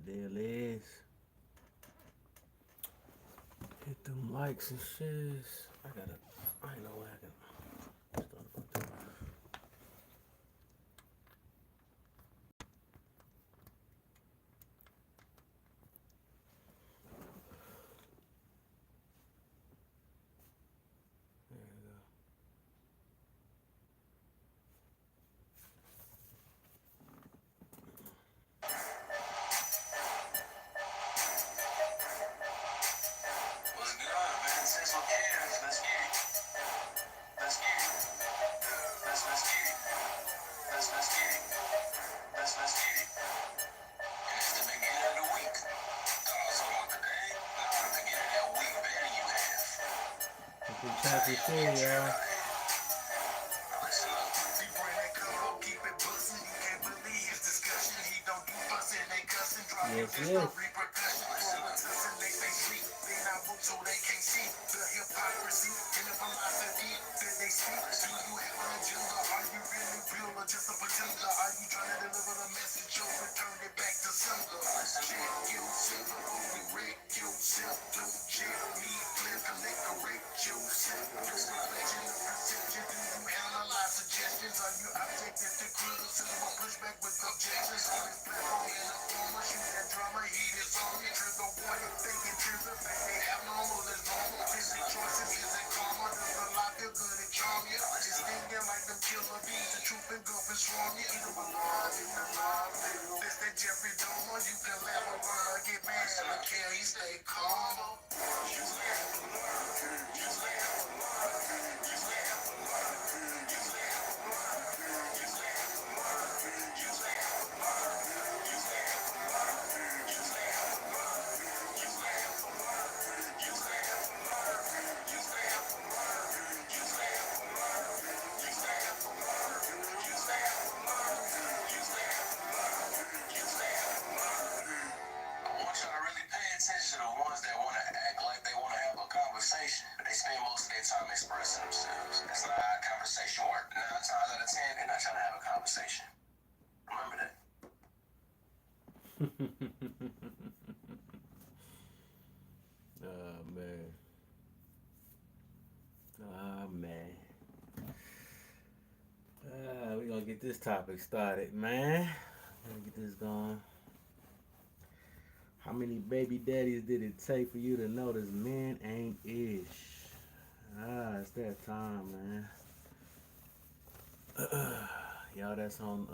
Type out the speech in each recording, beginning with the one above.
Deal is. Hit them likes and shares. I ain't know I can start about that. There you go. What's good, man? Say some kids. Let's get it. Let's get it. Let's get it. Let's get it. Let's get it. And it's the beginning of the week. Thoughts on the day? No, the beginning of that week better you have. Happy Tell Taco you don't Tuesday, get tripped y'all. out here. Now listen up. He bring that color, keep it bustin'. You can't believe his discussion. He don't do fussing, they cussing. Drop you, Yes, there's yes. no repercussion. Tussin', they say sleep. They not move so they can't see the hypocrisy and the philosophy that they speak. Do you have an agenda? Are you really real or just a pretender? Are you trying to deliver the message or return it back to sender? Check yourself, correct yourself. Don't check me, flip, collect, correct yourself. No reflection of perception. Do you analyze suggestions? Are you objective to criticism or pushback with objections? On this platform in the form of shoot that drama, heat is on it. Trigger warning, thinking trigger, fact they have normal is normal. Is it choices? Is it karma? Does the lie feel good and charm you? It's stinging like them killer bees. The truth and good and strong. You either alive in the live. This that Jeffrey Dahmer. You can laugh or run or get mad. But can he stay calm? You laugh or learn. You laugh or learn. You laugh or learn. You laugh or learn. You laugh or learn. You laugh or learn. You laugh or learn. You laugh or learn. You laugh or learn. You laugh or learn. You laugh or learn. You laugh or learn. You laugh or learn. You laugh or learn. You laugh or learn. You laugh or learn. I want y'all to really pay attention to the ones that want to act like they want to have a conversation, but they spend most of their time expressing themselves. That's not how a conversation works. 9 times out of 10, they're not trying to have a conversation. Remember that. Oh man. Oh man. We gonna get this topic started, man. Gotta get this going. How many baby daddies did it take for you to notice men ain't ish? It's that time, man. Y'all that's on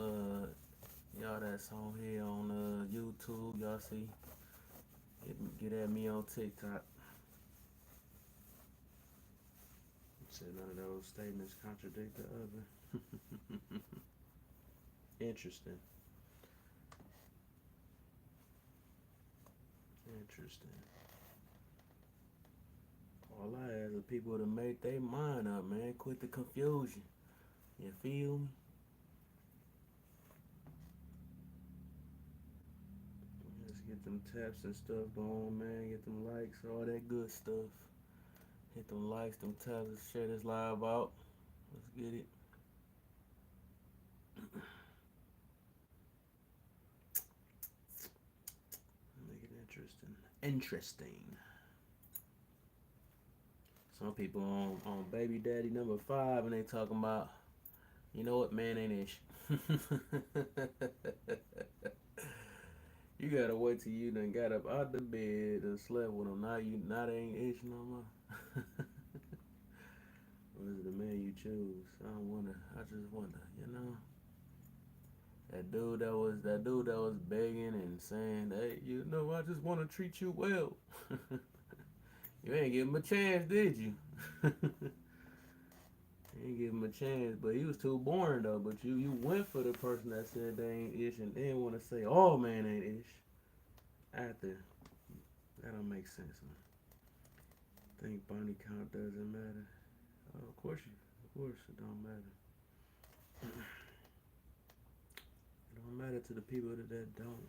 here on YouTube, y'all see. Get at me on TikTok. Said none of those statements contradict the other. Interesting. Interesting. All I ask is people to make their mind up, man. Quit the confusion. You feel me? Let's get them taps and stuff going, man. Get them likes, all that good stuff. Hit them likes, them taps, share this live out. Let's get it. Make it interesting. Interesting. Some people on baby daddy number 5 and they talking about, you know what, man ain't ish. You gotta wait till you done got up out the bed and slept with him. Now you not ain't ish no more. Or is it the man you choose? I don't wonder. I just wonder. You know, that dude that was begging and saying, "Hey, you know, I just want to treat you well." You ain't give him a chance, did you? You ain't give him a chance, but he was too boring though. But you went for the person that said they ain't ish and then want to say, "Oh man, ain't ish." After that don't make sense, man. Think body count doesn't matter. Oh, of course it don't matter. It don't matter to the people that don't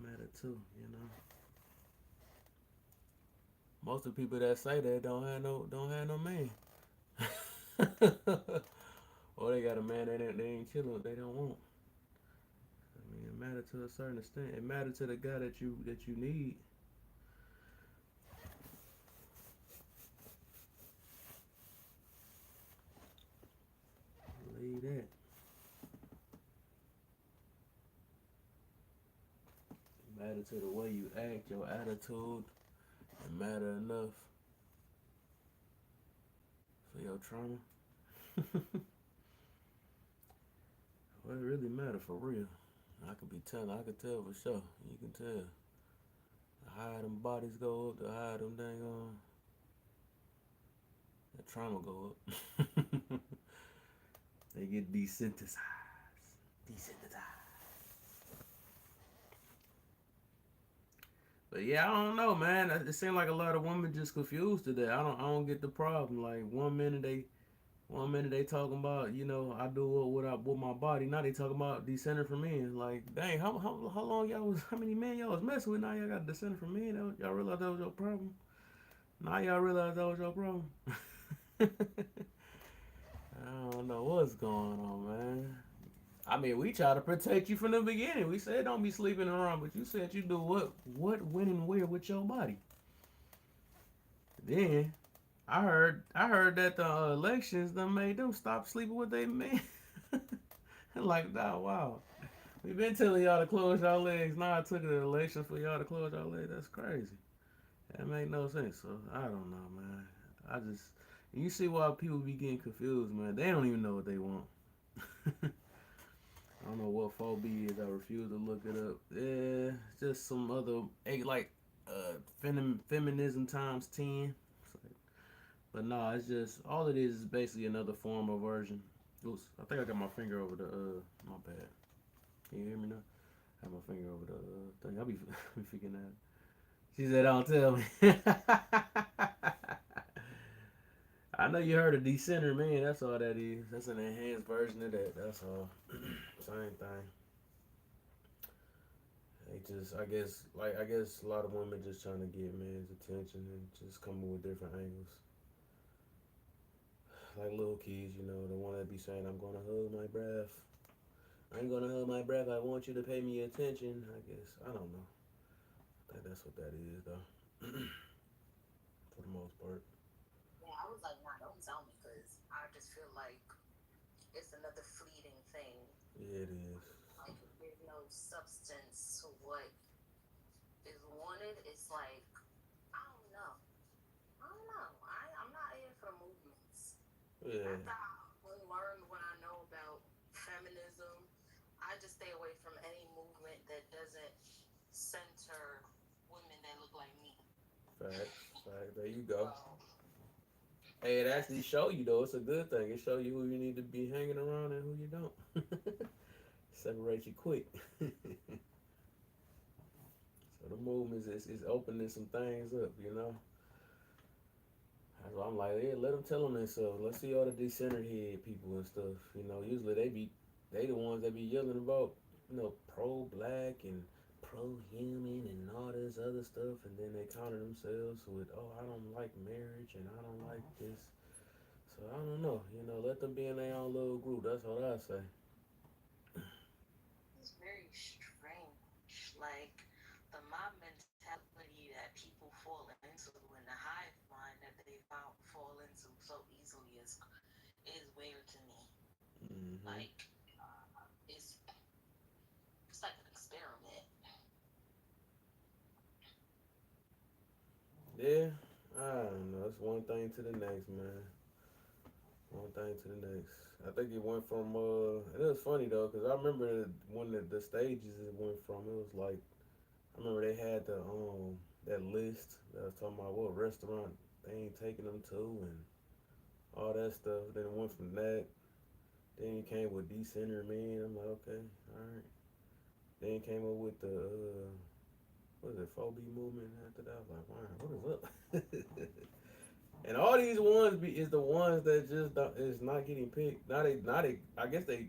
matter too, you know. Most of the people that say that don't have no man. Or they got a man that they ain't chilling with, they don't want. I mean, it matters to a certain extent. It matters to the guy that you need. Believe that. It matters to the way you act, your attitude. It matter enough for your trauma. Well, it really matter for real. I could be telling. I could tell for sure. You can tell. The higher them bodies go up, the higher them dang on the trauma go up. They get desensitized. Desensitized. But yeah, I don't know, man. It seems like a lot of women just confused today. I don't get the problem. Like one minute they talking about, I do with my body. Now they talking about descending from men. Like, dang, how long y'all was, how many men y'all was messing with? Now y'all got descending from men. Y'all realize that was your problem. Now y'all realize that was your problem. I don't know what's going on, man. I mean, we try to protect you from the beginning. We said don't be sleeping around, but you said you do what, when, and where with your body. Then I heard that the elections done made them stop sleeping with their men. Like that, wow. We been telling y'all to close y'all legs. Now I took the election for y'all to close y'all legs. That's crazy. That make no sense. So I don't know, man. I just you see why people be getting confused, man. They don't even know what they want. I don't know what phobia is. I refuse to look it up. Yeah, it's just some other like feminism times 10. But no, it's just all it is basically another form of version. Oops, I think I got my finger over the my bad. Can you hear me now? I have my finger over the thing. I'll be be freaking out. She said, "Don't tell me." I know you heard of decenter, man. That's all that is. That's an enhanced version of that. That's all. Same thing. They just, I guess a lot of women just trying to get men's attention and just coming with different angles. Like little kids, the one that be saying, "I'm gonna hold my breath. I'm gonna hold my breath. I want you to pay me attention." I guess I don't know. I think that's what that is, though, for the most part. Yeah, I was like, nah, don't tell me because I just feel like it's another fleeting thing. Yeah, it is. Like, there's no substance to what is wanted. It's like, I don't know. I don't know. I'm not in for movements. Yeah, After I learned what I know about feminism, I just stay away from any movement that doesn't center women that look like me. facts. Facts. There you go. So Hey, it actually that's show you though. It's a good thing. It show you who you need to be hanging around and who you don't. Separate you quick. So the movement is opening some things up, That's why I'm like, yeah, let them tell them themselves. Let's see all the decentered head people and stuff. Usually they the ones that be yelling about, pro black and pro human and all this other stuff, and then they counter themselves with, oh, I don't like marriage and I don't like this. So I don't know, let them be in their own little group. That's what I say. it's very strange. Like the mob mentality that people fall into and the hive mind that they fall into so easily is weird to me. Hmm. Like it's like an experiment. Yeah, I don't know. It's one thing to the next, man. One thing to the next. I think it went from it was funny though, cause I remember when the stages it went from. It was like I remember they had the that list that was talking about what restaurant they ain't taking them to and all that stuff. Then it went from that. Then it came with decenter man. I'm like, okay, all right. Then it came up with the what is it, phobia movement after that. I was like, wow, what is up? And all these ones is the ones that just is not getting picked. Now they I guess they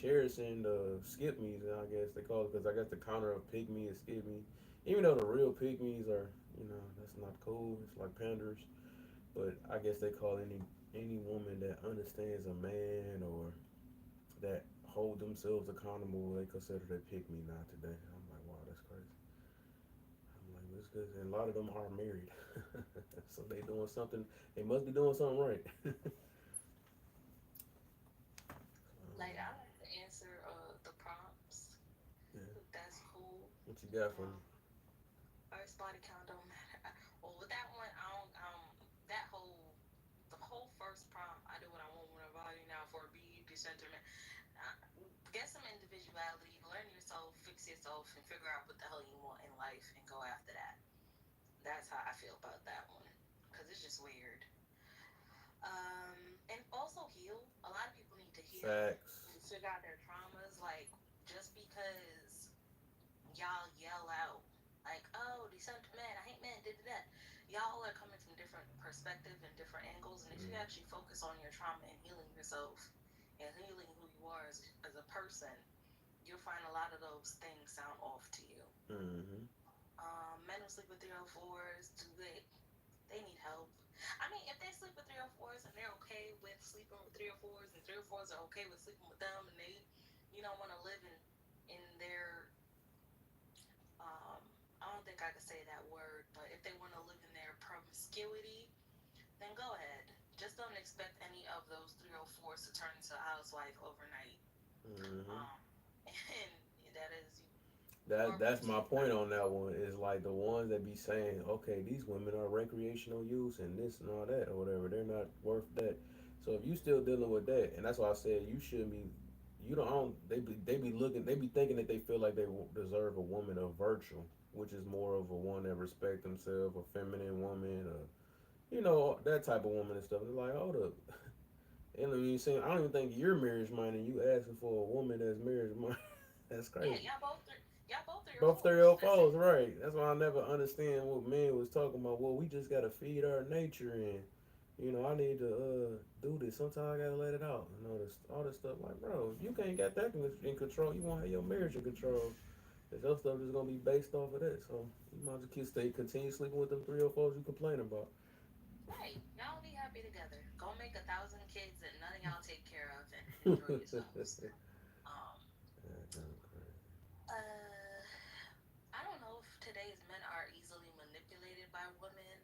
cherishing the skip me's. I guess they call it because I guess the counter of pick me is skip me. Even though the real pick me's are that's not cool. It's like panders. But I guess they call any woman that understands a man or that hold themselves accountable. They consider they pick me not today. I'm like, wow, that's crazy. I'm like, it's good. And a lot of them are married, so they doing something. They must be doing something right. Like I like to answer the prompts. Yeah. That's cool. What you got for me? Um, first body count don't matter. Well, with that one, I don't. That the whole first prompt, I do what I want with a body now for be decentering. Get some individuality, learn yourself, fix yourself, and figure out what the hell you want in life, and go after that. That's how I feel about that one, because it's just weird. And also heal. A lot of people need to heal and Facts. figure out their traumas. Like just because y'all yell out like, "Oh, December man, I hate men," did that. Y'all are coming from different perspective and different angles, and if you Mm. actually focus on your trauma and healing yourself and healing who you are as a person, you'll find a lot of those things sound off to you. Mm-hmm. Men who sleep with 304s, do they need help? I mean, if they sleep with 304s and they're okay with sleeping with 304s, and 304s are okay with sleeping with them, and they, want to live in their I don't think I could say that word, but if they want to live in their promiscuity, then go ahead. Just don't expect any of those 304s to turn into a housewife overnight. Mm-hmm. Um, and that is you That already that's too. my point on that one. Is like the ones that be saying, okay, these women are recreational use and this and all that or whatever. They're not worth that. So if you still dealing with that, and that's why I said you shouldn't be. You don't. I don't they be looking. They be thinking that they feel like they deserve a woman of virtue, which is more of a one that respect themselves, a feminine woman, or that type of woman and stuff. They're like, hold up. And you saying I don't even think you're marriage minded. You asking for a woman that's marriage minded. That's Yeah, crazy. y'all both three or Both fours. That's it. 304s, right. That's why I never understand what men was talking about. Well, we just gotta feed our nature and I need to do this. Sometimes I gotta let it out and all this stuff. Like, bro, if you can't get that in control, you won't have your marriage in control. Cause your stuff is gonna be based off of that. So you might just continue sleeping with them 304s you complain about. Right. Y'all be happy together. Go make 1,000 kids that none of y'all take care of and enjoy yourselves. Um, That's kind of crazy. uh, I don't know if today's men are easily manipulated by women.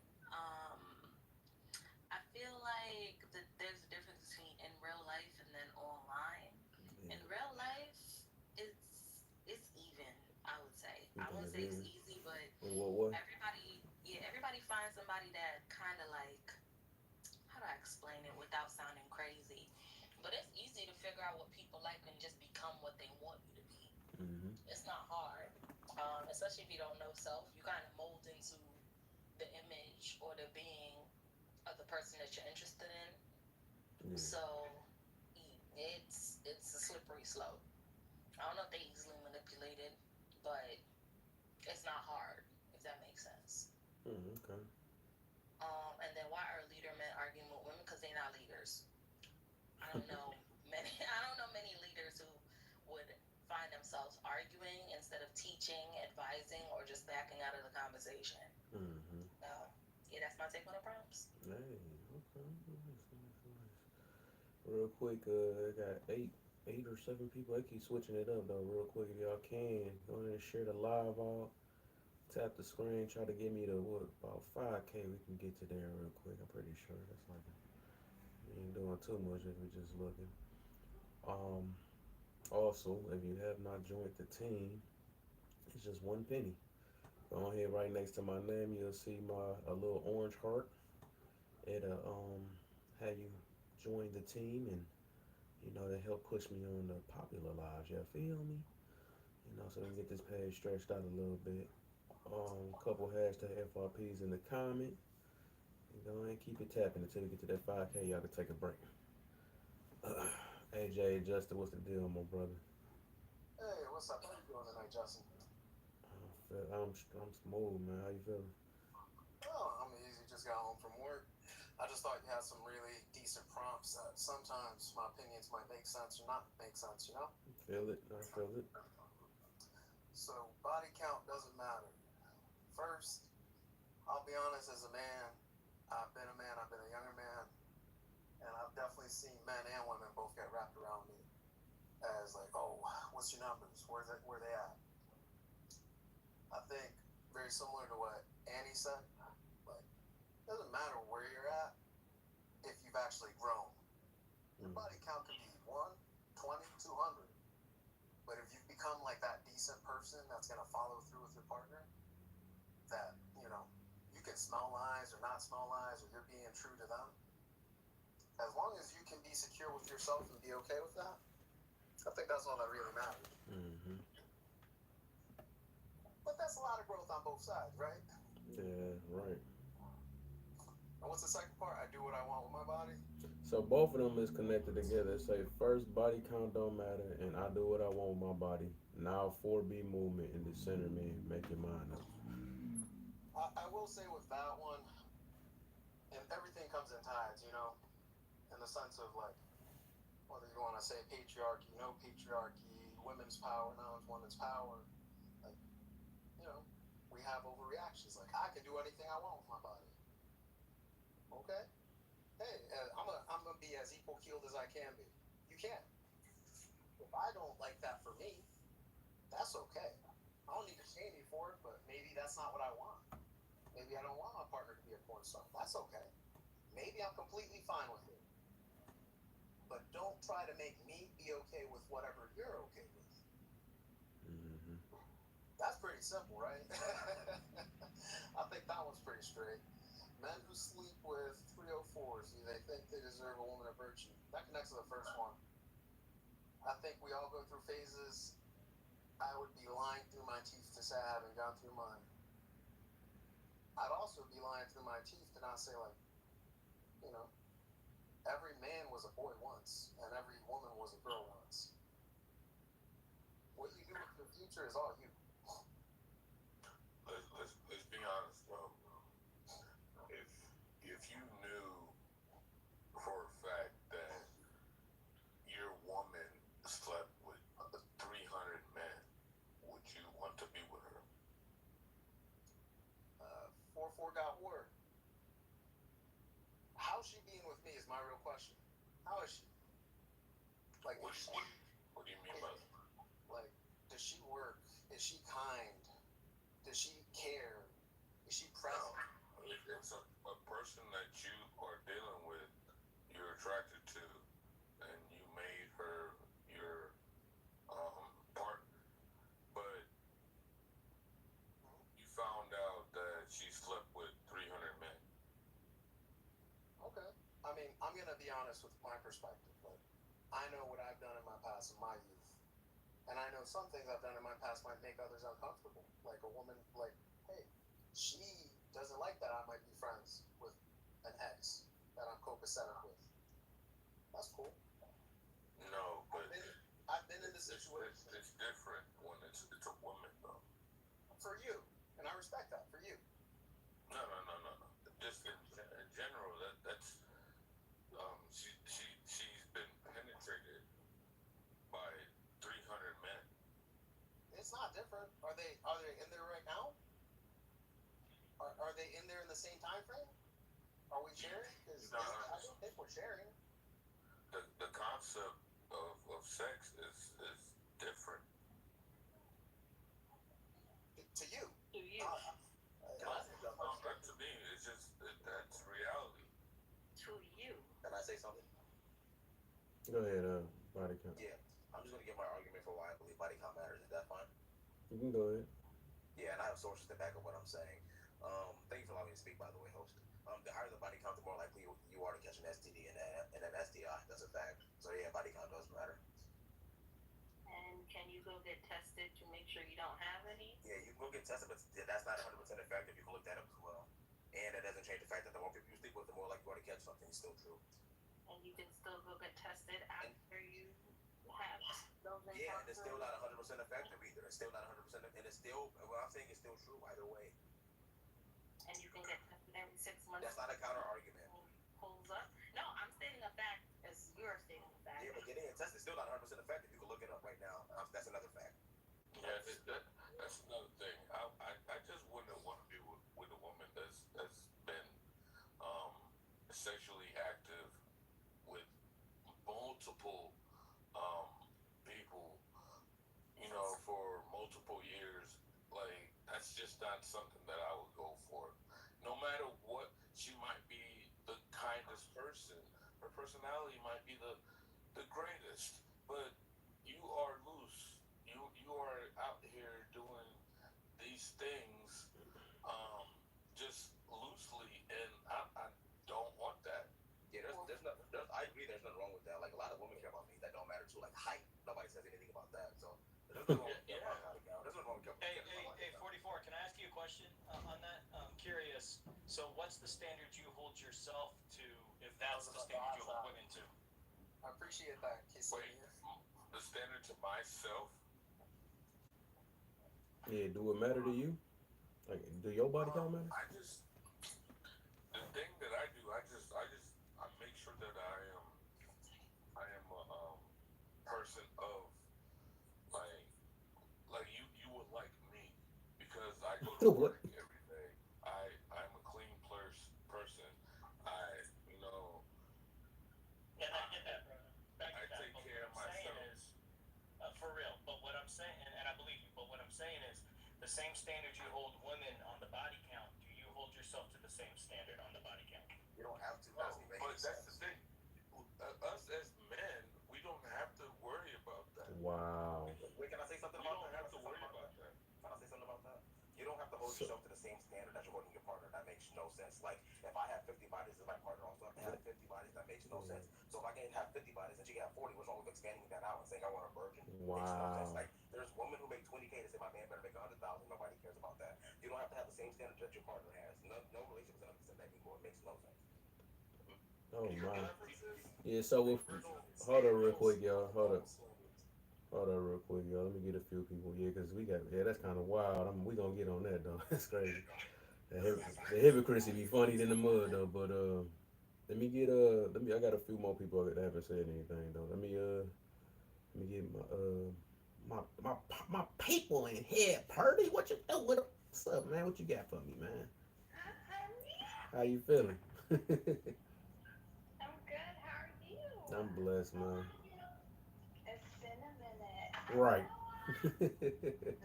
I feel like there's a difference between in real life and then online. In Yeah, real life, it's even. I would say. you I think wouldn't it's say it's even? easy, but In what way? everybody finds somebody that kind of like how do I explain it without sounding crazy? But it's easy to figure out what people like and just become what they want you to be. Mm-hmm. It's not hard, especially if you don't know self. You kind of mold into the image or the being of the person that you're interested in. Yeah. So it's a slippery slope. I don't know if they easily manipulated, but it's not hard if that makes sense. Okay. And then why are leader men arguing with women? Because they're not leaders. I don't know many. I don't know many leaders who would find themselves arguing instead of teaching, advising, or just backing out of the conversation. Mm-hmm. So yeah, that's my take on the prompts. Hey, okay. Nice, nice, nice. Real quick, I got eight or seven people. I keep switching it up though. Real quick, if y'all can go ahead and share the live out. Tap the screen. Try to get me to what about 5K. We can get to there real quick. I'm pretty sure that's like we ain't doing too much if we're just looking. Um. Also, if you have not joined the team, it's just one penny. Go ahead right next to my name. You'll see my a little orange heart. It'll have you join the team and to help push me on the popular lives. You feel me? So we can get this page stretched out a little bit. Couple hashtag FRPs in the comment. And go ahead and keep it tapping until we get to that 5K. Y'all can take a break. AJ, Justin, what's the deal, my brother? Hey, what's up? How you doing tonight, Justin? I'm smooth, man. How you feeling? Oh, I'm easy. Just got home from work. I just thought you had some really decent prompts. Sometimes my opinions might make sense or not make sense, you know? Feel it? I feel it. So, body count doesn't matter. First, I'll be honest, as a man, I've been a younger man, and I've definitely seen men and women both get wrapped around me. as like, oh, what's your numbers? Where they at? I think very similar to what Annie said. Like, it doesn't matter where you're at if you've actually grown. Your body count can be 1, 20, 200. But if you've become like that decent person that's gonna follow through with your partner, that you can smell lies or not smell lies, or you're being true to them. As long as you can be secure with yourself and be okay with that, I think that's all that really matters. Mm-hmm. But that's a lot of growth on both sides, right? Yeah, right. And what's the second part? I do what I want with my body. So both of them is connected together. Say first, body count don't matter, and I do what I want with my body. Now 4B movement in the center, man, make your mind up. I will say with that one, and everything comes in tides, in the sense of like, whether you want to say patriarchy, no patriarchy, women's power, no women's power, like, we have overreactions. Like, I can do anything I want with my body. Okay? Hey, I'm gonna be as equal keeled as I can be. You can. If I don't like that for me, that's okay. I don't need to shame you for it, but maybe that's not what I want. Maybe I don't want my partner to be a porn star. That's okay. Maybe I'm completely fine with it. But don't try to make me be okay with whatever you're okay with. Mm-hmm. That's pretty simple, right? I think that one's pretty straight. Men who sleep with 304s, do they think they deserve a woman of virtue? That connects to the first one. I think we all go through phases. I would be lying through my teeth to say I haven't gone through mine. I'd also be lying through my teeth to not say, like, every man was a boy once, and every woman was a girl once. What you do with your future is all you. Let's be honest, bro. If you knew for a fact that your woman slept with 300 men, would you want to be with her? 4-4 got war. How's she being with me is my real question. How is she? Like, What do you mean by that? Like, does she work? Is she kind? Does she care? Is she present? No, it's a person that you are dealing with, you're attracted to, and you made her your partner, but you found out that she slept with 300 men. Okay. I mean, I'm going to be honest with my perspective. Like, I know what I've done in my past in my youth. And I know some things I've done in my past might make others uncomfortable. Like a woman, like, hey, she doesn't like that I might be friends with an ex that I'm copacetic with. That's cool. No, but I've been in this situation. it's different when it's a woman, though. For you. And I respect that. For you. No. Just in general, that's she's been penetrated by 300 men. It's not different. Are they in there right now? Are they in there in the same time frame? Are we sharing? No. I don't think we're sharing. The concept of sex is different. To you. To you. Not to me. It's just that's reality. To you. Can I say something? Go ahead, body count. Yeah. I'm just going to give my argument for why I believe body count matters. Is that fine? You can go ahead. Yeah, and I have sources to back up what I'm saying. Thank you for allowing me to speak, by the way, host. The higher the body count, the more likely you are to catch an STD and an STI. That's a fact. So yeah, body count does matter. And can you go get tested to make sure you don't have any? Yeah, you can go get tested, but that's not 100% effective. You can look that up as well. And that doesn't change the fact that the more people you sleep with, the more likely you are to catch something. It's still true. And you can still go get tested after you have those encounters? Yeah, and it's still not 100% effective either. It's still not 100%, and it's still, what I'm saying is still true either way. And you can get tested every 6 months? That's not a counter argument. Pulls up? No, I'm stating a fact as you're stating a fact. Yeah, but getting a test is still not 100% effective. You can look it up right now. That's another fact. Yeah, that's another thing. I just wouldn't want to be with a woman that's been sexually active with multiple not something that I would go for. No matter what, she might be the kindest person. Her personality might be the greatest, but you are loose. You are out here doing these things um, just loosely, and I don't want that. Yeah, there's not there's I agree there's nothing wrong with that. Like a lot of women care about things that don't matter too, like height. Nobody says anything about that. So there's nothing wrong with Yeah. about body count. There's nothing wrong with Hey, caring hey, about hey, body count. 44. Can I ask you a question on that? I'm curious. So, what's the standard you hold yourself to? If that's the standard you hold women to? I appreciate that. Wait, the standard to myself. Yeah, do it matter to you? Like, do your body count matter? I just the thing that I make sure that I am a person of like you would like me because I go to What? work every day. I'm a clean person. I you know And I get that, brother. I I get that. take But care what of I'm saying myself. is, for real. But what I'm saying, and I believe you. But what I'm saying is, the same standard you hold women on the body count. Do you hold yourself to the same standard on the body count? You don't have to. No, but that's the thing. Us as men, we don't have to worry about that. Wow. Wait, can I say something We about don't that? have to worry about that. Can I say something about that? You don't have to hold So, yourself to the same standard that you're holding your partner. That makes no sense. Like if I have 50 bodies, and my partner also have to have 50 bodies. That makes no sense. So if I can have 50 bodies and she can have 40, what's wrong with expanding that out and saying I want a virgin? Makes no sense. wow. Like there's women who make 20K to say my man better make 100,000. Nobody cares about that. You don't have to have the same standard that your partner has. No relationship is 100% that anymore. It makes no sense. Oh Your my. preferences, Yeah. So if there's no hold up real there's quick, y'all. no Hold up. standards. Hold up real quick, y'all. Let me get a few people here because we got that's kind of wild. We gonna get on that though. That's crazy. The hypocrisy be funny than the mud though. But let me get I got a few more people that haven't said anything though. Let me get my people in here. Purdy, what you doing? What's up, man? What you got for me, man? How you feeling? I'm good. How are you? I'm blessed, man. It's been a minute. Right.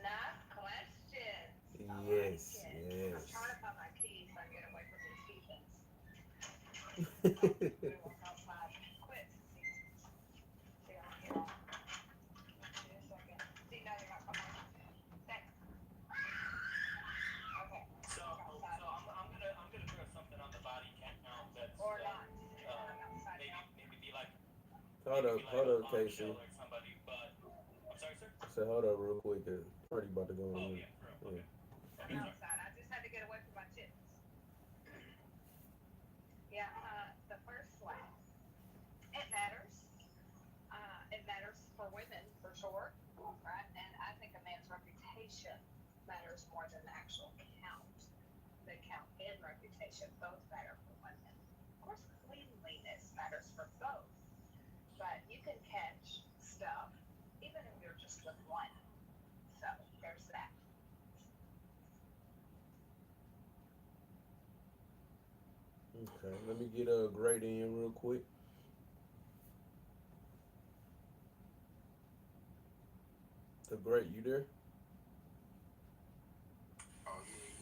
Nice questions. I like Yes, it. I'm yes. trying to find my keys so I can get away from these heathens. I'm Okay, gonna walk outside quick. See, I'm here. Give me a second. See, now you're not coming. Thanks. Okay. So, Walk outside. I'm gonna throw something on the body count that's Or not. uh, I'm outside maybe now. maybe be like hold a up, bombshell Casey. or somebody. But I'm sorry, sir. Say hold up real quick. Party about to go on Oh mute. yeah, for real. Yeah. Okay. I'm Okay, sorry. outside. I just had to get away from my chips. Yeah, the first one. It matters. It matters for women for sure, right? And I think a man's reputation matters more than the actual count. The count and reputation both matter for women. Of course, cleanliness matters for both, but you can catch stuff even if you're just with one. So there's that. Okay. Let me get a grade in real quick. The great, you there? Oh yeah.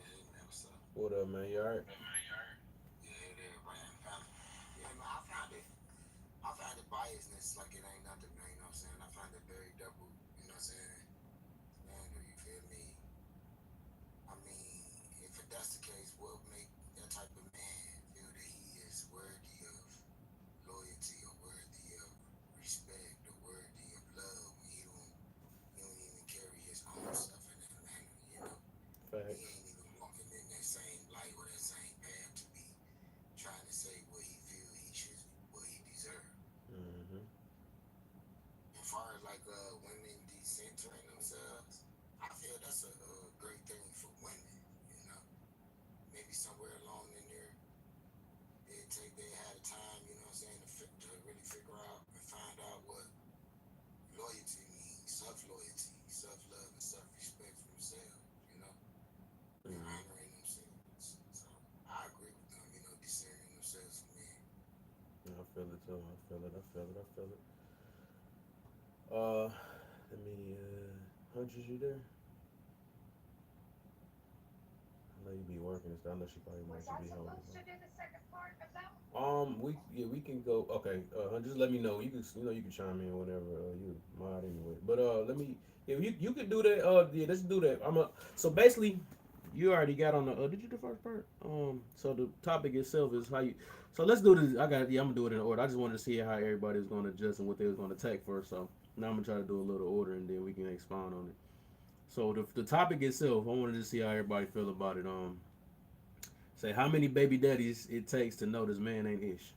Hey man, what's up? What up, man? You alright? Yeah, there, man. Yeah, man. I found it biasness like it ain't nothing, man. You know what I'm saying? I find it very double. You know what I'm saying? Standard. You feel me? I mean, if that's the case, what make that type of man feel that he is worthy of loyalty or worthy of respect or worthy of love when he don't even carry his own stuff in that manner, you know? He Facts. ain't even walking in that same light or that same path to be trying to say what he feel he should, what he deserve. Mm-hmm. As far as like women decentering themselves, I feel that's a great thing for women, you know? Maybe somewhere along in there, they had a time, you know what I'm saying, to really figure out and find out what loyalty means, self-loyalty, self-love, and self-respect for themselves, you know, and Mm-hmm. honoring themselves. So I agree with them, you know, discerning themselves from men. I feel it too. I feel it. I feel it. I feel it. Uh, let me. Hunches, you there? be working and stuff. I know she probably Was wants to I be home. supposed to do the second part of that one? We can go. Okay, just let me know. You can chime in whenever you mod anyway. But let me. Yeah, you can do that. Yeah, let's do that. So basically, you already got on the. Did you do the first part? So the topic itself is how you. So let's do this. I'm gonna do it in order. I just wanted to see how everybody was gonna adjust and what they was gonna take first. So now I'm gonna try to do a little order and then we can expound on it. So the topic itself, I wanted to see how everybody feel about it. Say how many baby daddies it takes to know this man ain't ish.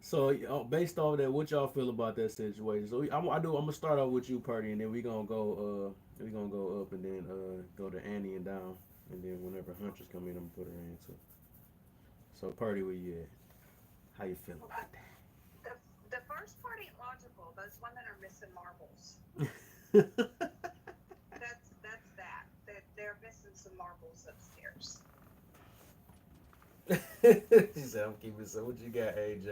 so based off that, what y'all feel about that situation? So I'm gonna start off with you, Purdy, and then we gonna go up and then go to Annie and down, and then whenever Huntress come in, I'm gonna put her in too. So Purdy, where you at? How you feel about The the first part ain't logical. Those women are missing marbles. that? That's that. That they're missing some marbles upstairs. She said, "I'm keeping so." What you got, AJ?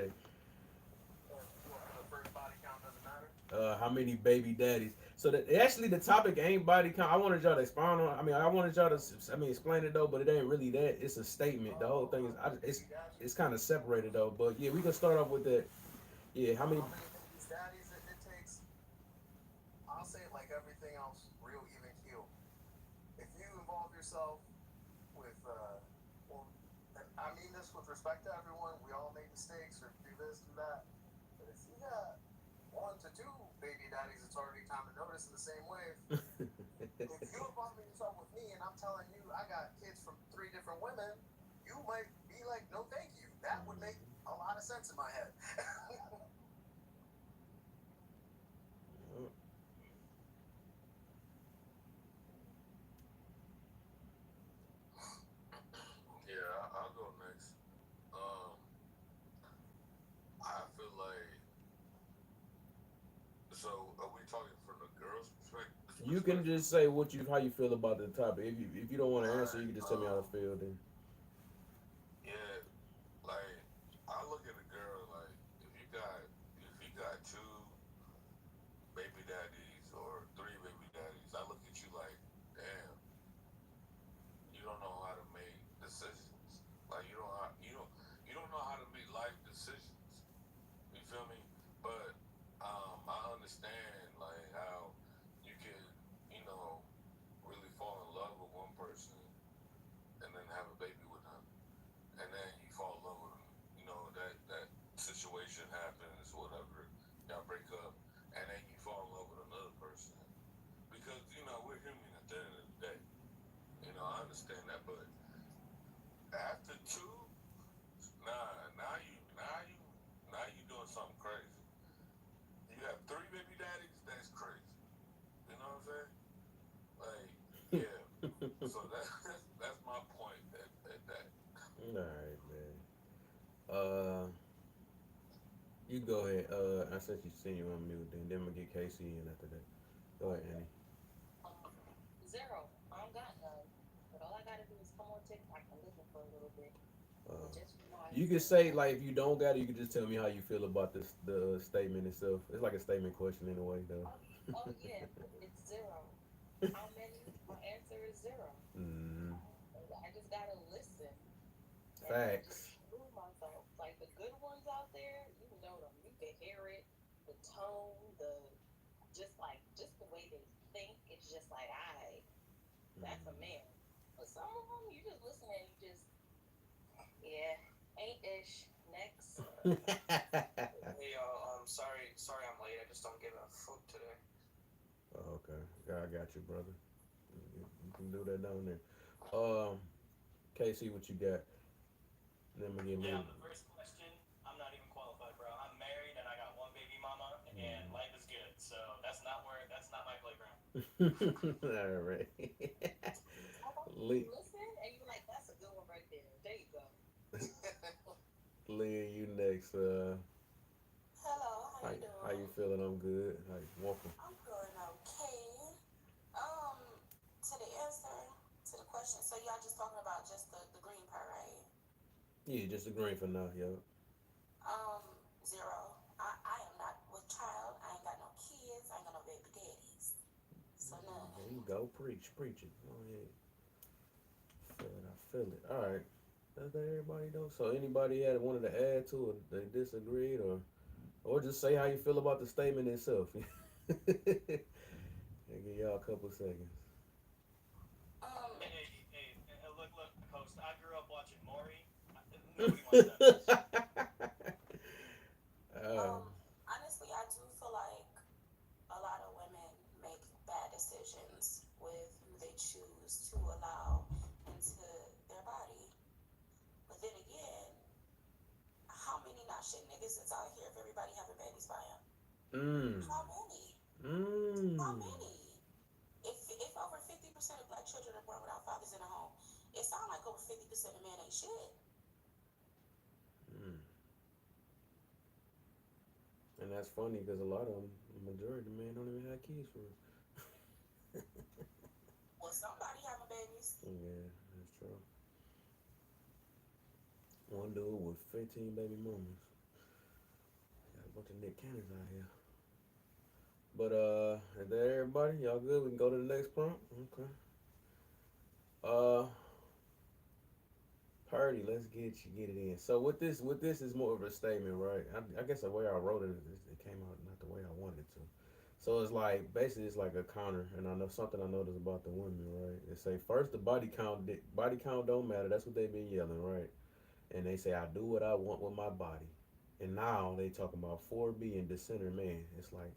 The first body count doesn't matter. How many baby daddies? So that actually the topic ain't body count. I wanted y'all to expound on. I mean, I wanted y'all to. I mean, explain it though, but it ain't really that. It's a statement. The whole thing is, it's kind of separated though. But yeah, we can start off with that. Yeah, how many? How many babies daddies it takes? I'll say it like everything else, real even keel. If you involve yourself with, well, and I mean this with respect to everyone, we all make mistakes or do this, do that. But if you got 1 to 2 baby daddies, it's already time to notice in the same way. If you involve yourself with me and I'm telling you I got kids from 3 different women, you might be like, no, thank you. That would make a lot of sense in my head. Yeah, I'll go next. I feel like. So, are we talking from the girl's perspective? You can just say how you feel about the topic. If you don't want to answer, you can just tell me how to feel. Then Yeah, like I look at a girl like if you got 2 baby daddies or 3 baby daddies, I look at you like, damn, you don't know how to make decisions. Like you don't know how to make life decisions. You feel me? But I understand like how you can, you know, really fall in love with one person and then have a baby with them, and then you fall in love with them. You know that situation happens, whatever. Y'all break up, and then you fall in love with another person because we're human at the end of the day. I understand that, but after 2, nah, now you doing something crazy. You have 3 baby daddies, that's crazy. You know what I'm saying? Like, yeah. So that's my point at that. all right, man. You go ahead. I said you seen you on mute. Then I'm gonna get Casey in after that. Go ahead, Annie. Zero. I don't got none. But all I gotta do is come on TikTok and listen for a little bit. Uh, And just realize you can say like if you don't got it, you can just tell me how you feel about the statement itself. It's like a statement question in a way, though. oh yeah, it's zero. How many? My answer is zero. Mm, I just gotta listen and just facts. prove myself. Like the good ones out there, you know them. You can hear it, the tone, just the way they think. It's just like, that's a man. But some of them, you just listen and you just, yeah, ain't ish. Next. Hey y'all, sorry I'm late. I just don't get enough food today. Oh, okay, yeah, I got you, brother. You can do that down there. Um, Casey, what you got? Then we get Yeah, moving. on the first question, I'm not even qualified, bro. I'm married and I got 1 baby mama, and life is good. So that's not my playground. All right. How about you Lee, listen and you like, that's a good one right there. There you go. Lee, you next. Hello, how you How you doing? feeling? I'm good. How you welcome? I'm doing okay. To the answer to the question, so y'all just talking about just the green part, right? Yeah, just agreeing for now, yo. Zero. I am not with child. I ain't got no kids. I ain't got no baby daddies. So none. There you go. Preach it. Go ahead. feel it. I feel it. All right. That's that everybody though. So anybody had wanted to add to it, they disagreed, or just say how you feel about the statement itself. And give y'all a couple seconds. Um, Look, host. I grew up watching Maury. Nobody wants that bitch. uh, Honestly, I do feel like a lot of women make bad decisions with who they choose to allow into their body. But then again, how many not shit niggas is out here if everybody having babies by him? mm, How many? How mm, many? If over 50% of black children are born without fathers in the home, it sounds like over 50% of men ain't shit. mm. And that's funny because a lot of them, the majority of men don't even have kids for real. Well, somebody having babies. Yeah, that's true. One dude with 15 baby mamas. Got a bunch of Nick Cannons out here. But is that everybody? Y'all good? We can go to the next prompt. Okay. Uh, Purdy, let's get it in. So with this is more of a statement, right? I guess the way I wrote it, it came out not the way I wanted it to. So it's like basically it's like a counter, and I know something I noticed about the women, right? They say first the body count don't matter. That's what they've been yelling, right? And they say I do what I want with my body, and now they talking about 4B and dissenter man. It's like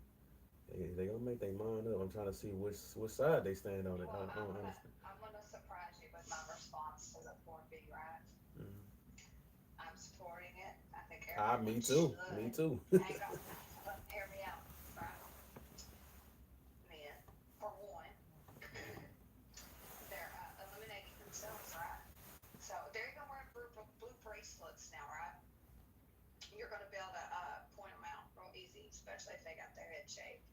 they gonna make their mind up. I'm trying to see which side they stand on it. Well, I don't understand. I'm gonna surprise you with my response to the 4B, right? Mm-hmm. I'm supporting it. I think Me everyone too. should. Me too. Hang on, hear me out, right? Men, for one, they're eliminating themselves, right? So they're even wearing blue bracelets now, right? You're gonna be able to point them out real easy, especially if they got their head shaved.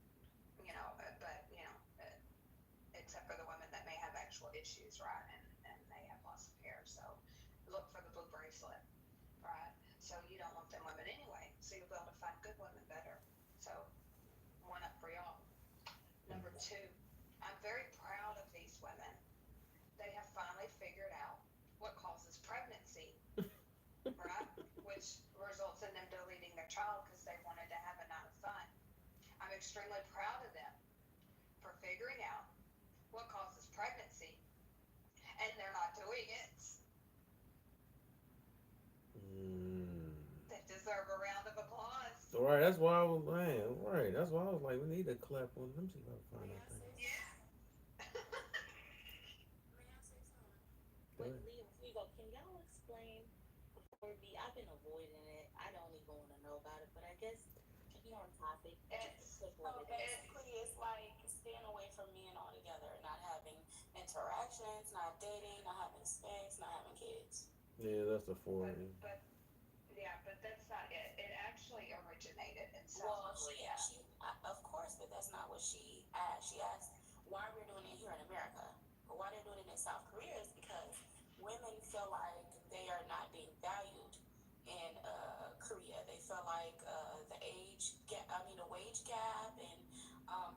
But except for the women that may have actual issues, right? And they have lots of hair. So look for the blue bracelet, right? So you don't want them women anyway. So you'll be able to find good women better. So one up for y'all. Number two, I'm very proud of these women. They have finally figured out what causes pregnancy, right? Which results in them deleting their child because they wanted to have a night of fun. I'm extremely proud of them for figuring out what causes pregnancy, and they're not doing it. Mm. They deserve a round of applause. All right, that's why I was man. Right, that's why I was like, we need to clap on. Let me see if I can find May I that thing. say Yeah. May I say something? Go Wait, ahead. Leah, before you go, can y'all explain before me? I've been avoiding it. I don't even want to know about it, but I guess keep on topic. Just It's click So what it is. basically, it's like staying away from men altogether, not having interactions, not dating, not having sex, not having kids. Yeah, that's the four. but yeah, but that's not it. It actually originated in South Well, Korea. of course, but that's not what she asked. She asked why we're doing it here in America, but why they're doing it in South Korea is because women feel like they are not being valued in Korea. They feel like the wage gap and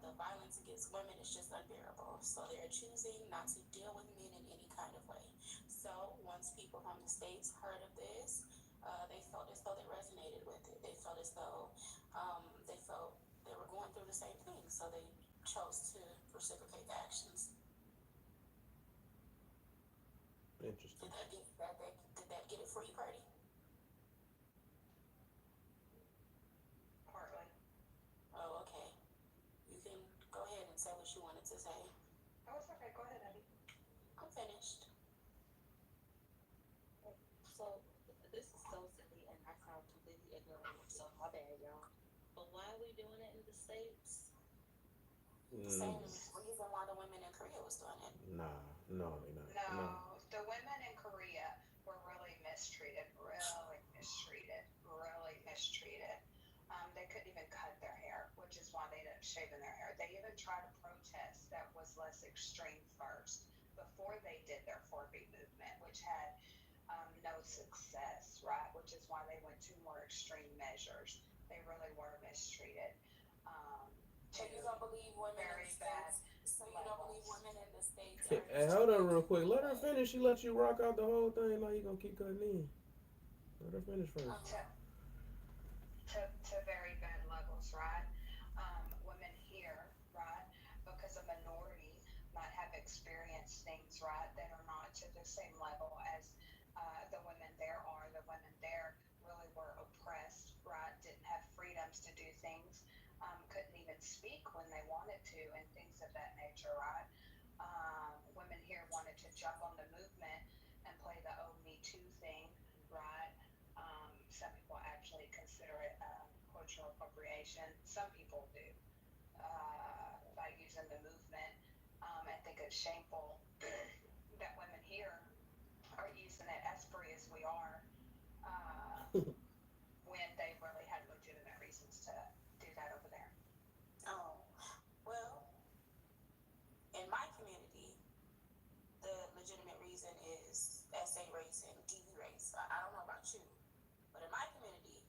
the violence against women is just unbearable. So they're choosing not to deal with men in any kind of way. So once people from the States heard of this, they felt as though they resonated with it. They felt as though they felt they were going through the same thing. So they chose to reciprocate the actions. Interesting. Did that get it for you, Party? Partly. Oh, okay. You can go ahead and say what you wanted to say. Oh, it's okay. Go ahead, Abby. I'm finished. So this is so silly, and I sound completely ignorant. So my bad, y'all. But why are we doing it in the States? Same reason why the women in Korea was doing it. Nah, no, they not. No, the women in Korea were really mistreated. They couldn't even cut their hair, which is why they ended up shaving their hair. They even tried a protest that was less extreme first before they did their 4B movement, which had no success, right? Which is why they went to more extreme measures. They really were mistreated. So you don't believe women Very in the bad States? So you don't believe women in the States Hey, Sorry, it's too hold on late. real quick. Let her finish. She let you rock out the whole thing. Now you gonna keep cutting in. Let her finish first. to Um, to very bad levels, right? Women here, right, because a minority might have experienced things, right, that are not to the same level as the women there are. The women there really were oppressed, right? Didn't have freedoms to do things, couldn't even speak when they wanted to, and things of that nature, right? Women here wanted to jump on the movement and play the "Oh Me Too" thing, right? Some people actually consider it cultural appropriation. Some people do by using the movement. I think it's shameful that women here are using it as free as we are uh, when they really had legitimate reasons to do that over there. oh, well, in my community, the legitimate reason is SA race and DV race. I don't know about you, but in my community,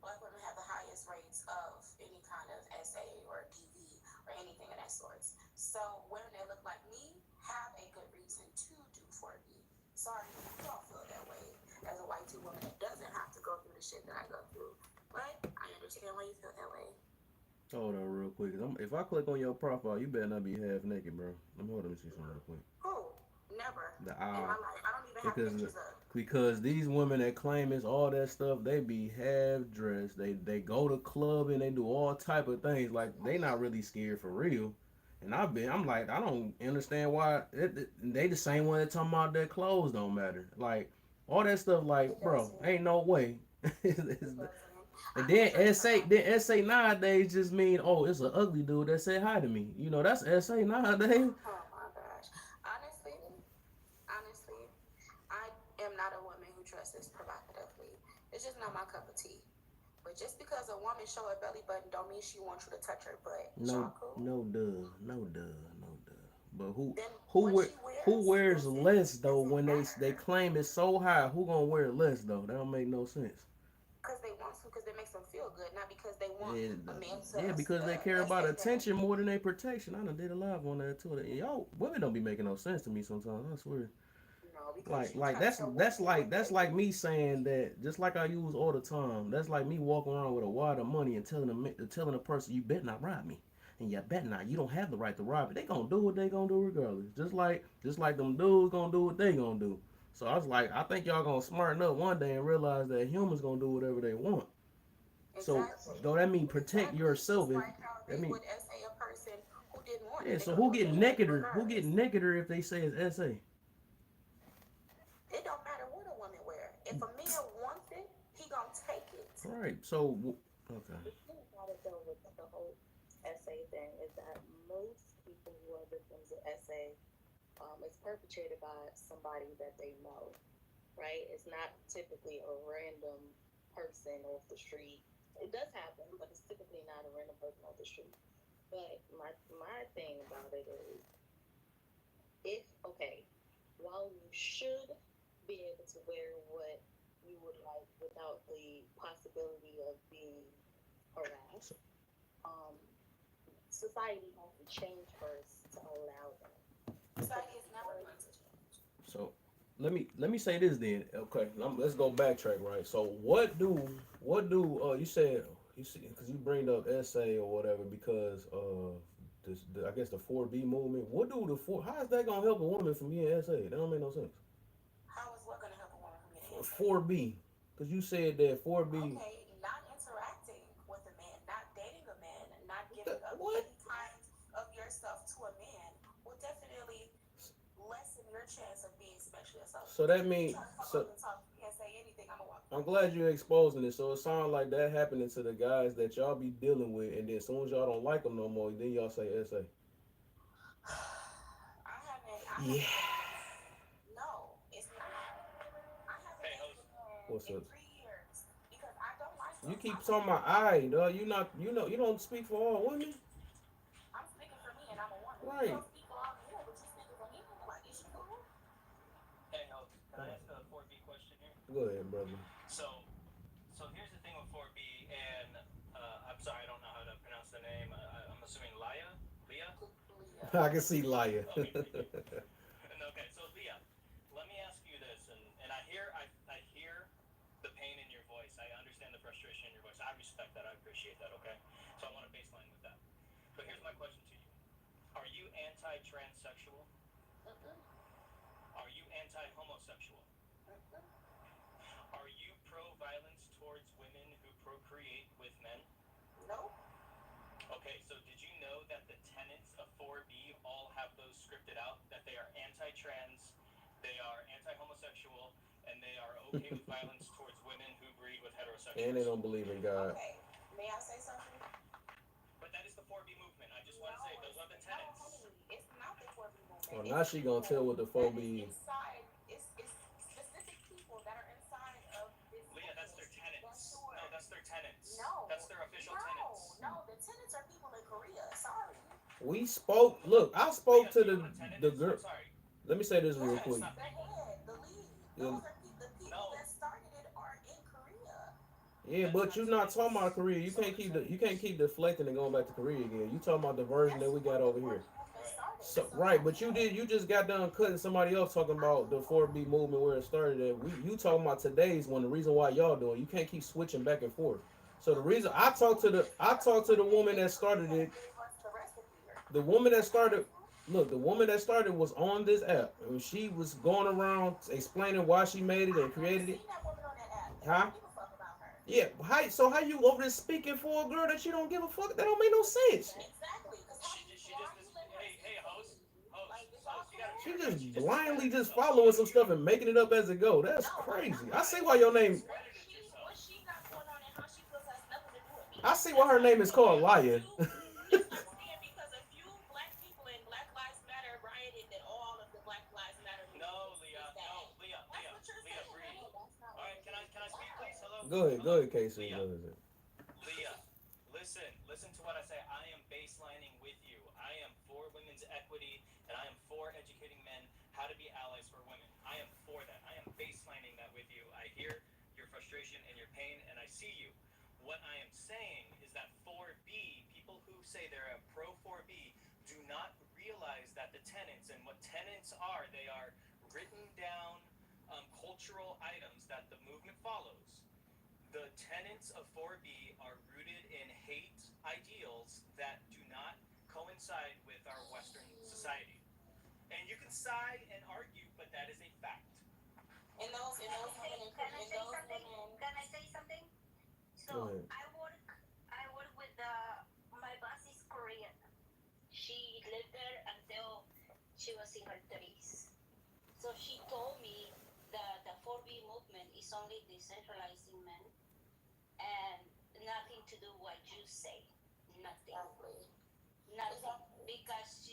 black women have the highest rates of any kind of SA or DV or anything of that sort. So women that look like me have a good reason to do 4B. Sorry, you don't feel that way as a white two woman that doesn't have to go through the shit that I go through. But I understand why you feel that way. Hold on real quick. If I click on your profile, you better not be half naked, bro. Hold on, let me see something real quick. Who? Never The in my life. I don't even have because pictures of. these women that claim it's all that stuff, they be half dressed. They go to club and they do all type of things. Like they not really scared for real. And I'm like, I don't understand why they the same one that talking about that clothes don't matter. Like all that stuff, It like bro, doesn't. ain't no way. It doesn't. And I then have dressed up. SA nowadays just mean, oh, it's an ugly dude that said hi to me. You know, that's SA nowadays. Oh my gosh. Honestly, honestly, I am not a woman who dresses provocatively. It's just not my cup of tea. But just because a woman show her belly button don't mean she wants you to touch her butt. No, Y'all cool? no duh, no duh, no duh. But Then who what wear she who wears wears less though doesn't when they matter. claim it's so high? Who gonna wear less though? That don't make no sense. Because they want to, because it makes them feel good, not because they want And, a man to yeah, because they care about essay them. attention more than their protection. I done did a live on that too. Y'all women don't be making no sense to me sometimes. I swear. No, because Like you like try to that's tell that's women like what that's they like me saying that just like I use all the time. That's like me walking around with a wad of money and telling a person you better not rob me. And you bet not. You don't have the right to rob me. They gonna do what they gonna do regardless. Just like them dudes gonna do what they gonna do. So I was like, I think y'all gonna smarten up one day and realize that humans gonna do whatever they want. So exactly. though that mean protect Exactly. yourself Just if like how that they mean would essay a person who didn't want yeah. it. They're So gonna who do it get anyway, necketer? Who get regardless. necketer if they say it's SA? It don't matter what a woman wear. If a man wants it, he gonna take it. Right. So okay. The thing about it though with the whole essay thing is that most people who are victims of essay, is perpetrated by somebody that they know, right? It's not typically a random person off the street. It does happen, but it's typically not a random person off the street. But my thing about it is, if okay, while you should be able to wear what you would like without the possibility of being harassed, um, society has to change first to allow that. Society is never going to change. So let me say this then. Okay, let's go backtrack. Right. So what do you see because you bring up essay or whatever because I guess the 4B movement. What do the four? How is that gonna help a woman from getting essay? That don't make no sense. How is what gonna help a woman from getting essay? 4B because you said that 4B. Okay, not interacting with a man, not dating a man, not giving up What? any kind of yourself to a man will definitely lessen your chance of being sexually assaulted. So that You means try to come so. up and talk, you can't say anything, I'm gonna walk I'm away. glad you're exposing it. So it sounds like that happening to the guys that y'all be dealing with, and then as soon as y'all don't like them no more, then y'all say essay. I Yeah. haven't been, no, it's not. I haven't Hey, dated host. a man What's in up? 3 years because I don't like You them. keep I'm talking looking about for one. I, dog. You don't speak for all women, I'm speaking for me and I'm a woman. You right? don't speak for all men, but you speaking for me. Like, is you cool? Hey, host. Can I ask a 4B question here? Go ahead, brother. So, so here's the thing with 4B, and I'm sorry, I don't know how to pronounce the name. I'm assuming Leah. Leah. I can see liar. Okay. Okay, so Leah, let me ask you this, and I hear the pain in your voice. I understand the frustration in your voice. I respect that. I appreciate that. Okay, so I want to baseline with that. But here's my question to you: are you anti-transsexual? Are you anti-homosexual? Are you pro-violence towards women who procreate with men? Nope. Okay, so did you know that the tenets of 4B all have those scripted out? That they are anti-trans, they are anti-homosexual, and they are okay with violence towards women who breed with heterosexuals. And they don't believe in God. Okay. May I say something? But that is the 4B movement. I just want to say those are the tenets. No, honey, it's not the 4B movement. Well, now she gonna tell what the That is 4B. inside. It's specific people that are inside of this. Leah, that's their tenets. No, that's their tenets. No. That's their official tenets. No, the tenants are people in Korea. Sorry. We spoke. Look, I spoke to Leah, do you know what a tenet the is? girl. I'm sorry. Let me say this real Tenets, quick. not The people. head, the lead. Yeah. Those are the people No. that started it are in Korea. Yeah, That's but not you're not tenets. talking about Korea. You Some can't are keep tenets. you can't keep deflecting and going back to Korea again. You talking about the version that we got over here. Started. So right, but you just got done cutting somebody else talking about the 4B movement where it started at. You talking about today's one. The reason why y'all doing, you can't keep switching back and forth. So the reason I talked to the woman that started it. The woman that started, look, the woman that started was on this app, and she was going around explaining why she made it and created it. Huh? Yeah. How you over there speaking for a girl that you don't give a fuck? That don't make no sense. Hey, host, you gotta. She just blindly just following some stuff and making it up as it go. That's crazy. I see why your name. What she got going on and how she feels has nothing to do with me. I see why her name is called Liar. You understand because a few black people in Black Lives Matter rioted that all of the Black Lives Matter. No, Leah, Leah, breathe. All right, can I speak, please? Hello. Go ahead, Casey. Leah, listen to what I say. I am baselining with you. I am for women's equity, and I am for educating men how to be allies for women. I am for that. I am baselining that with you. I hear your frustration and your pain, and I see you. What I am saying is that 4B, people who say they're a pro 4B, do not realize that the tenets and what tenets are, they are written down cultural items that the movement follows. The tenets of 4B are rooted in hate ideals that do not coincide with our Western society. And you can side and argue, but that is a fact. And those Can I say something? So I work with my boss is Korean. She lived there until she was in her 30s. So she told me that the 4B movement is only decentralizing men and nothing to do what you say. Nothing. Nothing. Because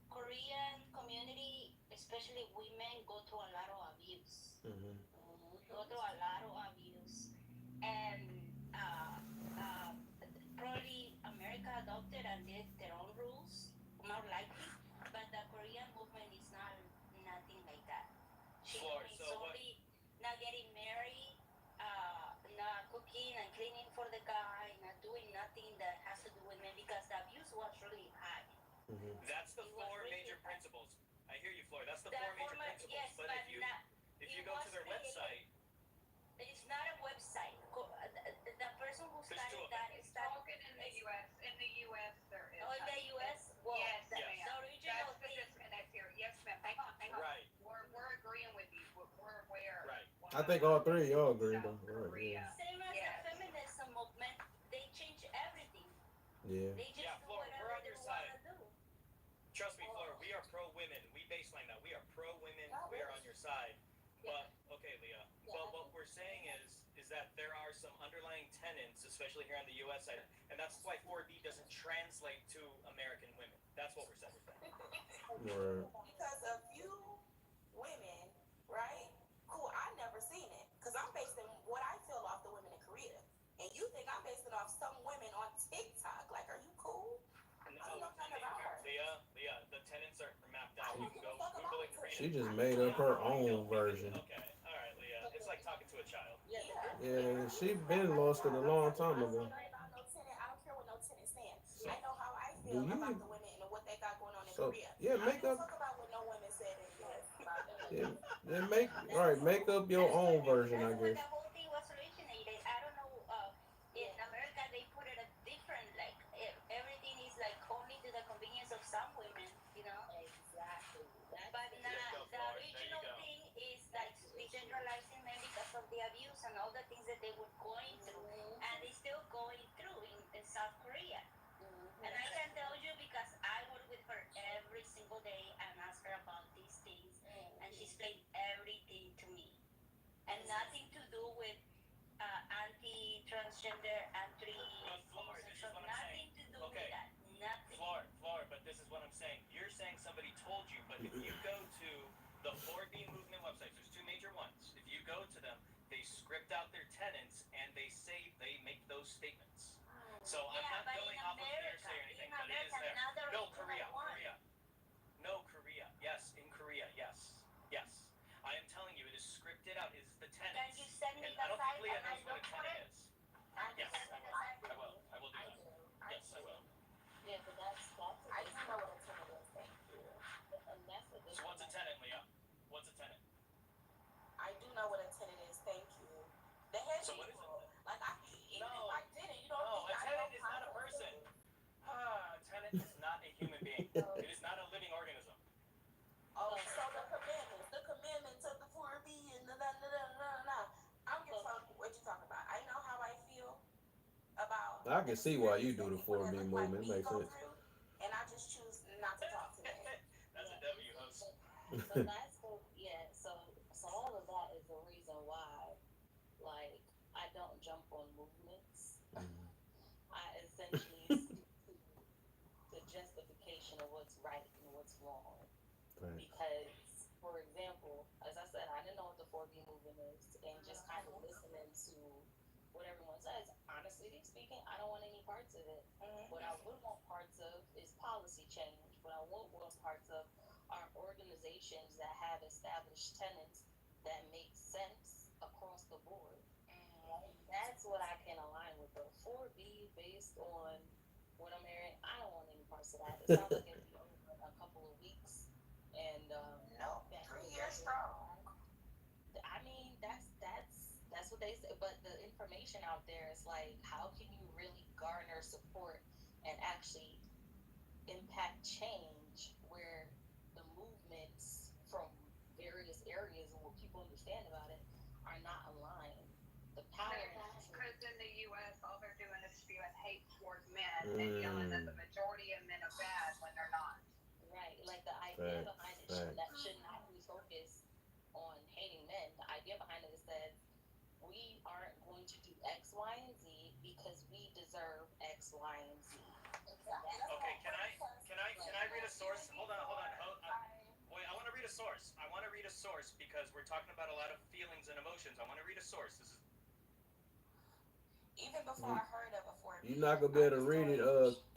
Korean community, especially women, go through a lot of abuse. Go through a lot of abuse. And probably America adopted and did their own rules, more likely. But the Korean movement is nothing like that. It's only not getting married, not cooking and cleaning for the guy, not doing nothing that has to do with men because the abuse was really high. That's the four major principles. I hear you, Floyd. That's the four major principles. Yes, but if you go to their website, it's not a website. The person who started that is spoken in the U.S. In the U.S. there is. Oh, in the U.S. Well, yes, the ma'am. original That's the thing. disconnect here. Yes, ma'am. Hang on. Right. We're agreeing with you. We're aware. Right. I think all three of y'all agree though. South Korea. Same as the feminism movement, they change everything. Yeah. They just do Flora, whatever we're on they your want side. to do. Trust me, Flora, we are pro-women. We baseline that. We are pro-women. We are on your side. But, okay, Leah. Well, what we're saying is that there are some underlying tenets, especially here on the U.S. side, and that's why 4B doesn't translate to American women. That's what we're saying. Right. Because a few women, right? Cool, I never seen it. Because I'm basing what I feel off the women in Korea. And you think I'm basing off some women on TikTok. Like, are you cool? Leah, the tenets are mapped out. You can go Google it and read She it. just made up her own version. Okay, all right, Leah. It's like talking to a child. Yeah, she been lost it a long time ago. I don't care what no tenant saying. I know how I Do feel you? about the women and what they got going on in So So Korea. yeah, I don't make give a up. fuck about what no women said in the US about them. Yeah, then make all right. Make up your That's own version, I that's when guess. the whole thing was originated. I don't know. In America, they put it a different. Like everything is like only to the convenience of some women, you know. Exactly. That's But the There you nah, go, the Florida. There you original go. thing is like decentralizing men because of the abuse and all the things that they were going through, and they still going through in South Korea. And I can tell you because I work with her every single day and ask her about these things, and she explained everything to me, and nothing to do with anti-transgender, But Floor, this is anti-homosexual, what I'm saying. nothing to do with Okay, that, nothing. Floor, but this is what I'm saying. You're saying somebody told you, but if you go to the 4B movement websites, there's two major ones. If you go to them, they script out their tenets and they say they make those statements. So I'm Yeah, not but going in off of America, hearsay or anything, in but it is America, there. not the No, original Korea, one. Korea. No, Korea. Yes, in Korea, yes. Yes. I am telling you, it is scripted out. It is the Can tenets. you send me And the I don't site think Leah and I knows what a look for tenet it? is. Can you Yes, send me I the will. site? I will. I will do I that. do. Yes, I will. yeah, but that's I do know what a tenant is. Thank you. and that's a So what's a tenant, Leah? What's a tenant? I do know what a tenant is. Thank you. The head So what is people. Like even No. if I didn't, you don't No, think a I tenant know is not a person. A tenant is not a human being. It is not a living organism. Oh, so the commandments of the 4B and the I don't give a fuck what you talking about. I know how I feel about I can see why you experience do that the people that 4B look like movement. It me makes go sense. through, and I just choose not to talk to them. That's a W, host. but that's the so all of that is the reason why, like, I don't jump on movements. Mhm. I essentially stick to the justification of what's right and what's wrong. Right. Because, for example, as I said, I didn't know what the 4B movement is, and just kind of listening to what everyone says, honestly speaking, I don't want any parts of it. What I would want parts of is policy change. What I would want parts of are organizations that have established tenets that make sense across the board. That's what I can align with. The 4B based on what I'm hearing, I don't want any parts of that. It sounds like it'll be over in a couple of weeks, and No, 3 years strong. I mean, that's what they say. But the information out there is like, how can you really garner support and actually impact change where the movements from various areas and what people understand about it are not aligned? The power. Because in the U.S., all they're doing is spewing hate toward men and yelling that the majority of men are bad when they're not. Right, like the idea Facts, behind it facts. that should not be focused on hating men. The idea behind it is that we aren't going to do X, Y, and Z because we deserve X, Y, and Z. Okay, can I read a source? Hold on. Wait, I want to read a source. I want to read a source because we're talking about a lot of feelings and emotions. I want to read a source. This is Even before I heard of a 4B, You're not gonna be able to read it,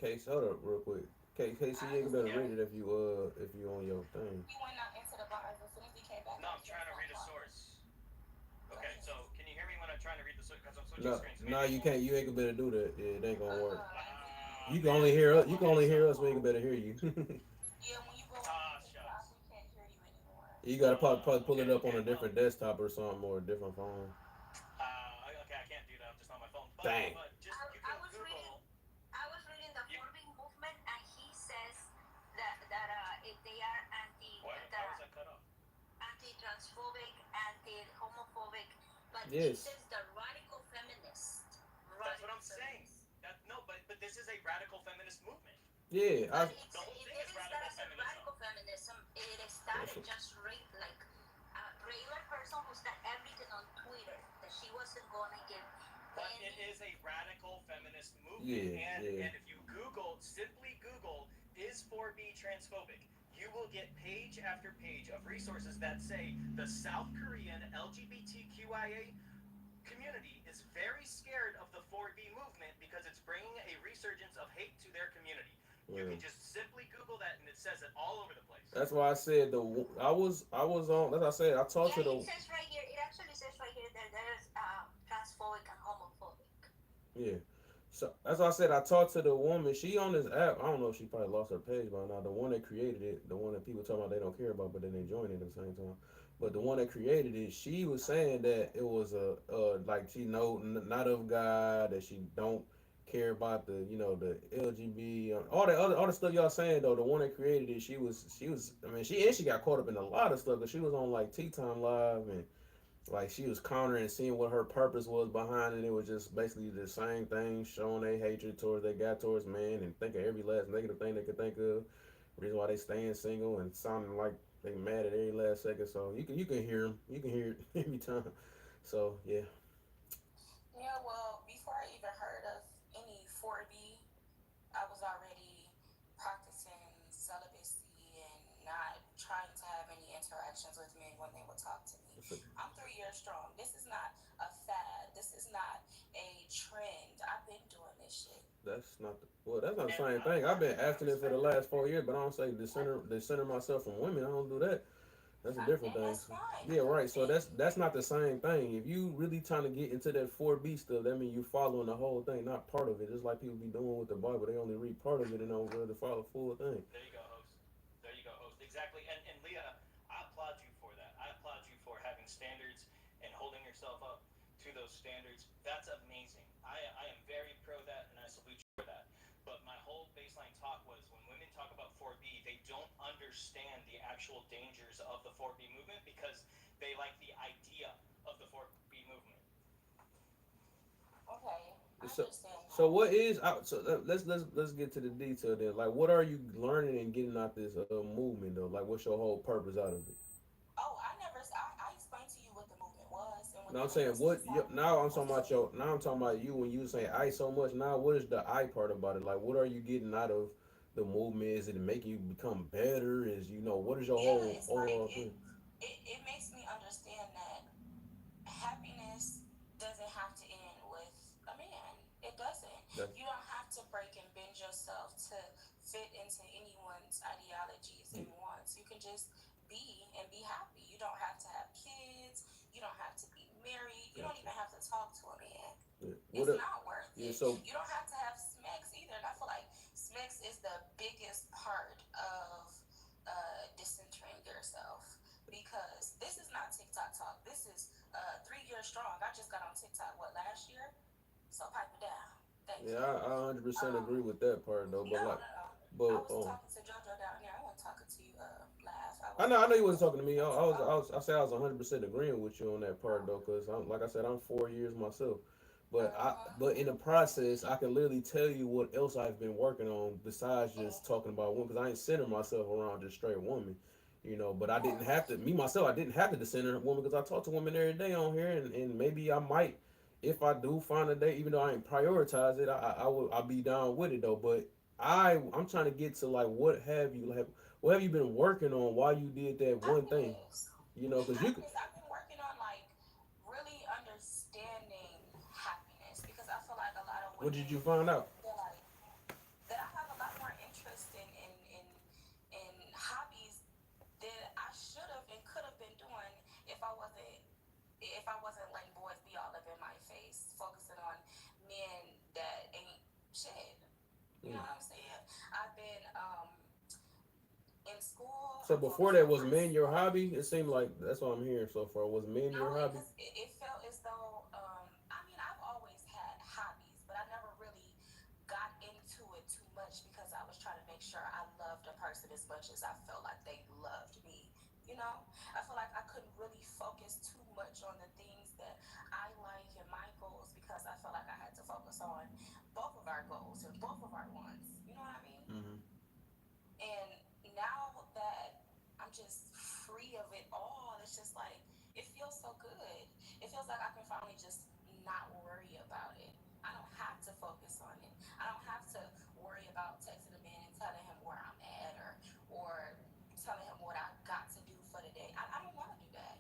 Case. Hold up, real quick. Casey, you ain't gonna be able to read it if you on your thing. he went out into the bars as soon as he came back. No, I'm trying to read a source. Okay, so can you hear me when I'm trying to read the source? Because I'm switching No, screens. no, you can't. You ain't gonna be able to do that. Yeah, it ain't gonna work. You can Man. only hear us. You can only Okay, hear so- us. We ain't gonna be able to hear you. Yeah, when you go shucks. we can't hear you anymore. You gotta probably pull it Okay, up on a well, different desktop or something or a different phone. Okay, I can't do that. I'm just on my phone. Dang. But just you I can was Google. reading the 4B movement, and he says that if they are Why was I cut off? anti-transphobic, anti-homophobic, but Yes. he says the radical feminist. That's what I'm saying. But this is a radical feminist movement. Yeah, But it The whole thing didn't is start radical as a feminism. radical feminism. It started just like a regular person who's got everything on Twitter that she wasn't gonna give. But it is a radical feminist movement. Yeah, And if you simply Google, is 4B transphobic? You will get page after page of resources that say the South Korean LGBTQIA community is very scared of the 4B movement because it's bringing a resurgence of hate to their community. You can just simply Google that and it says it all over the place. That's why I said I was on. As I said, I talked to the. It says right here. It actually says right here that there's transphobic and homophobic. Yeah. So that's why I said I talked to the woman. She on this app. I don't know if she probably lost her page by now. The one that created it, the one that people talking about they don't care about, but then they join it at the same time. But the one that created it, she was saying that it was a like she know not of God, that she don't care about the the LGBT, all the stuff y'all saying though. The one that created it, she was I mean she got caught up in a lot of stuff, but she was on like Tea Time Live, and like she was countering and seeing what her purpose was behind it. It was just basically the same thing, showing their hatred towards they got towards man, and think of every last negative thing they could think of. Reason why they staying single and sounding like they mad at every last second. So you can hear them, you can hear it every time. So yeah, Yeah, well, before I even heard of any 4B, I was already practicing celibacy and not trying to have any interactions with men when they would talk to me. that's a, I'm 3 years strong. This is not a fad. This is not a trend. I've been doing this shit. that's not the And same thing. I've been abstinent for the last 4 years, but I don't say center myself from women. I don't do that. That's a different And thing. that's So, fine. yeah, right. So that's not the same thing. If you really trying to get into that 4B stuff, that means you following the whole thing, not part of it. Just like people be doing with the Bible, they only read part of it and don't really follow the full thing. there you go, host. There you go, host. Exactly. And Leah, I applaud you for that. I applaud you for having standards and holding yourself up to those standards. That's amazing. I am very pro that, and I salute you for that. But my whole baseline talk was when women talk about 4B, they don't understand the actual dangers of the 4B movement because they like the idea of the 4B movement. Okay, I So, understand so that. what is out? So let's get to the detail then. Like, what are you learning and getting out this movement though? Like, what's your whole purpose out of it? Oh, I explained to you what the movement was and what No, the I'm saying movement stands for. now I'm talking about now I'm talking about you when you say I so much. Now, what is the I part about it? Like, what are you getting out of the movement? Is it making you become better? Is what is your Yeah, whole it's like overall thing? it makes me understand that happiness doesn't have to end with a man. It doesn't. That's You don't have to break and bend yourself to fit into anyone's ideologies yeah, and wants. You can just be and be happy. You don't have to have kids. You don't have to be married. You don't gotcha. even have to talk to a man. Yeah. What It's up? not worth Yeah. it. So You don't have to have smecks either. And I feel like smecks is the biggest part of decentering yourself because this is not TikTok talk. This is 3 years strong. I just got on TikTok last year, so pipe it down. Thank yeah, you. I 100% Um, agree with that part though. But no, like, no, no. I but was talking to JoJo down here. I wasn't talking to you, laugh. I I wasn't know, I know you talking. wasn't talking to me. Oh, I said I was 100% agreeing with you on that part though, cause like I said, I'm 4 years myself. But in the process, I can literally tell you what else I've been working on besides just talking about women, cause I ain't centering myself around just straight women, But I didn't have to, me myself, I didn't have to center women, because I talk to women every day on here, and maybe I might, if I do find a date, even though I ain't prioritize it, I'll be down with it though. But I'm trying to get to like what have you been working on while you did that one thing? happiness. Because you could. Happiness. I've been working on like really understanding happiness because I feel like a lot of What did women you find out? feel like that I have a lot more interest in hobbies that I should have and could have been doing if I wasn't letting boys be all up in my face, focusing on men that ain't shit. You know Mm. what I'm saying? I've been in school. So I'm before focused that, on was my men your hobby? It seemed like that's what I'm hearing so far. Was men no, your hobby? because it felt as though I mean I've always had hobbies, but I never really got into it too much because I was trying to make sure I loved a person as much as I felt like they loved me. You know, I feel like I couldn't really focus too much on the things that I like and my goals because I felt like I had to focus on both of our goals and both of our wants. You know what I mean? Mm-hmm. And now that I'm just free of it all, it's just like it feels so good. It feels like I can finally just not worry about it. I don't have to focus on it. I don't have to worry about texting a man and telling him where I'm at or telling him what I got to do for the day. I don't want to do that.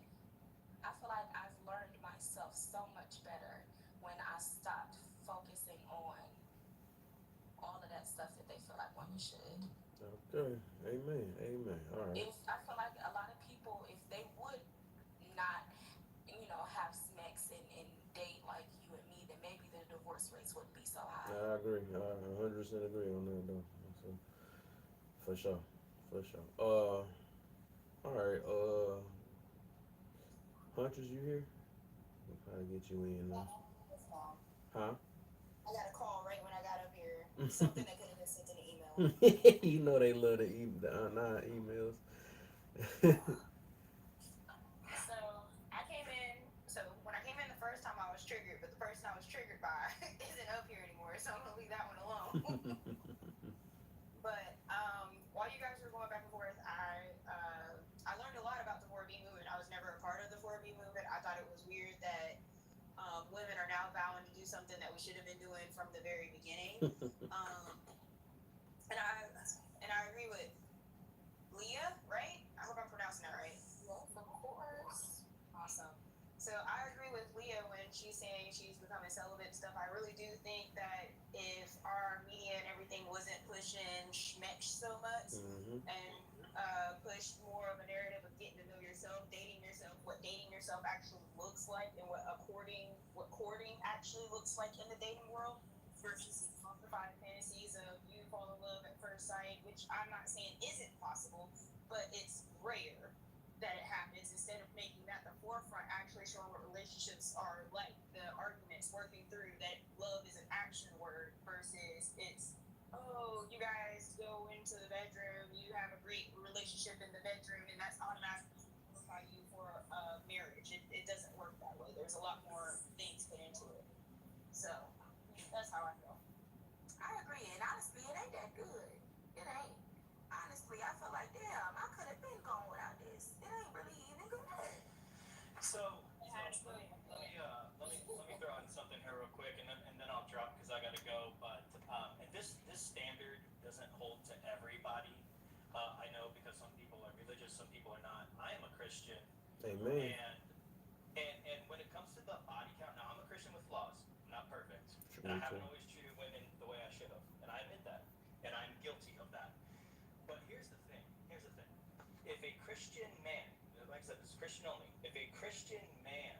I feel like I've learned myself so much better when I stopped focusing on all of that stuff that they feel like women should. Okay. Amen. Amen. All right. If I feel like a lot of people, if they would not, have smacks and date like you and me, then maybe the divorce rates wouldn't be so high. I agree. I 100% agree on that though. So, for sure, for sure. All right. Huntress, you here? We'll probably get you in now. Huh? I got a call right when I got up here. Something that could have been sent in an email. You know they love the non emails. So I came in. So when I came in the first time, I was triggered, but the person I was triggered by isn't up here anymore. So I'm gonna leave that one alone. But while you guys were going back and forth, I learned a lot about the 4B movement. I was never a part of the 4B movement. I thought it was weird that women are now vowing to do something that we should have been doing from the very beginning. Um, and I agree with Leah, right? I hope I'm pronouncing that right. Yes, of course. Awesome. So I agree with Leah when she's saying she's becoming celibate and stuff. I really do think that if our media and everything wasn't pushing schmeck so much and pushed more of a narrative of getting to know yourself, what dating yourself actually looks like, and what courting actually looks like in the dating world, versus falsified fantasies of you fall in love at first sight, which I'm not saying isn't possible, but it's rare that it happens. Instead of making that the forefront, actually showing what relationships are like, the arguments, working through that love is an action word versus it's, oh, you guys go into the bedroom, you have a great relationship in the bedroom, and that's automatically qualify you for marriage. It doesn't work that way. There's a lot more things put into it. So that's how I feel. I agree, and honestly, it ain't that good. It ain't. Honestly, I feel like, damn, I could have been gone without this. It ain't really even good. So let me throw in something here real quick, and then I'll drop because I gotta go. But and this standard doesn't hold to everybody. I know because some people are religious, some people are not. I am a Christian. Amen. And when it comes to the body count, now I'm a Christian with flaws. I'm not perfect. True, And I true. haven't always treated women the way I should have. And I admit that. And I'm guilty of that. But here's the thing. If a Christian man, like I said, this is Christian only, if a Christian man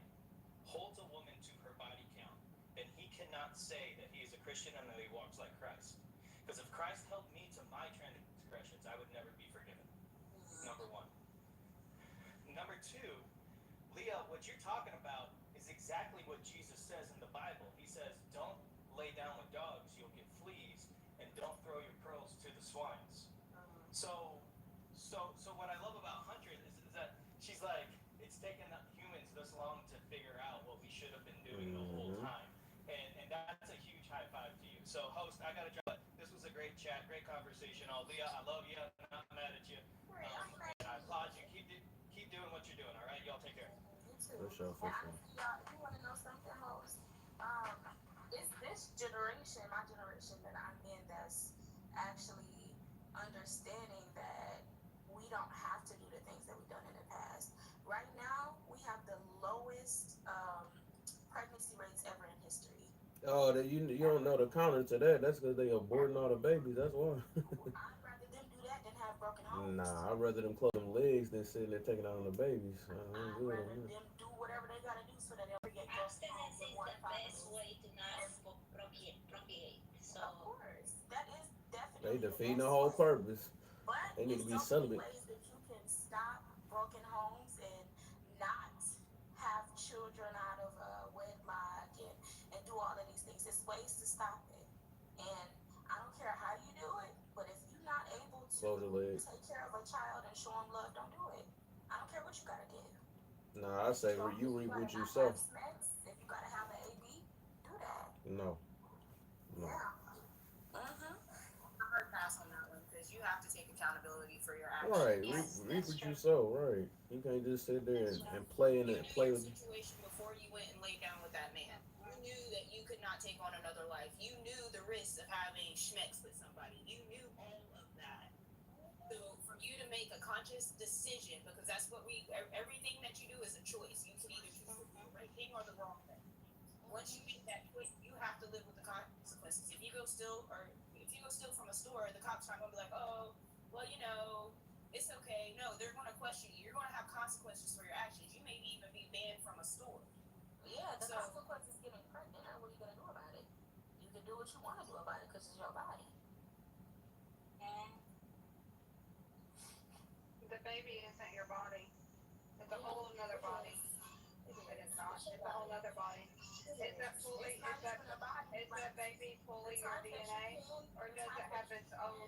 holds a woman to her body count, then he cannot say that he is a Christian and that he walks like Christ. Because if Christ held me to my transgressions, I would never be forgiven. Number one. Number two, Leah, what you're talking about is exactly what Jesus says in the Bible. He says, don't lay down with dogs, you'll get fleas, and don't throw your pearls to the swines. So what I love about Hunter is that she's like, it's taken humans this long to figure out what we should have been doing the whole time. And that's a huge high five to you. So host, I gotta drop it. This was a great chat, great conversation. Leah, I love you. I'm not mad at you. And I applaud you. Keep doing what you're doing, all right? Y'all take care. You too. For sure, for sure. Y'all, you want to know something, host? It's this generation, my generation, that I'm in, that's actually understanding that we don't have to do the things that we've done in the past. Right now, we have the lowest pregnancy rates ever in history. Oh, that you don't know the counter to that. That's because they aborting all the babies. That's why. I'd rather them do that than have broken homes. Nah, I'd rather them close them legs than sitting there taking out on the babies. I'd rather them do whatever they gotta do so that they'll get broken homes Abstinence with is more the best families. way to not procreate. So Of course, that is They definitely defeating the best whole way. purpose. But They need to be there's so many celibate. ways that you can stop broken homes and not have children out of wedlock and do all of these things. There's ways to stop it. And I don't care how you do it, but if you're not able to Close your legs. take care of a child and show him love, don't do it. I don't care what you gotta do. Nah, I say So you if reap you what gotta you not sow. have sex, if you gotta have an AB, do that. No, no. Yeah. I'm hard pass on that one because you have to take accountability for your actions. Right, yes, reap that's what true. you sow. Right, you can't just sit there and play in You it, knew play your with. situation before you went and laid down with that man. You knew that you could not take on another life. You knew the risks of having schmecks with somebody. You knew all of that. So for you to make a conscious decision, because that's what everything that you do is a choice. You can either choose the right thing or the wrong thing. Once you make that choice, you have to live with the consequences. If you go steal from a store, the cops aren't gonna be like, oh, well, it's okay. No, they're gonna question you. You're gonna have consequences for your actions. You may even be banned from a store. Yeah, the consequences getting pregnant. What are you gonna do about it? You can do what you want to do about it because it's your body. The baby isn't your body. It's a Yeah, whole nother it body. is. It It is is. not. It's your It's a whole body. nother body. It Is that is. fully? It's not even a body. Is Like that baby the fully your times that you DNA, can, or the does it times that have its own?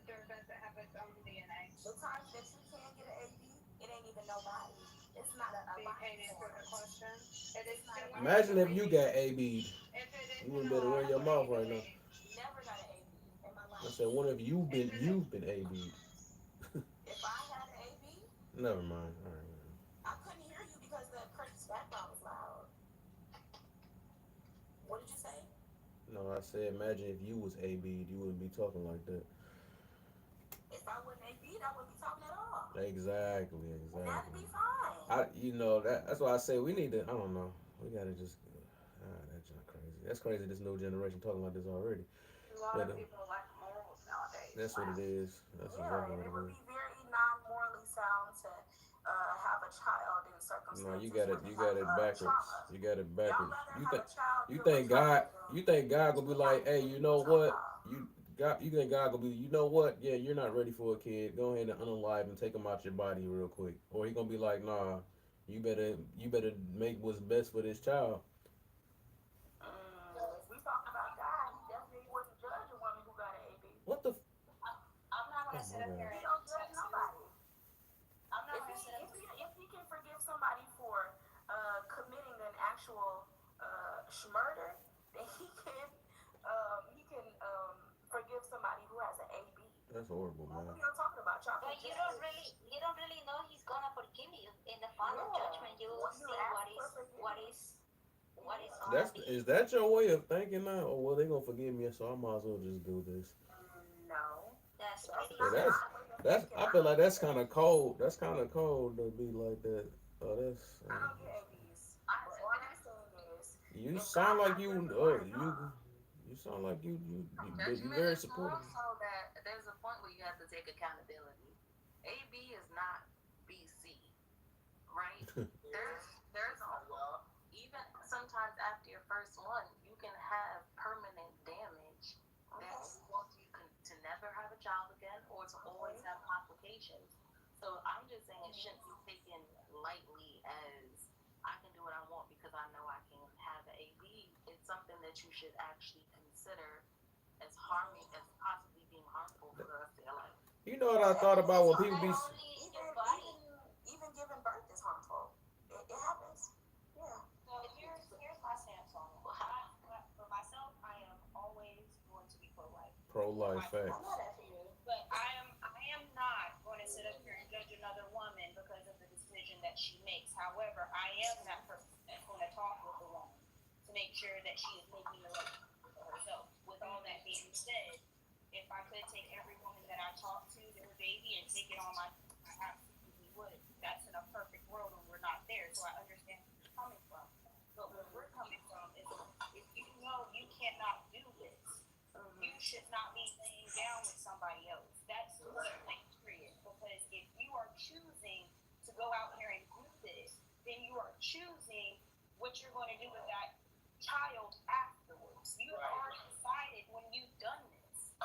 Or does it have its own DNA? the times that you can get an AB, it ain't even no body. It's not So a you body can't answer form. the question. It is It's not still a alive. body Imagine The if form. you baby. got AB'd. If it You isn't wouldn't better run alive, your what do mouth you right now. believe? Never got an AB in my I life. said, when have you Is been? it? You've been AB'd. If I had an AB, Never mind. All right. I couldn't hear you because the Kurt's background was loud. What did you say? No, I said, imagine if you was AB'd, you wouldn't be talking like that. If I wasn't AB'd, I wouldn't be talking at all. Exactly. And that'd Exactly. be fine. That's why I say we need to. I don't know. We gotta just. That's not crazy. That's crazy. This new generation talking like this already. A lot But of people lack morals nowadays. that's what it is. That's Yeah, exactly and what it it would is. be very non-morally sound to have a child in No, you circumstances got where it. they You have got it backwards. trauma. You got it Y'all backwards. rather You have think a child you deal with think trauma God than you think God gonna be have like, hey, you know individuals on what? y'all. You think God gonna be, you know what? Yeah, you're not ready for a kid. Go ahead and unalive and take him out your body real quick. Or he gonna be like, nah, you better make what's best for this child. If we talking about God, he definitely wouldn't judge a woman who got an AB. What the? I'm not Oh gonna sit my up here God. He and don't judge attempt to. nobody. I'm not If gonna he sit up. if he can forgive somebody for committing an actual murder, then he can forgive somebody who has an AB. That's horrible, What man. are y'all talking about? Y'all can But just you don't really know he's gonna forgive you. In the final yeah. judgment, you will When you see ask for forgiveness, what is gonna That's be. is that your way of thinking now? Oh well, they gonna forgive me, so I might as well just do this. no, That's that's Yeah, not crazy. that's my way of that's. thinking I feel like that's either. kind of cold. That's kind of cold to be like that. Oh, that's. I don't get ABs, but all I'm saying is, You if God sound like got you. judgment on y'all, You sound like you Judgment very is supportive. more so that there's a point where you have to take accountability. AB is not BC, right? There's even sometimes after your first one, you can have permanent damage that's going you to never have a child again or to always have complications. So I'm just saying it shouldn't be taken lightly as I can do what I want because I know I can have an AB. It's something that you should actually consider as harming, as possibly being harmful for the rest of your life. You know what I yeah, thought about it's when It's people not be. harmful. only Even your body. even giving birth is harmful. It happens. Yeah. So here's my stance on it. For myself, I am always going to be pro-life. Pro-life I facts. know that for you. But I am not going to sit up here and judge another woman because of the decision that she makes. However, I am that person that's going to talk with the woman to make sure that she is making the right decision for herself. With all that being said, if I could take every woman that I talk to, their baby, and take it on my, I absolutely would. That's in a perfect world, and we're not there. So I understand where you're coming from. But where we're coming from is if you know you cannot do this, you should not be laying down with somebody else. That's point blank period. Because if you are choosing to go out here and do this, then you are choosing what you're going to do with that child afterwards. You have already decided when you've done this.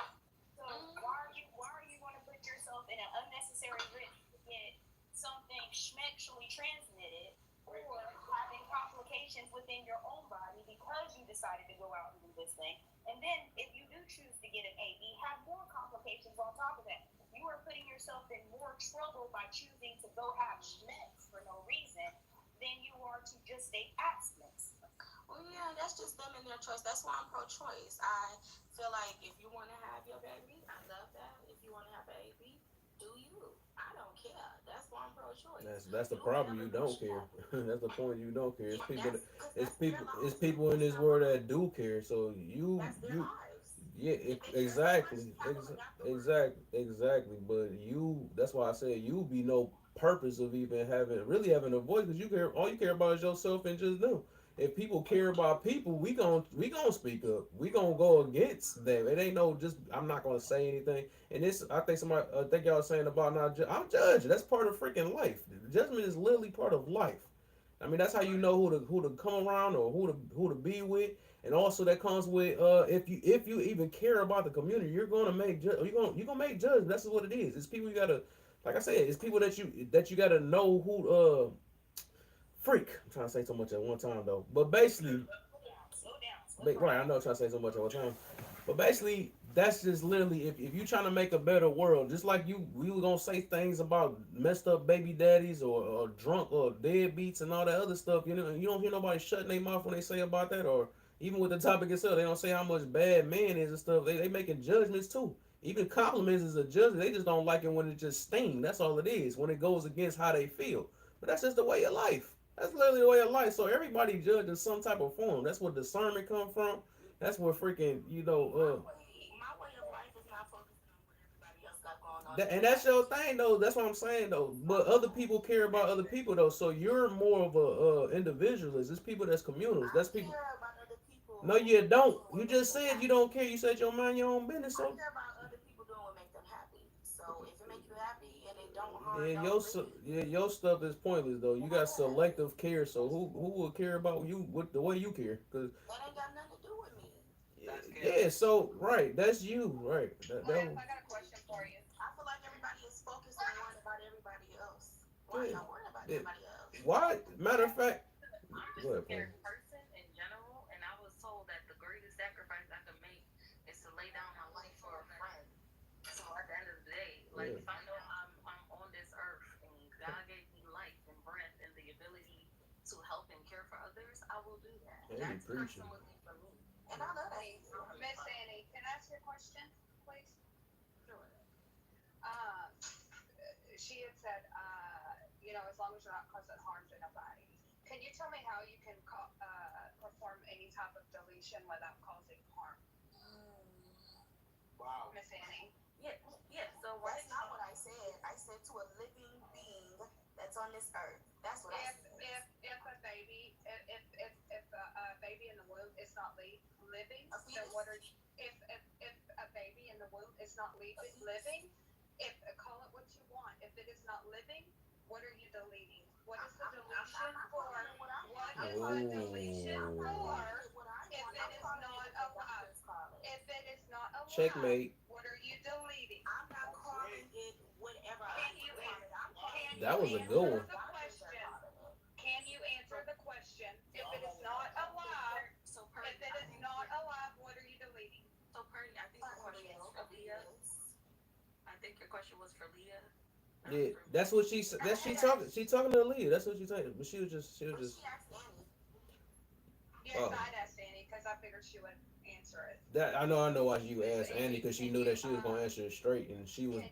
So why are you going to put yourself in an unnecessary risk to get something sexually transmitted or having complications within your own body because you decided to go out and do this thing? And then if you do choose to get an AB, have more complications on top of that. You are putting yourself in more trouble by choosing to go have sex for no reason than you are to just stay abstinence. Well, yeah, that's just them and their choice. That's why I'm pro-choice. I feel like if you want to have your baby, I love that. If you want to have a baby, do you? I don't care. That's why I'm pro-choice. That's the Do problem. whatever You makes don't you care. happy. That's the point. You don't care. Yeah, that's because that's their It's lives. people in It's this not world mine. that do care. So That's their lives. yeah, If they care so much, exactly, have them afterwards. exactly. But that's why I said you be no purpose of even really having a voice because all you care about is yourself and just them. If people care about people, we gonna speak up. We gonna go against them. It ain't no just I'm not gonna say anything. And this I think I think y'all was saying about not I'm judging. That's part of freaking life. Judgment is literally part of life. I mean, that's how you know who to come around or who to be with, and also that comes with if you even care about the community, you're gonna make you're gonna make judgments. That's what it is. It's people you gotta, like I said, it's people that you gotta know who freak. I'm trying to say so much at one time though, but basically, right, I know I'm trying to say so much at one time, but basically, that's just literally if you trying to make a better world, just like we were gonna say things about messed up baby daddies or drunk or deadbeats and all that other stuff. You know, you don't hear nobody shutting their mouth when they say about that, or even with the topic itself, they don't say how much bad man is and stuff. They making judgments too. Even compliments is a judgment. They just don't like it when it just sting. That's all it is. When it goes against how they feel. But that's just the way of life. That's literally the way of life. So everybody judge in some type of form. That's where discernment come from. That's where freaking My way of life is not focusing on what everybody else got going on. and that's your thing though. That's what I'm saying though. But other people care about other people though. So you're more of a individualist. It's people that's communals. That's I people. care about other people. No, you don't. You just said you don't care. You said you mind your own business. I So care about other people doing what make them happy. So if it make you happy and it don't harm yeah, nobody, your stuff is pointless though. You got selective care. So who will care about you with the way you care? Cause that ain't got nothing to do with me. yeah. So right, that's you. Right. Lamp, I got a question for you. I feel like everybody is focused on worrying about everybody else. Why Yeah. y'all worrying about Yeah. everybody else? Why? Matter of fact, I'm just go a ahead, Paul. scared person in general, and I was told that the greatest sacrifice I could make is to lay down my life for a friend. So at the end of the day, like Yeah. if I know I'm on this earth and God gave me life and breath and the ability to help and care for others, I will do that. Hey, That's preaching. personally for me. And I love that. Miss Annie, can I ask you a question, please? Sure. Um, she had said, as long as you're not causing harm to nobody. Can you tell me how you can perform any type of deletion without causing harm? Wow. Miss Annie? Yeah. So That's not what I said. I said to a living being that's on this earth. That's what I said. If a baby, if a baby in the womb is not living, A then fetus? what are you, if a baby in the womb is not living, call it what you want. If it is not living, what are you deleting? What is the deletion for? What is the deletion for? If it is not alive, if it is not alive, Checkmate. what are you deleting? I'm not calling it whatever I Can you call it. I'm calling That was a good one. Can you answer the question? If it is not alive, So if it is not alive, what are you deleting? So Purdy, I think your question was for Leah. I think your question was for Leah. Yeah, that's what she said. She talking to Leah. That's what she saying. But she was just. She asked Annie. Yes, I'd asked Annie because I figured she would answer it. That I know why you asked Annie because she knew that she was gonna answer it straight and she was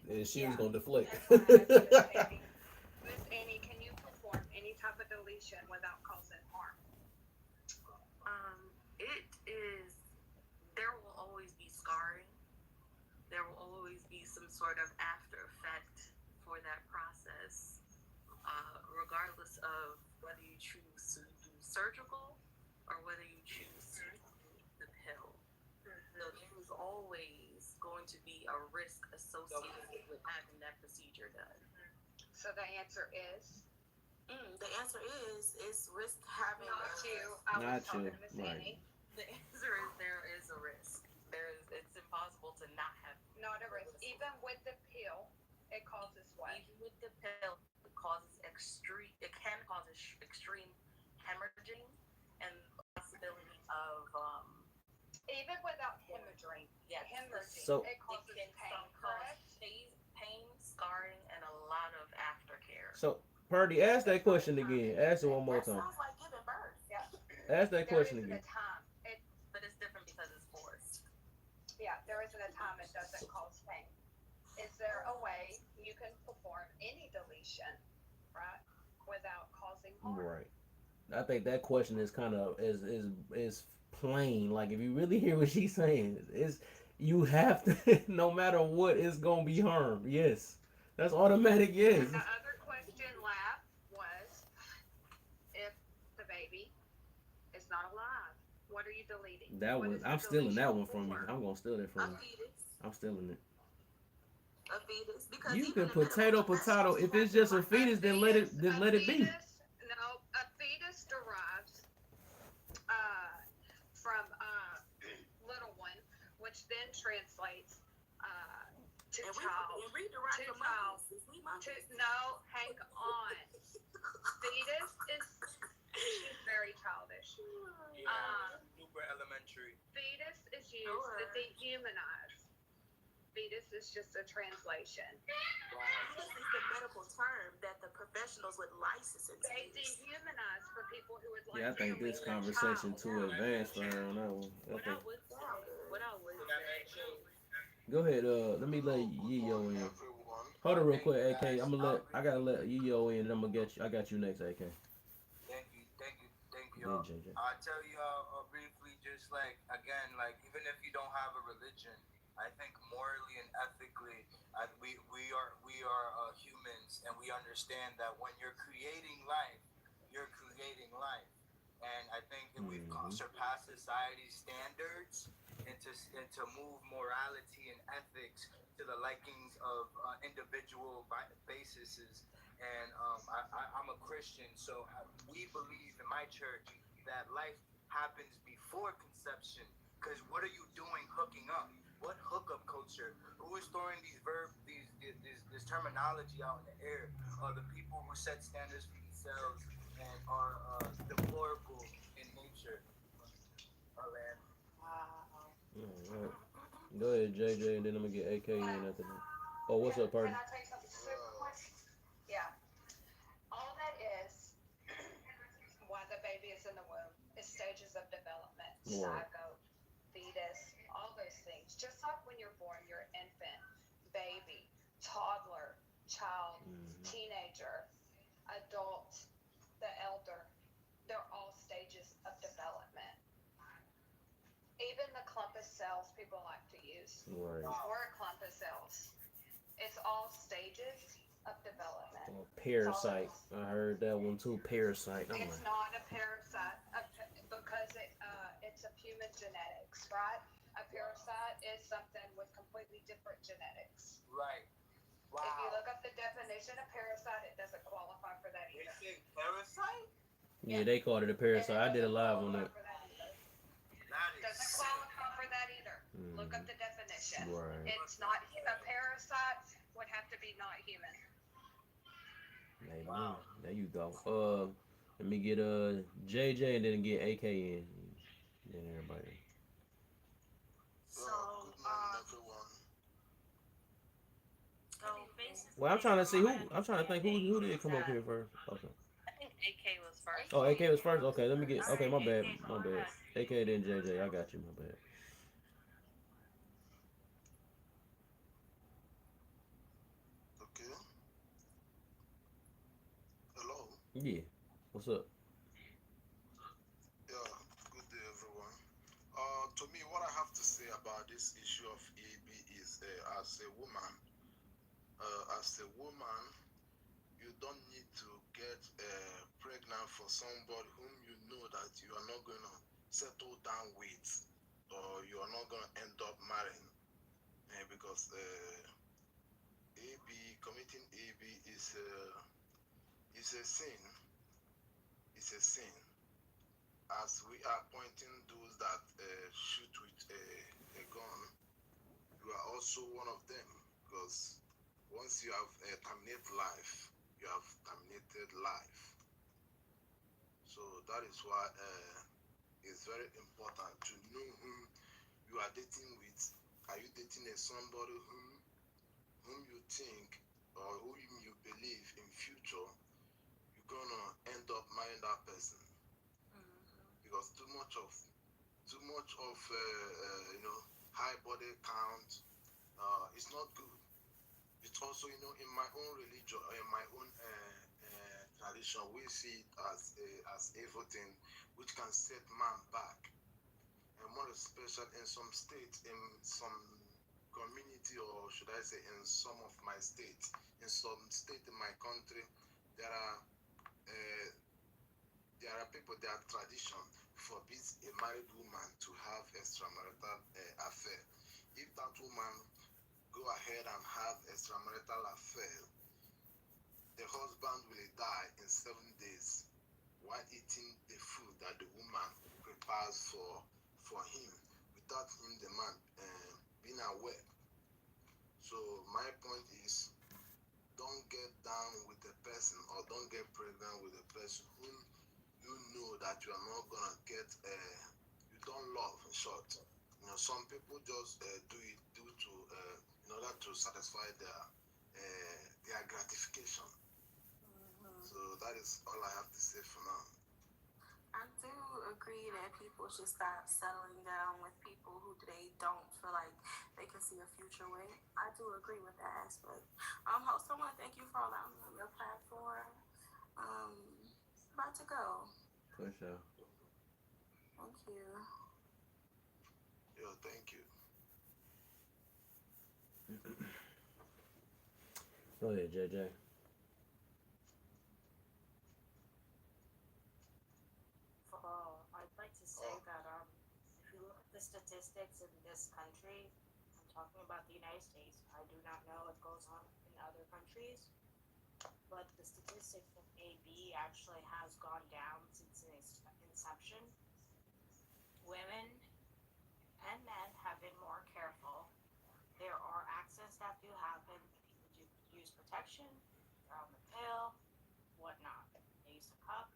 gonna deflect. That's why I asked Miss Annie. Miss Annie, can you perform any type of deletion without causing harm? It is. There will always be scarring. There will always be some sort of after effect for that process, regardless of whether you choose to do surgical or whether you choose to do the pill. So there is always going to be a risk associated with having that procedure done. So the answer is The answer is risk having. not you. I was Not talking you, to Miss right. Annie. The answer is there is a risk. It's impossible to not have. Not a risk. Even with the pill, it causes what? Even with the pill, it causes extreme. It can cause extreme hemorrhaging and possibility of Even without hemorrhaging, yes. So- it causes It pain, can correct? cause pain, scarring, and a lot of aftercare. So Purdy, ask that question again. Ask it one more That time. sounds like giving birth. Yeah. Ask that question There isn't again. a time. But it's different because it's forced. There isn't a time it doesn't cause pain. Is there a way you can perform any deletion, right, without causing harm? Right. I think that question is kind of is plain. Like if you really hear what she's saying, is you have to no matter what, it's gonna be harm. Yes, that's automatic. Yes. And the other question left was, if the baby is not alive, what are you deleting? That What was is the I'm stealing that one deletion from you. for? I'm gonna steal that A from you. fetus. I'm stealing it. A fetus. Because You even can in medical, potato you're not potato. supposed If to it's just a have fetus, then let it be. No, a fetus then translates to And child. read the right To from child. monkeys. No, hang on. Fetus is she's very childish. Super elementary. Fetus is used to dehumanize. Fetus is just a translation. Fetus is the medical term that the professionals would license it to They use. dehumanize for people who would like Yeah, I think to this use a conversation child. too advanced for her on that one. What I would say. Go ahead. Let me let Yiyo in. Everyone. Hold on real quick, AK. I gotta let Yiyo in, and I'm gonna get you. I got you next, AK. Thank you. Then JJ. I'll tell you briefly, just like, again, like, even if you don't have a religion, I think morally and ethically, we are humans, and we understand that when you're creating life, and I think if we've surpassed society's standards and to move morality and ethics to the likings of individual bases. And I'm a Christian, so we believe in my church that life happens before conception. Because what are you doing hooking up? What hookup culture? Who is throwing this terminology out in the air? The people who set standards for themselves and are deplorable in nature. Man. All right. Go ahead, JJ, and then I'm gonna get AK in after that. Oh, what's up, partner? Can I tell you something super quick? Yeah. All that is why the baby is in the womb is stages of development, zygote, fetus, all those things. Just like when you're born, you're an infant, baby, toddler, child, teenager, adult, the elder. They're all stages of development. Even the clump of cells people like to use. Right. We're a clump of cells. It's all stages of development. Oh, parasite. I heard that one too. Parasite. It's not a parasite because it's of human genetics, right? A parasite is something with completely different genetics. Right. Wow. If you look up the definition of parasite, it doesn't qualify for that either. They say parasite? Yeah, they called it a parasite. I did a live on that. Doesn't qualify for that either. Look up the definition. Right. It's not a parasite. Would have to be not human. Wow. There you go. Let me get JJ and then get AK in. Then everybody. So, Good morning, everyone. so basically, Well, I'm trying to see who. I'm trying to think who did come up here first. Okay. I think AK was first. Oh, AK was first. Okay, let me get. Okay, my bad. AK then JJ. I got you. My bad. Okay. Hello. Yeah. What's up? Yeah. Good day, everyone. To me, what I have to say about this issue of EB is, as a woman, you don't need to get pregnant for somebody whom you know that you are not going to settle down with, or you are not going to end up marrying, because committing AB is a sin. It's a sin. As we are pointing those that shoot with a gun, you are also one of them, because once you have terminated life, you have terminated life. So that is why it's very important to know whom you are dating with. Are you dating somebody whom you think or whom you believe in future you're gonna end up marrying that person? Because too much of high body count is not good. It's also, in my own religion, in my own tradition, we see it as evil thing which can set man back, and more especially in some states, in some community, or should I say in some of my states, in some state in my country, there are people, their tradition forbids a married woman to have extramarital affair. If that woman go ahead and have extramarital affair, the husband will die in 7 days while eating the food that the woman prepares for him, without him, the man, being aware. So my point is, don't get down with the person or don't get pregnant with a person whom you know that you are not gonna get. You don't love. In short, some people just do it due to in order to satisfy their gratification. So that is all I have to say for now. I do agree that people should stop settling down with people who they don't feel like they can see a future with. I do agree with that aspect. Host, I want to thank you for allowing me on your platform. About to go. For sure. Thank you. Yo, thank you. Go ahead, JJ. I'd like to say that if you look at the statistics in this country, I'm talking about the United States. I do not know what goes on in other countries, but the statistics of AB actually has gone down since its inception. Women and men have been more careful. There are accidents that do happen. People do use protection. They're on the pill, whatnot. They use the cup.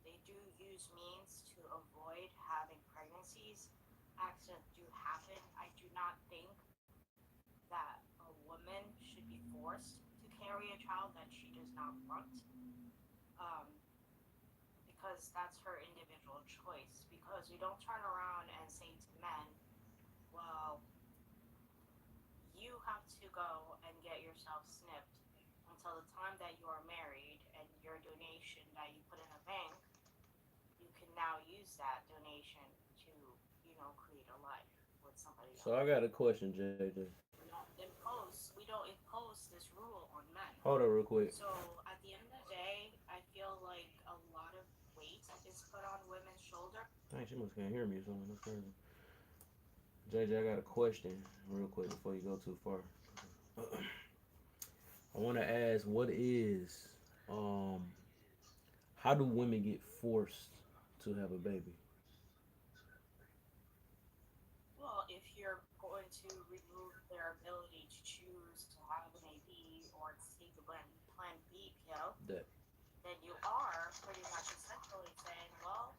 They do use means to avoid having pregnancies. Accidents do happen. I do not think that a woman should be forced to carry a child that she does not want, um, because that's her individual choice. Because we don't turn around and say to men, well, you have to go and get yourself snipped until the time that you are married, and your donation that you put in a bank, you can now use that donation to, create a life with somebody So else. I got a question, JJ. We don't impose this rule on men. Hold on real quick. So at the end of the day, I feel like a lot of weight is put on women's shoulder. Dang, she must can't hear me or something. That's crazy. JJ, I got a question real quick before you go too far. I want to ask, um, how do women get forced to have a baby? Well, if you're going to remove their ability to choose to have an AB or to take the plan B pill, That. then you are pretty much essentially saying, well,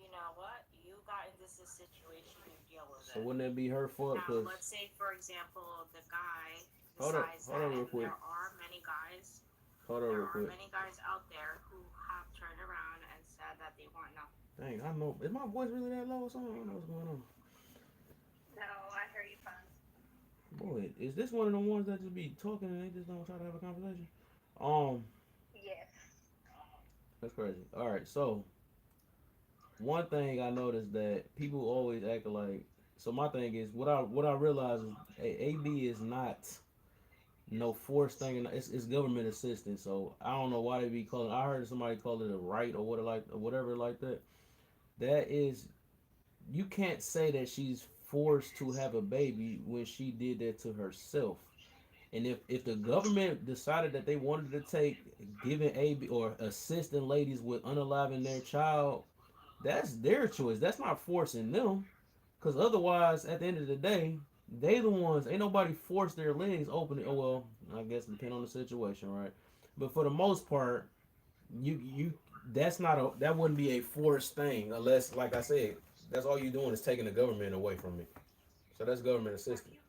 you know what, you got in this situation, you deal with So it. wouldn't that be her fault? Now, Cause let's say, for example, the guy hold up, decides hold that, on real and quick. Hold on there real are quick. many guys out there who have turned around and said that they want nothing. Dang, I know. Is my voice really that low or something? I don't know what's going on. No, I hear you fine. Boy, is this one of the ones that just be talking and they just don't try to have a conversation? Um, Yes. that's crazy. All right, so one thing I noticed that people always act like. So my thing is what I realize is AB is not no forced thing, and it's government assistance. So I don't know why they be calling. I heard somebody call it a right or whatever like that. That is, you can't say that she's forced to have a baby when she did that to herself. And if the government decided that they wanted to take giving AB or assisting ladies with unaliving their child, that's their choice. That's not forcing them. Cause otherwise, at the end of the day, they the ones. Ain't nobody forced their legs open. Oh well, I guess depend on the situation, right? But for the most part, you that's not a that wouldn't be a forced thing unless, like I said, that's all you doing is taking the government away from me. So that's government Have assistance. you?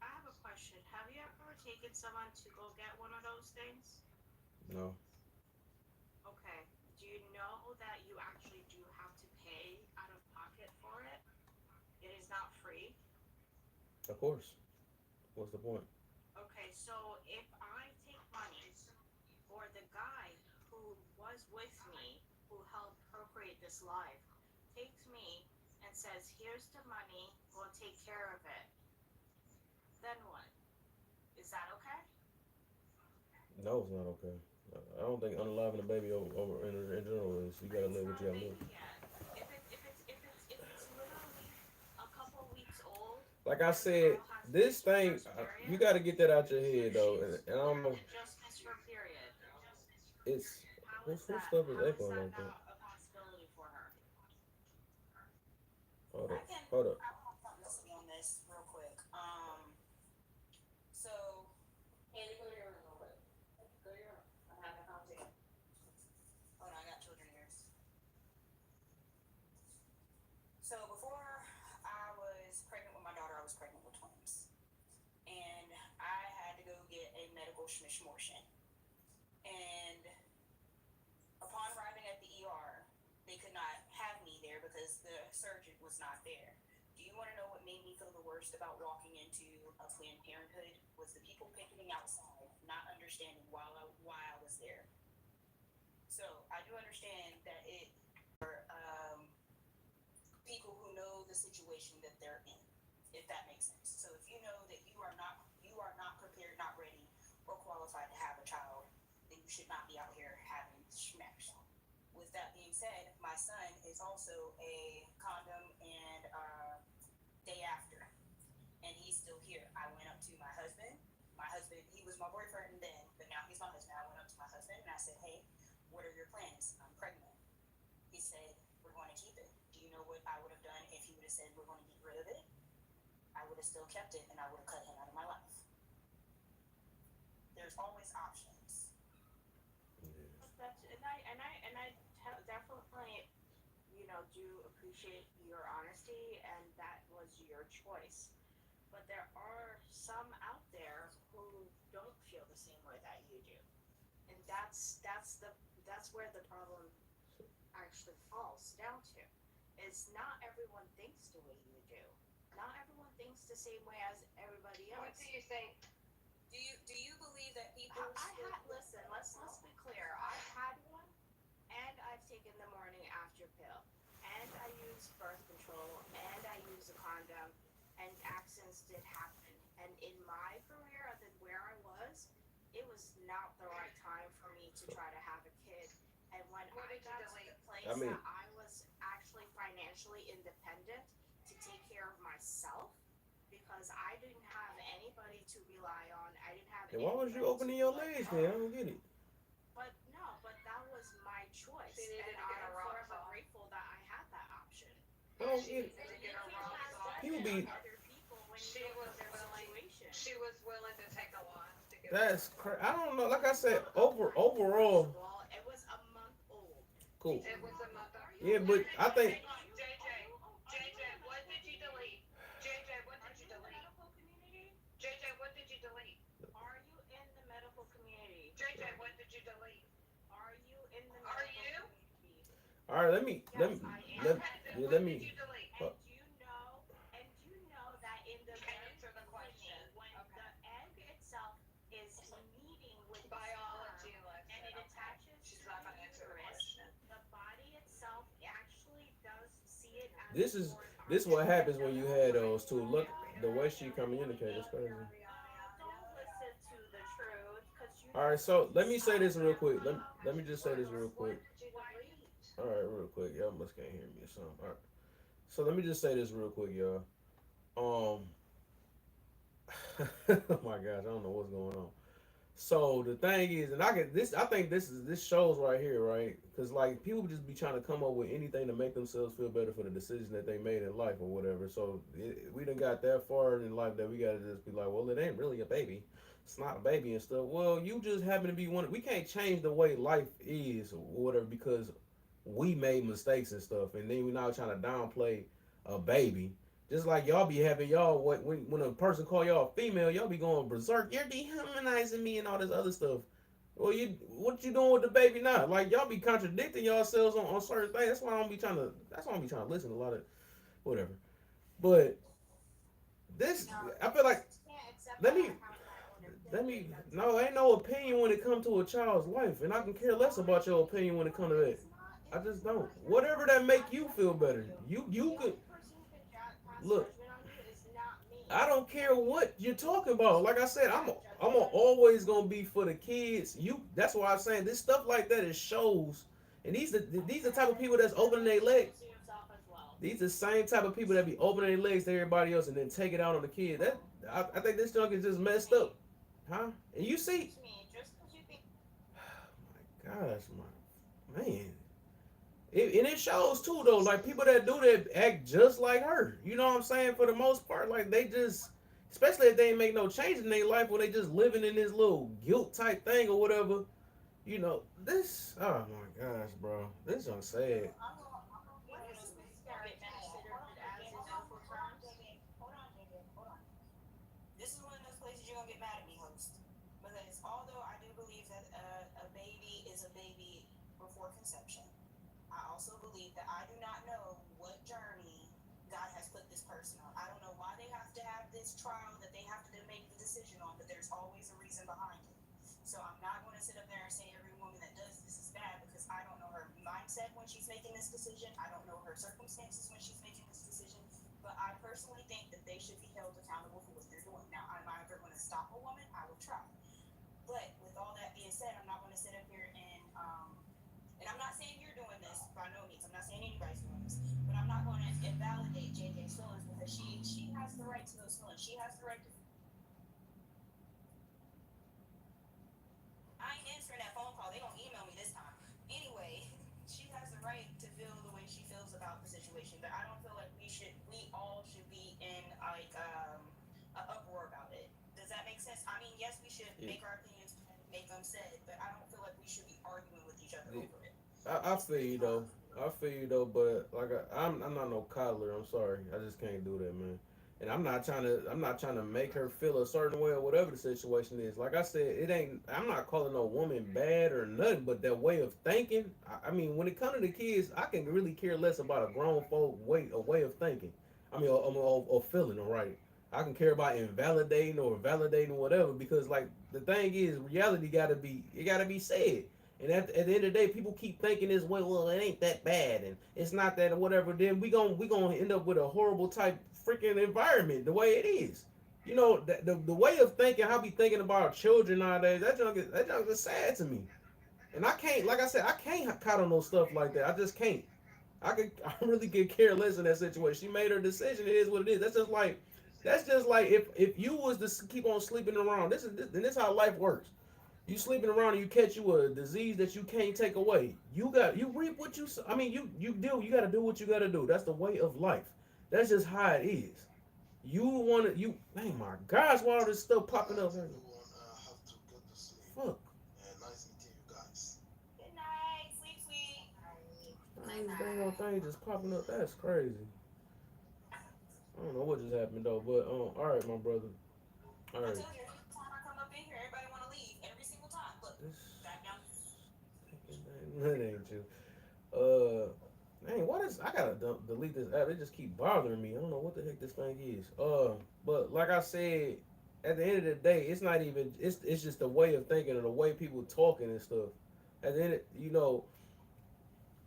I have a question. Have you ever taken someone to go get one of those things? No, Okay. Do you know that you actually do have to pay out of pocket for it? It is not free. of course. What's the point? Okay, so if I take money for the guy who was with me, who helped procreate this life, takes me and says, here's the money, go take care of it, then what? Is that okay? No, it's not okay. I don't think unaliving a baby over in general is you But gotta it's live what not you a gotta live. baby yet. If it's literally a couple weeks old Like I and the said, girl has this her thing first you period, got to get that out your head though, and I don't know. literally just missed her period. It's How who is that? stuff is How is echoing that like that? not a possibility for her? Hold I up, can hold up. schmishmortion. And upon arriving at the ER, they could not have me there because the surgeon was not there. Do you want to know what made me feel the worst about walking into a Planned Parenthood? Was the people picketing outside, not understanding why I was there. So I do understand that it are people who know the situation that they're in, if that makes sense. So if you know that you are not prepared, not ready, or qualified to have a child, then you should not be out here having schmacks. With that being said, my son is also a condom and day after, and he's still here. I went up to my husband. He was my boyfriend then, but now he's my husband. I went up to my husband and I said, hey, what are your plans? I'm pregnant. He said, we're going to keep it. Do you know what I would have done if he would have said, we're going to get rid of it? I would have still kept it and I would have cut him out of my life. There's always options. Definitely, do appreciate your honesty, and that was your choice. But there are some out there who don't feel the same way that you do, and that's where the problem actually falls down to. Is not everyone thinks the way you do. Not everyone thinks the same way as everybody else. What do you think? Do you believe that people? Listen. Let's be clear. I've had one, and I've taken the morning after pill, and I use birth control, and I use a condom, and accidents did happen. And in my career, and then where I was, it was not the right time for me to try to have a kid. And when I got to the place that I was actually financially independent to take care of myself, because I didn't have anybody to rely on. I didn't have. And why was you opening your legs then? I don't get it. But that was my choice, She needed and to get I'm her rocks forever off. grateful that I had that option. I don't She get needed it. to get her rocks off. He would be. Other people when She you know was their willing. situation. She was willing to take a loss to get. That's crazy. I don't know. Like I said, overall, Well, it was a month old. cool. It was a month. Yeah, but I think Hang on, JJ, what did you delete? JJ, what did you delete? JJ, what did you delete? Are you in the medical community? JJ, what did you delete? Are you in the Are medical you? community? all right. Let me. What did you delete? And you know that in the Answer the question. when the egg itself is meeting with Biology sperm, lesson. and it attaches She's to not the gonna answer the uterus, question. the body itself actually does see it as This is what happens when you had those two. Look, the way she communicates is crazy. Don't listen to the truth, because you. All right, so let me say this real quick. Let me just say this real quick. All right, real quick. Y'all must can't hear me or something. All right. So let me just say this real quick, y'all. Oh my gosh, I don't know what's going on. So the thing is, and I think this shows right here, right? Because like people just be trying to come up with anything to make themselves feel better for the decision that they made in life or whatever. So we done got that far in life that we gotta just be like, well, it ain't really a baby. It's not a baby and stuff. Well, you just happen to be one. We can't change the way life is or whatever because we made mistakes and stuff, and then we now trying to downplay a baby. Just like y'all be having y'all when a person call y'all female, y'all be going berserk. You're dehumanizing me and all this other stuff. Well, what you doing with the baby now? Like y'all be contradicting yourselves on certain things. That's why I don't be trying to. That's why I be trying to listen to a lot of whatever. But this, I feel like let me. No, ain't no opinion when it comes to a child's life, and I can care less about your opinion when it comes to that. I just don't. Whatever that make you feel better. You could look. I don't care what you're talking about. Like I said, I'm always gonna be for the kids. That's why I'm saying this stuff like that. It shows, and these are the type of people that's opening their legs. These are the same type of people that be opening their legs to everybody else and then take it out on the kid. I think this junk is just messed up, huh? And you see, oh my gosh, my man. And it shows too though, like people that do that act just like her. You know what I'm saying? For the most part, like they just, especially if they ain't make no change in their life, or they just living in this little guilt type thing or whatever. You know, this. Oh my gosh, bro, this is sad. This is one of those places you're gonna get mad at me, host, because although I do believe that a baby is a baby before conception, I also believe that I do not know what journey God has put this person on. I don't know why they have to have this trial that they have to make the decision on, but there's always a reason behind it. So I'm not going to sit up there and say every woman that does this is bad because I don't know her mindset when she's making this decision. I don't know her circumstances when she's making this decision. But I personally think that they should be held accountable for what they're doing. Now, am I ever going to stop a woman? I will try. But with all that being said, I'm not going to sit up here and I'm not saying you're doing this by no means. I'm not saying anybody's doing this, but I'm not going to invalidate JJ's feelings because she has the right to those feelings. She has the right to. I ain't answering that phone call. They gonna email me this time. Anyway, she has the right to feel the way she feels about the situation, but I don't feel like we all should be in like an uproar about it. Does that make sense? I mean, yes, we should make our opinions, make them said, but I don't feel like we should be arguing with each other over it. I feel you though. I feel you though, but like I'm not no coddler. I'm sorry, I just can't do that, man. And I'm not trying to make her feel a certain way or whatever the situation is. Like I said, it ain't. I'm not calling no woman bad or nothing, but that way of thinking. I mean, when it comes to the kids, I can really care less about a grown folk way of thinking. I mean, or feeling, all right. I can care about invalidating or validating whatever because like the thing is, reality gotta be said. And at the end of the day, people keep thinking this way. Well, it ain't that bad, and it's not that or whatever. Then we gonna end up with a horrible type freaking environment the way it is. You know, the way of thinking, how we thinking about our children nowadays. That junk is sad to me. And I can't, like I said, I can't coddle no stuff like that. I just can't. I really could care less in that situation. She made her decision. It is what it is. That's just like if you was to keep on sleeping around. This is how life works. You sleeping around and you catch you a disease that you can't take away. You reap what you. I mean you do. You got to do what you got to do. That's the way of life. That's just how it is. You want to you. Man, my gosh, why all this stuff popping up? Everyone have to go to sleep. Fuck. Nice meeting you guys. Good night, sweet sweet. These dang old things just popping up. That's crazy. I don't know what just happened though, but all right, my brother. All I right. told you every time I come up in here, everybody want to leave every single time. Look, This back down. that ain't you. Dang, what is? I gotta delete this app. It just keep bothering me. I don't know what the heck this thing is. But like I said, at the end of the day, it's not even. It's just the way of thinking and the way people talking and stuff. At the end,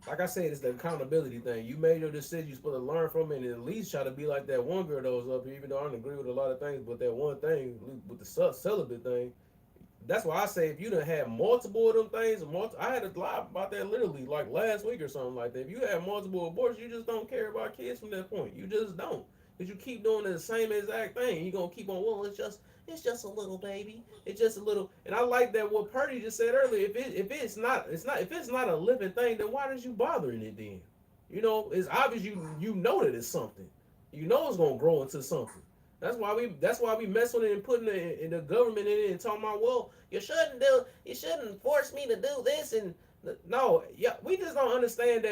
like I said, it's the accountability thing. You made your decision. You're supposed to learn from it and at least try to be like that one girl that was up here. Even though I don't agree with a lot of things, but that one thing with the celibate thing. That's why I say if you done had multiple of them things, I had a lie about that literally like last week or something like that. If you have multiple abortions, you just don't care about kids from that point. You just don't, because you keep doing the same exact thing. You gonna keep on. Well, it's just a little baby. It's just a little. And I like that what Purdy just said earlier. If it's not a living thing, then why is you bothering it then? You know, it's obvious you know that it's something. You know it's gonna grow into something. That's why we mess with it and putting in the government in it and talking about, well, you shouldn't force me to do this and no, yeah, we just don't understand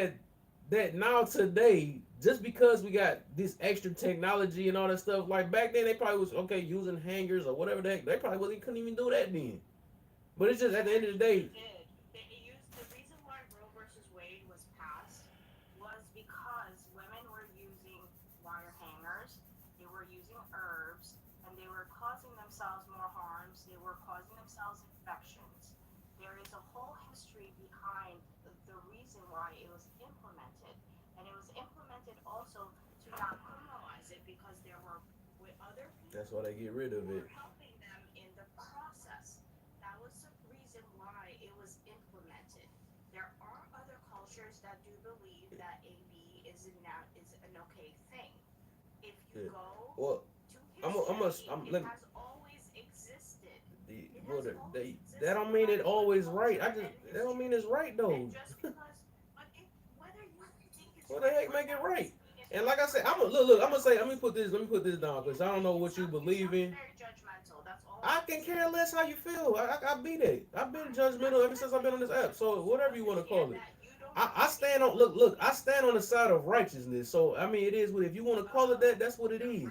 that now today, just because we got this extra technology and all that stuff, like back then they probably was okay using hangers or whatever the heck, they probably couldn't even do that then. But it's just at the end of the day, The reason why Roe versus Wade was passed was because women were using wire hangers, they were using herbs, and they were causing themselves more harms. They were causing themselves infections. There is a whole history behind the reason why it was implemented, and it was implemented also to not criminalize it because there were with other people. that's why they get rid of Who it. were helping them in the process. That was the reason why it was implemented. There are other cultures that do believe that AB is an okay thing. If you Yeah. go Well, to history, it has always existed. that don't mean it always right. That don't mean it's right though. And just because, whether you think it's What the right heck or make it not right? doesn't mean it's And like I right said, or I'm wrong. look. I'm gonna say. Let me put this down because I don't know what you believe in. Very judgmental. That's all. I can care less how you feel. I be that. I've been judgmental ever since I've been on this app. So whatever you want to call it. I stand on look. I stand on the side of righteousness. So I mean, it is what if you want to call it that. That's what it is.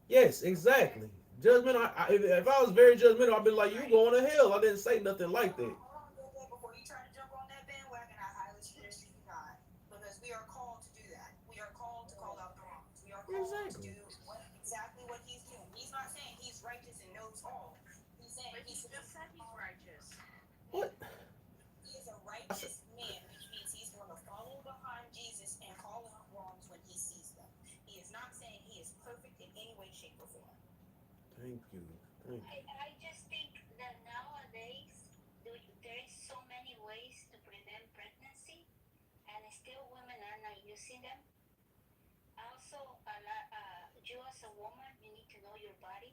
Yes, exactly. Judgmental. If I was very judgmental, I'd be like, "You going to hell?" I didn't say nothing like that. Hold on, JJ, before you try to jump on that bandwagon, I highly suggest you do not. Because we are called to do that. We are called to call out the wrongs. We are called to Exactly. do exactly what he's doing. He's not saying he's righteous and knows all. He's saying But he he's just said he's righteous. What? he is a righteous man, which means he's going to follow behind Jesus and call out wrongs when he sees them. He is not saying he is perfect in any way, shape, or form. Thank you. Thank you. I just think that nowadays there is so many ways to prevent pregnancy, and still women are not using them. Also, you as a woman, you need to know your body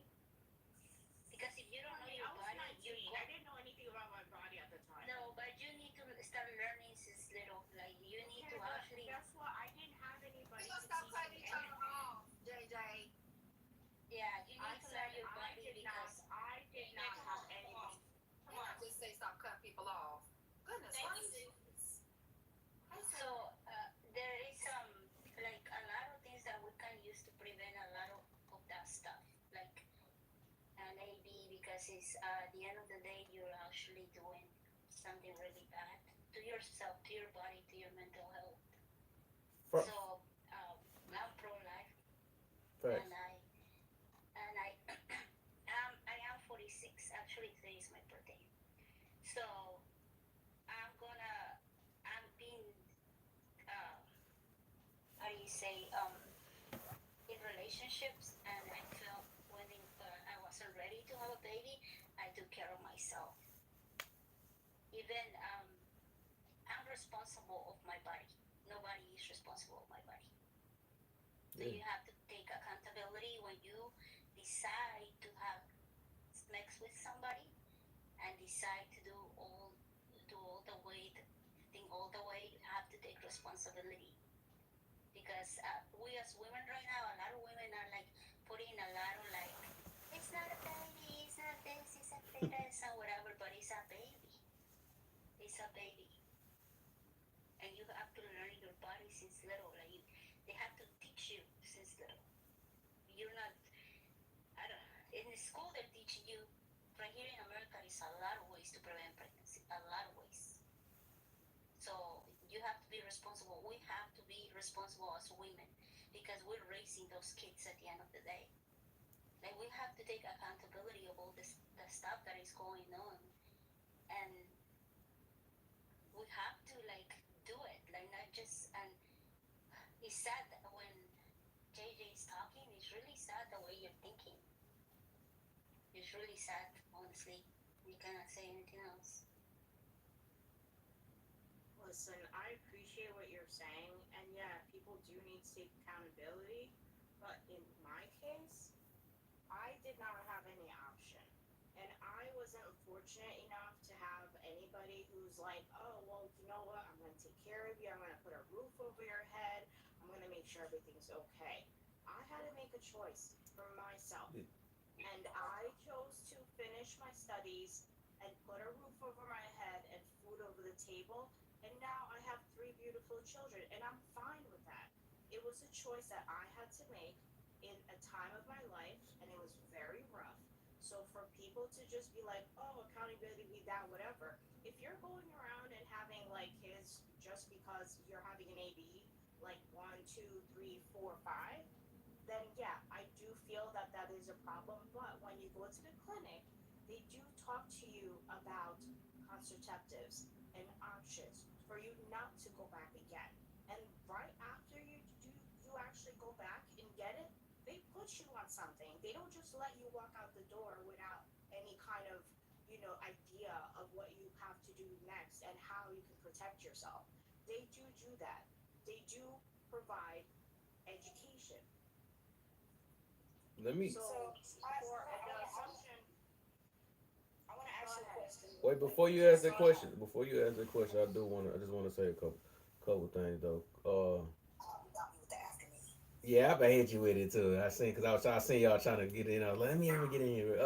because if you don't know Honey, your I was body, 19. I didn't know anything about my body at the time. no, but you need to start learning since little. Like you need Okay, to but actually, guess what? I didn't have anybody You to gonna stop teach cutting me each other anything. off, JJ? yeah, you I need to said learn your I body did because not have anything. Come on, just say stop cutting people off. Goodness, why you so there is like a lot of things that we can use to prevent a lot of that stuff. Like an AB because it's at the end of the day you're actually doing something really bad to yourself, to your body, to your mental health. Fuck. So I'm pro-life, Facts. and I I am 46. Actually, today is my birthday. So I'm being uh, how do you say in relationships, and I felt when I wasn't ready to have a baby, I took care of myself. Even I'm responsible of my body. Nobody is responsible of my body. So Yeah. you have to take accountability when you decide to have sex with somebody and decide to do all the way, thing all the way. You have to take responsibility because we as women right now, a lot of women are like putting a lot of like, it's not a baby, it's not this, it's a fetus, and whatever, but it's a baby. It's a baby, and you have to learn your body since little. Like they have to teach you since little. You're not. I don't. In the school, they're teaching you. Right here in America, there's a lot of ways to prevent pregnancy. A lot of ways. So you have to be responsible. We have to be responsible as women because we're raising those kids at the end of the day. Like we have to take accountability of all this the stuff that is going on, and we have to like do it. Like not just and it's sad that when JJ is talking, it's really sad the way you're thinking. It's really sad, honestly. You cannot say anything else. Listen, I appreciate what you're saying, and yeah, people do need to take accountability. But in my case, I did not have any option. And I wasn't fortunate enough to have anybody who's like, oh, well, you know what? I'm going to take care of you. I'm going to put a roof over your head. I'm going to make sure everything's okay. I had to make a choice for myself. And I chose to finish my studies and put a roof over my head and food over the table. And now I have three beautiful children, and I'm fine with that. It was a choice that I had to make in a time of my life, and it was very rough. So for people to just be like, oh, accountability, be that, whatever. If you're going around and having like kids just because you're having an AB, like one, two, three, four, five, then yeah, I do feel that that is a problem. But when you go to the clinic, they do talk to you about contraceptives and options for you not to go back again. And right after you actually go back and get it, they put you on something. They don't just let you walk out the door without any kind of, idea of what you have to do next and how you can protect yourself. They do that. They do provide education. Let me So for the assumption, I want to ask you a question. wait before you ask that question. Before you ask that question, I do want to. I just want to say a couple things though. You got me with the after me. Yeah, I hit you with it too. I seen because I seen y'all trying to get in. I was like, let me ever get in here.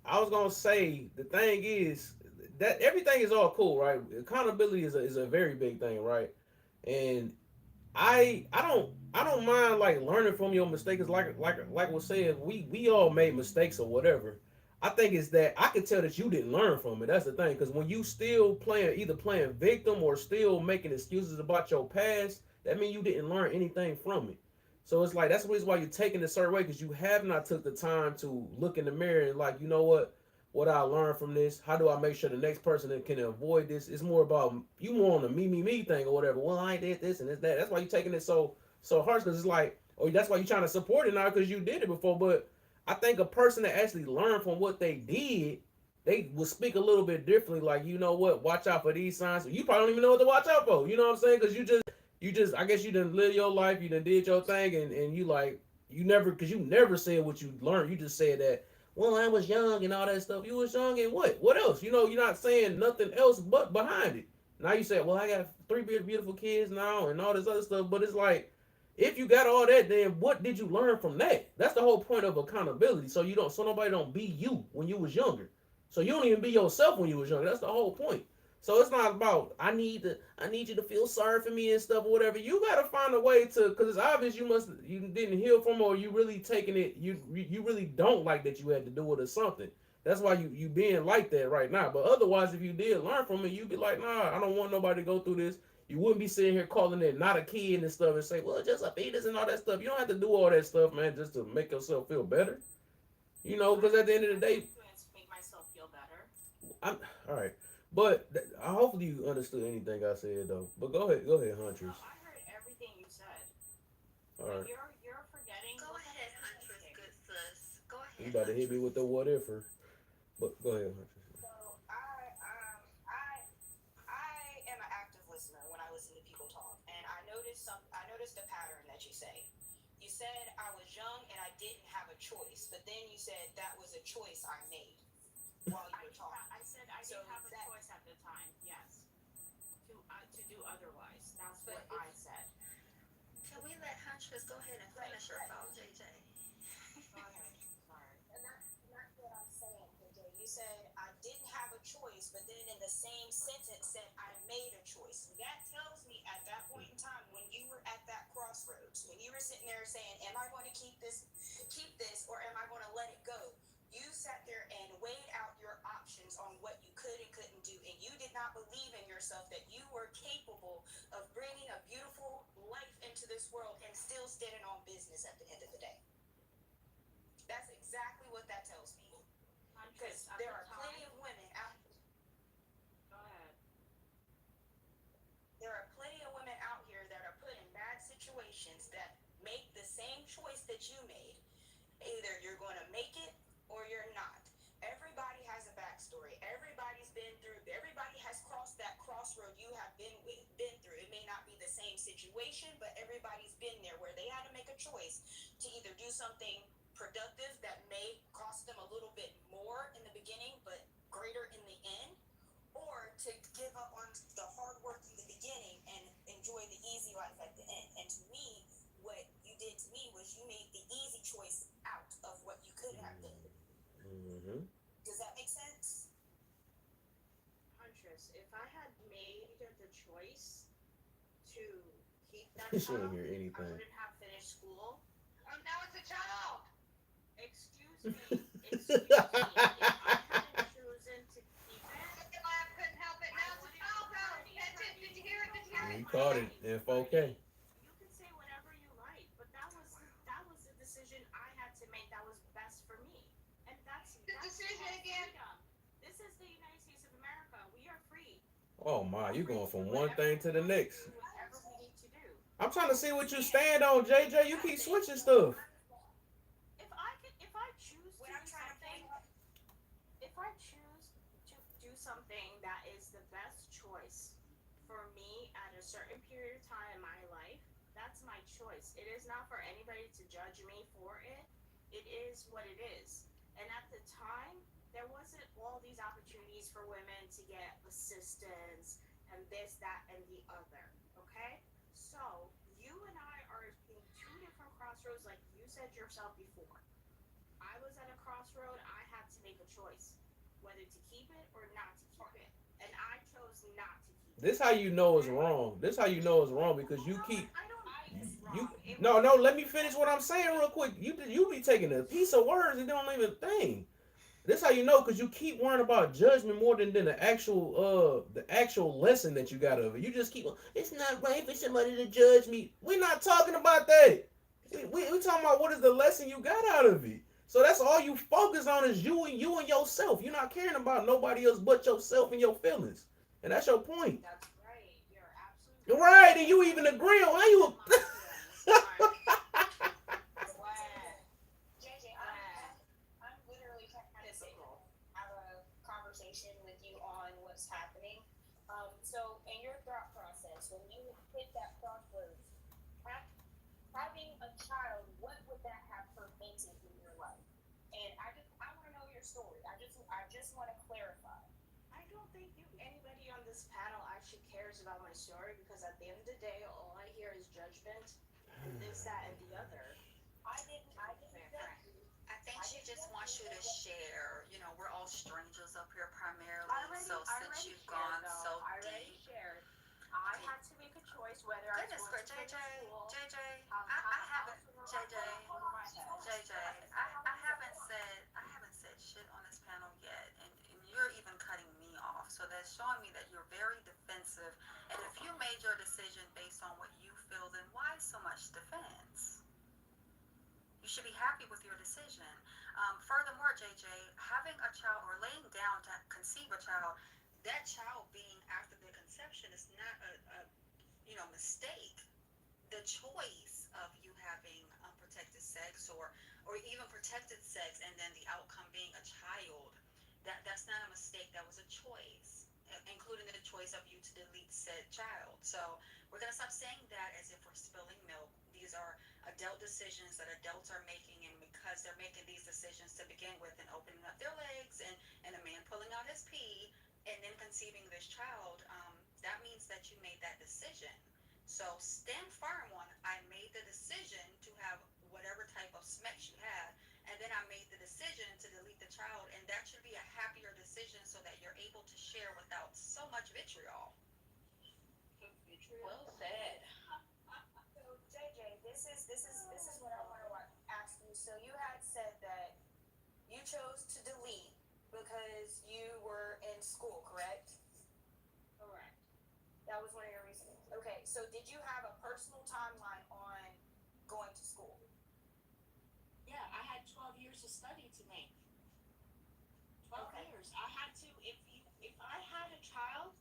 I was gonna say the thing is that everything is all cool, right? Accountability is a very big thing, right? And I don't mind like learning from your mistakes. Like was said, we all made mistakes or whatever. I think it's that I could tell that you didn't learn from it. That's the thing, because when you still playing either playing victim or still making excuses about your past, that means you didn't learn anything from it. So it's like that's the reason why you're taking it a certain way, because you have not took the time to look in the mirror and like, you know what I learned from this? How do I make sure the next person that can avoid this? It's more about you more on the me thing or whatever. Well, I did this and this that. That's why you're taking it so harsh, because it's like, or that's why you're trying to support it now because you did it before. But I think a person that actually learned from what they did, they will speak a little bit differently. Like, you know what, watch out for these signs. You probably don't even know what to watch out for. You know what I'm saying? Because you just I guess you didn't live your life. You done did your thing, and you like you never, because you never said what you learned. You just said that, well, I was young and all that stuff. You was young and what? What else? You know, you're not saying nothing else but behind it. Now you say, well, I got three beautiful kids now and all this other stuff. But it's like, if you got all that, then what did you learn from that? That's the whole point of accountability. So nobody don't be you when you was younger. So you don't even be yourself when you was younger. That's the whole point. So it's not about I need you to feel sorry for me and stuff or whatever. You gotta find a way to, because it's obvious you didn't heal from, or you really taking it, you really don't like that you had to do it or something. That's why you being like that right now. But otherwise, if you did learn from it, you'd be like, nah, I don't want nobody to go through this. You wouldn't be sitting here calling it not a kid and stuff and say, well, just a fetus and all that stuff. You don't have to do all that stuff, man, just to make yourself feel better. You know, because at the end of the day, Make myself feel better. I'm all right. But hopefully you understood anything I said though. But go ahead, No, Huntress. I heard everything you said. All But right, you're forgetting. Go ahead, Huntress, good sis. Go you ahead, about to hit me Huntress. with the whatever. But go ahead, Huntress. So I am an active listener when I listen to people talk, and I noticed a pattern that you say. You said I was young and I didn't have a choice, but then you said that was a choice I made while you were talking. I said I didn't have a choice at the time. Yes, to do otherwise. That's what I said. Can we let Huntress go ahead and finish her thought, JJ? Go ahead. Sorry. And that's what I'm saying, KJ. You said I didn't have a choice, but then in the same sentence said I made a choice. That tells me at that point in time when you were at that crossroads, when you were sitting there saying, am I going to keep this, or am I going to let it go? You sat there and weighed out your options on what you could and couldn't do, and you did not believe in yourself that you were capable of bringing a beautiful life into this world and still standing on business at the end of the day. That's exactly what that tells me. Because there are plenty of women out. Go ahead. There are plenty of women out here that are put in bad situations that make the same choice that you made. Either you're going to make it or you're not. Everybody has a backstory. Everybody has crossed that crossroad you have been through. It may not be the same situation, but everybody's been there where they had to make a choice to either do something productive that may cost them a little bit more in the beginning, but greater in the end, or to give up on the hard work in the beginning and enjoy the easy life at the end. And to me, what you did to me was you made the easy choice out of what you could have done. Mm-hmm. Does that make sense? Huntress, if I had made the choice to keep that She child, didn't hear I anything. wouldn't have finished school. Now it's a child. Excuse me. Excuse me. If I hadn't chosen to keep it, I couldn't help it. Now it's a child, though. Did you hear it? Did you hear You it? caught it in 4K. you can say whatever you like, but that was the decision I had to make. That was best for me, and that's decision again. freedom. This is the United States of America. We are free. Oh my, you going from one thing to the next. Do whatever we need to do. I'm trying to see what you stand on, JJ. You keep switching stuff. If I choose to do something, if I choose to do something that is the best choice for me at a certain period of time in my life, that's my choice. It is not for anybody to judge me for it. It is what it is. And at the time, there wasn't all these opportunities for women to get assistance and this, that, and the other. Okay? So you and I are in two different crossroads, like you said yourself before. I was at a crossroad. I had to make a choice whether to keep it or not to keep it, and I chose not to keep it. This how you know it's wrong. This how you know it's wrong, because you keep. I don't No, no, let me finish what I'm saying real quick. You be taking a piece of words and don't even think. This how you know, cause you keep worrying about judgment more than the actual lesson that you got of it. You just keep, it's not right for somebody to judge me. We're not talking about that. We talking about what is the lesson you got out of it. So that's all you focus on is you and yourself. You're not caring about nobody else but yourself and your feelings. And that's your point. That's right. You're absolutely Right, and you even agree on how you. JJ, I'm literally trying to have a conversation with you on what's happening. So in your thought process, when you hit that crossroads, having a child, what would that have prevented in your life? And I want to know your story. I just want to clarify. I don't think anybody on this panel actually cares about my story because at the end of the day, all I hear is judgment and this, that, and the other. I didn't judge you. I think she just wants you to share. You know, we're all strangers up here primarily. So since you've gone so deep. Shared. I had to make a choice whether I was going to JJ, school. JJ, I haven't, JJ, I haven't said shit on this panel yet, and you're even cutting me off. So that's showing me that you're very defensive. And if you made your decision based on what you feel, then why so much defense? You should be happy with your decision. Furthermore, JJ, having a child or laying down to conceive a child, that child being after the conception is not a mistake. The choice of you having unprotected sex or even protected sex and then the outcome being a child, that's not a mistake. That was a choice, including the choice of you to delete said child. So we're gonna stop saying that as if we're spilling milk. These are adult decisions that adults are making, and because they're making these decisions to begin with and opening up their legs and a man pulling out his pee and then conceiving this child, that means that you made that decision. So stand firm on, I made the decision to have whatever type of smex you had, and then I made the decision to delete the child, and that should be a happier decision so that you're able to share without so much vitriol. Well said. So JJ, this is what I want to ask you. So you had said that you chose to delete because you were in school, correct? Correct. That was one of your reasons. Okay, so did you have a personal timeline on going to school? Yeah, I had 12 years of study to make. 12 years. I had to, if I had a child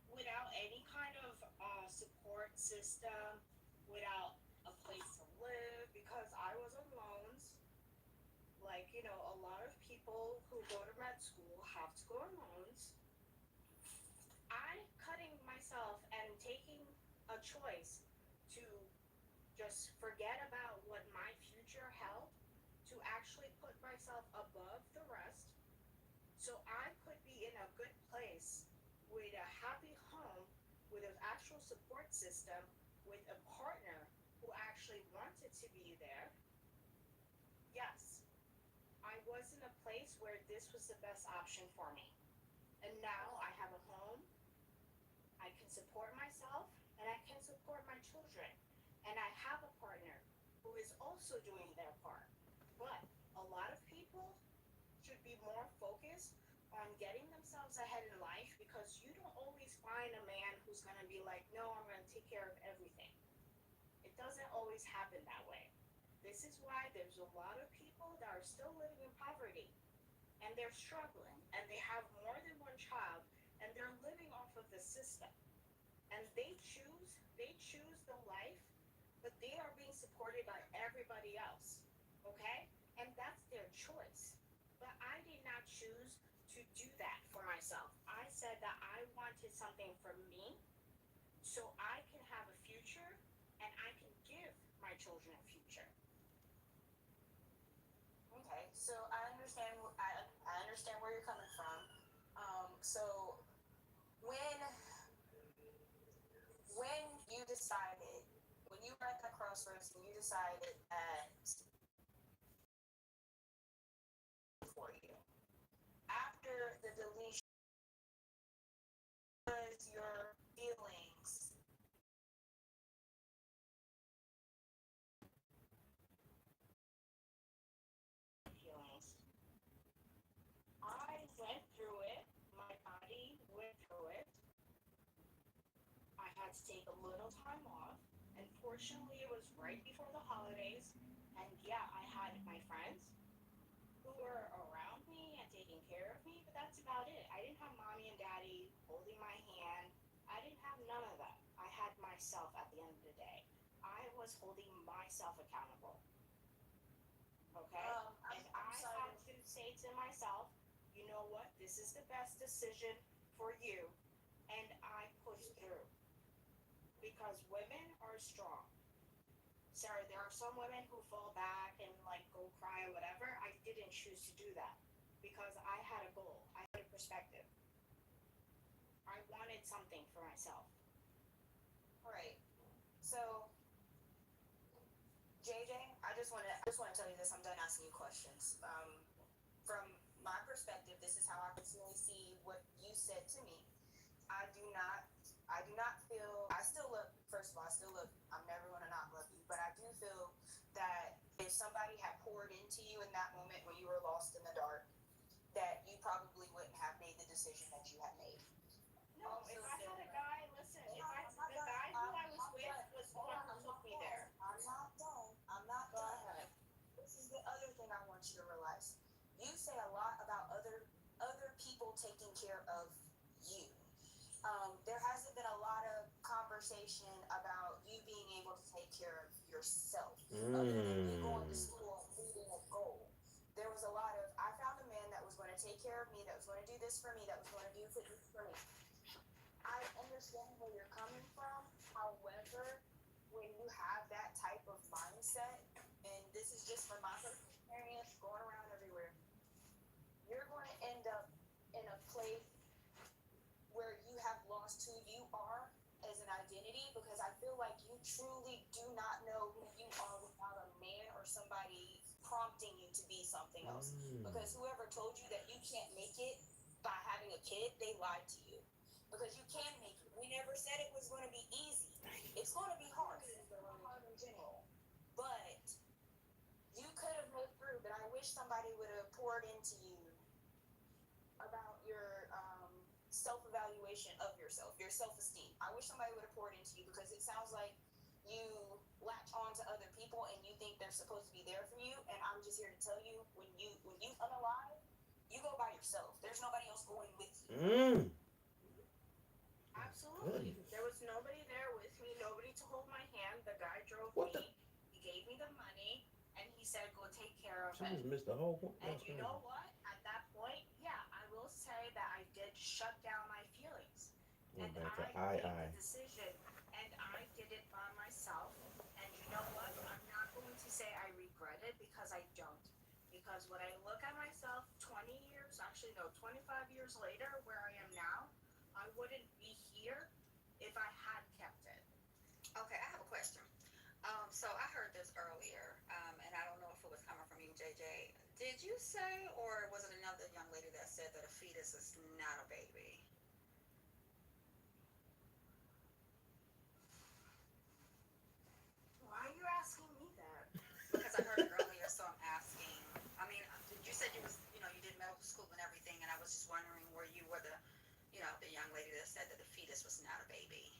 without any kind of support system, without a place to live, because I was on loans, like, a lot of people who go to med school have to go on loans. I cutting myself and taking a choice to just forget about what my future held, to actually put myself above the rest so I could be in a good place with a happy home, with an actual support system, with a partner who actually wanted to be there. Yes, I was in a place where this was the best option for me. And now I have a home, I can support myself, and I can support my children. And I have a partner who is also doing their part. But a lot of people should be more focused on getting themselves ahead in life, because you don't always find a man who's going to be like, no, I'm going to take care of everything. It doesn't always happen that way. This is why there's a lot of people that are still living in poverty, and they're struggling, and they have more than one child, and they're living off of the system. And they choose the life, but they are being supported by everybody else. Okay? And that's their choice. But I did not choose to do that for myself. I said that I wanted something for me so I can have a future and I can give my children a future. Okay, so I understand. I understand where you're coming from. So when you decided, when you were at that crossroads and you decided that for you after the deletion, was your feelings had to take a little time off. And fortunately, it was right before the holidays. And yeah, I had my friends who were around me and taking care of me, but that's about it. I didn't have mommy and daddy holding my hand. I didn't have none of that. I had myself at the end of the day. I was holding myself accountable. Okay? And I had to say to myself, you know what? This is the best decision for you. And I pushed through because women are strong. Sarah, there are some women who fall back and like go cry or whatever. I didn't choose to do that because I had a goal. I had a perspective. I wanted something for myself. Right. So, JJ, I just want to tell you this. I'm done asking you questions. From my perspective, this is how I personally see what you said to me. I do not feel, I still look, first of all, I'm never going to not love you, but I do feel that if somebody had poured into you in that moment when you were lost in the dark, that you probably wouldn't have made the decision that you had made. No, if I had a guy, listen, the guy who I was with was the one who took me there. I'm not done. Go ahead. This is the other thing I want you to realize. You say a lot about other people taking care of you. There hasn't been a lot of conversation about you being able to take care of yourself. Other than you going to school and meeting a goal. There was a lot of, I found a man that was going to take care of me, that was going to do this for me, that was going to do this for me. I understand where you're coming from. However, when you have that type of mindset, and this is just from my personal experience, going around everywhere, you're going to end up in a place where you have lost who you are as an identity, because I feel like you truly do not know who you are without a man or somebody prompting you to be something else. Because whoever told you that you can't make it by having a kid, they lied to you. Because you can make it. We never said it was going to be easy. It's going to be hard. It's going to be hard in general. But you could have moved through, but I wish somebody would have poured into you about your self-evaluation of yourself, your self-esteem. I wish somebody would have poured into you, because it sounds like you latch on to other people and you think they're supposed to be there for you. And I'm just here to tell you, when you unalive, you go by yourself. There's nobody else going with you. Absolutely. There was nobody there with me, nobody to hold my hand. The guy drove me. He gave me the money, and he said, go take care of She it. just missed the whole point. And you know what? At that point, yeah, I will say that I did shut down my feelings. Went And back to I made the decision, and I did it by myself. And you know what? I'm not going to say I regret it, because I don't. Because when I look at myself 20 years, actually no, 25 years later, where I am now, I wouldn't be here if I had kept it. Okay, I have a question. So I heard this earlier, and I don't know if it was coming from you, JJ. Did you say, or was it another young lady that said that a fetus is not a baby? Why are you asking me that? Because I heard it earlier, so I'm asking. I mean, you said you did medical school and everything, and I was just wondering where you were the young lady that said that the fetus was not a baby.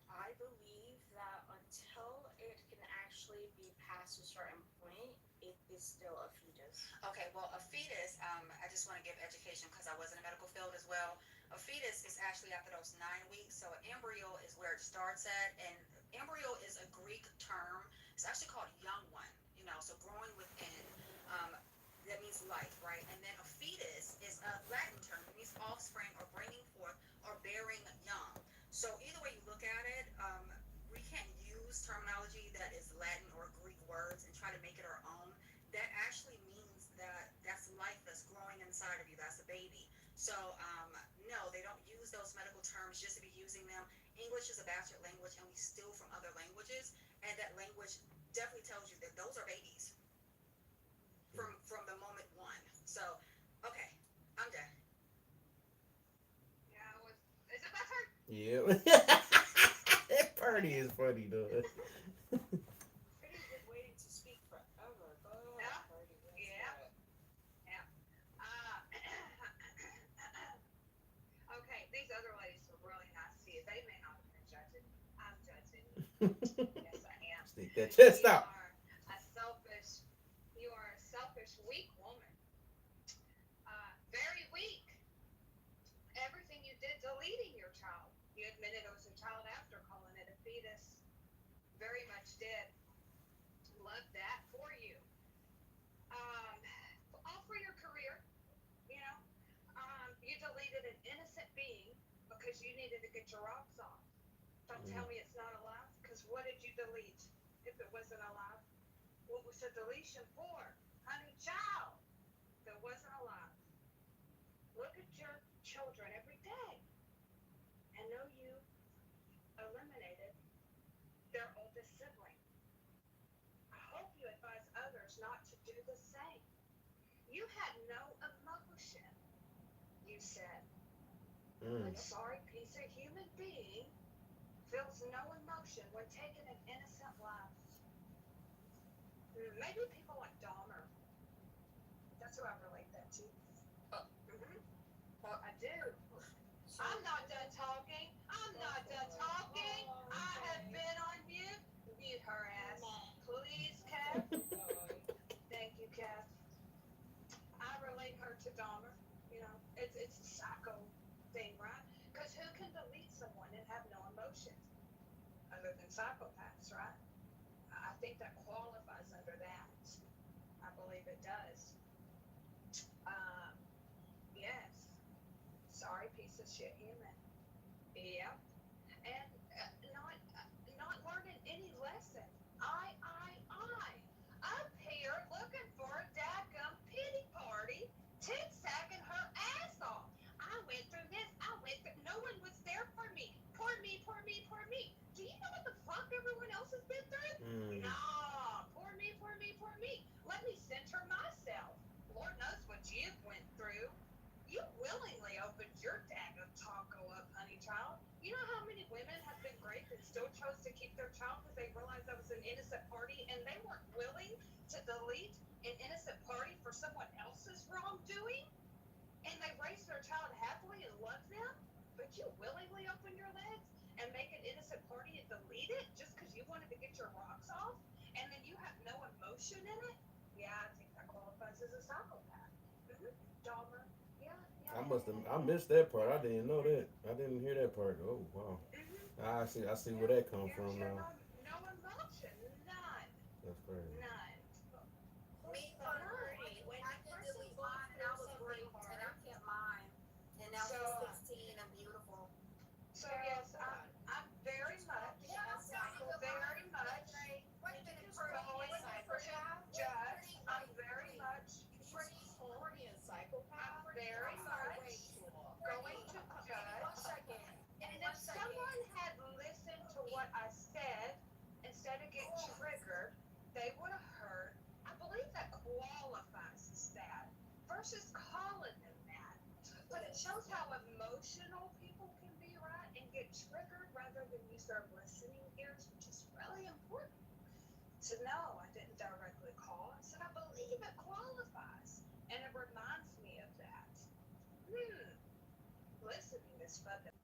I believe that until it can actually be past a certain point, it is still a fetus. Okay, well, a fetus, I just want to give education because I was in the medical field as well. A fetus is actually after those 9 weeks, so an embryo is where it starts at, and embryo is a Greek term. It's actually called young one, so growing within. That means life, right? And then a fetus is a Latin term. It means offspring or bringing forth or bearing young. So either way you look at it, we can't use terminology that is Latin or Greek words and try to make it our own. That actually means that that's life that's growing inside of you. That's a baby. So no, they don't use those medical terms just to be using them. English is a bastard language, and we steal from other languages, and that language definitely tells you that those are babies from the moment one. So, okay, I'm done. Yeah, is it my turn? Yeah. That party is funny though. Pretty's been waiting to speak forever. Go ahead, Yeah. Party. Let's Yeah. go. Okay, these other ladies were really nice to you. They Yes, I am. Stick that chest You out. are you are a selfish, weak woman. Very weak. Everything you did deleting your child. You admitted it was a child after calling it a fetus. Very much did. Love that for you. Um, all for your career, you know. You deleted an innocent being because you needed to get your rocks off. Don't tell me it's not alive, because what did you delete if it wasn't alive? What was the deletion for? Honey, child, if it wasn't alive. Look at your children every day and know you eliminated their oldest sibling. I hope you advise others not to do the same. You had no emotion, you said. A sorry piece of human being feels no emotion when taking an innocent life. Maybe people like Dahmer. That's who I relate that to. I do. I'm not done talking. I'm not done talking. I have been on mute. Mute her ass. Please, Kev. Thank you, Kev. I relate her to Dahmer. You know, it's a psycho thing, right? Because who can delete someone and have no emotion other than psychopaths, right? I think that qualifies under that. I believe it does. Yes. Sorry, piece of shit human. Yep. And not learning any lesson. Up here looking for a daggum pity party, tit sacking her ass off. I went through this. No one was there for me. Poor me, poor me, poor me. Do you know what the fuck everyone else has been through? Nah, poor me, poor me, poor me. Let me center myself. Lord knows what you've went through. You willingly opened your daggum taco up, honey child. You know how many women have been raped and still chose to keep their child because they realized that was an innocent party and they weren't willing to delete an innocent party for someone else's wrongdoing? And they raised their child happily and loved them? But you willingly open your legs and make an innocent party and delete it just because you wanted to get your rocks off? And then you have no emotion in it? Yeah, I think that qualifies as a psychopath. Dahmer. Yeah. I missed that part. I didn't know that. I didn't hear that part. Oh wow. I see where that come from now. No emotion. None. That's crazy. None. Me personally, when I did delete mine and I was great and I kept mine, and now she's 16 and beautiful. So yes, I'm very much, very much. Wait a minute, Judge, I'm very much Horny and psychopath. very much going to judge. And if someone had listened to what I said instead of get triggered, they would have heard. I believe that qualifies as that versus calling them that. But it shows how emotional people can be, right? And get triggered rather than use their listening ears, which is really important. So no, I didn't directly call. I said I believe it qualifies. And it reminds me of that. Listening is fucking.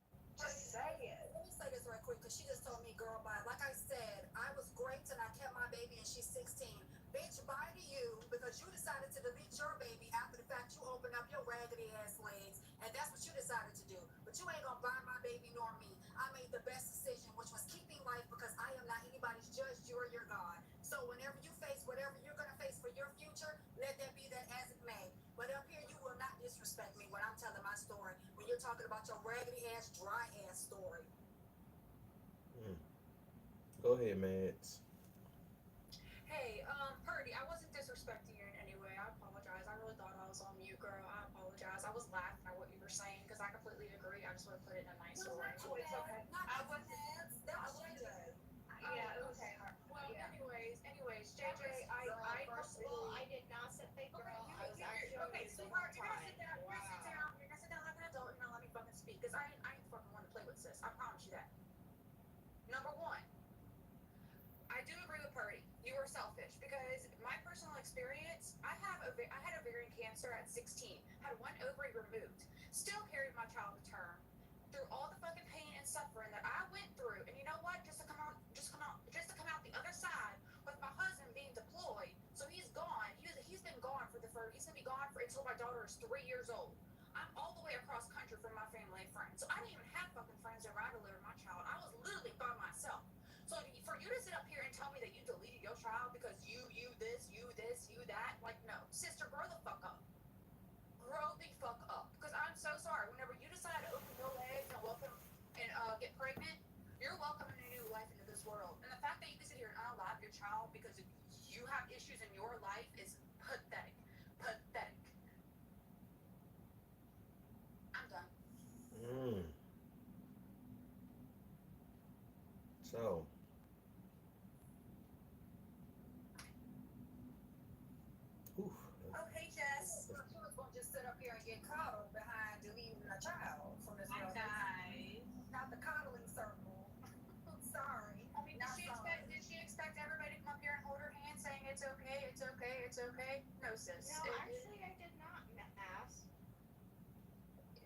Just say it. Let me say this right quick, because she just told me, girl, bye. Like I said, I was great and I kept my baby and she's 16. Bitch, bye to you because you decided to delete your baby after the fact you opened up your raggedy ass legs, and that's what you decided to do. But you ain't gonna buy my baby nor me. I made the best decision, which was keeping life, because I am not anybody's judge. You are your God. So whenever you face whatever you're gonna face for your future, let that be that as it may. But up here, you will not disrespect me when I'm telling my story. When you're talking about your raggedy ass, dry ass story. Go ahead, Mads. Hey, Purdy, I wasn't disrespecting you in any way. I apologize. I really thought I was on mute, girl. I apologize. I was laughing at what you were saying because I completely agree. I just want to put it in a nice way. It's okay. I wasn't. Yeah, it was okay. hard. Well, anyways, JJ, I First of all, I did not say big girl. I was actually okay, sweetheart, you're gonna sit down. You're gonna sit down like an adult. You're gonna let me fucking speak because I ain't fucking want to play with sis. I promise you that. Number one, I do agree with Purdy. You were selfish because my personal experience, I had ovarian cancer at 16, had one ovary removed, still carried my child to term through all the fucking pain and suffering that I went through. And you know what? Just to come out he's gonna be gone for until my daughter is 3 years old. I'm all the way across country from my family and friends. So I didn't even have fucking friends around to deliver my child. I was literally by myself. So for you to sit up here and tell me that you deleted your child because you that, like, no. Sister, grow the fuck up. Grow the fuck up. Because I'm so sorry. Whenever you decide to open your legs and welcome and get pregnant, you're welcoming a new life into this world. And the fact that you can sit here and unalive your child because you have issues in your life is pathetic. Pathetic. I'm done. Mm. So, oof. Oh, hey, Jess. She was going to just sit up here and get coddled behind deleting a child from this girl. Guys. Not the coddling circle. Sorry. I mean, did she expect everybody to come up here and hold her hand saying it's okay, it's okay, it's okay? No, sis. No, actually, I did not ask.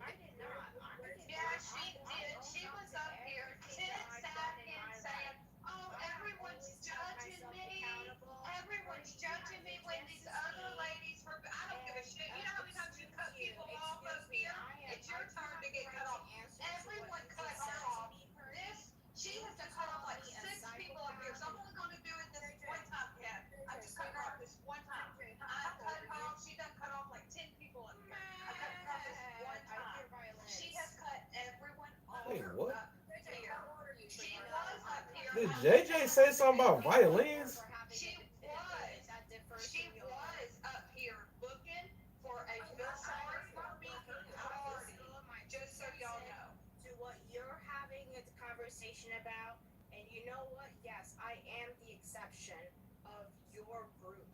I did not. Yeah, she did. She was up here tit-satting and saying, oh, everyone's judging me. Everyone's judging me when these other ladies were, I don't give a shit. You know how many times you cut people off up here? It's your turn to get cut off. Everyone cut her off. She has to cut off like 6 people up here. So I'm only going to do it this one time, Kat. I'm just cutting her off this one time. I cut her off. She done cut off like 10 people up here. I cut her off this one time. She has cut everyone off. Wait, what? Up here. She was up here. Did JJ say something about violins? She was up here looking for a feel sorry for me party. Just so y'all know. To what you're having a conversation about, and you know what? Yes, I am the exception of your group.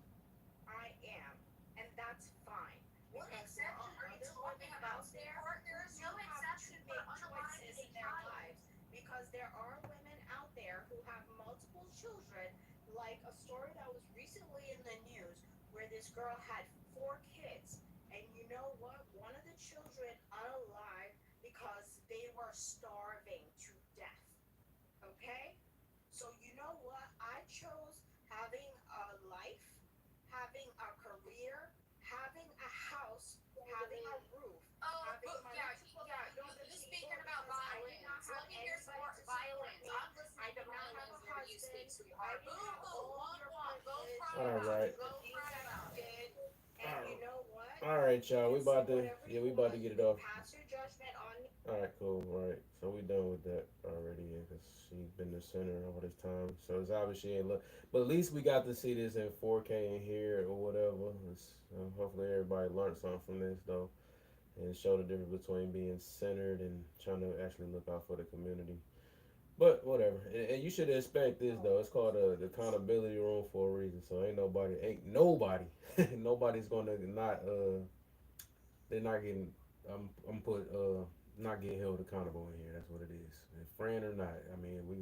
I am, and that's fine. What exception are you talking about? There is no exception for choices in their lives, because there are women out there who have multiple children, like a story that was recently in the news where this girl had 4 kids, and you know what? One of the children unalive because they were starving to death. Okay? So you know what? I chose having a life, having a career, having a house, having a roof. Speaking about violence, let me hear some more violence. I'm listening to violence whenever you speak, sweetheart. Boom, boom, one, go cry All about right. it. Go cry about it. And you know what? All right, y'all. We about to get it off. Pass your judgment on me. All right, cool. All right, so we done with that already, yeah, because she's been the center all this time. So it's obvious she ain't look, but at least we got to see this in 4K in here or whatever. Hopefully everybody learned something from this though, and show the difference between being centered and trying to actually look out for the community. But whatever, and you should expect this though. It's called the accountability room for a reason. So nobody's gonna not they're not getting I'm put not getting held accountable in here. That's what it is. And friend or not, I mean we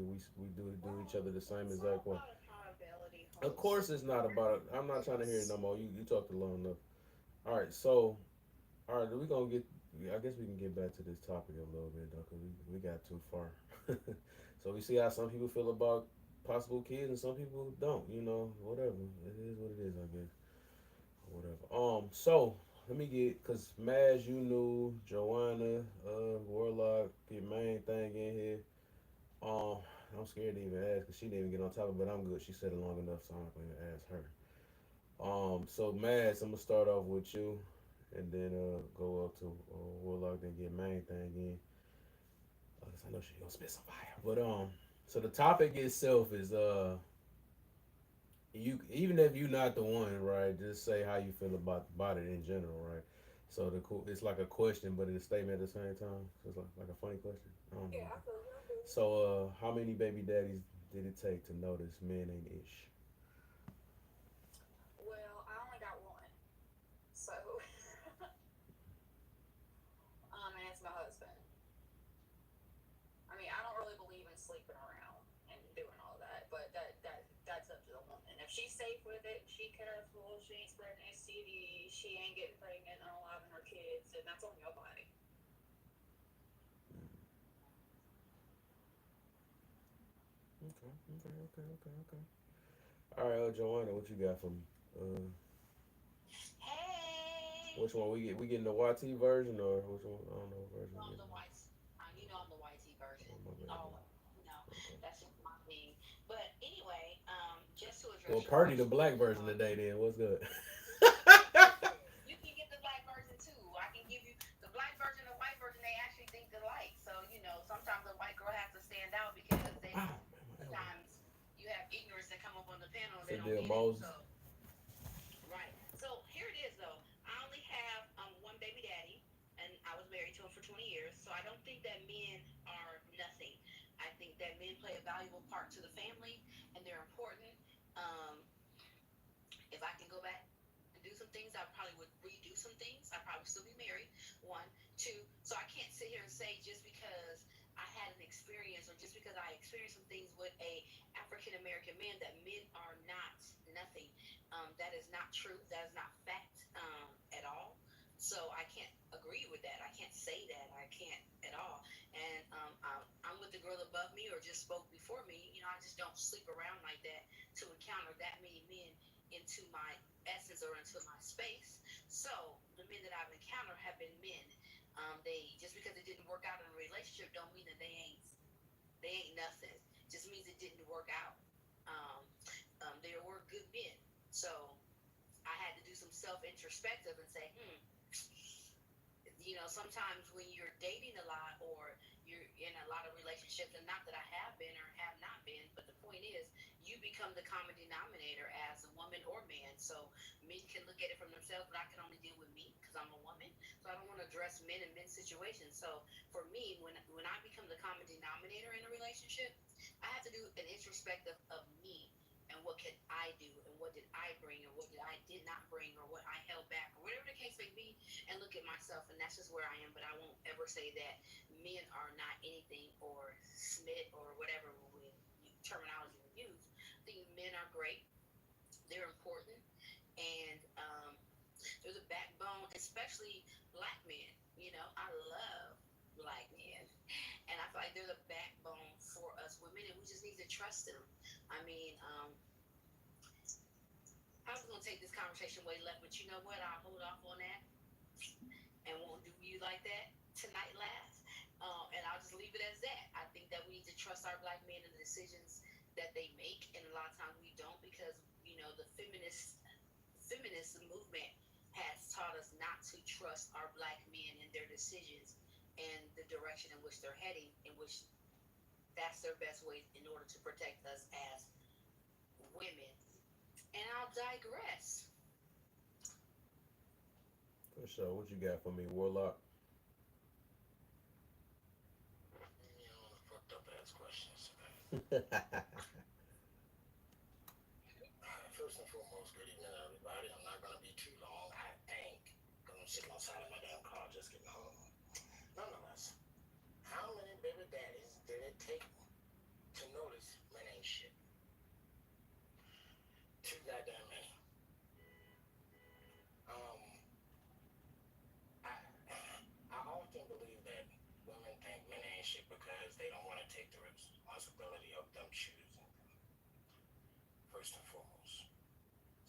do each other the same exact way. Of course it's not about. I'm not trying to hear it no more. You talked long enough. All right, so all right, we gonna get. I guess we can get back to this topic a little bit though, cause we got too far. So we see how some people feel about possible kids and some people don't. You know, whatever. It is what it is, I guess. Whatever. So let me get, cause Maz, you knew Joanna, Warlock, get main thing in here. Um, I'm scared to even ask, cause she didn't even get on top of it, but I'm good. She said it long enough, so I'm not gonna even ask her. So Maz, I'm gonna start off with you, and then go up to Warlock, then get main thing in. Cause I know she gonna spit some fire. But so the topic itself is you, even if you're not the one, right? Just say how you feel about it in general, right? So it's like a question, but it's a statement at the same time. So it's like a funny question. I don't know. So how many baby daddies did it take to notice men ain't ish? Well, I only got one. So, and it's my husband. I mean, I don't really believe in sleeping around and doing all that, but that's up to the woman. If she's safe with it, she careful, she ain't spreading STD, she ain't getting pregnant and unaliving her kids, and that's on your body. Okay. All right, Joanna, what you got for me? Hey, Which one we get? We getting the YT version or which one? I don't know what version. I'm We the getting. YT. I'm the YT version. Oh my bad. Oh, Okay. that's just my thing. But anyway, just to Well, address your Purdy the question, black version today. Then what's good? you can get the black version too. I can give you the black version and white version. They actually think alike. So sometimes a white girl has to stand out because they Wow, don't. man, my elbow. Sometimes you have ignorance that come up on the panel and they They don't did get it. Moses. So right. So here it is though. I only have one baby daddy, and I was married to him for 20 years. So I don't think that men are nothing. I think that men play a valuable part to the family, and they're important. Um, if I can go back and do some things, I probably would redo some things. I'd probably still be married. One, two. So I can't sit here and say just because I had an experience or just because I experienced some things with a African American man that men are not nothing. That is not true. That is not fact at all. So I can't agree with that. I can't say that. I can't at all. And I'm with the girl above me or just spoke before me. I just don't sleep around like that to encounter that many men into my essence or into my space. So the men that I've encountered have been men. They just because it didn't work out in a relationship don't mean that they ain't nothing. Just means it didn't work out. Um, they were good men. So I had to do some self introspective and say, sometimes when you're dating a lot or you're in a lot of relationships, and not that I have been or have not been, but the point is, you become the common denominator as a woman or man. So men can look at it from themselves, but I can only deal with me because I'm a woman. So I don't want to address men and men's situations. So for me, when I become the common denominator in a relationship, I have to do an introspective of me and what can I do and what did I bring or what did not bring or what I held back or whatever the case may be, and look at myself, and that's just where I am. But I won't ever say that men are not anything or Smith or whatever terminology we use. I think men are great. They're important, and they're the backbone, especially black men. I love black men, and I feel like they're the backbone for us women, and we just need to trust them. I mean, I was gonna take this conversation way left, but you know what? I'll hold off on that and won't do you like that tonight, last. And I'll just leave it as that. I think that we need to trust our black men and the decisions that they make, and a lot of times we don't because the feminist movement has taught us not to trust our black men and their decisions and the direction in which they're heading, in which that's their best way in order to protect us as women. And I'll digress. For sure. What you got for me, Warlock? Fucked up ass questions. First and foremost, good evening, everybody. I'm not gonna be too long, I think, because I'm sitting outside of my damn car just getting home. Nonetheless, how many baby daddies did it take to notice men ain't shit? Too goddamn many. I I often believe that women think men ain't shit because they don't want to take the responsibility of them choosing. First and foremost.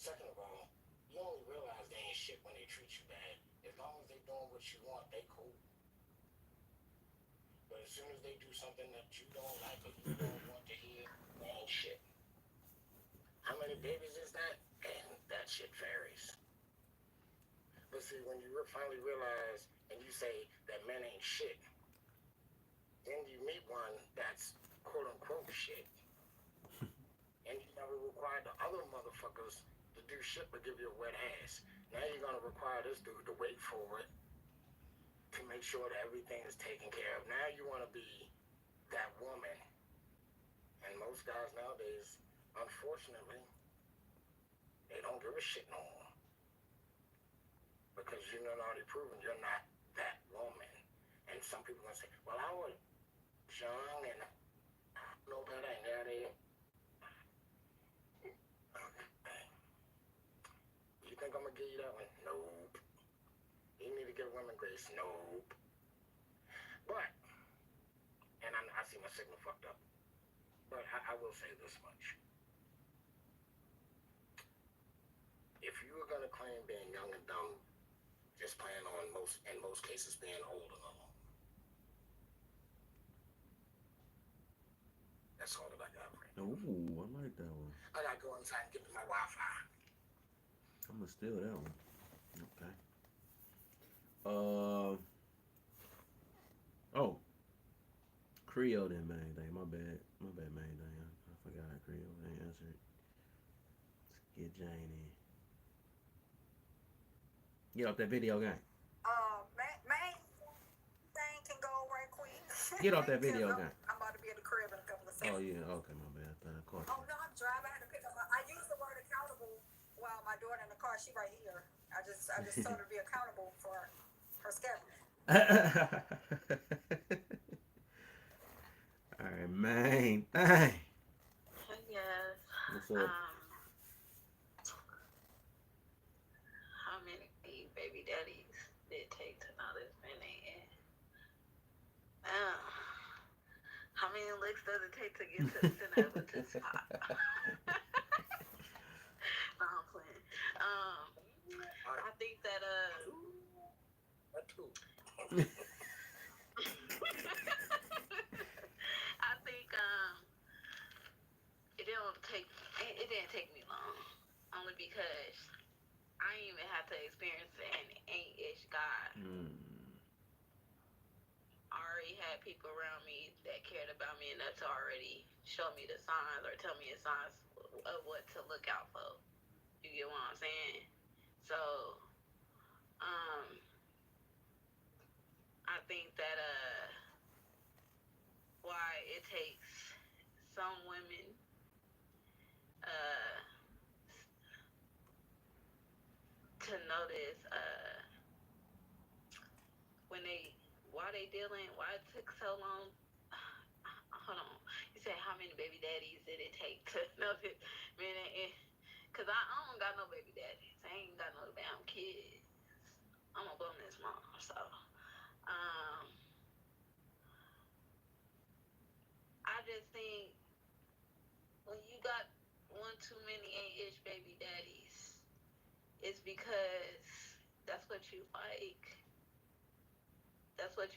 Second of all, you only realize they ain't shit when they treat you bad. As long as they doing what you want, they cool. But as soon as they do something that you don't like or you don't want to hear, they ain't shit. How many babies is that? And that shit varies. But see, when you finally realize and you say that men ain't shit, then you meet one that's quote unquote shit. And you never required the other motherfuckers to do shit but give you a wet ass. Now you're gonna require this dude to wait for it, to make sure that everything is taken care of. Now you wanna be that woman. And most guys nowadays, unfortunately, they don't give a shit no more. Because you're not already proven you're not that woman. And some people gonna say, well, I was young and I don't know better and now they you think I'm gonna give you that one? Nope. You need to give women grace? Nope. But, and I see my signal fucked up, but I will say this much. If you were gonna claim being young and dumb Just plan on in most cases being older. That's all that I got right now. Ooh, I like that one. I gotta go inside and get to my Wi-Fi. I'm gonna steal that one. Okay. Uh oh, Creole didn't main thing. My bad. My bad main thing. I forgot Creole ain't answered. Let's get Jane in. Get off that video game. Main thing can go right quick. Get off that Because video game. I'm about to be in the crib in a couple of Oh seconds. yeah. Okay, my bad. I thought I caught Oh no, I'm driving. I had to pick up I use the word accountable while my daughter in the car. She right here. I just told her to be accountable for her schedule. you. All right, main thing. Yes. What's up? How many baby daddies did it take to know this man ain't? How many licks does it take to get to the center of a tootsie pop? No, I'm playing. I think that What two? I think it didn't take me long, only because I didn't even have to experience an ain't-ish guy. I already had people around me that cared about me enough to already show me the signs or tell me the signs of what to look out for. You get what I'm saying? So, I think that why it takes some women to notice why they dealing, why it took so long. Hold on. You said how many baby daddies did it take to notice? Cause I don't got no baby daddies. I ain't got no damn kids. I'm a bonus mom, so I just think when you got one too many ain't-ish baby daddies, it's because that's what you like. That's what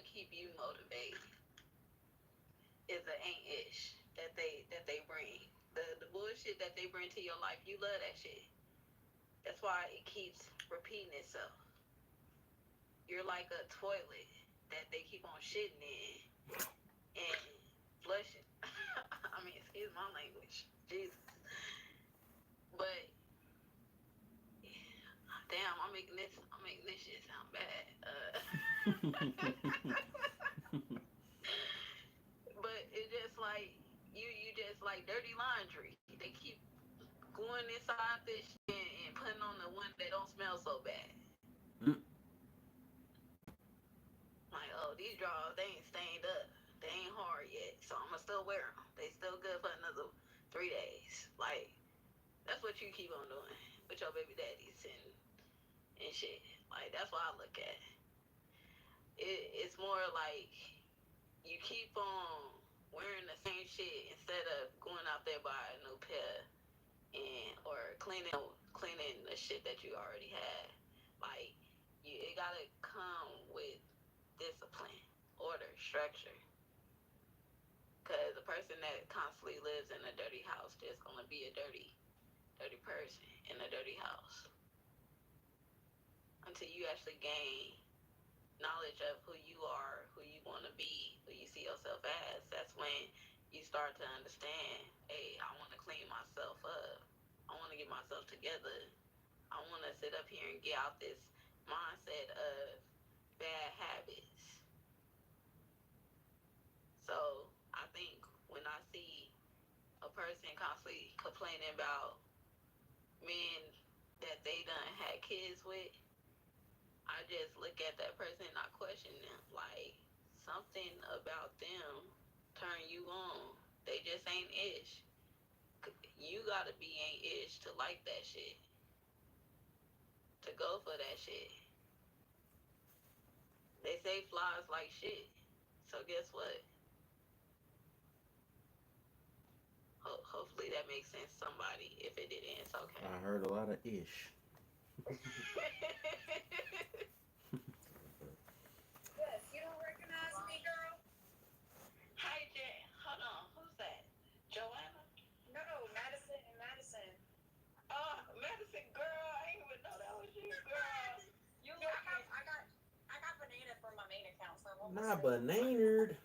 keep you motivated. Is the ain't-ish that they bring. The bullshit that they bring to your life, you love that shit. That's why it keeps repeating itself. You're like a toilet that they keep on shitting in and flushing. I mean, excuse my language. Jesus. But damn, I'm making this shit sound bad. But it's just like you just like dirty laundry. They keep going inside this shit and putting on the one that don't smell so bad. Like, oh, these drawers, they ain't stained up. They ain't hard yet. So I'm going to still wear them. They still good for another 3 days. Like, that's what you keep on doing with your baby daddies and shit. Like, that's what I look at. It's more like you keep on wearing the same shit instead of going out there buying a new pair or cleaning the shit that you already had. Like, it gotta come with discipline, order, structure. Because a person that constantly lives in a dirty house just gonna be a dirty person in a dirty house until you actually gain knowledge of who you are, who you want to be, who you see yourself as. That's when you start to understand, hey, I want to clean myself up. I want to get myself together. I want to sit up here and get out this mindset of bad habits. So I think when I see a person constantly complaining about men that they done had kids with, I just look at that person and I question them. Like, something about them turn you on. They just ain't ish. You gotta be ain't ish to like that shit. To go for that shit. They say flies like shit. So guess what? Hopefully that makes sense to somebody. If it didn't, it's okay. I heard a lot of ish. Yes, you don't recognize me, girl? Hi, Jay. Hold on. Who's that? Joanna? No, Madison and Madison. Madison, girl. I didn't even know that was you, girl. You No, looking? I got banana from my main account, so I won't Not say. Bananerd.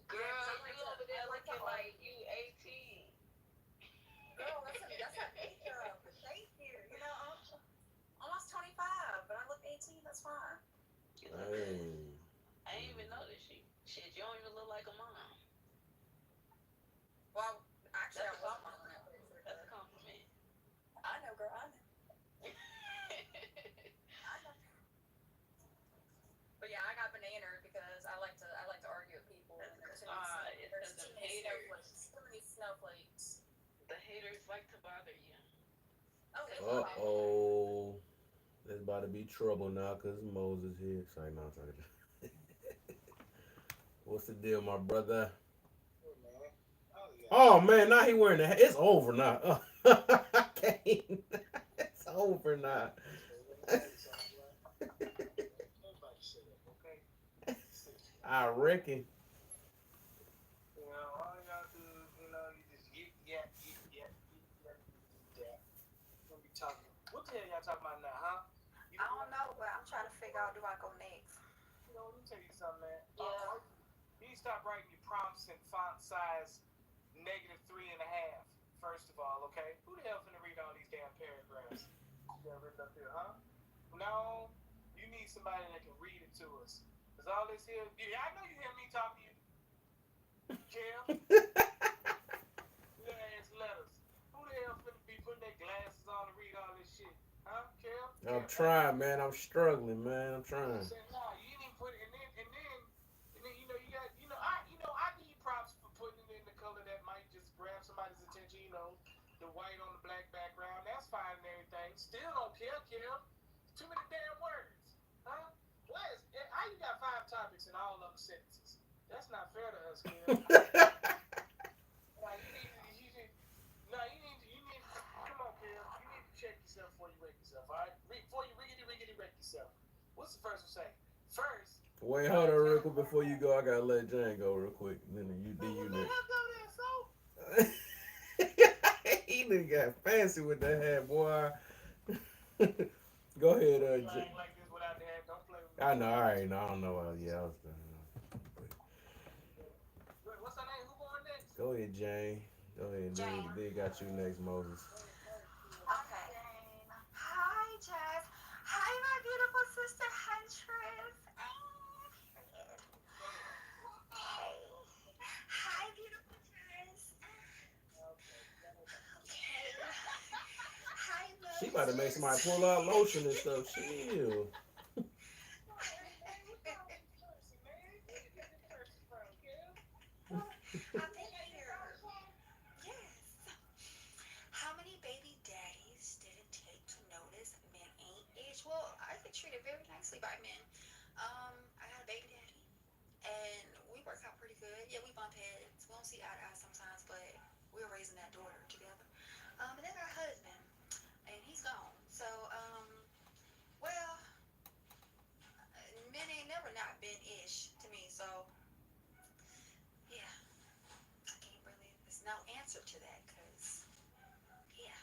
Girl, I you like to, over I there like to looking argue. like you 18. Girl, that's a makeup. Thank you. You know, I'm almost 25, but I look 18. That's fine. You look good. Hey. I didn't even notice you. Shit, you don't even look like a mom. Well, actually, That's I a want my compliment. own. That's a compliment. I know, girl. I know. I know. But yeah, I got banana because I like to argue with people. And there's too many, It's too the many haters. snowflakes. Too many snowflakes. The haters like to bother you. Oh, they Uh love it. oh. There's about to be trouble now because Moses here. Sorry, no, I'm talking. What's the deal, my brother? Hey, man. Oh, yeah. Oh man, now he wearing the hat. It's over now. I can't. It's over now. Let me tell you something, man. Everybody shut up, okay? I reckon. You know, all y'all do is, you know, you just yap. Don't be talking. What the hell y'all talking about now, huh? I don't know, but I'm trying to figure out, do I go next? You know, let me tell you something, man. Yeah. You need to stop writing your prompts in font size -3.5. First of all, okay? Who the hell finna read all these damn paragraphs? You got written up here, huh? No, you need somebody that can read it to us. Cause all this here, yeah, I know you hear me talk to you, Kev. Little ass letters. Who the hell finna be putting their glasses on to read all this shit, huh, Kev? I'm trying, man. I'm struggling, man. I'm trying. Nah, you didn't put it, and then you know you got I need props for putting it in the color that might just grab somebody's attention. You know, the white on the black background. That's fine and everything. Still don't care, Kim. Too many damn words, huh? How you got 5 topics in all of them sentences? That's not fair to us, Kim. Nah, you need come on, Kim. You need to check yourself before you wake yourself. All right, before you riggedy wreck yourself. What's the first one say? First. Wait, hold on real quick before you go. I gotta let Jane go real quick. Then you Let next. her go there, so. He done got fancy with that hat, boy. Go ahead, Lying like this without the hat. Don't play with me. I know. All right, no, I don't know. Yeah, I was. What's her name? Who going next? Go ahead, Jane. Go ahead. They got you next, Moses. Okay. Hi, Jazz. Hi, my beautiful sister Huntress. Hey. Hi, beautiful Jazz. Okay. Hi, Moses. She about to make somebody pull out lotion and stuff. Chill. How many baby daddies did it take to notice men ain't ish? Well, I get treated very nicely by men. I got a baby daddy, and we work out pretty good. Yeah, we bump heads. We don't see eye to eye sometimes, but we're raising that daughter together. And then our husband, and he's gone. So, well, men ain't never not been ish to me. So, yeah, I can't really. There's no answer to that, cause yeah.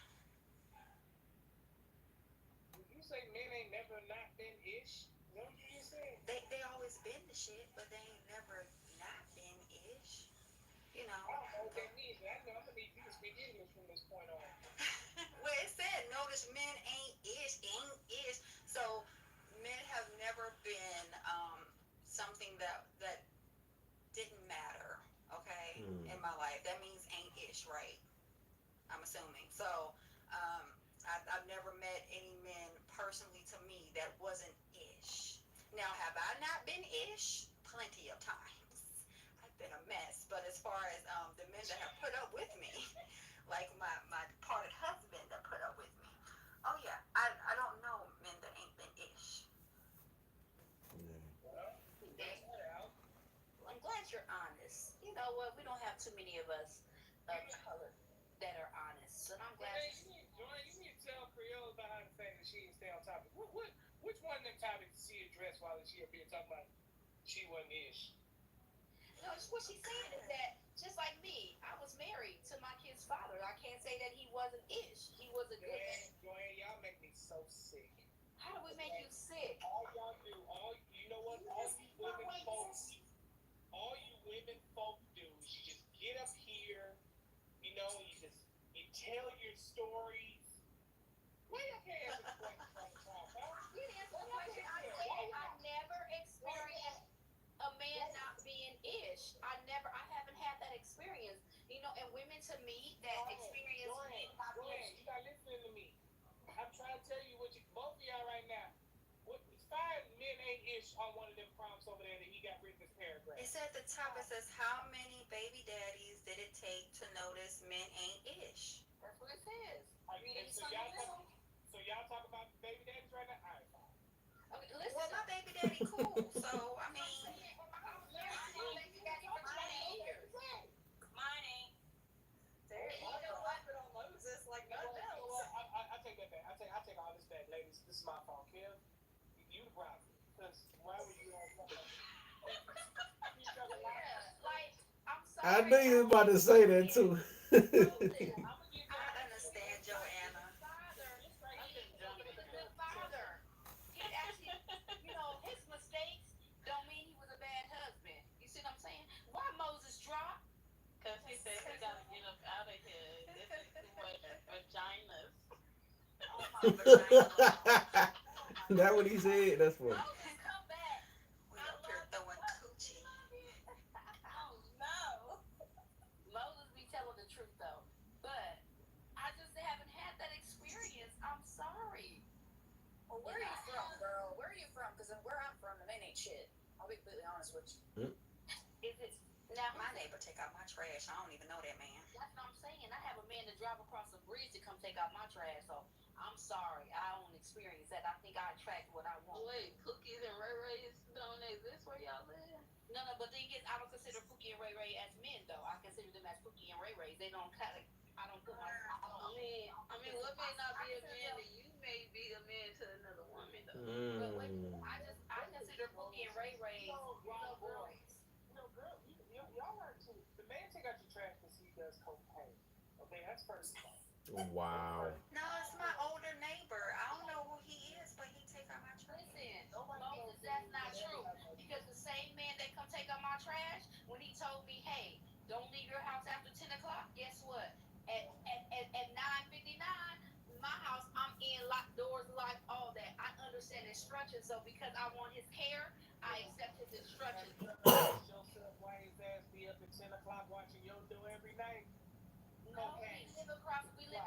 You say men ain't never not been ish? What you just said? They always been the shit, but they ain't never not been ish. You know. I don't know what that means, but I know I'm gonna need you to speak English from this point on. Well, it said notice men ain't ish. So men have never been something that didn't matter, okay, in my life. That means ain't ish, right? I'm assuming. So I've never met any men personally to me that wasn't ish. Now, have I not been ish? Plenty of times. I've been a mess. But as far as the men that have put up with me, like my departed husband that put up with me, oh yeah, I don't know men that ain't been ish. I'm glad you're honest. You know what? We don't have too many of us of color that are honest. So I'm glad. You need to tell Creole about how to say this she didn't stay on topic. Which one of them topics did she address while she up here talking about she wasn't ish? No, what she's saying is that just like me, I was married to my kid's father. I can't say that he wasn't ish. He was a good man. Joanne, y'all make me so sick. How do we make you sick? All y'all do, you know what? All you women folk do is you just get up here, you know, you tell your stories. Why y'all can't answer the question from the top, huh? You answer the question. I never experienced a man not being ish. I haven't had that experience. You know, and women to me that experience men not being ish. You gotta listen to me. I'm trying to tell you both of y'all right now. It's fine, men ain't ish on one of them prompts over there that he got written this paragraph. It's at the top. It says, how many baby daddies did it take to notice men ain't ish? That's what it says. So y'all talk about baby daddies right now? All right, fine. Okay, listen. Well, my baby daddy cool, so I mean. I take that back. I take all this back, ladies. This is my fault, Kev. You the problem. Because why would you all like, I'm sorry. I knew you was about to say that too. I understand Joanna. He's a good father. He actually, you know, his mistakes don't mean he was a bad husband. You see what I'm saying? Why Moses dropped? Because he said he got to get up out of here. This is too much vaginas. That what he said? That's funny. Moses, come back. We up here throwing coochie. Oh, no. Moses be telling the truth, though. But I just haven't had that experience. I'm sorry. Well, where are you from, girl? Where are you from? Because where I'm from, the men ain't shit. I'll be completely honest with you. Is it now? My neighbor take out my trash. I don't even know that man. That's what I'm saying. I have a man to drive across the bridge to come take out my trash. So I'm sorry. I don't experience that. I think I attract what I want. Wait, Cookies and Ray Rays don't exist where y'all live? No, but thing is, I don't consider Pookie and Ray Ray as men, though. I consider them as Pookie and Ray Rays. They don't kind of. I don't put my. I mean, what may not be a man to you may be a man to another woman, though. But wait, I consider Pookie and Ray Rays grown boys. No, girl, y'all learn too. The man take out your trash because he does cocaine. Okay, that's first of all. Wow. No, it's my older neighbor. I don't know who he is, but he take out my trash. Listen, Moses, that's not true. Because the same man that come take out my trash, when he told me, hey, don't leave your house after 10 o'clock, guess what? At 9:59, my house, I'm in, locked doors, locked, all that. I understand instructions, so because I want his care, I accept his instructions. Why his ass be up at 10 o'clock watching your door every night? No, we live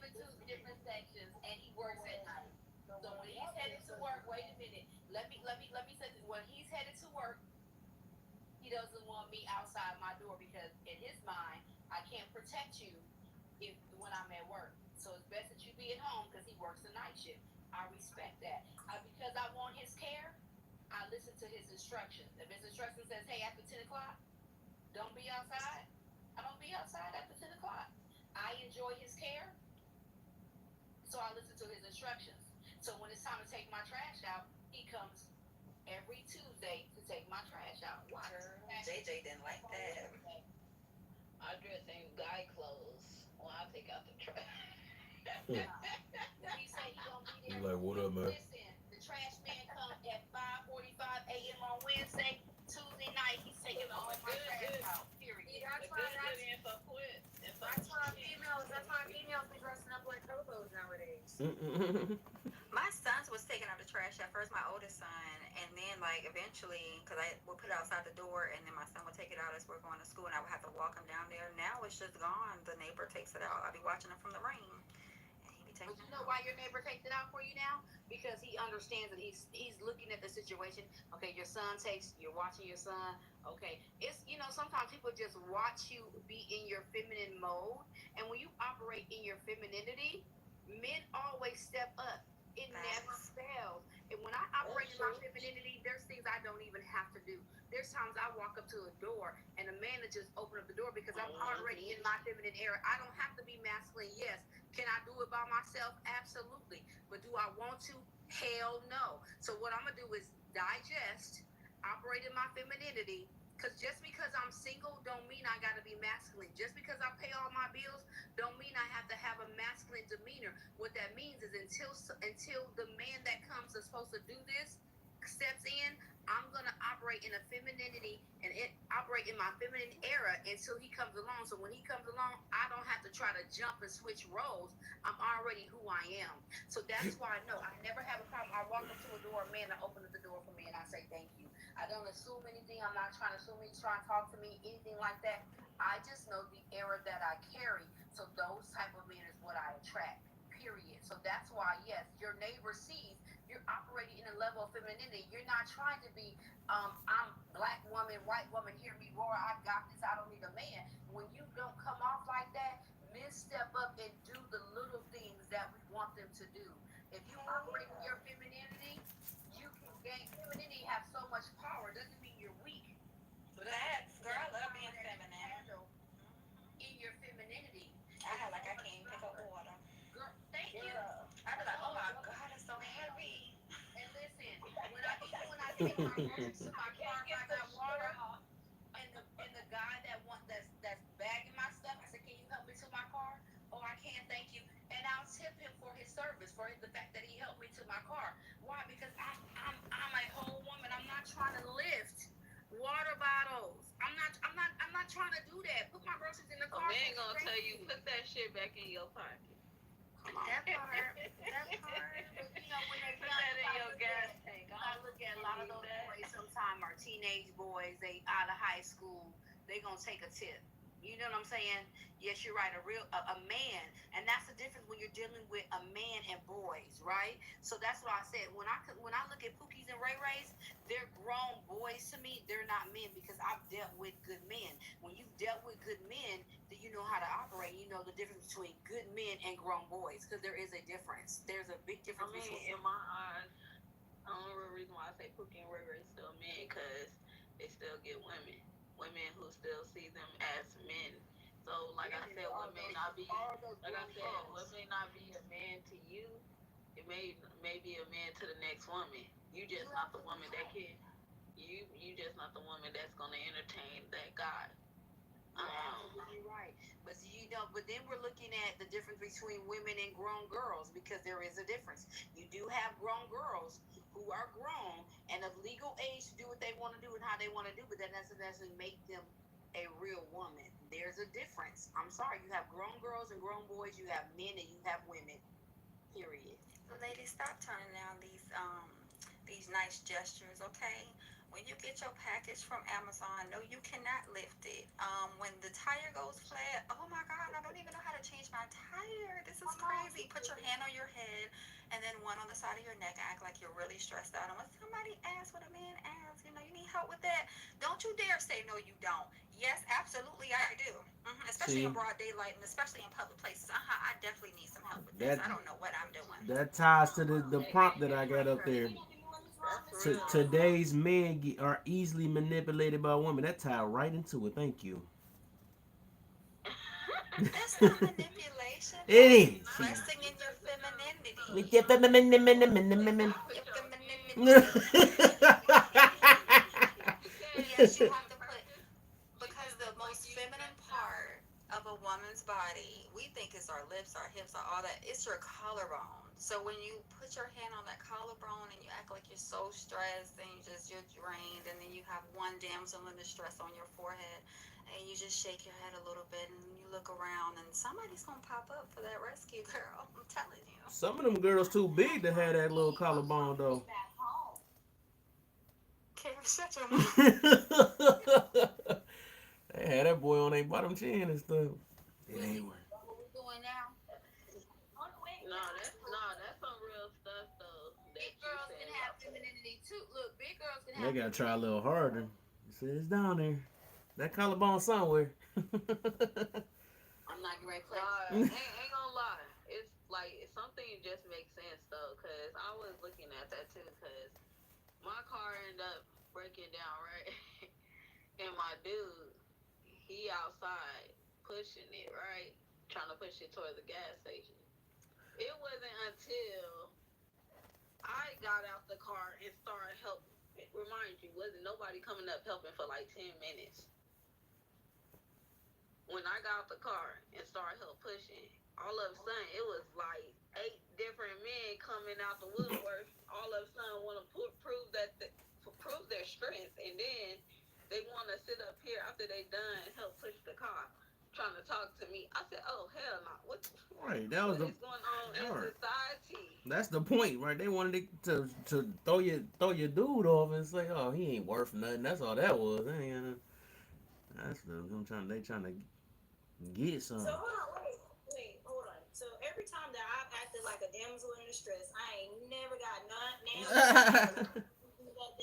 in two different sections, and he works at night. So when he's headed to work, wait a minute. Let me say this. When he's headed to work, he doesn't want me outside my door because in his mind, I can't protect you when I'm at work. So it's best that you be at home because he works the night shift. I respect that. Because I want his care, I listen to his instructions. If his instruction says, hey, after 10 o'clock, don't be outside, I don't be outside after 10 o'clock. I enjoy his care, so I listen to his instructions. So when it's time to take my trash out, he comes every Tuesday to take my trash out. Why? JJ didn't like that. I dress in guy clothes when I take out the trash. He say he gonna be there. You like, what up, man? Listen, the trash man come at 5:45 a.m. on Wednesday. Tuesday night, he's taking all my trash out. Period. That's why females be dressing up like hobos nowadays. My sons was taking out the trash at first, my oldest son, and then like eventually, because I would put it outside the door, and then my son would take it out as we're going to school, and I would have to walk him down there. Now it's just gone. The neighbor takes it out. I'll be watching him from the rain, and he be taking But you know why your neighbor takes it out for you now? Because he understands that he's looking at the situation. Okay, your son takes. You're watching your son. Okay, it's sometimes people just watch you be in your feminine mode, and when you operate in your femininity, men always step up. It never fails. And when I operate in my femininity, there's things I don't even have to do. There's times I walk up to a door and a man will just open up the door because I'm already in my feminine era. I don't have to be masculine, yes, Can I do it by myself? Absolutely. But do I want to? Hell no. So what I'm gonna do is digest, operate in my femininity. Cause just because I'm single don't mean I gotta be masculine. Just because I pay all my bills don't mean I have to have a masculine demeanor. What that means is until the man that comes that's supposed to do this steps in, I'm gonna operate in a femininity and operate in my feminine era until he comes along. So when he comes along, I don't have to try to jump and switch roles. I'm already who I am. So that's why I never have a problem. I walk up to a door, a man, I open up the door for me, and I say thank you. I don't assume anything. I'm not trying to assume he's trying to talk to me, anything like that. I just know the era that I carry. So those type of men is what I attract. Period. So that's why, yes, your neighbor sees you're operating in a level of femininity. You're not trying to be, I'm black woman, white woman, hear me roar, I got this, I don't need a man. When you don't come off like that, men step up and do the little things that we want them to do. If you operate in your femininity, you can gain. Femininity have so much power. Doesn't mean you're weak. Facts, girl, I love being feminine. In your femininity. I like I can't pick up water. Girl, thank you. I be like, oh my god, it's so heavy. And listen, when I take my groceries to my car, if I got water, and the guy that's bagging my stuff, I said, can you help me to my car? Oh, I can't, thank you. And I'll tip him for his service, for the fact that he helped me to my car. Why? Because I'm a whole woman. I'm not trying to lift water bottles. I'm not trying to do that. Put my groceries in the car. A man gonna tell you put that shit back in your pocket. That part. But you know, when they're put that in your gas tank. I look at a lot of those boys sometimes are teenage boys, they out of high school, they gonna take a tip. You know what I'm saying? Yes, you're right. A man, and that's the difference when you're dealing with a man and boys, right? So that's what I said. When I look at Pookies and Ray Rays, they're grown boys to me. They're not men because I've dealt with good men. When you've dealt with good men, then you know how to operate. You know the difference between good men and grown boys because there is a difference. There's a big difference. I mean, in my eyes, the only real reason why I say Pookie and Ray Ray still men because they still get women who still see them as men. So, like I said, what may not be a man to you, it may be a man to the next woman. You just not the woman that can. You just not the woman that's gonna entertain that guy. Absolutely right. But then we're looking at the difference between women and grown girls because there is a difference. You do have grown girls who are grown and of legal age to do what they want to do and how they want to do, but that doesn't necessarily make them a real woman. There's a difference. I'm sorry. You have grown girls and grown boys. You have men and you have women. Period. So ladies, stop turning down these nice gestures, okay? When you get your package from Amazon, no, you cannot lift it. When the tire goes flat, oh my God, I don't even know how to change my tire. This is crazy. Put your hand on your head and then one on the side of your neck. Act like you're really stressed out. And when somebody asks what a man asks, you need help with that. Don't you dare say no, you don't. Yes, absolutely, I do. Especially in broad daylight and especially in public places. I definitely need some help with this. I don't know what I'm doing. That ties to the prompt that I got up there. Today's men are easily manipulated by women. That tied right into it. Thank you. That's not manipulation. It is. Resting in your femininity. Yes, you have to put, because the most feminine part of a woman's body, we think it's our lips, our hips, all that. It's your collarbone. So when you put your hand on that collarbone and you act like you're so stressed and you're drained, and then you have one damsel in distress on your forehead, and you just shake your head a little bit and you look around and somebody's gonna pop up for that rescue, girl. I'm telling you. Some of them girls too big to have that little collarbone though. Shut your mouth. They had that boy on their bottom chin and stuff. It ain't working. What we doing now? That's some real stuff though. Big girls can have femininity too. Look, big girls can have. They gotta try a little harder. You see, it's down there. That collarbone somewhere. I'm not getting ready to play. Ain't gonna lie. It's like something just makes sense though, cause I was looking at that too, cause my car ended up breaking down, right? And my dude, he outside pushing it, right? trying to push it towards the gas station. It wasn't until I got out the car and started helping. Remind you, wasn't nobody coming up helping for like 10 minutes. When I got out the car and started help pushing, all of a sudden it was like 8 different men coming out the woodwork. All of a sudden want to prove their strength, and then they want to sit up here after they done help push the car, trying to talk to me. I said, "Oh hell no! Right, that was What is going on in right. society?" That's the point, right? They wanted to throw your dude off and say, "Oh, he ain't worth nothing." That's all that was. That's they trying to get So something. hold on, hold on. So every time that I've acted like a damsel in distress, I ain't never got nothing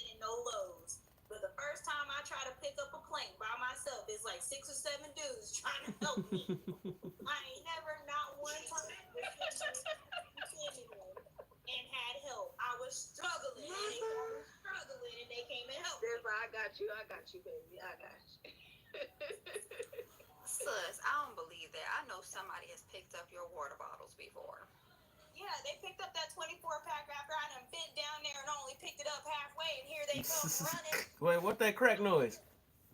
in no lows. But the first time I try to pick up a plank by myself, it's like 6 or 7 dudes trying to help me. I ain't never not one time and had help. I was struggling, and they came and helped me. I got you, baby. I got you. Sus, I don't believe that. I know somebody has picked up your water bottles before. Yeah, they picked up that 24-pack after I done bent down there and only picked it up halfway, and here they come running. Wait, what that crack noise?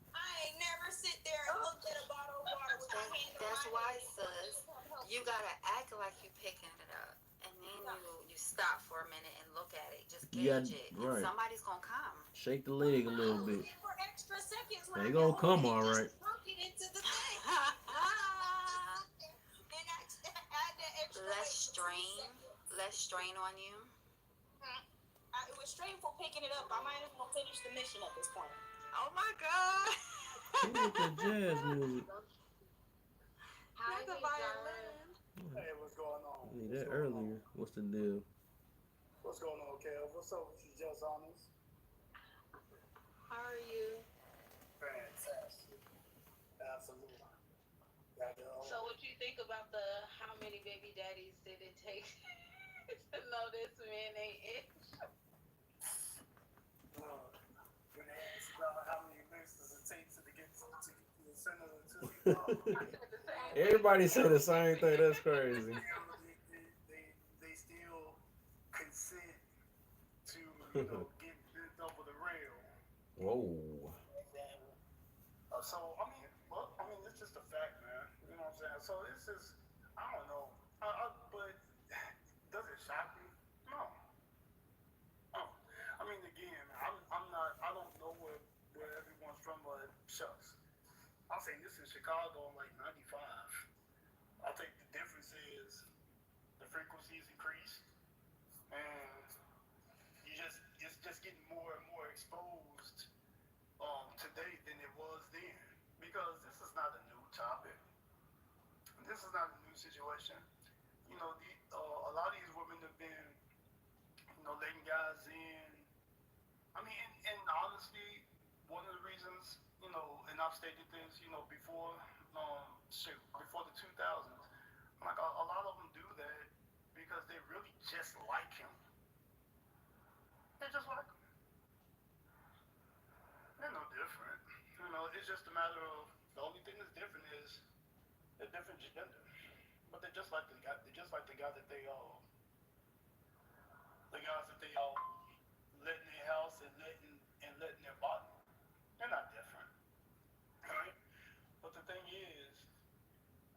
I ain't never sit there and looked at a bottle of water with my hand on That's my why, head. sus, you gotta act like you picking it up, and then you stop for a minute and look at it, just gauge it, and right. somebody's gonna come. Shake the leg a little bit. For extra seconds, They gonna come all right. It into the thing. And I add that extra Less strain on you. It was strainful picking it up. I might as well finish the mission at this point. Oh my god. With the jazz music. Hi, violin. Hey, what's going on? I need that earlier. What's the deal? What's going on, Kev? What's up with you, Just Honest? How are you? Fantastic. Absolutely. So what you think about the how many baby daddies did it take to know this man ain't it? When they ask about how many licks does it take to get to the center of the Everybody say the same thing. That's crazy. They still consent to get bent over the rail. Whoa. So I mean, it's just a fact, man. You know what I'm saying? So it's just, I don't know. But does it shock me? No. I mean, again, I'm not. I don't know where everyone's from, but shucks. I'll say this in Chicago in like '95. I think the difference is the frequencies increase, and it's just getting more and more exposed today than it was then, because this is not a new topic. This is not a new situation. You know, a lot of these women have been, letting guys in. I mean, and honestly, one of the reasons, and I've stated this, before, before the 2000s, like a lot of them do that because they really just like him. They just like him. They're no different. It's just a matter of, the only thing that's different is they're different gender, but they're just like the guy. They're just like the guy that they all, the guys that they all let in their house and letting their body. They're not different, right? But the thing is,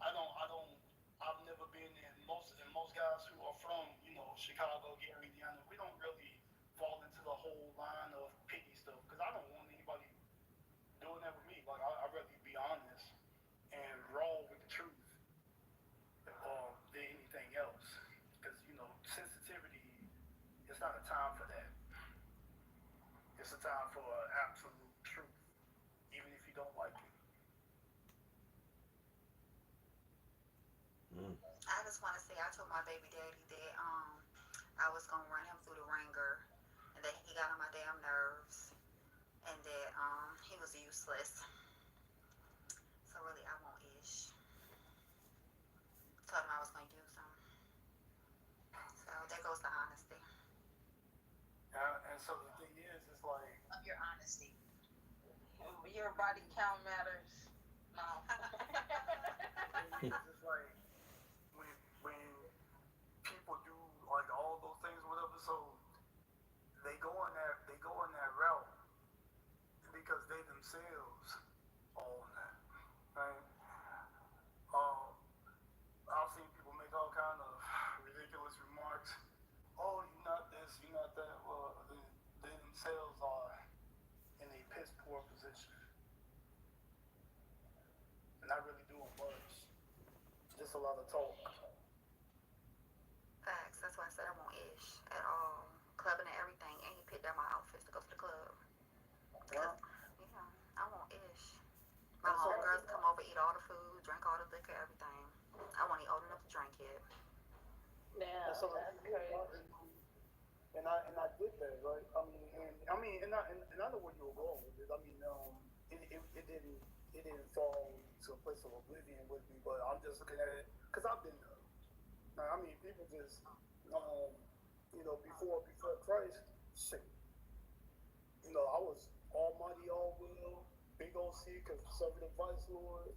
I've never been in most guys who are from, Chicago, Gary, Indiana. We don't really fall into the whole line of pity stuff, because I don't want anybody doing that with me. Like, I'd rather be honest and raw with the truth than anything else. Because, sensitivity, it's not a time for that. It's a time for absolute truth, even if you don't like it. I just want to say, I told my baby daddy that I was gonna run him through the ringer, and that he got on my damn nerves, and that he was useless. So really, I won't ish. Told him I was gonna use him. So there goes the honesty. And so the thing is, it's like, Of your honesty. Your body count matters. No. it's like, themselves on that, right? I've seen people make all kind of ridiculous remarks. Oh, you're not this, you're not that. Well, they themselves are in a piss poor position, not really doing much, just a lot of talk. Facts. That's why I said I want ish at all. Clubbing and everything, and he picked out my outfits to go to the club. Yeah. Yeah, I want ish. My homegirls come over, eat all the food, drink all the liquor, everything. I wasn't even old enough to drink yet. Yeah, that's crazy. And I did that, right? And I know where you were going with it. It didn't fall to a place of oblivion with me, but I'm just looking at it because I've been there. People just, before Christ, shit. I was almighty, all will, big OC, conservative vice lord,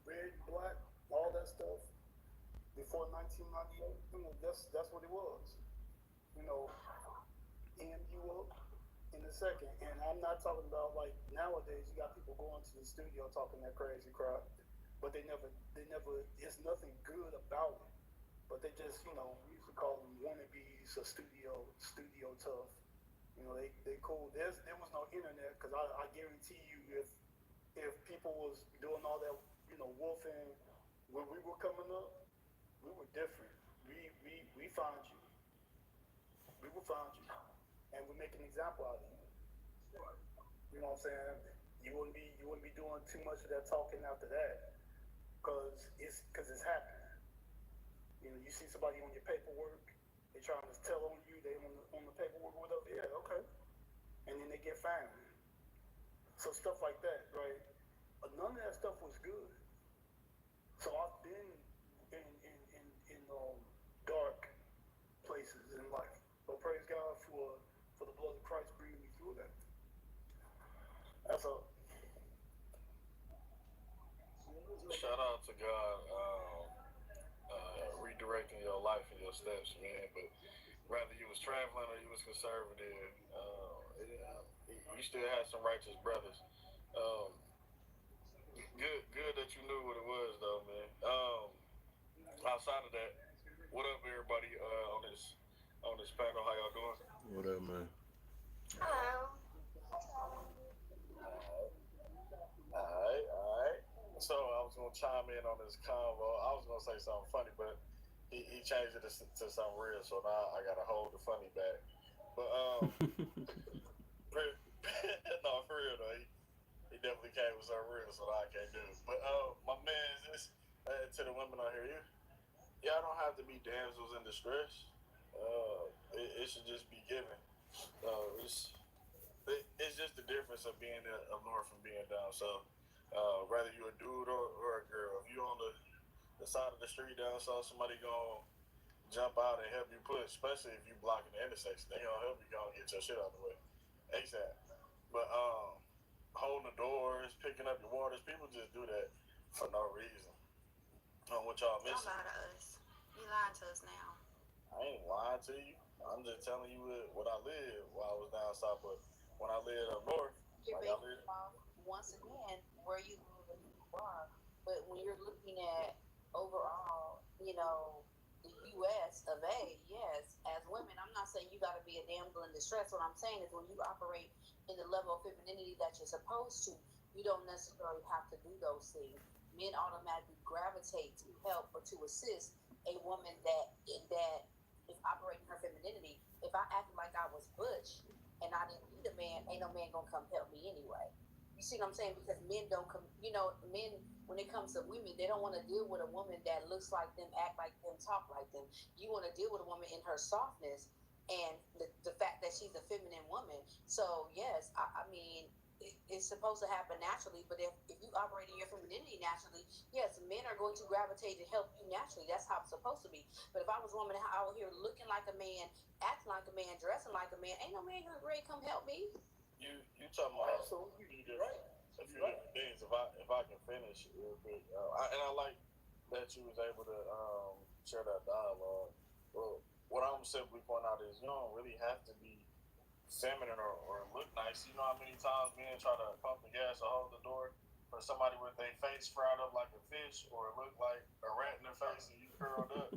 red, black, all that stuff. Before 1998, that's what it was. And you up in a second. And I'm not talking about like nowadays. You got people going to the studio talking that crazy crap, but they never. It's nothing good about it. But they just, we used to call them wannabes or studio tough. They cool. There was no internet because I guarantee you if people was doing all that, wolfing when we were coming up, we were different. We found you. We will find you, and we make an example out of you. You know what I'm saying? You wouldn't be doing too much of that talking after that, because it's happening. You see somebody on your paperwork, they trying to tell on you, they on the paperwork, whatever. Yeah, okay, and then they get found. So stuff like that, right? But none of that stuff was good. So I've been in dark places in life. But praise God for the blood of Christ bringing me through that. That's all. Shout out to God, redirecting your life and your steps, man. But whether you was traveling or you was conservative, you still had some righteous brothers. Um, good that you knew what it was, though, man. Outside of that, what up, everybody? On this panel, how y'all doing? What up, man? Hello. All right. So I was gonna chime in on this convo. I was gonna say something funny, but he changed it to something real. So now I gotta hold the funny back. But no, for real though, he definitely came with something real, so I can't do it. But my man, to the women out here, y'all don't have to be damsels in distress. It should just be given. It's just the difference of being up north from being down south. Whether you a dude or a girl, if you on the side of the street down south, somebody gonna jump out and help you push, especially if you blocking the intersection. They gonna help you go and get your shit out the way ASAP. But holding the doors, picking up your waters, people just do that for no reason. What y'all missing? Don't lie to us. You lying to us now. I ain't lying to you. I'm just telling you what I lived while I was down south. But when I lived up north, you're basing off once again where you live and who you are. But when you're looking at overall, the U.S. of A, yes, as women, I'm not saying you got to be a damsel in distress. What I'm saying is when you operate in the level of femininity that you're supposed to, you don't necessarily have to do those things. Men automatically gravitate to help or to assist a woman that is operating her femininity. If I acted like I was butch and I didn't need a man, ain't no man gonna come help me anyway. You see what I'm saying? Because men don't come, men, when it comes to women, they don't want to deal with a woman that looks like them, act like them, talk like them. You want to deal with a woman in her softness and the fact that she's a feminine woman. So yes, I mean, it's supposed to happen naturally, but if you operate in your femininity naturally, yes, men are going to gravitate to help you naturally. That's how it's supposed to be. But if I was a woman out here looking like a man, acting like a man, dressing like a man, ain't no man gonna really come help me. You talking about a few different things. If I can finish real quick, and I like that you was able to share that dialogue. Well, what I'm simply pointing out is you don't really have to be feminine or look nice. You know how many times men try to pump the gas or hold the door for somebody with their face fried up like a fish or look like a rat in the face and you curled up,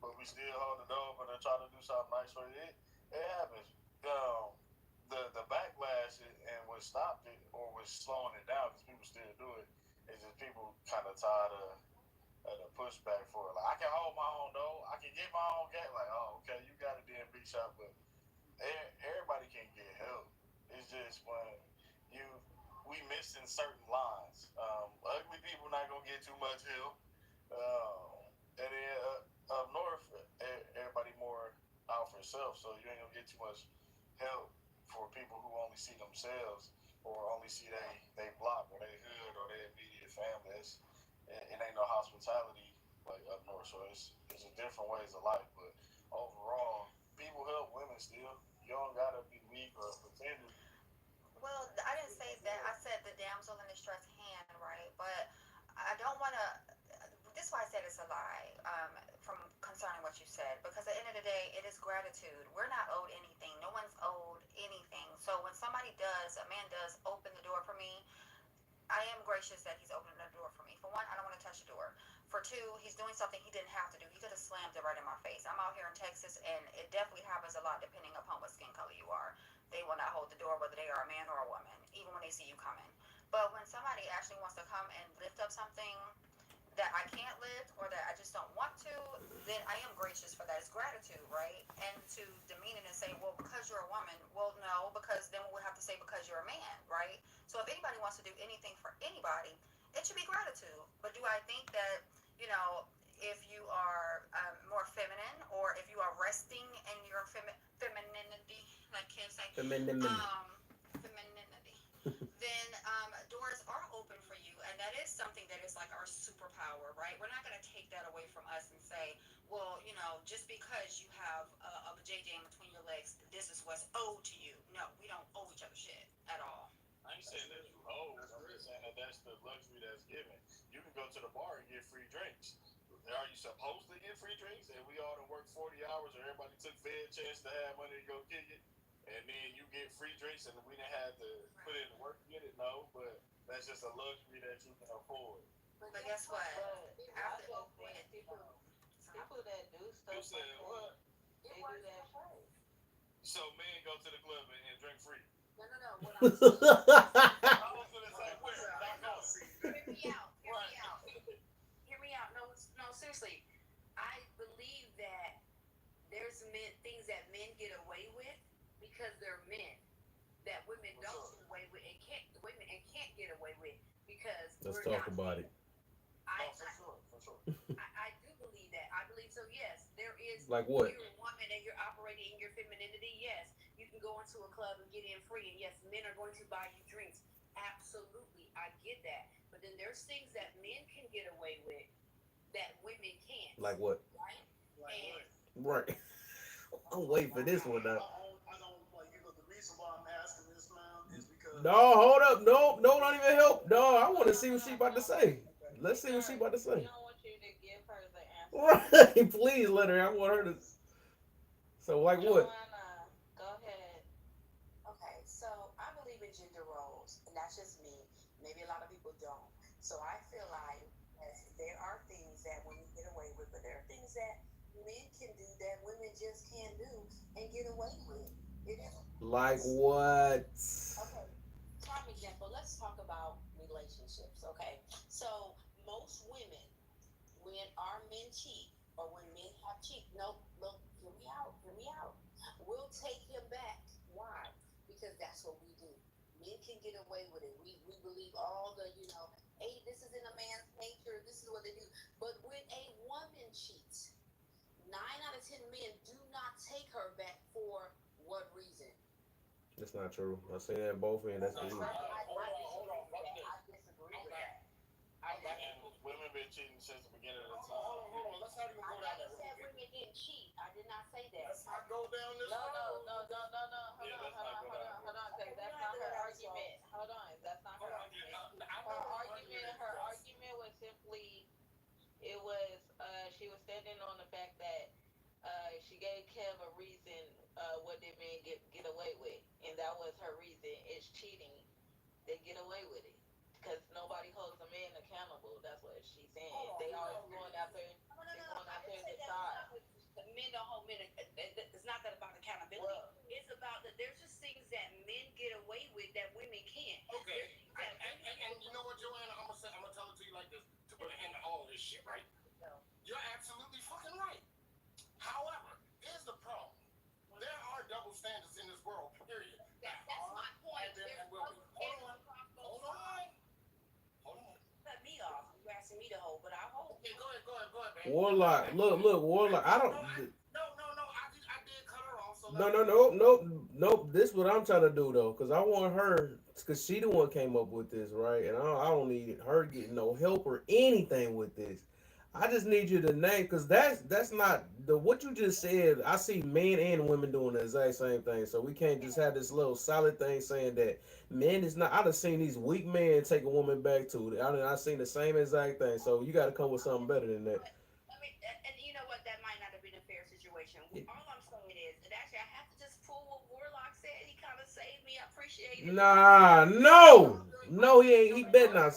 but we still hold the door open and try to do something nice for you. It happens. Um, the backlash and what stopped it or was slowing it down because people still do it is just people kind of tired of the pushback for it. Like I can hold my own though. I can get my own gas. Like oh okay, you got it then, big shot. But everybody can get help. It's just when you we missing certain lines. Ugly people not gonna get too much help. And then up north, everybody more out for self, so you ain't gonna get too much help for people who only see themselves or only see they block or they hood or their immediate family. It ain't no hospitality like up north, so it's a different ways of life. But overall, people help women still. You don't gotta be weak or pretending. Well, I didn't say that. I said the damsel in distress hand, right? But I don't want to. This is why I said it's a lie. From concerning what you said, because at the end of the day, it is gratitude. We're not owed anything. No one's owed anything. So when somebody does, a man does open the door for me, I am gracious that he's opening the door for me. For one, I don't want to touch the door. For two, he's doing something he didn't have to do. He could have slammed it right in my face. I'm out here in Texas, and it definitely happens a lot depending upon what skin color you are. They will not hold the door whether they are a man or a woman, even when they see you coming. But when somebody actually wants to come and lift up something that I can't lift or that I just don't want to, then I am gracious for that. It's gratitude, right? And to demean it and say, well, because you're a woman, well, no, because then we would have to say because you're a man, right? So if anybody wants to do anything for anybody, it should be gratitude. But do I think that, if you are more feminine or if you are resting in your femininity, like kids say, Feminine. femininity, then doors are open for you, and that is something that is like our superpower, right? We're not going to take that away from us and say, well, just because you have a JJ in between your legs, this is what's owed to you. No, we don't owe each other shit at all. I ain't saying that you owe. I'm just saying that that's the luxury that's given. You can go to the bar and get free drinks. Are you supposed to get free drinks? And we all done work 40 hours, or everybody took fair chance to have money to go kick it, and then you get free drinks, and we didn't have to put in the work to get it. No, but that's just a luxury that you can afford. But guess what? But I After just when think people that do You stuff said like that, what? they do that. So men go to the club and drink free. No, no, no. What I'm saying, I was gonna say where? Not going. hear me out. Hear me out. Hear me out. No, no, seriously. I believe that there's things that men get away with because they're men that women For don't sure. get away with and can't get away with because Let's we're talk not about men. it. I, No, for I sure, for sure. I do believe that. I believe so. Yes, there is. Like When what? you're a woman and you're operating in your femininity, yes, you can go into a club and get in free, and yes, men are going to buy you drinks. Absolutely, I get that. But then there's things that men can get away with that women can't, Like what? right? And Right. I'm waiting for this one now. I don't like the reason why I'm asking this now is because No, hold up. No, no, not even help. No, I want to see what she about to No. say. Let's see what she Sir, about to we say. don't want you to give her the answer. Right. Please let her. I want her to. So, like what? Joanna, go ahead. Okay, so I believe in gender roles, and that's just me. Maybe a lot of people don't. So I feel like yes, there are things that women get away with, but there are things that men can do that women just can't do and get away with. It Like is. what? Okay, prime example, let's talk about relationships, okay? So most women, when our men cheat or when men have cheat, nope, look, hear me out. We'll take him back. Why? Because that's what we do. Men can get away with it. We believe all the, hey, this is in a man's nature, this is what they do. But when a woman cheats, 9 out of 10 men do not take her back for what reason? That's not true. I say that both ends. That's belief. I disagree with that. And women been cheating since the beginning of the time. hold on. Let's not even I go down never that said road. women didn't cheat. I did not say that. Let's not go down this No, no, road. no, no, no, no. Hold Yeah, on, let's hold not on, go hold down on, there. hold on, because Okay, we that's don't have not to go her down this road. argument. Hold on, that's not her Hold on. argument. I know Her what your argument, argument is. her Yes. argument was simply, it was, she was standing on the fact that, she gave Kev a reason, what did men get away with, and and that was her reason. It's cheating. They get away with it because nobody holds the men accountable. That's what she's saying. They always going after. They going after the side. Men don't hold men. It's not that about accountability. Well, It's about that. There's just things that men get away with that women can't. Okay. And you know what, Joanna? I'm gonna tell it to you like this to put an end to all this shit, right? You're absolutely fucking right. However, here's the problem. There are double standards in this world, period. That's my point. And there will be. Hold on. Cut me off. You asking me to hold, but I'll hold. Okay, go ahead, baby. Warlock, look, Warlock. I don't. No. I did cut her off. So No. This what I'm trying to do though, cause I want her, cause she the one came up with this, right? And I don't need her getting no help or anything with this. I just need you to name, cause that's not the what you just said. I see men and women doing the exact same thing, so we can't just have this little solid thing saying that men is not. I done seen these weak men take a woman back to. I seen the same exact thing. So you got to come with something better than that. I mean, and you know what? That might not have been a fair situation. All I'm saying is that actually I have to just pull what Warlock said. He kind of saved me. I appreciate it. Nah, no, he ain't. He better not.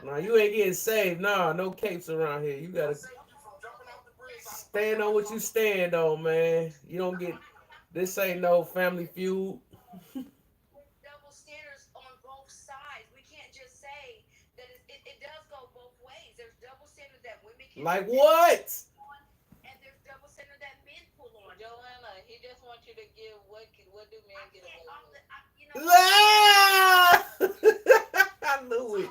Nah, you ain't getting saved. Nah, no capes around here. You gotta stand on what you stand on, man. You don't get. This ain't no Family Feud. Double standards on both sides. We can't just say that it does go both ways. There's double standards that women can Like what? and there's double standard that men pull on. Joanna, he just wants you to give what do men get away with? Ah! I knew it.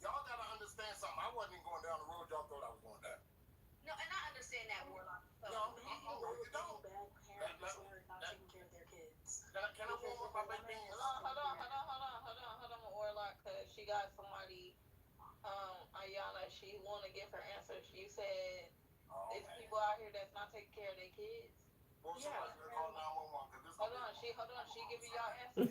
Y'all gotta understand something. I wasn't even going down the road y'all thought I was going down. No, and I understand that, Warlock. No, you don't. Bad parents who are not taking care of their kids. Can I warm up my baby? Hold on, Warlock, cause she got somebody. Ayana, she want to give her answers. You said it's people out here that's not taking care of their kids. Well, somebody's gonna call 911 because this. Hold on, she giving y'all answers.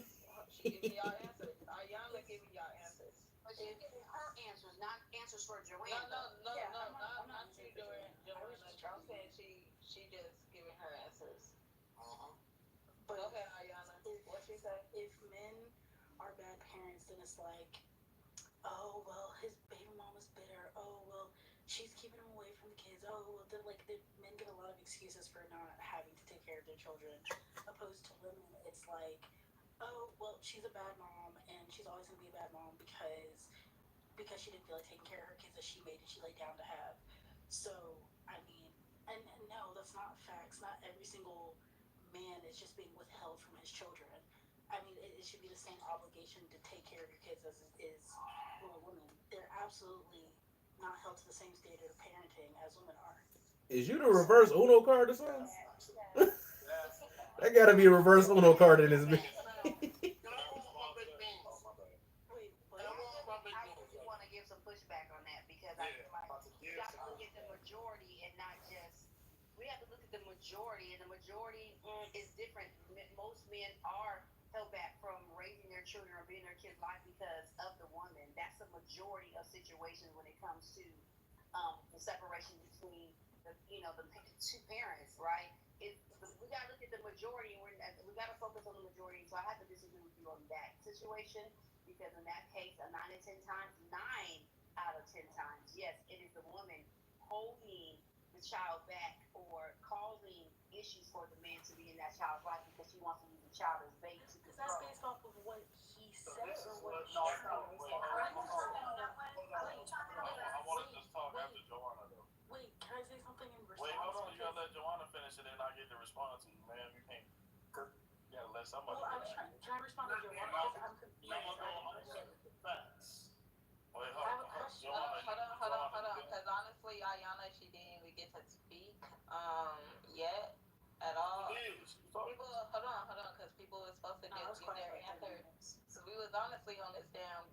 She giving y'all answers. Ayana giving y'all answers. But she's giving her answers, not answers for Joanna. No, not you doing Joanna. I'm saying she just giving her answers. But Go ahead, Ayana. What she say? If men are bad parents, then it's like, oh well, his baby mama's bitter. Oh well, she's keeping him away from the kids. Oh well, the men give a lot of excuses for not having to take care of their children, opposed to women. It's like, oh well, she's a bad mom, and she's always gonna be a bad mom because she didn't feel like taking care of her kids that she made and she laid down to have. So I mean, and no, that's not facts. Not every single man is just being withheld from his children. I mean, it should be the same obligation to take care of your kids as it is for a woman. They're absolutely not held to the same standard of parenting as women are. Is you the reverse Uno card or something? That gotta be a reverse Uno card in this bitch. I really want to give some pushback on that because I feel like we got to look at the majority and not just. We have to look at the majority, and the majority is different. Most men are held back from raising their children or being their kids' life because of the woman. That's the majority of situations when it comes to the separation between the two parents, right? We got to look at the majority, and we got to focus on the majority. So I have to disagree with you on that situation because in that case, 9 out of 10 times, yes, it is the woman holding the child back or causing issues for the man to be in that child's life because she wants to use the child as bait to Because that's based off of what he said or what she I said. want to just talk after Joanna, though. Wait, can I say something in response? Wait, hold on. You gotta let Joanna finish and then I get to respond to you, man. You can't. You gotta let somebody. Well, can I respond to Joanna? I'm confused. Facts. Wait, I have a question. Hold on. Because honestly, Ayana, she didn't even get to speak yet at all. People, hold on, because people were supposed to just give their answers. So we was honestly on this damn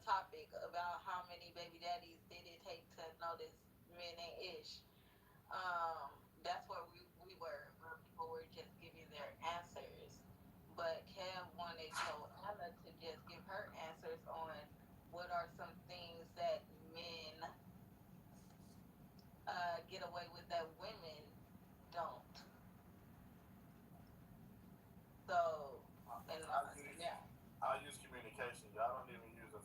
topic about how many baby daddies did it take to notice men ain't ish. That's where we were, where people were just giving their answers. But Kev wanted Joanna to just give her answers on what are some things that men get away with that women don't.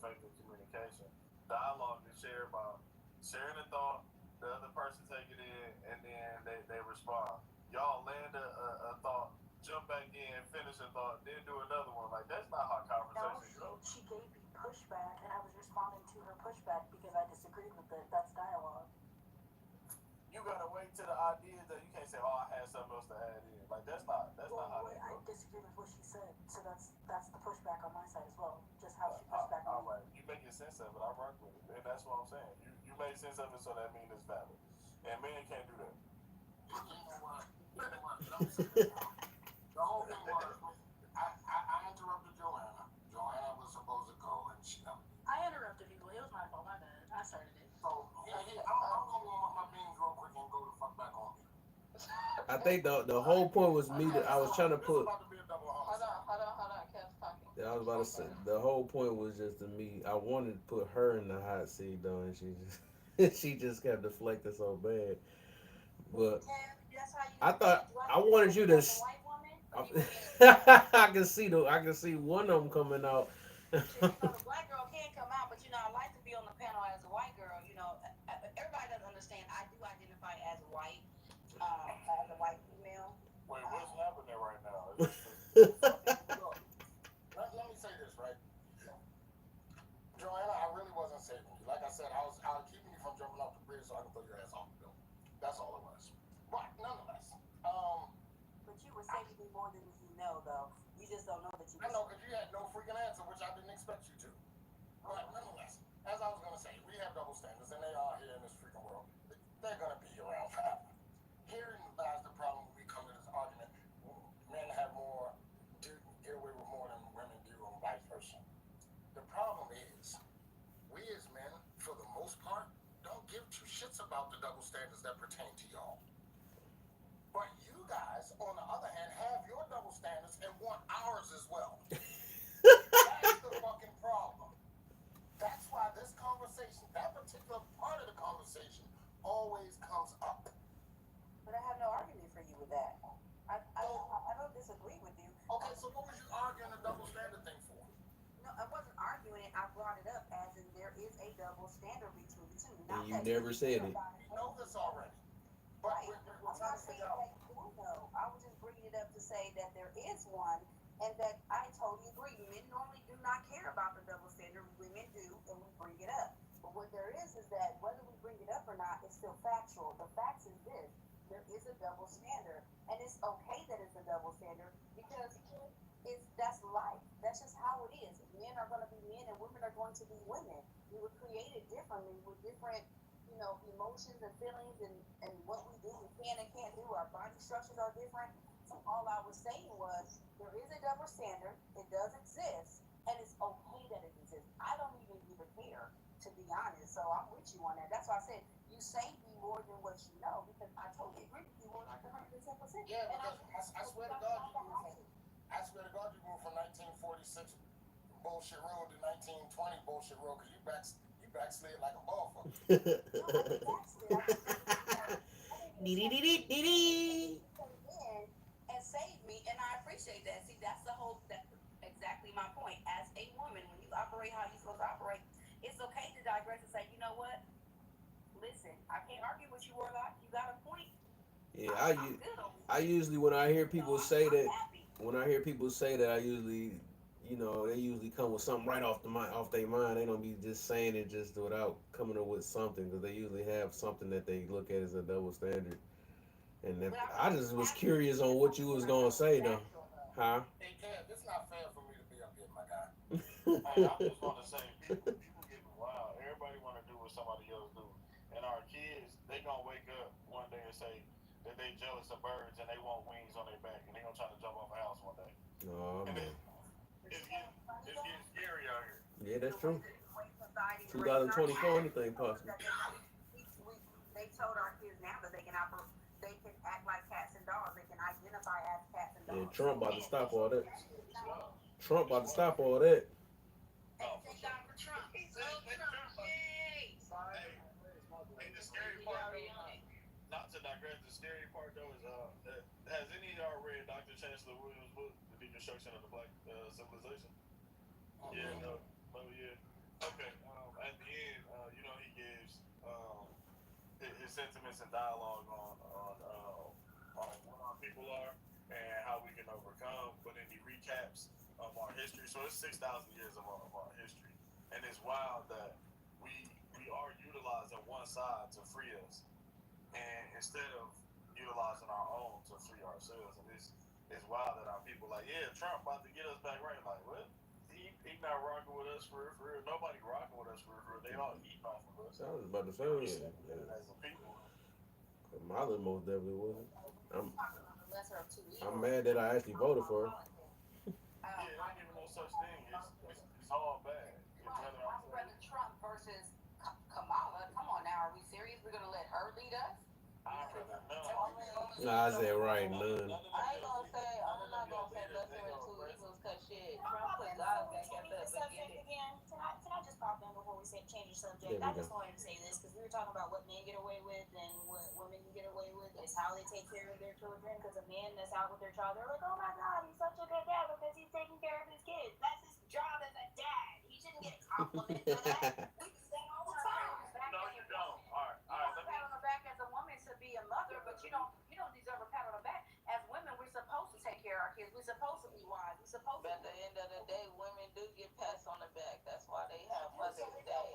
effective communication. Dialogue is shared by sharing a thought, the other person take it in, and then they respond. Y'all land a thought, jump back in, finish a thought, then do another one. Like, that's not how conversation goes. She gave me pushback, and I was responding to her pushback because I disagreed with it. That's dialogue. You gotta wait to the idea that you can't say, "Oh, I had something else to add in." Like, that's not how that I goes. disagree with what she said, so that's the pushback on my side as well. Just how she pushed back on me. Alright, you making sense of it. I rock with it, and that's what I'm saying. You made sense of it, so that means it's valid. And men can't do that. You know what? Let me say this now. The whole thing was, I interrupted Joanna. Joanna was supposed to go, and she never did. I interrupted people. It was my fault. My bad. I started it. So, I'm gonna warm up my beans real quick and go the fuck back on me. I think the whole point was me that I was trying to put. Hold on. Kev's talking. I was about to say the whole point was just to me. I wanted to put her in the hot seat though, and she just kept deflecting so bad. But I thought I wanted you to. I can see one of them coming out. The black girl can come out, but I like to be on the panel as a white girl. Everybody doesn't understand. I do identify as white, as a white female. Wait, what's happening right now? Look, let me say this, right? Joanna, I really wasn't saving you. Like I said, I was keeping you from jumping off the bridge so I can throw your ass off the building. That's all it was. But nonetheless, But you were saving me more than you know, though. You just don't know that you. I know, because you had no freaking answer, which I didn't expect you to. But nonetheless, as I was gonna say, we have double standards, and they are here in this freaking world. They're gonna be around forever. Herein lies the problem when we come to this argument. Men have more, get away with more than women do, and vice versa. The problem is, we as men, for the most part, don't give two shits about the double standards that pertain to y'all. But you guys, on the other hand, have your double standards and want ours as well. That's the fucking problem. That's why this conversation, that particular part of the conversation, always comes up. But I have no argument for you with that. I don't disagree with you. Okay, so what was you arguing the double standard thing for? No, I wasn't arguing it. I brought it up as in there is a double standard between the two. And you never said it. We know this already. But Right. I'm not saying that you don't know. I was just bringing it up to say that there is one, and that I totally agree. Men normally do not care about the double standard. Women do, and we bring it up. But what there is that whether we bring it up or not, it's still factual. The facts is this: there is a double standard, and it's okay that it's a double standard because that's life. That's just how it is. Men are going to be men, and women are going to be women. We were created differently with different, emotions and feelings and what we do, we can and can't do. Our body structures are different. So all I was saying was there is a double standard. It does exist, and it's okay that it exists. I don't even give a care, to be honest. So I'm with you on that. That's why I said you save me more than what you know, because I totally agree with you on like 110%. Yeah, because I swear to God, you moved from 1946 bullshit road to 1920 bullshit road, because you backslid like a motherfucker. And save me, and I appreciate that. See, that's exactly my point. As a woman, when you operate how you're supposed to operate, it's okay to digress and say, you know what? Listen, I can't argue with you, Warlock. You got a point. Yeah, I usually when I hear people say that, I usually, they usually come with something right off their mind. They don't be just saying it just without coming up with something, because they usually have something that they look at as a double standard. And I just was curious on what you was gonna say though, huh? Hey, Kev, it's not fair for me to be up here, my guy. Hey, I'm just gonna say, people getting wild. Everybody wanna do what somebody else do. And our kids, they gonna wake up one day and say that they jealous of birds and they want wings on their back, and they gonna try to jump off a house one day. Oh man. It's getting scary out here. Yeah, that's true. 2024, anything possible. They told our kids now that they can act like cats and dogs. They can identify as cats and dogs. Yeah, Trump about to stop all that. Trump about to stop all that. The scary part, not to digress, the scary part though is, has any of y'all read Dr. Chancellor Williams' book, The Deconstruction of the Black Civilization? Yeah, no, yeah. sentiments and dialogue on what our people are and how we can overcome. But then he recaps our history. So it's 6,000 years of our history, and it's wild that we are utilizing one side to free us, and instead of utilizing our own to free ourselves. And it's wild that our people like, yeah, Trump about to get us back right. Like, what? He not rocking with us for real. Nobody rocking with us for real. They all eating off of us. I was about to say, As a people. Kamala most definitely wasn't. I'm Lesser of two I'm evils. mad that I actually voted for her. Yeah, it ain't even no such thing. It's all bad. It's Right. whether I'd rather Trump versus Kamala. Come on now, are we serious? We're gonna let her lead us? I'd rather none. Nah, I said right, none. I ain't gonna say, I'm not gonna say lesser of two evils, cause shit, Trump put God back at the beginning. Again, can I just pop in before we change the subject? There we I go. just wanted to say this because we were talking about what men get away with and what women can get away with is how they take care of their children. Because a man that's out with their child, they're like, oh my God, he's such a good dad because he's taking care of his kids. That's his job as a dad. He shouldn't get a compliment for that. We do that all the time. No, you don't. All right. You want a pat on the back as a woman to be a mother, but you don't deserve a pat on the back. As women, we're supposed to take care of our kids. We're supposed to be wise. We're supposed But to. at the end of the day, women do get pats on the back. That's why they have Mother's Day.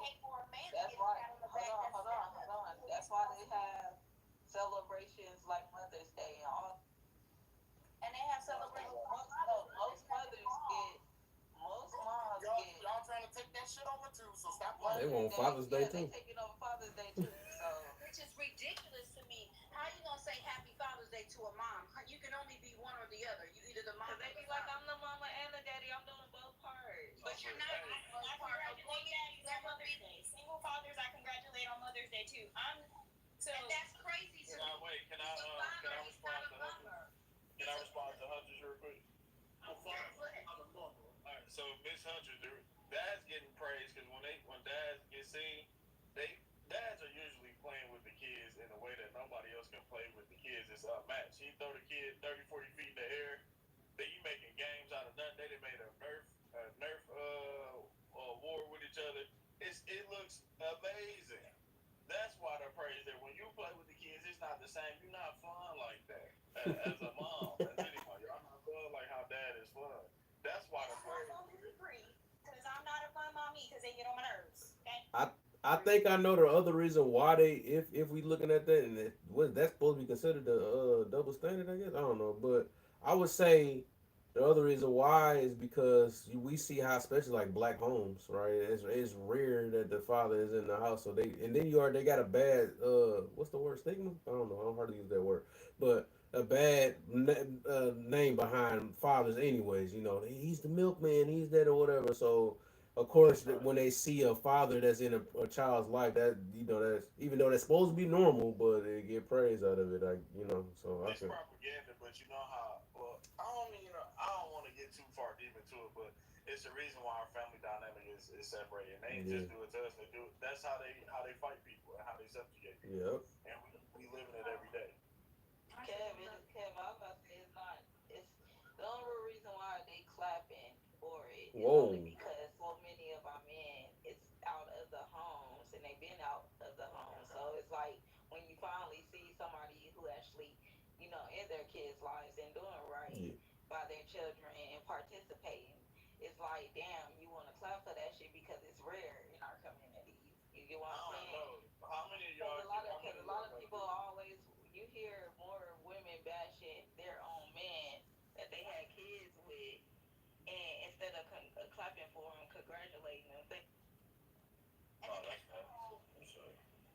That's why. Hold on. That's why they have celebrations like Mother's Day and all. And they have celebrations. Most moms get. Y'all trying to take that shit over too, so stop They playing. want Father's Day Yeah, too. they taking over Father's Day too. So. Which is ridiculous to me. How you gonna say Happy Father's Day to a mom? You can only be one or the other. You either the mom. Cause they be like, I'm the mama and the daddy. I'm doing both parts. But you're not. I congratulate daddies on Mother's Day. Single fathers, I congratulate on Mother's Day too. And that's crazy to me. Can I respond to Hunter? Can I respond to Hunter real quick? Alright, so Miss Hunter, dads getting praised because when dads get seen, dads are usually playing with the kids in a way that nobody else can play with the kids. It's a match. He throw the kid 30, 40 feet in the air. Then you making games out of nothing. They done made a Nerf war with each other. It looks amazing. That's why they're praised that when you play with the kids, it's not the same. You're not fun like that as a mom, as anyone. Y'all not fun like how dad is fun. That's why they're praised. I disagree because I'm not a fun mommy because they get on my nerves. Okay. I think I know the other reason why they, if we looking at that, and that's supposed to be considered the double standard, I guess. I don't know, but I would say the other reason why is because we see how, especially like black homes, right? It's rare that the father is in the house, so they got a bad what's the word, stigma? I don't know. I don't hardly use that word, but a bad name behind fathers, anyways. You know, he's the milkman, he's that or whatever. So of course, when they see a father that's in a child's life, that's even though that's supposed to be normal, but they get praise out of it, So It's propaganda, but you know how. Well, I don't want to get too far deep into it, but it's the reason why our family dynamic is separated. And they ain't just do it to us; they do it. That's how they fight people and how they subjugate people. Yep. And we live in it every day. Kev, I was about to say it's the only reason why they clapping for it is Whoa. only because so many of our men is out of the homes and they've been out of the homes. So it's like when you finally see somebody who actually, in their kids' lives and doing right by their children and participating, it's like, damn, you want to clap for that shit because it's rare in our communities. You get what I'm saying? How many of y'all? Because a lot of people always, you hear more women bashing their own man that they had kids with, and instead of clapping for them, congratulating them. Oh, that's nice.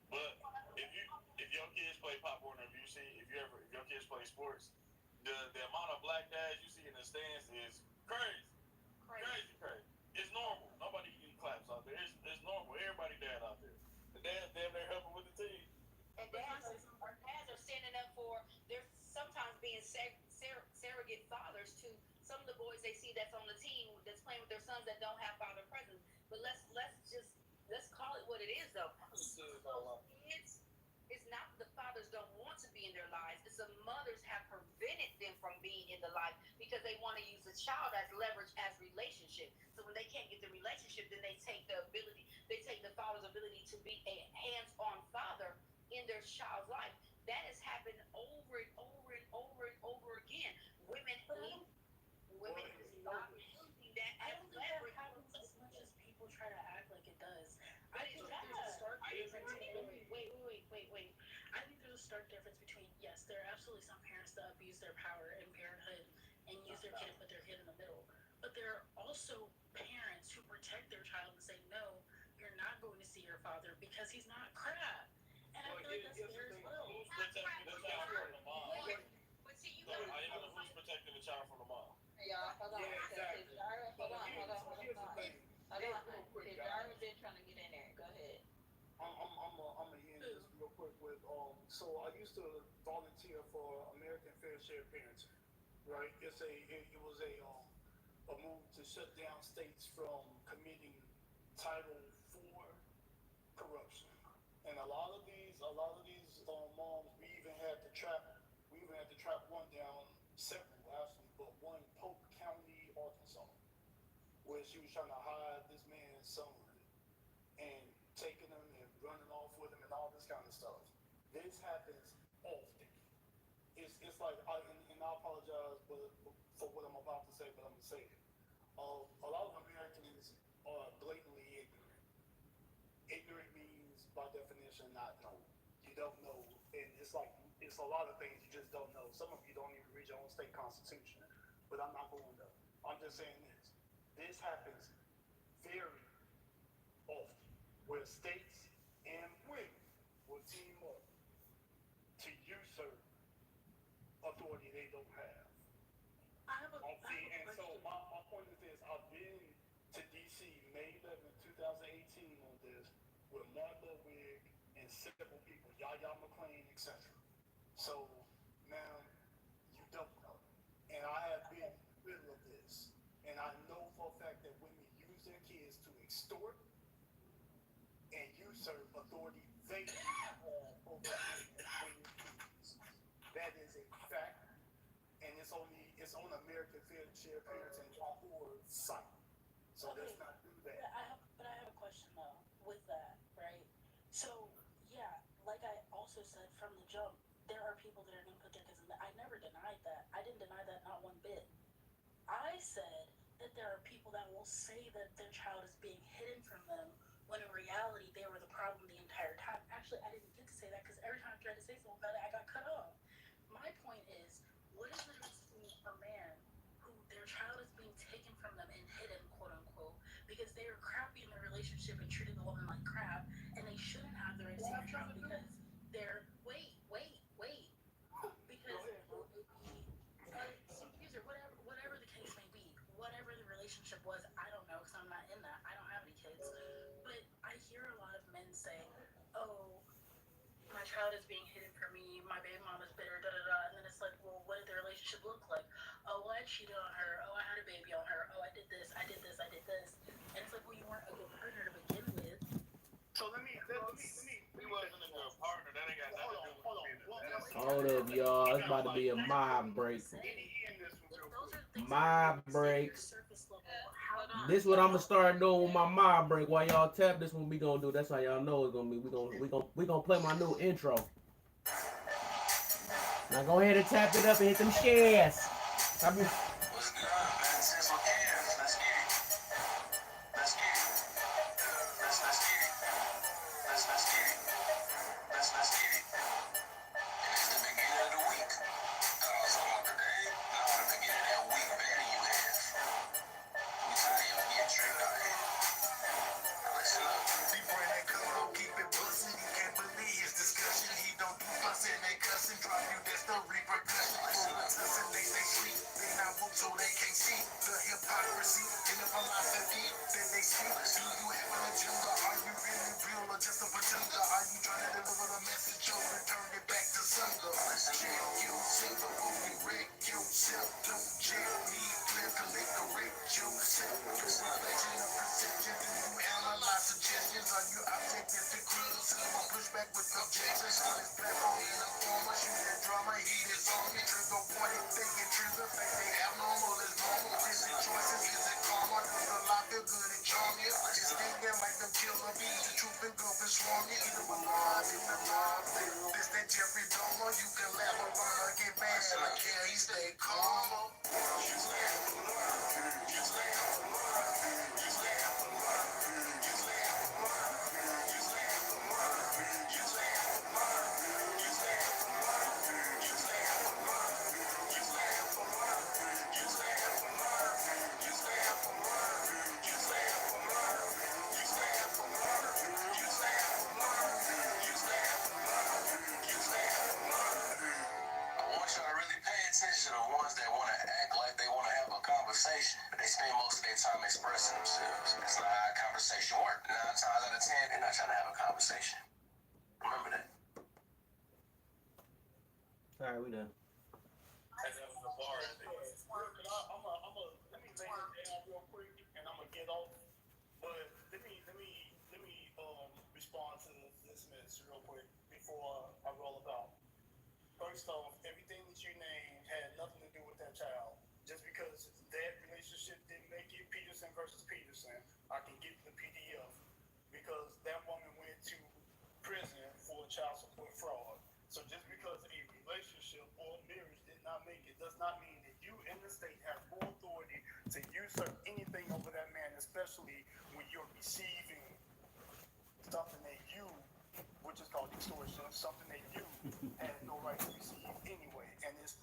But if your kids play popcorn, if your kids play sports, the amount of black dads you see in the stands is crazy. It's normal. Nobody claps out there. It's normal. Everybody dad out there. The dads damn near helping with the team. And dads are standing up for. They're sometimes being surrogate fathers to some of the boys they see that's on the team that's playing with their sons that don't have father presence. But let's call it what it is though. It's not the fathers don't want to be in their lives. It's the mothers have prevented them from being in the life because they want to use the child as leverage as relationship. So when they can't get the relationship, then they take the father's ability to be a hands-on father in their child's life. That has happened over and over and over and over again. Women hate, women stop using that I as don't think that leverage. happens as much as people try to act like it does. I think It that there's a does. stark I difference. agree. Wait. I think there's a stark difference between, yes, there are absolutely some parents that abuse their power in parenthood and use their kid and put their kid in the middle. But there are also parents who protect their child and say, no, you're not going to see your father because he's not crap. And I feel like that's fair as well. Who's protecting the child from the mom? But see, you Who's protecting the child from the mom? Y'all, hold on. Yeah, exactly. Hold on. Here's the thing. Real quick, guys. Been trying to get in there. Go ahead. I'm gonna end this real quick with so I used to volunteer for American Fair Share Parenting, right? It was a move to shut down states from committing Title IV corruption, and a lot of these moms we even had to trap one down, several actually, but one in Polk County, Arkansas, where she was trying to hide this man's son and taking them and running off with them and all this kind of stuff. This happens often. It's like, and I apologize for what I'm about to say, but I'm going to say it. A lot of Americans are blatantly ignorant. Ignorant means, by definition, not know. You don't know, and it's a lot of things you just don't know. Some of you don't even read your own state constitution, but I'm not going there. I'm just saying this. This happens very often, where states and women will team up to usurp authority they don't have. And so my point is this: I've been to DC May 11th, 2018 on this with Martha Wig and several people, Yaya McClain, etc. So now you don't know, and I have been in the middle of this, and I know for a fact that women use their kids to extort and usurp authority they have over women. That is a fact, and it's on American Fair Share Parenting LaughOrLearnKev313 site. So let's not do that. But I have a question though with that, right? So yeah, like I also said from the jump, there are people that are going to put their kids in the. I never denied that. I didn't deny that not one bit. I said that there are people that will say that their child is being hidden from them when in reality they were the problem the entire time. Actually, I didn't get to say that because every time I tried to say something about it, I got cut off. My point is, what is the difference between a man who their child is being taken from them and hidden, quote unquote, because they are crappy in their relationship and treated the woman like crap, and they shouldn't have the right to see their child because they're because some user, whatever the case may be, whatever the relationship was, I don't know because I'm not in that. I don't have any kids, but I hear a lot of men say, "Oh, my child is being hidden from me. My baby mom is bitter, da da da." And then it's like, well, what did the relationship look like? Oh, well, I cheated on her. Oh, I had a baby on her. Oh, I did this. I did this. I did this. And it's like, well, you weren't a good partner to begin with. So let me. He wasn't a good partner. That ain't got nothing to do with business. Hold up, y'all. It's about to be a mob break. Mob break. This what I'm gonna start doing with my mob break. While y'all tap, this one we gonna do. That's how y'all know it's gonna be. We gonna play my new intro. Now go ahead and tap it up and hit them shares. What's good, man? Since we're kids, let's get it. Let's get it. Let's get it. Let's get it. Let's get it. And it's the beginning of the week. Cause I'm on the day. Now the beginning of that week, better you have. We tired of getting tricked out here. Listen up. We bring that cover, keep it bustin'. You can't believe his discussion. He don't do fussin' and cussin'. Drop you, that's the repercussion. Listen up. They say sleep. They not woke so they can't see the hypocrisy in the philosophy that they speak. Do you have an agenda? Are you really real or just a pretender? Are you trying to deliver the message or return it back to sender? Check yourself before you wreck yourself. Don't check me, clear, collect, correct yourself. Just reflection of perception. Do you analyze suggestions? Are you objective to criticism or pushback with objections? On this platform, in a form of shoot that drama, heat is on me. Trigger warning, fake it, trigger, fake they abnormal is normal. Is it choices? Is it karma? Does the I feel good and charm it. I just stinging like them killer bees. The truth and good and strong it. Eat them alive in the live. This that Jeffrey Dahmer. You can laugh around, get mad. I care he stay calm. I want y'all to really pay attention to the ones that want to act like they want to have a conversation, but they spend most of their time expressing themselves. That's not how a conversation works. 9 times out of 10, they're not trying to have a conversation. Remember that. All right, we done. And that was the bar. Let me lay this down real quick, and I'm gonna get off. But let me respond to this message real quick before I roll about. First off, everything that you named had nothing to do with that child. Just because that relationship didn't make it, Peterson versus Peterson, I can get the PDF because that woman went to prison for child support fraud. So just because a relationship or marriage did not make it does not mean that you in the state have full authority to usurp anything over that man, especially when you're receiving something that you, which is called extortion, something that you had no right to receive anyway, and it's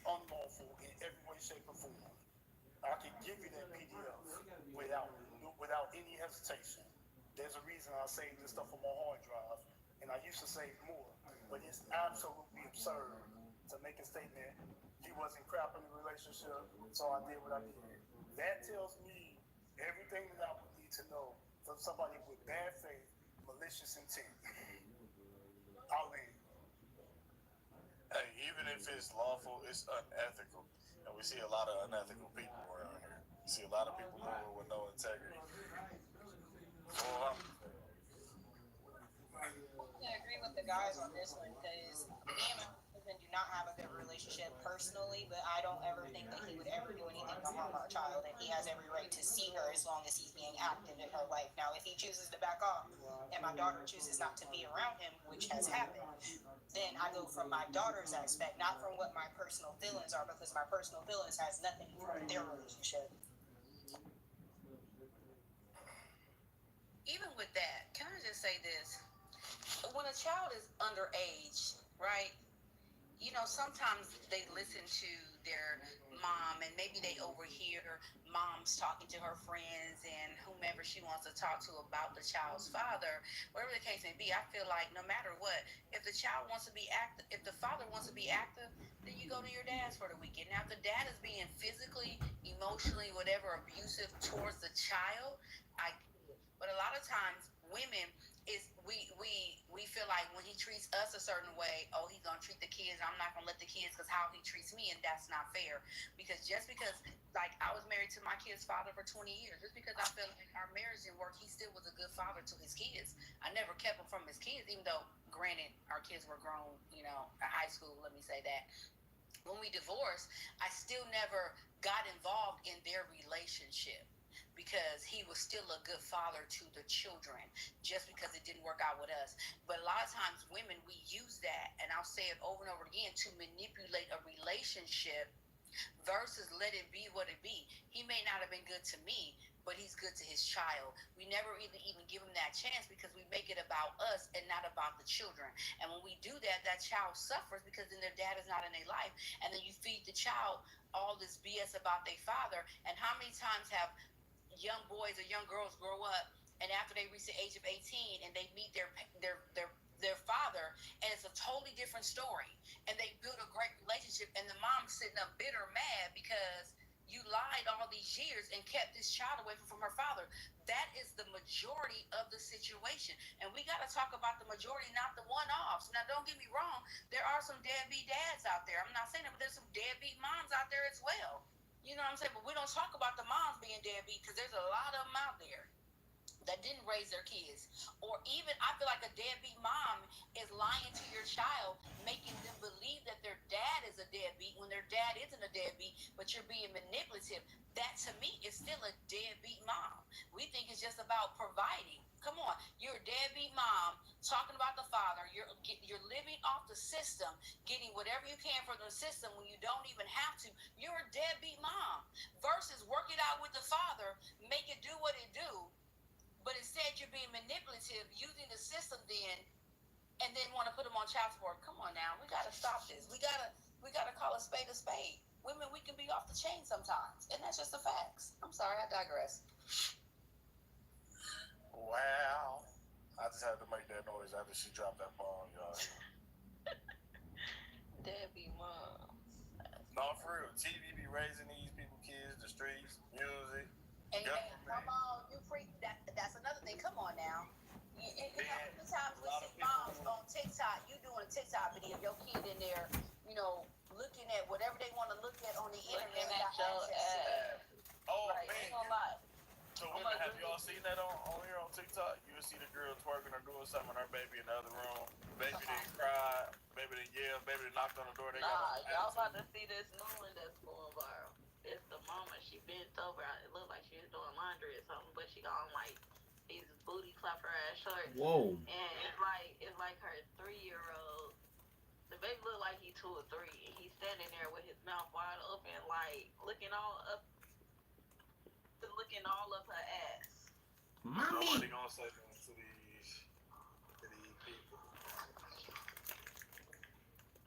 unlawful in every way, shape, or form. I can give you that PDF without any hesitation. There's a reason I save this stuff on my hard drive, and I used to save more, but it's absolutely absurd to make a statement. He wasn't crap in the relationship, so I did what I did. That tells me everything that I would need to know from somebody with bad faith, malicious intent. I'll leave. Hey, even if it's lawful, it's unethical. And we see a lot of unethical people around here. You see a lot of people moving with no integrity. Well, I agree with the guys on this one because me and my husband do not have a good relationship personally, but I don't ever think that he would ever do anything to harm our child, and he has every right to see her as long as he's being active in her life. Now, if he chooses to back off and my daughter chooses not to be around him, which has happened, then I go from my daughter's aspect, not from what my personal feelings are, because my personal feelings has nothing to do with their relationship. Even with that, can I just say this? When a child is underage, right? You know, sometimes they listen to their mom and maybe they overhear mom's talking to her friends and whomever she wants to talk to about the child's father, whatever the case may be. I feel like no matter what, if the child wants to be active, if the father wants to be active, then you go to your dad's for the weekend. Now, if the dad is being physically, emotionally, whatever, abusive towards the child, I get it. But a lot of times women is we feel like when he treats us a certain way, oh, he's gonna treat the kids. I'm not gonna let the kids because how he treats me, and that's not fair. Because just because, like, I was married to my kid's father for 20 years, just because I felt like our marriage didn't work, he still was a good father to his kids. I never kept him from his kids, even though, granted, our kids were grown, you know, at high school. Let me say that. When we divorced, I still never got involved in their relationship because he was still a good father to the children just because it didn't work out with us. But a lot of times women, we use that, and I'll say it over and over again, to manipulate a relationship versus let it be what it be. He may not have been good to me, but he's good to his child. We never even give him that chance because we make it about us and not about the children. And when we do that, that child suffers because then their dad is not in their life. And then you feed the child all this BS about their father. And how many times have young boys or young girls grow up and after they reach the age of 18 and they meet their father, and it's a totally different story, and they build a great relationship, and the mom's sitting up bitter, mad because you lied all these years and kept this child away from her father. That is the majority of the situation, and we got to talk about the majority, not the one-offs. Now, don't get me wrong, there are some deadbeat dads out there. I'm not saying that, but there's some deadbeat moms out there as well. You know what I'm saying? But we don't talk about the moms being deadbeat because there's a lot of them out there that didn't raise their kids. Or even, I feel like a deadbeat mom is lying to your child, making them believe that their dad is a deadbeat when their dad isn't a deadbeat, but you're being manipulative. That to me is still a deadbeat mom. We think it's just about providing. Come on, you're a deadbeat mom talking about the father. You're living off the system, getting whatever you can from the system when you don't even have to. You're a deadbeat mom. Versus work it out with the father, make it do what it do, but instead you're being manipulative, using the system and then want to put them on child support. Come on now, we gotta stop this. We gotta call a spade a spade. Women, we can be off the chain sometimes, and that's just the facts. I'm sorry, I digress. Wow. I just had to make that noise after she dropped that bomb, y'all. Debbie moms. No, for real. TV be raising these people, kids, the streets, music. And come on, you freak. That's another thing. Come on now. How many times we see moms on TikTok? You doing a TikTok video, your kid in there, looking at whatever they want to look at on the internet. Oh, right. man. Ain't gonna lie. So, women, have y'all seen that on here on TikTok? You see the girl twerking or doing something, and her baby in the other room. Baby didn't cry. Baby didn't yell. Baby didn't knock on the door. Y'all about to see this new one that's going viral. It's the mama. She bent over. It looked like she was doing laundry or something, but she got on like these booty clapper ass shorts. Whoa. And it's like her 3-year-old. The baby looked like he 2 or 3, and he's standing there with his mouth wide open, like looking all up her ass. Mommy. Nobody gonna say that to these people.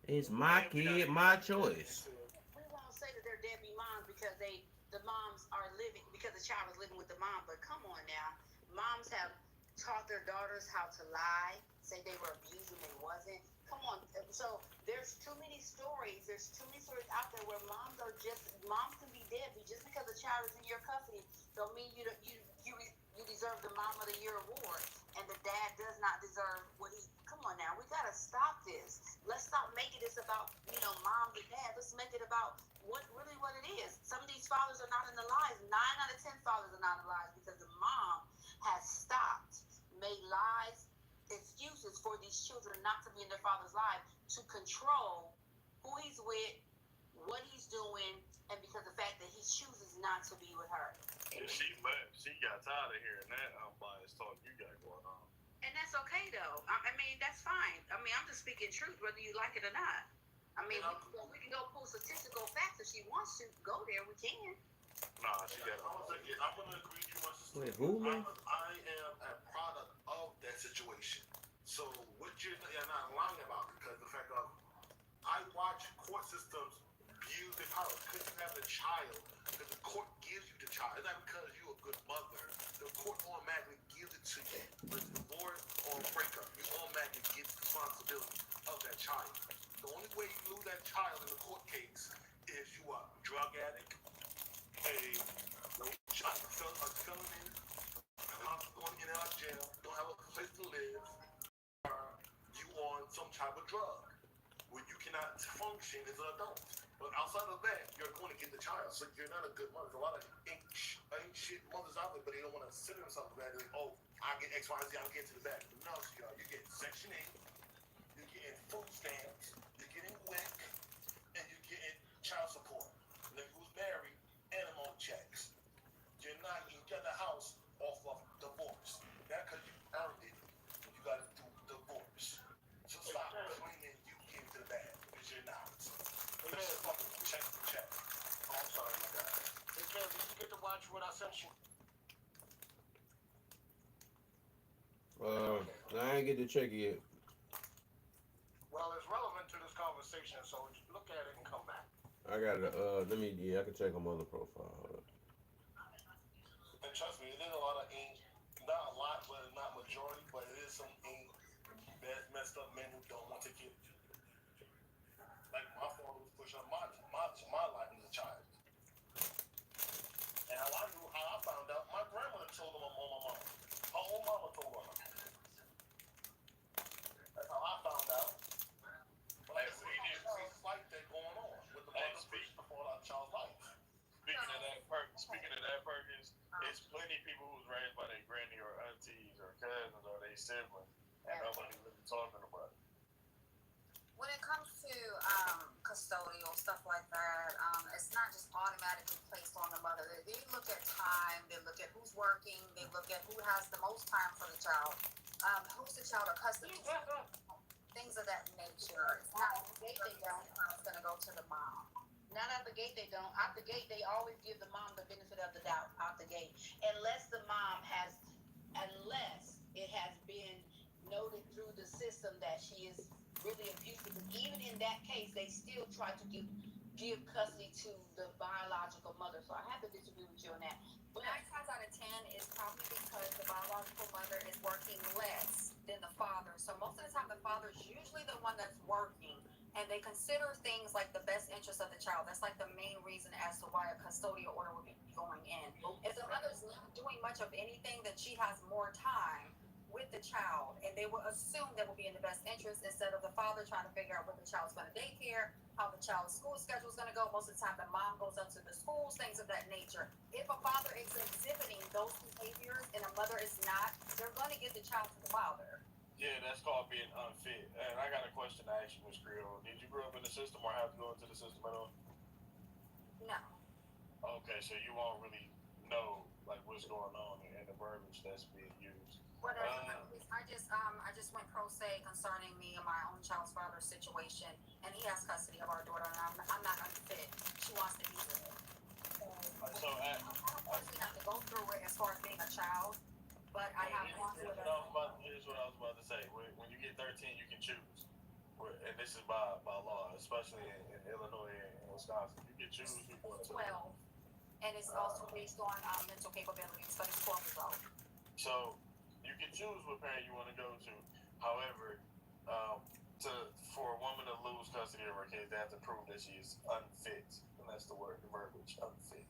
It's my kid, my choice. We won't say that they're deadbeat moms because the moms are living, because the child is living with the mom. But come on now, moms have taught their daughters how to lie, say they were abused when they wasn't. Come on, so there's too many stories. There's too many stories out there where moms can be deadbeat just because the child is in your custody. Don't mean you deserve the Mom of the Year award, and the dad does not deserve what he. Come on now, we gotta stop this. Let's stop making this about mom and dad. Let's make it about what it is. Some of these fathers are not in the lives. 9 out of 10 fathers are not in the lives because the mom has stopped, made lies, excuses for these children not to be in their father's life to control who he's with, what he's doing, and because of the fact that he chooses not to be with her. And she left. She got tired of hearing that unbiased talk you got going on. And that's okay, though. I mean, that's fine. I mean, I'm just speaking truth, whether you like it or not. I mean, we can go pull statistical facts if she wants to go there. We can. Nah, she got. I'm gonna agree with you, my sister. Wait, who, man? I am a product of that situation. So what you're not lying about, because the fact of I watch court systems abuse their power. Because you have a child, because the court gives you the child. It's not because you're a good mother. The court automatically gives it to you. With divorce or breakup, you automatically get the responsibility of that child. The only way you lose that child in the court case is you are a drug addict, a felony, going in and out of jail, don't have a place to live, or you on some type of drug where you cannot function as an adult. But outside of that, you're going to get the child. So you're not a good mother. There's a lot of ain't shit mothers out there, but they don't want to sit in something bad. Like, oh, I get X, Y, and Z, I'll get to the back. No, sweetheart, you're getting Section 8, you're getting food stamps, you're getting WIC, and you're getting child support. Nigga who's married, animal checks. You got the house off of divorce. Not because you earned it. You got it through divorce. So stop claiming you came to the bag because you're not. Just fucking check the check. Oh, I'm sorry, my guy. Hey, Kev, did you get to watch what I sent you? I ain't get to check it yet. Well, it's relevant to this conversation, so look at it and come back. I got it. I can check on my other profile. Hold up. And trust me, there's a lot of ink. Not a lot, but not majority, but it is some ink that messed up men who don't want to get. Like my father was pushing up my life as a child. And how I found out, my grandmother told him on my mom. My own mama told her. That's how I found out. But like, it's like that going on with the mother pushing before our child's life. Speaking of that, Perkins, there's plenty of people who was raised by their granny or auntie sibling, and nobody really talking about it. When it comes to custodial stuff like that, it's not just automatically placed on the mother. They look at time, they look at who's working, they look at who has the most time for the child, who's the child of custody, things of that nature. It's not out the gate they don't. It's gonna go to the mom. Not out the gate they don't. Out the gate they always give the mom the benefit of the doubt. Out the gate, unless it has been noted through the system that she is really abusive. And even in that case, they still try to give custody to the biological mother. So I have to disagree with you on that. But 9 times out of 10 is probably because the biological mother is working less than the father. So most of the time, the father is usually the one that's working, and they consider things like the best interest of the child. That's like the main reason as to why a custodial order would be going in. If the mother's not doing much of anything, then she has more time with the child, and they will assume that will be in the best interest instead of the father trying to figure out when the child's going to daycare, how the child's school schedule is going to go. Most of the time, the mom goes up to the schools, things of that nature. If a father is exhibiting those behaviors and a mother is not, they're going to give the child to the father. Yeah, that's called being unfit. And I got a question to ask you, Ms. Creole. Did you grow up in the system or have to go into the system at all? No. Okay, so you won't really know like what's going on in the verbiage that's being used. I just went pro se concerning me and my own child's father's situation, and he has custody of our daughter, and I'm not unfit. She wants to be with it. So I don't personally have to go through it as far as being a child, but I have gone through it. Here's what I was about to say. When you get 13, you can choose. And this is by law, especially in Illinois and Wisconsin. You can choose who you want to. 12, and it's also based on mental capabilities, but it's 12 years old. So you can choose what parent you want to go to. However, for a woman to lose custody of her kids, they have to prove that she is unfit, and that's the word, the verbiage, unfit.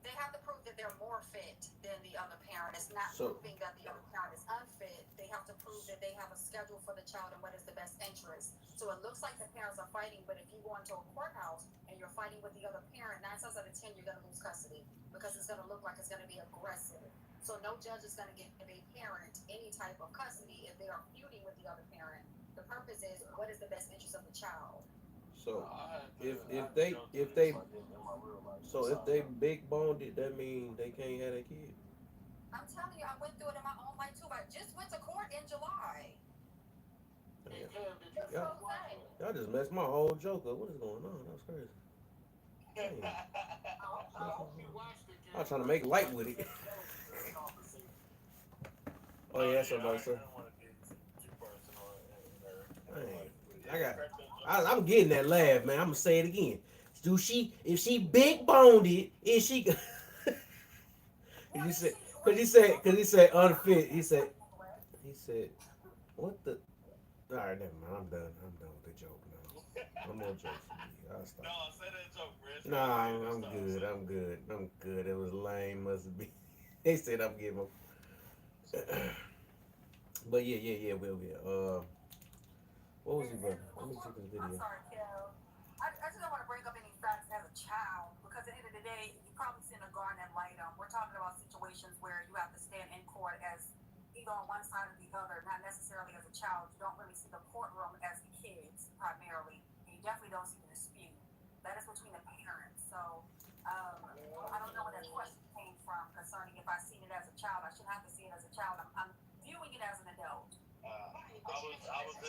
They have to prove that they're more fit than the other parent. It's not proving that the other parent is unfit. They have to prove that they have a schedule for the child and what is the best interest. So it looks like the parents are fighting, but if you go into a courthouse and you're fighting with the other parent, 9 times out of 10 you're going to lose custody because it's going to look like it's going to be aggressive. So no judge is going to give a parent any type of custody if they are feuding with the other parent. The purpose is what is the best interest of the child. So if they big boned it, that means they can't have their kid. I'm telling you, I went through it in my own life too. I just went to court in July. Y'all just messed my whole joke up. What is going on? That was crazy. I was trying to make light with it. Oh yeah, that's what I was saying. I'm getting that laugh, man. I'm gonna say it again. If she big boned it, is she? Cause he said unfit. He said, what the? All right, never mind. I'm done with the joke now. I'm more jokes for me. I'll stop. No, say that joke, Chris. Nah, I'm good. It was lame. Must be. They said I'm getting my. But yeah. What was he about? Let me check this video. I'm sorry, Kel. I just don't want to bring up any facts as a child because at the end of the day, you probably seen a garnet light on. We're talking about situations where you have to stand in court as either on one side or the other, not necessarily as a child. You don't really see the courtroom as the kids primarily, and you definitely don't see the dispute. That is between the parents. So I don't know where that question came from concerning if I seen it as a child. I shouldn't have to see it as a child. I'm viewing it as an adult. I was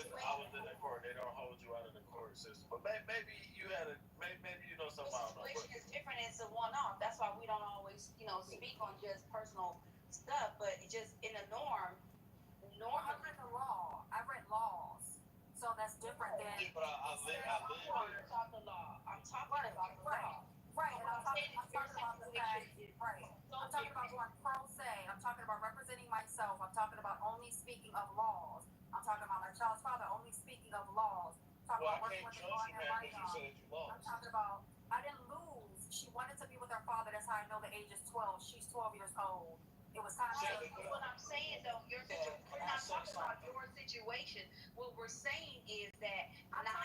in the court. They don't hold you out of the court system, but maybe you had maybe you know something. The situation is different. It's a one-off. That's why we don't always, speak on just personal stuff. But it just in a norm. I've read the law. I've read laws, so that's different than. But I live here. I'm talking about the law. Right, and I'm talking about the fact. Right. I'm talking about going pro se. I'm talking about representing myself. I'm talking about only speaking of laws. I'm talking about my child's father only speaking of laws. I'm talking about working with the law and right now. I'm talking about I didn't lose. She wanted to be with her father. That's how I know the age is 12. She's 12 years old. It was time to. What I'm saying though, we're not talking about your situation. What we're saying is that I'm not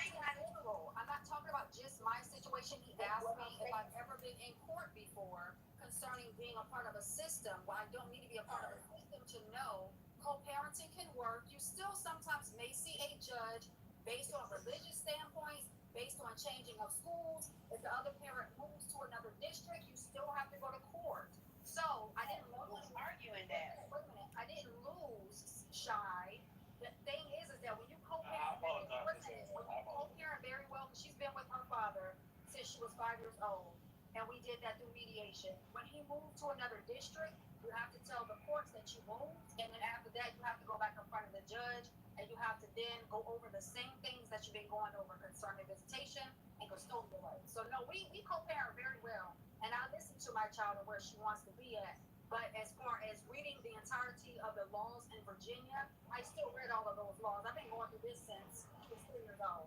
talking about just my situation. He asked me if I've ever been in court before concerning being a part of a system. Well, I don't need to be a part of a system to know co-parenting can work. You still sometimes may see a judge based on religious standpoints, based on changing of schools. If the other parent moves to another district, you still have to go to court. So I didn't No lose. one's arguing that. Wait a minute. I didn't lose, Shy. The thing is that when you I co-parent, apologize for listen, saying when that. you I apologize. co-parent very well, she's been with her father since she was 5 years old, and we did that through mediation. When he moved to another district, you have to tell the courts that you moved, and then after that, you have to go back in front of the judge, and you have to then go over the same things that you've been going over concerning visitation and custodial rights. So no, we co-parent very well, and I listen to my child and where she wants to be at. But as far as reading the entirety of the laws in Virginia, I still read all of those laws. I've been going through this since she was 3 years old.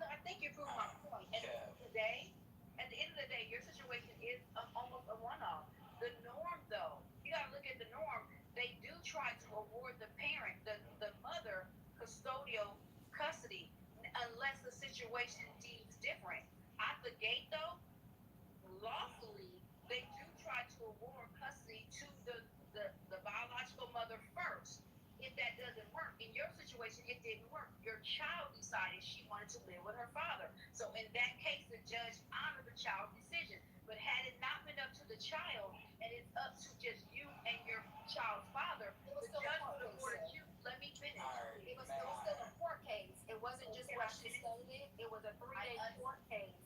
So I think you proved my point. At the end of the day, your situation is almost a one-off. The norm, though, you got to look at the norm. They do try to award the parent, the mother, custodial custody, unless the situation deems different. At the gate, though, lawfully, they do try to award custody to the biological mother first. If that doesn't work, in your situation, it didn't work. Your child decided she wanted to live with her father. So in that case, the judge honored the child's decision. But had it not been up to the child, and it's up to just you and your child's father, the judge would have awarded you. Let me finish. It was still a court case. It wasn't just what she stated. It was a 3-day court case.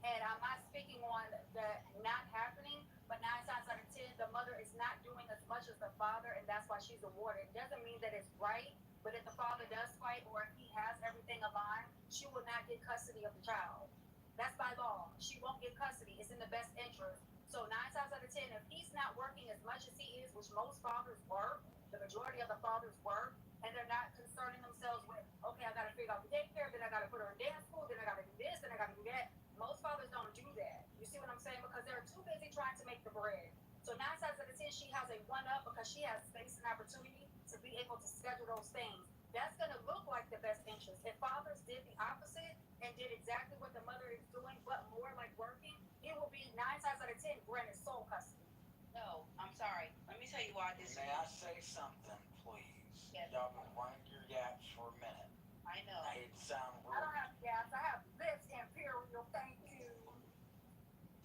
And I'm not speaking on the not happening, but 9 times out of 10, the mother is not doing as much as the father, and that's why she's awarded. It doesn't mean that it's right, but if the father does fight or if he has everything aligned, she will not get custody of the child. That's by law. She won't get custody. It's in the best interest. So 9 times out of 10, if he's not working as much as he is, which most fathers work, the majority of the fathers work, and they're not concerning themselves with, okay, I got to figure out the daycare, then I got to put her in dance school, then I got to do this, then I got to do that. Most fathers don't do that. You see what I'm saying? Because they're too busy trying to make the bread. So 9 times out of 10, she has a one-up because she has space and opportunity to be able to schedule those things. That's going to look like the best interest. If fathers did the opposite and did exactly what the mother is doing, but more like working, it will be 9 times out of 10 granted sole custody. No, I'm sorry. Let me tell you why this. May I say something, please? Yes. Y'all been running your yaps for a minute. I know. I hate to sound rude. I don't have gas. I have lips, Imperial. Thank you.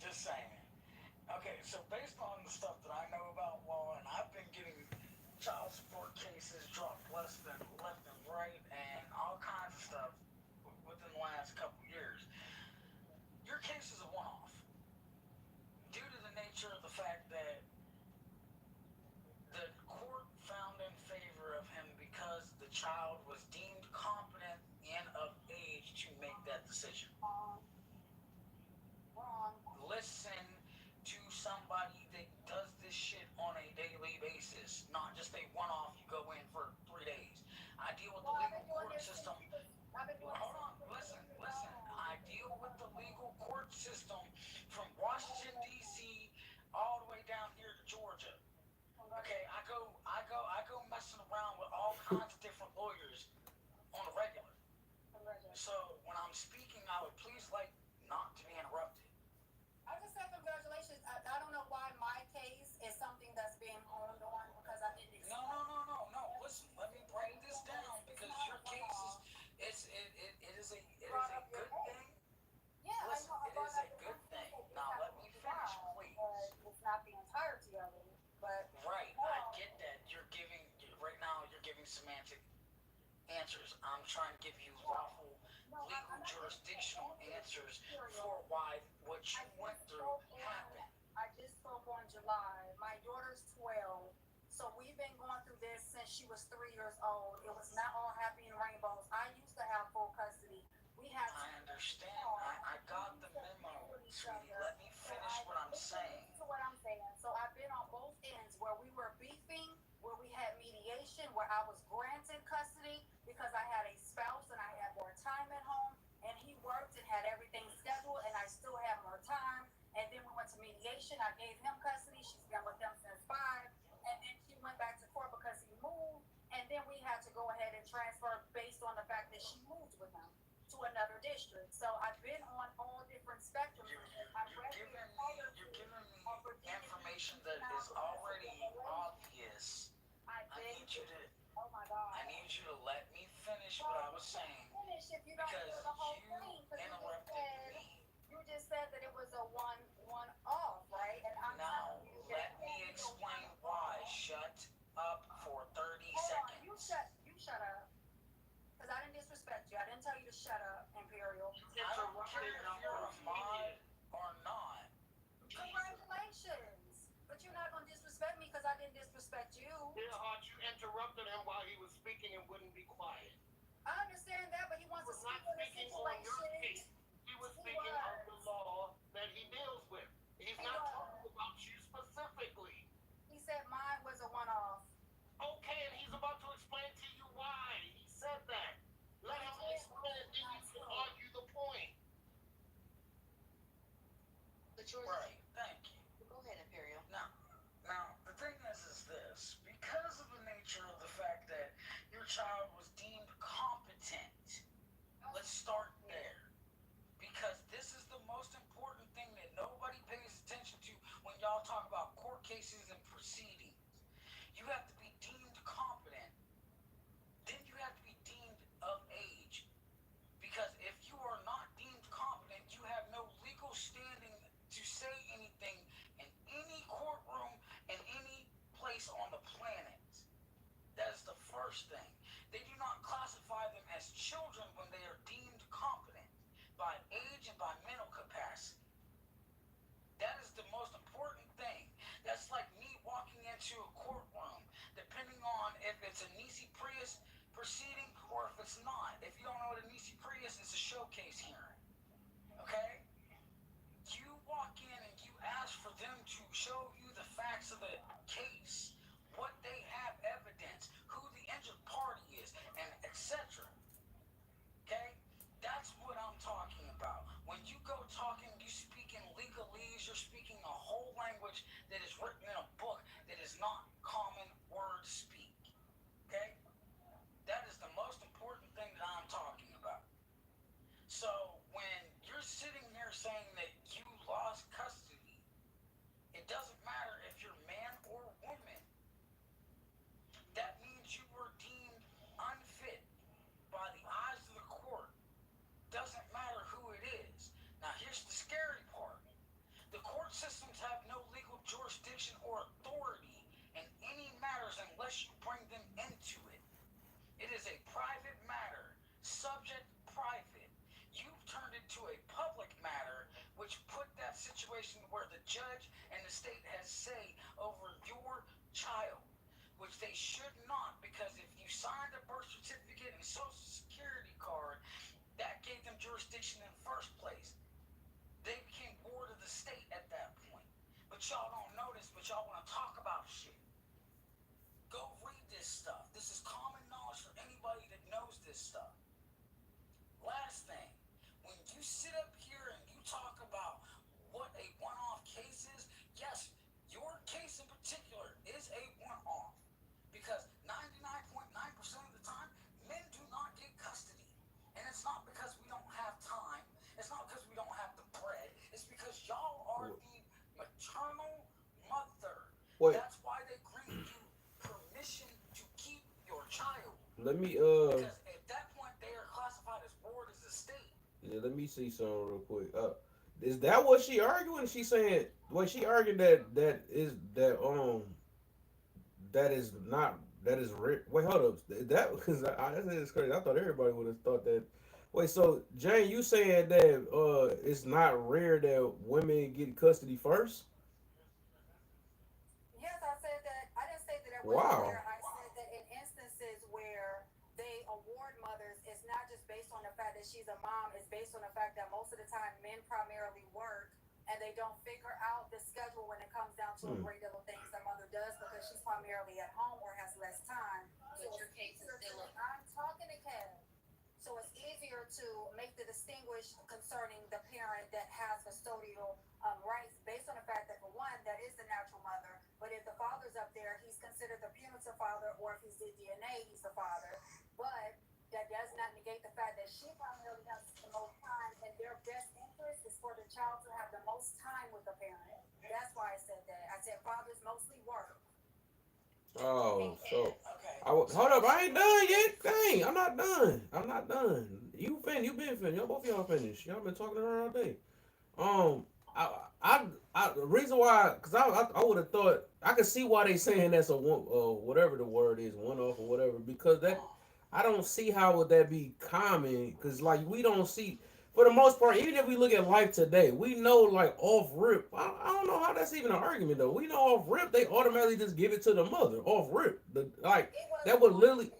Just saying. Okay, so based on the stuff that I know about law, and I've been getting child support cases dropped left and right, and all kinds of stuff within the last couple years. Your case is a one-off due to the nature of the fact that the court found in favor of him because the child was deemed competent and of age to make that decision. Listen to somebody that does this shit on a daily basis, not just a one-off. You go in for 3 days. I deal with the legal court system. Hold on, listen. I deal with the legal court system from Washington D.C. all the way down here to Georgia. Okay, I go messing around with all kinds of different lawyers on a regular. So when I'm speaking, I would please like not to be interrupted. I just said congratulations. I don't know why my case is something that's being honed on because I didn't expect. No. Listen, let me break this down because your case it is a good thing. Yeah, listen, it is a good thing. Now let me finish, please. It's not the entirety of it, but right, I get that. Right now you're giving semantic answers. I'm trying to give you lawful, legal, jurisdictional answers for why what you went through happened. I just spoke on July. My daughter's 12. So we've been going through this since she was 3 years old. It was not all happy and rainbows. I used to have full custody. I understand. I got the memo, sweetie. Let me finish what I'm saying. To what I'm saying. So I've been on both ends where we were beefing, where we had mediation, where I was granted custody because I had a spouse and I had more time at home, and he worked and had everything scheduled, and I still have more time. And then we went to mediation. I gave him custody. She's been with him since 5. And then she went back to court because he moved. And then we had to go ahead and transfer based on the fact that she moved with him to another district. So I've been on all different spectrums. You're giving me information that is already obvious. I Oh my God. I need you to let me finish what I was saying Finish if you don't because hear the whole you thing, because interrupted me. you just said that it was a one off, right? And I'm Now, telling you that let it me can't be a explain one why. off. Shut up for 30 Hold on, seconds. you shut up. Because I didn't disrespect you. I didn't tell you to shut up, Imperial. I don't care if you're a mod or not. Congratulations. But you're not going to disrespect me because I didn't disrespect you. Yeah, Hart, you interrupted him while he was speaking and wouldn't be quiet. I understand that, but he wants to speak on the situation. He was speaking of the law that he deals with. He's not talking about you specifically. He said mine was a one-off. Okay, and he's about to explain to you why he said that. Let him explain it, then you can argue the point. But yours Right, thank you. Go ahead, Imperial. Now, the thing is this. Because of the nature of the fact that your child was deemed competent, let's start there. Because this is the most important thing that nobody pays attention to when y'all talk about court cases and proceedings. You have to be deemed competent. Then you have to be deemed of age. Because if you are not deemed competent, you have no legal standing to say anything in any courtroom in any place on the planet. That is the first thing. They do not classify them as children when they are deemed competent by age and by mental capacity. That is the most important thing. That's like me walking into a courtroom, depending on if it's a Nisi Prius proceeding or if it's not. If you don't know what a Nisi Prius is, it's a showcase hearing. Okay? You walk in and you ask for them to show you the facts of the case, what they have evidence, who the injured party is, and etc. Okay? That's what I'm talking about. When you go talking, you speak in legalese, you're speaking a whole language that is written in a book that is not common word speak. Okay? That is the most important thing that I'm talking about. So when you're sitting here saying that you lost custody, it doesn't matter if you're man or woman. That means you were deemed unfit by the eyes of the court. Doesn't matter who it is. Now here's the scary part. The court systems have no legal jurisdiction or authority in any matters unless you bring them into it. It is a private matter, subject private. You've turned it to a public matter, which put that situation where the judge and the state has say over your child, which they should not, because if you signed a birth certificate and social security card, that gave them jurisdiction in the first place. They became ward of the state at that point. But y'all don't know this, but y'all want to talk about shit. Go read this stuff. This is common knowledge for anybody that knows this stuff. Last thing, when you sit up here and you talk about what a one-off case is, yes, your case in particular is a one-off. Because 99.9% of the time, men do not get custody. And it's not because we don't have time. It's not because we don't have the bread. It's because y'all are the maternal mother. Wait. That's why they grant you permission to keep your child. Let me Because at that point they are classified as ward as a state. yeah, let me see something real quick. Is that what she arguing? She saying wait, she argued that is not that is rare. Wait, hold up. That because I said it's crazy. I thought everybody would have thought that. Wait, so Jane, you saying that it's not rare that women get custody first? Yes, I said that. I didn't say that it wasn't Wow. rare. I said that in instances where they award mothers, it's not just based on the fact that she's a mom. It's based on the fact that most of the time men primarily work and they don't figure out the schedule when it comes down to a great deal of things the mother does because she's primarily at home or has less time. But your case is still I'm talking to Kev. So it's easier to make the distinguish concerning the parent that has custodial rights based on the fact that, for one, that is the natural mother. But if the father's up there, he's considered the punitive father, or if he's the DNA, he's the father. But that does not negate the fact that she primarily has the most time, and their best interest is for the child to have the most time with the parent. That's why I said that. I said fathers mostly work. Oh, so Okay, Hold up, I ain't done yet. Dang, I'm not done. I'm not done. You been finished. Y'all both of y'all finished. Y'all been talking around all day. Um, I, the reason why, cause I would have thought I could see why they saying that's a one, whatever the word is, one off or whatever, because that I don't see how would that be common, cause like we don't see. For the most part, even if we look at life today, we know like off rip. I don't know how that's even an argument though. We know off rip they automatically just give it to the mother off rip. The like It wasn't that an would literally,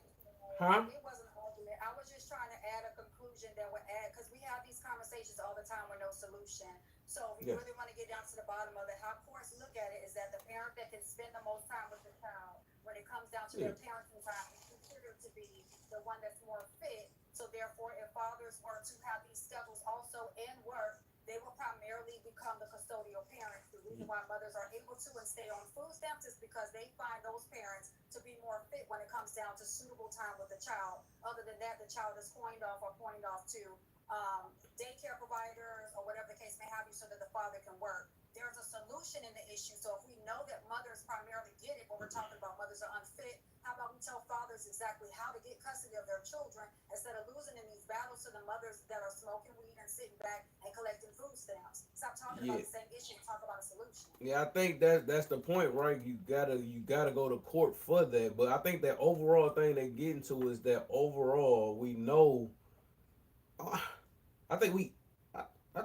argument. huh? It wasn't an argument. I was just trying to add a conclusion that would add, because we have these conversations all the time with no solution. So if you Yeah. really want to get down to the bottom of it, how courts look at it is that the parent that can spend the most time with the child when it comes down to Yeah. their parenting time is considered to be the one that's more fit. So therefore, if fathers were to have these schedules also and work, they will primarily become the custodial parents. The reason why mothers are able to and stay on food stamps is because they find those parents to be more fit when it comes down to suitable time with the child. Other than that, the child is coined off or pointed off to daycare providers or whatever the case may have you so that the father can work. There's a solution in the issue. So if we know that mothers primarily get it when we're talking about mothers are unfit, how about we tell fathers exactly how to get custody of their children instead of losing in these battles to the mothers that are smoking weed and sitting back and collecting food stamps? Stop talking about Yeah. the same issue and talk about a solution. Yeah, I think that's the point, right? You gotta go to court for that. But I think that overall thing they get into is that overall we know. I think we, I, I,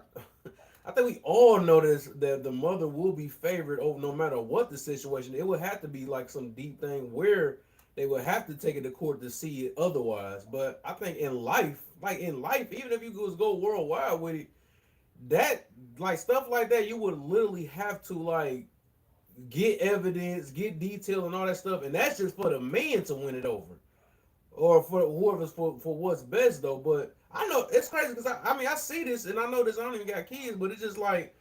I think we all know this that the mother will be favored over no matter what the situation. It would have to be like some deep thing where they would have to take it to court to see it otherwise. But I think in life, like in life, even if you just go worldwide with it, that like stuff like that, you would literally have to like get evidence, get detail, and all that stuff, and that's just for the man to win it over, or for whoever's for what's best though. But I know it's crazy because I mean I see this and I know this. I don't even got kids, but it's just like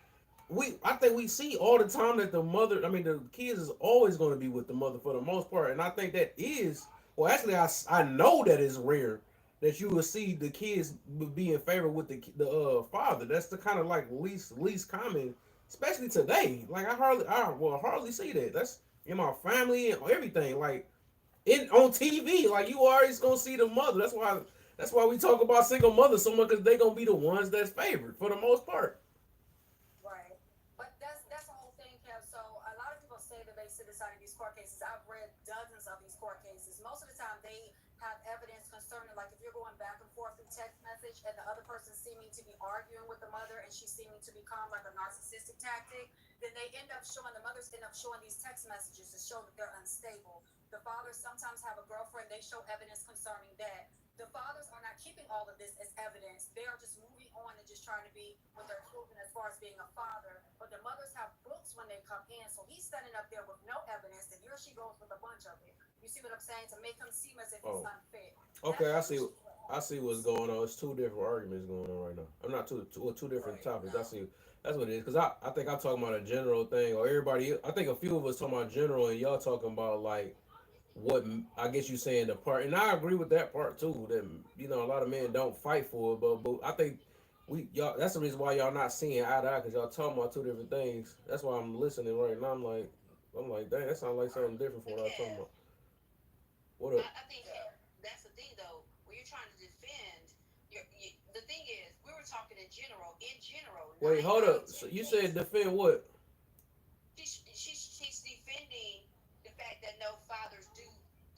I think we see all the time that the mother, I mean the kids is always going to be with the mother for the most part, and I think that is well actually I know that is rare that you will see the kids be in favor with the father. That's the kind of like least common, especially today. Like I hardly see that. That's in my family and everything. Like in on TV, like you always gonna see the mother. That's why we talk about single mothers so much because they gonna be the ones that's favored for the most part. Right. But that's the whole thing, Kev. So a lot of people say that they sit aside in these court cases. I've read dozens of these court cases. Most of the time they have evidence concerning, like if you're going back and forth through text message and the other person seeming to be arguing with the mother and she's seeming to become like a narcissistic tactic, then they end up showing, the mothers end up showing these text messages to show that they're unstable. The fathers sometimes have a girlfriend, they show evidence concerning that. The fathers are not keeping all of this as evidence. They are just moving on and just trying to be with their children as far as being a father. But the mothers have books when they come in. So he's standing up there with no evidence, and here she goes with a bunch of it. You see what I'm saying? To make him seem as if he's Oh, unfit. okay. I see what's going on. It's two different arguments going on right now. I'm not two different topics. I see. That's what it is. Cause I think I'm talking about a general thing, or everybody. I think a few of us talking about general, and y'all talking about like what I guess you saying the part, and I agree with that part too. That a lot of men don't fight for it, but I think we y'all. That's the reason why y'all not seeing eye to eye because y'all talking about two different things. That's why I'm listening right now. I'm like, dang, that sounds like something different from what I was talking about. What up? I think that's the thing, though. When you're trying to defend, the thing is, we were talking in general. In general, Wait, nine hold out of up. So ten you said cases, defend what? she's defending the fact that no fathers do.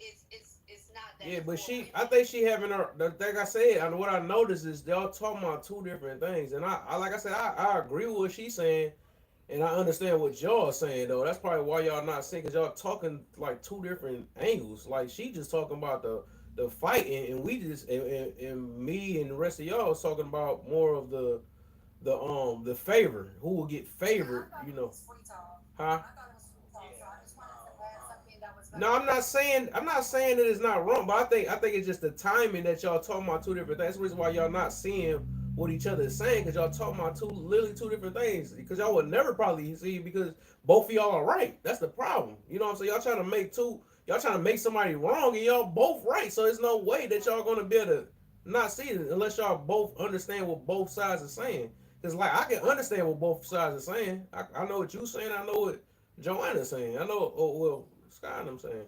It's not that Yeah, but important. I think she having her. Like I said, and what I noticed is y'all talking about two different things, and I like I said, I agree with what she's saying. And I understand what y'all saying though. That's probably why y'all not saying because y'all talking like two different angles. Like she just talking about the fighting, and we just and me and the rest of y'all was talking about more of the favor. Who will get Yeah, favored? I thought it was free talk. Huh? I thought it was free talk. So I just wanted to add something that was No, beneficial. I'm not saying that it's not wrong, but I think it's just the timing that y'all talking about two different things. That's the reason why y'all not seeing what each other is saying because y'all talking about literally two different things. Because y'all would never probably see because both of y'all are right. That's the problem. You know what I'm saying? Y'all trying to make somebody wrong and y'all both right. So there's no way that y'all gonna be able to not see it unless y'all both understand what both sides are saying. Because like I can understand what both sides are saying. I know what you saying. I know what Joanna's saying. I know. Oh well, Scott, I'm saying.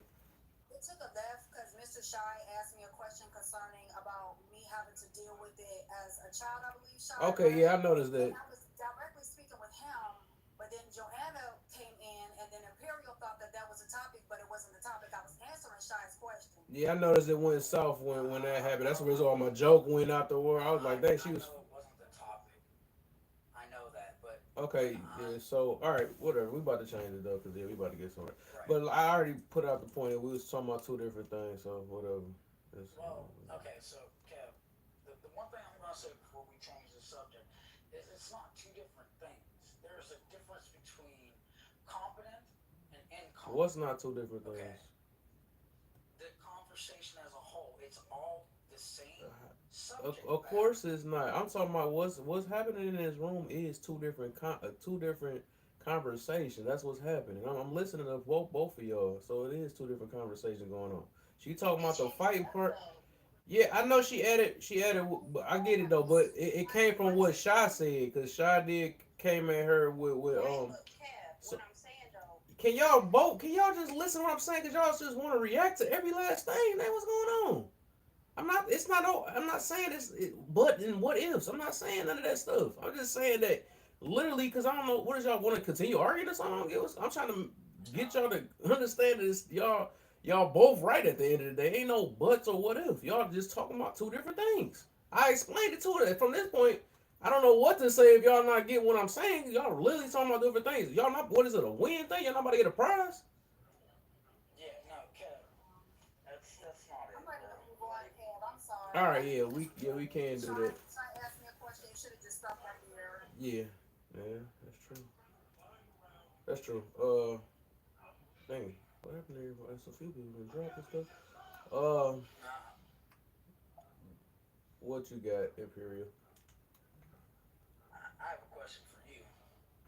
It took a left because to Shy asked me a question concerning about me having to deal with it as a child, I believe, Shy, Okay, right? yeah, I noticed And that. I was directly speaking with him, but then Joanna came in, and then Imperial thought that that was a topic, but it wasn't the topic. I was answering Shy's question. Yeah, I noticed it went south when that happened. That's the reason why my joke went out the war. I was like, dang, she I was. know it wasn't the topic. I know that, but Okay, yeah, so, alright, whatever. We about to change it, though, because, yeah, we about to get somewhere. right. But I already put out the point that we was talking about two different things, so whatever. It's, Well, okay, so Kev, the one thing I'm gonna say before we change the subject is it's not two different things. There's a difference between competent and what's incompetent. not two different Okay. things? The conversation as a whole, it's all the same Of, subject of matter. course it's not. I'm talking about what's happening in this room is two different conversations. That's what's happening. I'm listening to both of y'all, so it is two different conversations going on. She talking about the fighting part. Yeah, I know she added, but I get it though. But it came from what Shy said, cause Shy did came at her with Right, but Kev, So, what I'm saying though, can y'all just listen to what I'm saying? Cause y'all just want to react to every last thing. That what's going on. I'm not. It's not. I'm not saying this. But and what ifs? I'm not saying none of that stuff. I'm just saying that literally because I don't know. What does y'all want to continue arguing or something? I don't get I'm trying to get y'all to understand this. Y'all both right at the end of the day. Ain't no buts or what if. Y'all just talking about two different things. I explained it to her. From this point, I don't know what to say if y'all not getting what I'm saying. Y'all literally talking about different things. Y'all not. What is it? A win thing? Y'all not about to get a prize? Yeah, no, Kev, that's not I'm it, ready bro. to move on, Like, Kev. I'm All sorry. right. Yeah. We can do that. Shy asked me a question. You should have just stopped right there. Yeah. Yeah. That's true. That's true. Dang, what happened to everybody? So few people been dropping stuff. Um, nah, what you got, Imperial? I have a question for you,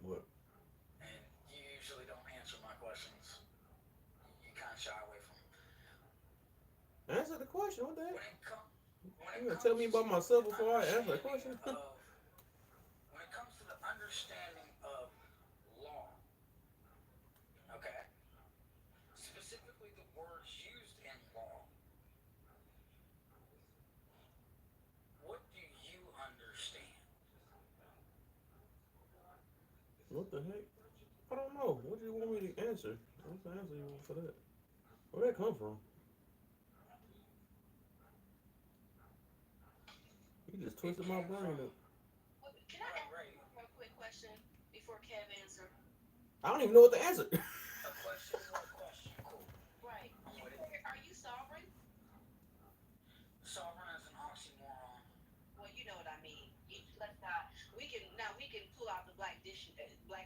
What? and you usually don't answer my questions. You kind of shy away from them. Answer the question. What the heck? When it comes when You it gonna tell me comes to about myself the before I answer that understanding question? of when it comes to the understanding of law, okay, specifically the words used in law, what do you understand? What the heck? I don't know. What do you want me to answer? What's the answer you want for that? Where that come from? You just It twisted my came brain from up. Can I right, ask right. one real quick question before Kev answer? I don't even know what to answer. A question for a question. Cool. Right. I'm with it. Are you sovereign? Sovereign is an oxymoron. Well, you know what I mean. Let's not. We can pull out the Black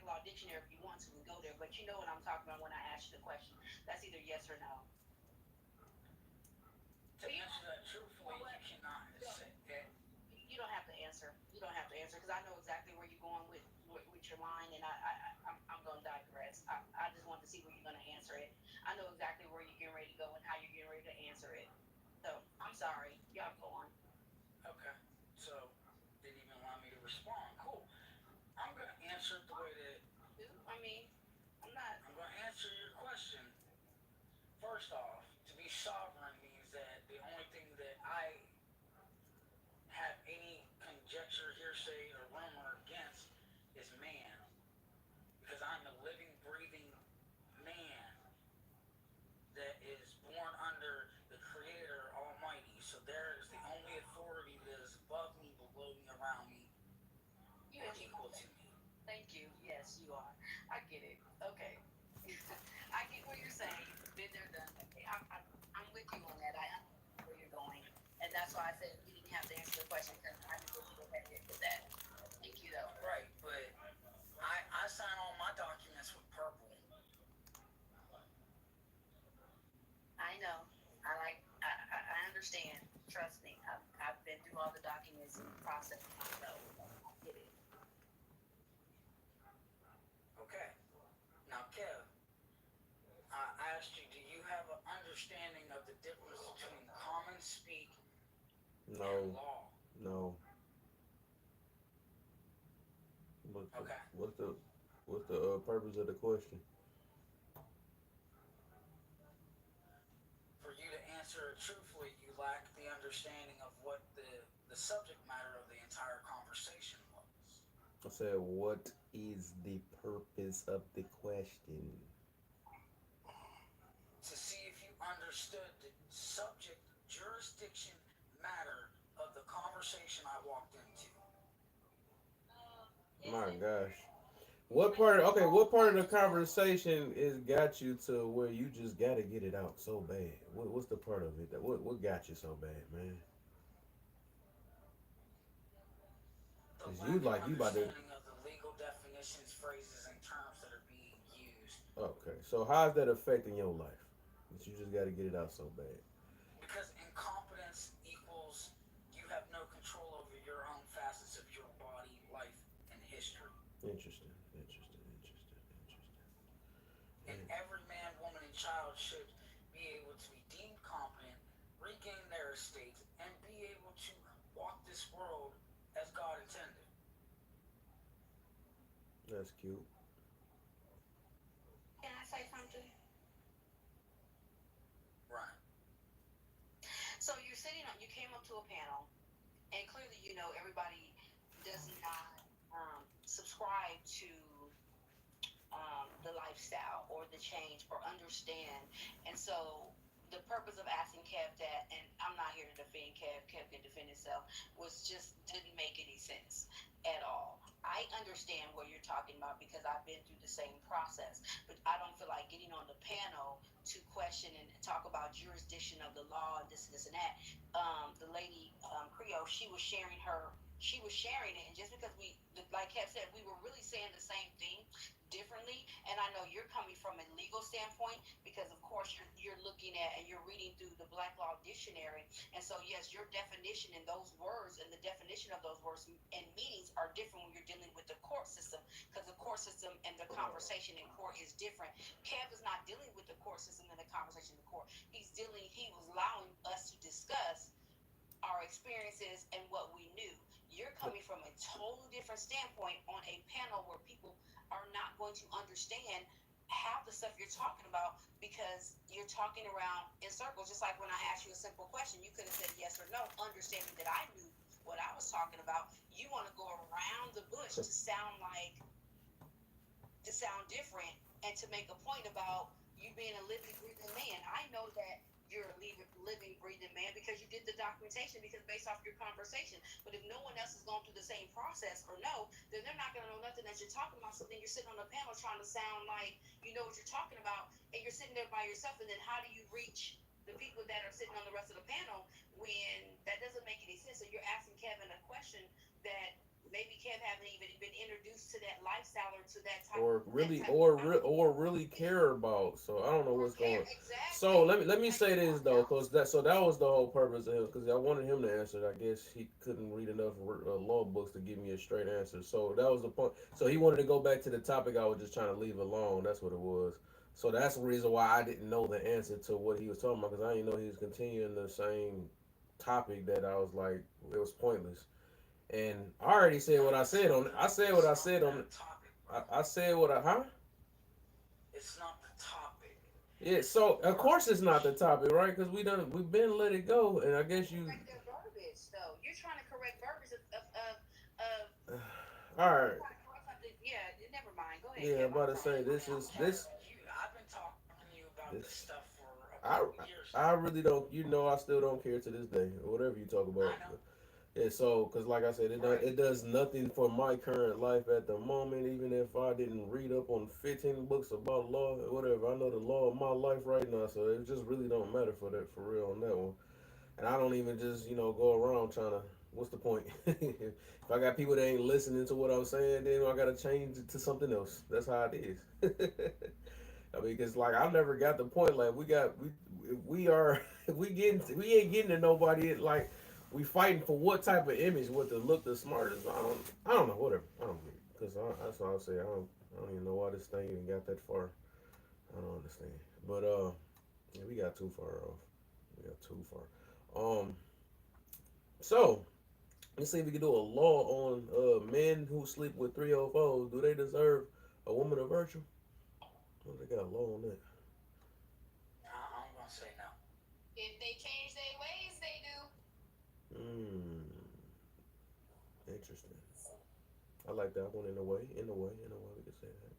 Law Dictionary if you want to and go there. But you know what I'm talking about when I ask you the question. That's either yes or no. To answer that truthfully, you cannot say that. You don't have to answer. You don't have to answer because I know exactly where you're going with your line, and I'm going to digress. I just want to see where you're going to answer it. I know exactly where you're getting ready to go and how you're getting ready to answer it. So I'm sorry. Y'all go on. Okay. So, didn't even allow me to respond. Cool. I'm going to answer it the way that. I mean, I'm not. I'm going to answer your question. First off, to be sovereign means that the only thing that I have any conjecture, hearsay, or rumor against is man. Because I'm a living, breathing man that is born under the Creator Almighty. So there is the only authority that is above me, below me, around me, and equal to me. Thank you. Yes, you are. I get it. Okay. I get what you're saying. Been there, done that. Okay. I'm with you on that. I understand where you're going. And that's why I said you didn't have to answer the question because I knew where you were headed with that. Thank you, though. Right, but I sign all my documents with purple. I know. I understand. Trust me. I've been through all the documents process myself. I get it. Okay. Now, Kev, I asked you, do you have an understanding of the difference between common speak and No. law? No. Okay. What's the purpose of the question? For you to answer answer it truthfully, you lack the understanding of what the subject matter of the entire conversation was. I said, what is the purpose of the question? To see if you understood the subject, jurisdiction, matter of the conversation I walked into. My gosh. What part? Okay, what part of the conversation is got you to where you just gotta get it out so bad? What's the part of it that what got you so bad, man? The Cause you lack of like you about to. understanding of the legal definitions, phrases, and terms that are being used. Okay, so how's that affecting your life? That you just gotta get it out so bad. Because incompetence equals you have no control over your own facets of your body, life, and history. Interesting, interesting, interesting, interesting. And every man, woman, and child should be able to be deemed competent, regain their estates, and be able to walk this world as God intended. That's cute. Can I say something? Right. So you're sitting on, you came up to a panel, and clearly, you know, everybody does not subscribe to the lifestyle or the change or understand. And so the purpose of asking Kev that, and I'm not here to defend Kev, Kev can defend himself, was just didn't make any sense at all. I understand what you're talking about because I've been through the same process, but I don't feel like getting on the panel to question and talk about jurisdiction of the law and this and that. The lady Creole, she was sharing it, and just because like Kev said, we were really saying the same thing differently. And I know you're coming from a legal standpoint because, of course, you're looking at and you're reading through the Black Law Dictionary. And so, yes, your definition in those words and the definition of those words and meanings are different when you're dealing with the court system because the court system and the conversation in court is different. Kev is not dealing with the court system and the conversation in court. He was allowing us to discuss our experiences and what we knew. You're coming from a totally different standpoint on a panel where people are not going to understand half the stuff you're talking about because you're talking around in circles. Just like when I asked you a simple question, you could have said yes or no, understanding that I knew what I was talking about. You want to go around the bush to sound different and to make a point about you being a living, breathing man. I know that you're a living, breathing man because you did the documentation because based off your conversation. But if no one else is going through the same process or no, then they're not going to know nothing that you're talking about. So then you're sitting on the panel trying to sound like you know what you're talking about, and you're sitting there by yourself. And then how do you reach the people that are sitting on the rest of the panel when that doesn't make any sense? So you're asking Kevin a question that maybe Kev haven't even been introduced to that lifestyle or to that type Or really that type of or really care about. So I don't know what's going. exactly. So let me say this though, cause that was the whole purpose of him, cause I wanted him to answer it. I guess he couldn't read enough law books to give me a straight answer. So that was the point. So he wanted to go back to the topic I was just trying to leave alone. That's what it was. So that's the reason why I didn't know the answer to what he was talking about, cause I didn't know he was continuing the same topic that I was like it was pointless. And I already said what I said on. I said what I said on. I said what I huh? It's not the topic. Yeah. So of course it's not the topic, right? Because we've been let it go, and I guess you. Correct their verbiage, though. You're trying to correct verbiage of All right. trying to correct something. Yeah, never mind. Go ahead, Yeah, I'm Kev. I'm about to say sorry. this is this I've been talking to you about this this. stuff for a I couple years I now. really don't. You know, I still don't care to this day. Whatever you talk about. I know. Yeah, so, because like I said, Right. it does nothing for my current life at the moment, even if I didn't read up on 15 books about law or whatever. I know the law of my life right now, so it just really don't matter for that, for real on that one. And I don't even just, go around trying to, what's the point? If I got people that ain't listening to what I'm saying, then I got to change it to something else. That's how it is. I mean, cause like I never got the point. Like we are we ain't getting to nobody. Like we fighting for what type of image, what to look the smartest. I don't know. Whatever. I don't get it. Cause that's what I'll say. I don't even know why this thing even got that far. I don't understand. But yeah, we got too far off. We got too far. Um, so let's see if we can do a law on men who sleep with 304s. Do they deserve a woman of virtue? Well, they got a law on that. I'm gonna say no. Yeah, if they change their ways, they do. Mm, interesting. I like that one in a way. In a way, we could say that.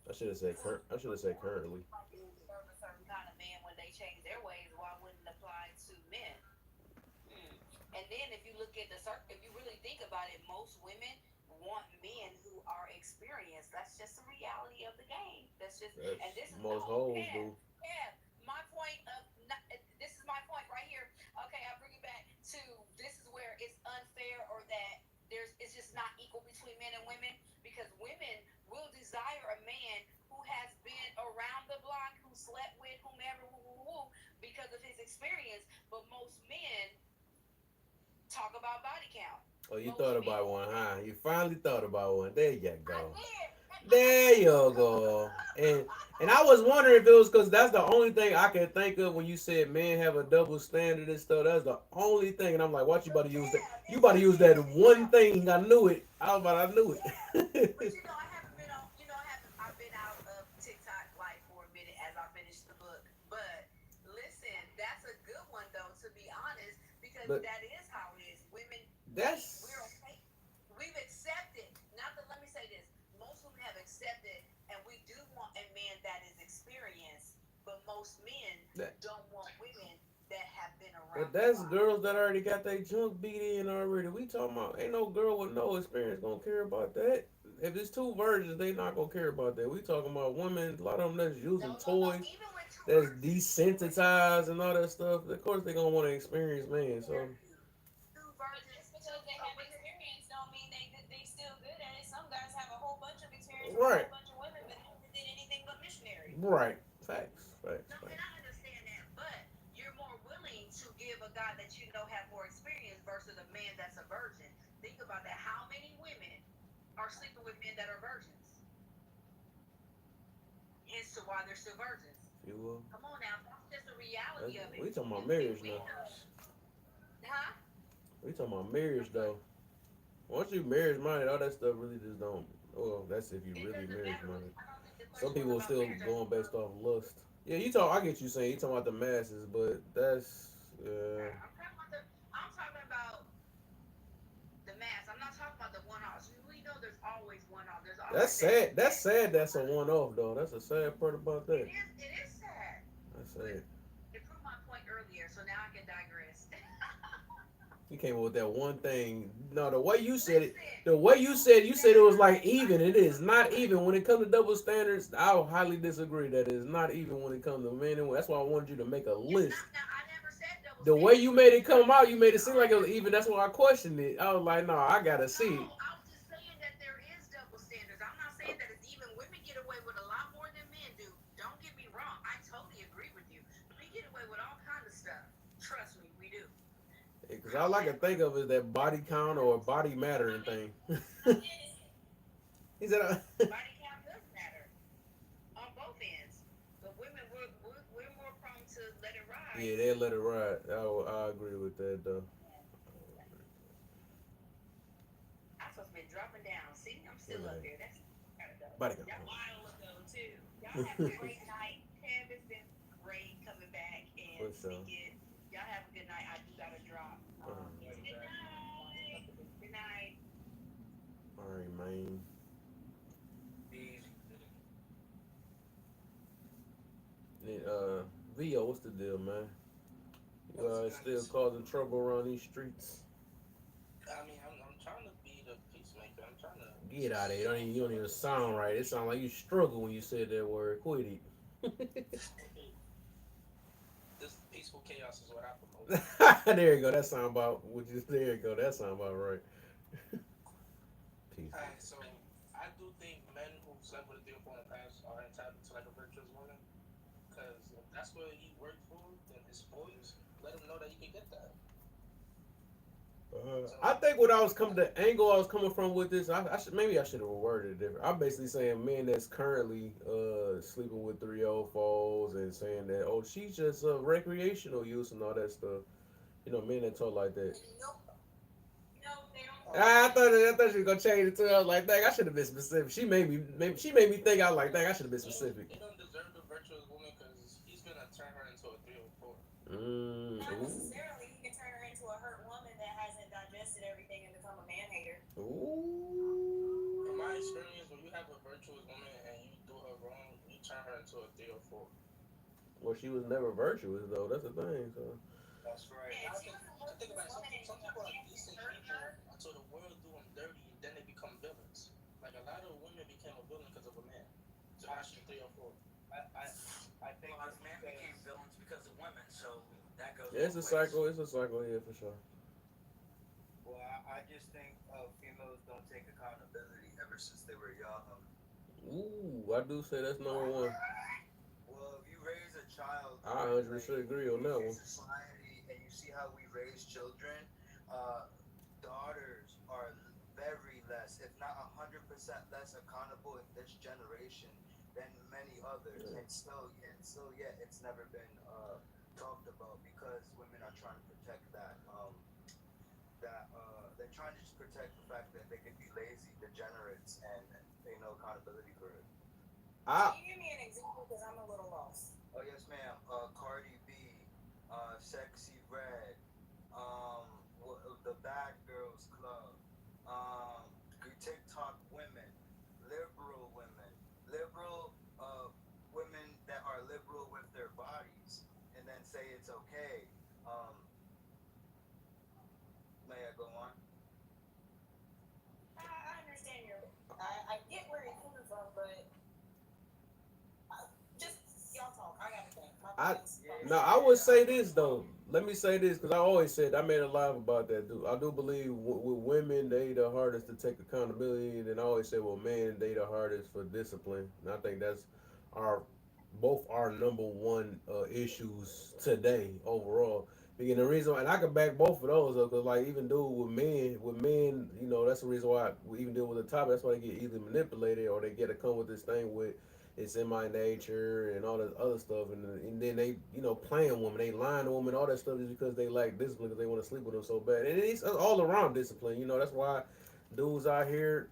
I should have said current. I should have said currently. Serve a certain kind of man when they change their ways. Why wouldn't it apply to men? Hmm. And then if you look at if you really think about it, most women want men who are experienced. That's just the reality of the game. That's just, That's and this is most hoes yeah, do. yeah. My point of this is my point right here. Okay, I'll bring it back to this is where it's unfair or that it's just not equal between men and women because women will desire a man who has been around the block, who slept with whomever, because of his experience. But most men talk about body count. Oh, you Most thought men. about one, huh? You finally thought about one. There you go. I There you go. And I was wondering if it was because that's the only thing I can think of when you said men have a double standard and stuff. That's the only thing, and I'm like, what you about to use that? You about to use that one thing? I knew it. I knew it. But I haven't been on. I've been out of TikTok life for a minute as I finished the book. But listen, that's a good one though, to be honest, because But that is how it is. Women, that's we're okay. We've accepted. Not that. Let me say this. Most women have accepted, and we do want a man that is experienced. But most men that. don't want women that have been But around the that's block. girls that already got their junk beat in already. We talking about ain't no girl with no experience gonna care about that. If it's two virgins, they not gonna care about that. We talking about women. A lot of them that's using toys, Even with two that's virgins. desensitized and all that stuff. Of course, they gonna want to experience man. So Two virgins. Just because they have experience don't mean they still good at it. Some guys have a whole bunch of experience with a right, whole bunch of women, but never did anything but missionary. right, facts, facts, No, and facts. I understand that, but you're more willing to give a guy that you know have more experience versus a man that's a virgin. Think about that. How many women are sleeping with men that are virgins? Hence to why they're still virgins. You will. Come on now, that's just the reality of it. We talking about And see, marriage we now. know, huh? We talking about marriage though. Once you marriage minded, all that stuff really just don't. Well, that's if you It really doesn't marriage matter. minded. I don't think the Some question was people about still marriage. going based off lust. Yeah, you talk. I get you saying you talking about the masses, but that's I'm talking about the mass. I'm not talking about the one-offs. We know there's always one-off. There's always that's sad. That's sad. That's a one off though. That's a sad part about that. It is sad. That's sad. It proved my point earlier, so now I can digress. You came up with that one thing. No, the way you said it, you said it was like even. It is not even when it comes to double standards. I'll highly disagree that it is not even when it comes to men and women. That's why I wanted you to make a list. I never said double The way you made it come out, you made it seem like it was even. That's why I questioned it. I was like, no, I gotta see it. I was just saying that there is double standards. I'm not saying that it's even. Women get away with a lot more than men do. Don't get me wrong. I totally agree with you. We get away with all kinds of stuff. Trust me, we do. Because all I can think of is that body count or body mattering thing. He said, body count does matter on both ends, but women we're more prone to let it ride. yeah, they let it ride. I agree with that though. I'm supposed to be dropping down. See, I'm still up here. That's body count. Y'all wild ago too. Y'all have a great night. Kev, it's been great coming back and speaking. Y'all have a good night. I do gotta drop. Good night. Good night. All right, man. Vio, what's the deal, man? You still causing trouble around these streets? I mean, I'm trying to be the peacemaker. I'm trying to get out of here. You don't even sound right. It sounds like you struggle when you said that word. Quit it. This peaceful chaos is what I promote. There you go. That sound about. There you go. That sound about right. Peace. Alright, so I do think men who slept with a 3 or 4 in the past are entitled to like a virtuous woman, because if that's what he worked for, then his boys let him know that he can get that. I think what I was coming, the angle I was coming from with this, maybe I should have worded it different. I'm basically saying men that's currently sleeping with 304s and saying that she's just recreational use and all that stuff. You know, men that talk like that. I thought she was gonna change it to. I was like, dang, I should have been specific. She made me think I was like, dang, I should have been specific. They don't deserve the virtuous woman Not Ooh. necessarily. He can turn her into a hurt woman that hasn't digested everything and become a man hater. In my Ooh. experience, when you have a virtuous woman and you do her wrong, you turn her into a 3 or 4. Well, she was never virtuous though. That's the thing. So That's right. Yeah, if I she think was a you can think virtuous about it. woman and Some a people are man keeps decent hurting people her, until the world do them dirty, and then they become villains. Like a lot of women became a villain because of a man. So now she's 3 or 4. I, I, I A think lot it's of men became because villains because of women, so that goes yeah, it's both a ways. cycle. It's a cycle. Yeah, for sure. well, I just think females don't take accountability ever since they were young. Ooh, I do say that's number one. Well, if you raise a child I like 100% agree on that in one. society and you see how we raise children, uh, daughters are very less, if not 100% less accountable in this generation than many others. Yeah. And still, yet it's never been talked about because women are trying to protect that they're trying to just protect the fact that they could be lazy, degenerates, and no accountability for it. can I you give me an example? Because I'm a little lost. Oh yes, ma'am. Cardi B, Sexy Red, the Bad Girls Club, TikTok women, liberal women, liberal women that are liberal with their bodies, and then say it's okay. Um, may I go on? I understand I get where you're coming from, but just y'all talk. I gotta think. My I brain's now fuzzy. I would say this though. Let me say this because I always said I made a live about that. I do believe with women they the hardest to take accountability, and then I always say well men they the hardest for discipline. And I think that's our both our number one issues today overall. Because the reason, and I can back both of those up, because like even do with men, you know, that's the reason why we even deal with the topic. That's why they get easily manipulated, or they get to come with this thing with it's in my nature and all this other stuff, and then they playing women, they lying to women, all that stuff is because they lack discipline because they want to sleep with them so bad, and it's all around discipline. That's why dudes out here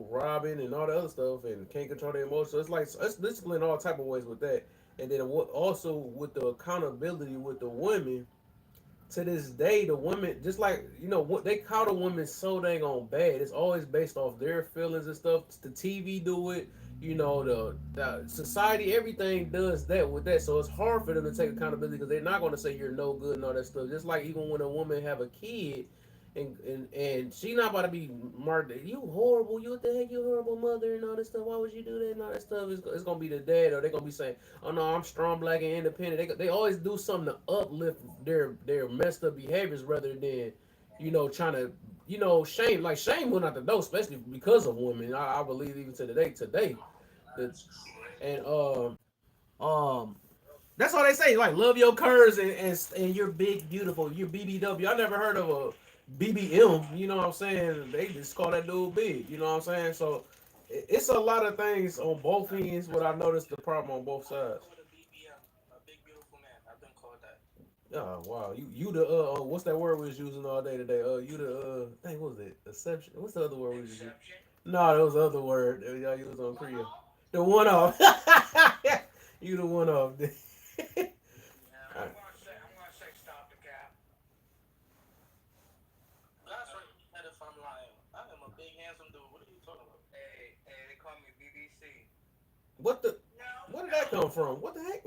robbing and all the other stuff and can't control their emotions. So it's like it's discipline all type of ways with that, and then also with the accountability with the women to this day, the women, just like what they call the women so dang on bad. It's always based off their feelings and stuff. The TV do it, the society, everything does that with that. So it's hard for them to take accountability because they're not going to say you're no good and all that stuff. Just like even when a woman have a kid, and she not about to be marked. You horrible. You what the heck? You horrible mother and all this stuff. Why would you do that and all that stuff? It's gonna be the dad, or they're gonna be saying, "Oh no, I'm strong, black, and independent." They always do something to uplift their messed up behaviors rather than trying to shame. Like shame went out the door, especially because of women. I believe even to today, that and um that's all they say. Like love your curves and you're big, beautiful. You're BBW. I never heard of a BBM. You know what I'm saying? They just call that dude big. You know what I'm saying? So it's a lot of things on both ends. What I noticed the problem on both I've been sides. called a BBM, a big beautiful man. I've been called that. Oh wow, you the what's that word we was using all day today? You the dang, what was it? Exception. What's the other word we was using? Exception. No, that was the other word that y'all use on Korea. The one off. You the one off. Yeah, All right. I'm gonna say stop the cap. That's right. And if I'm lying, I am a big handsome dude. What are you talking about? Hey, they call me BBC. What the? No, Where did that come from? What the heck?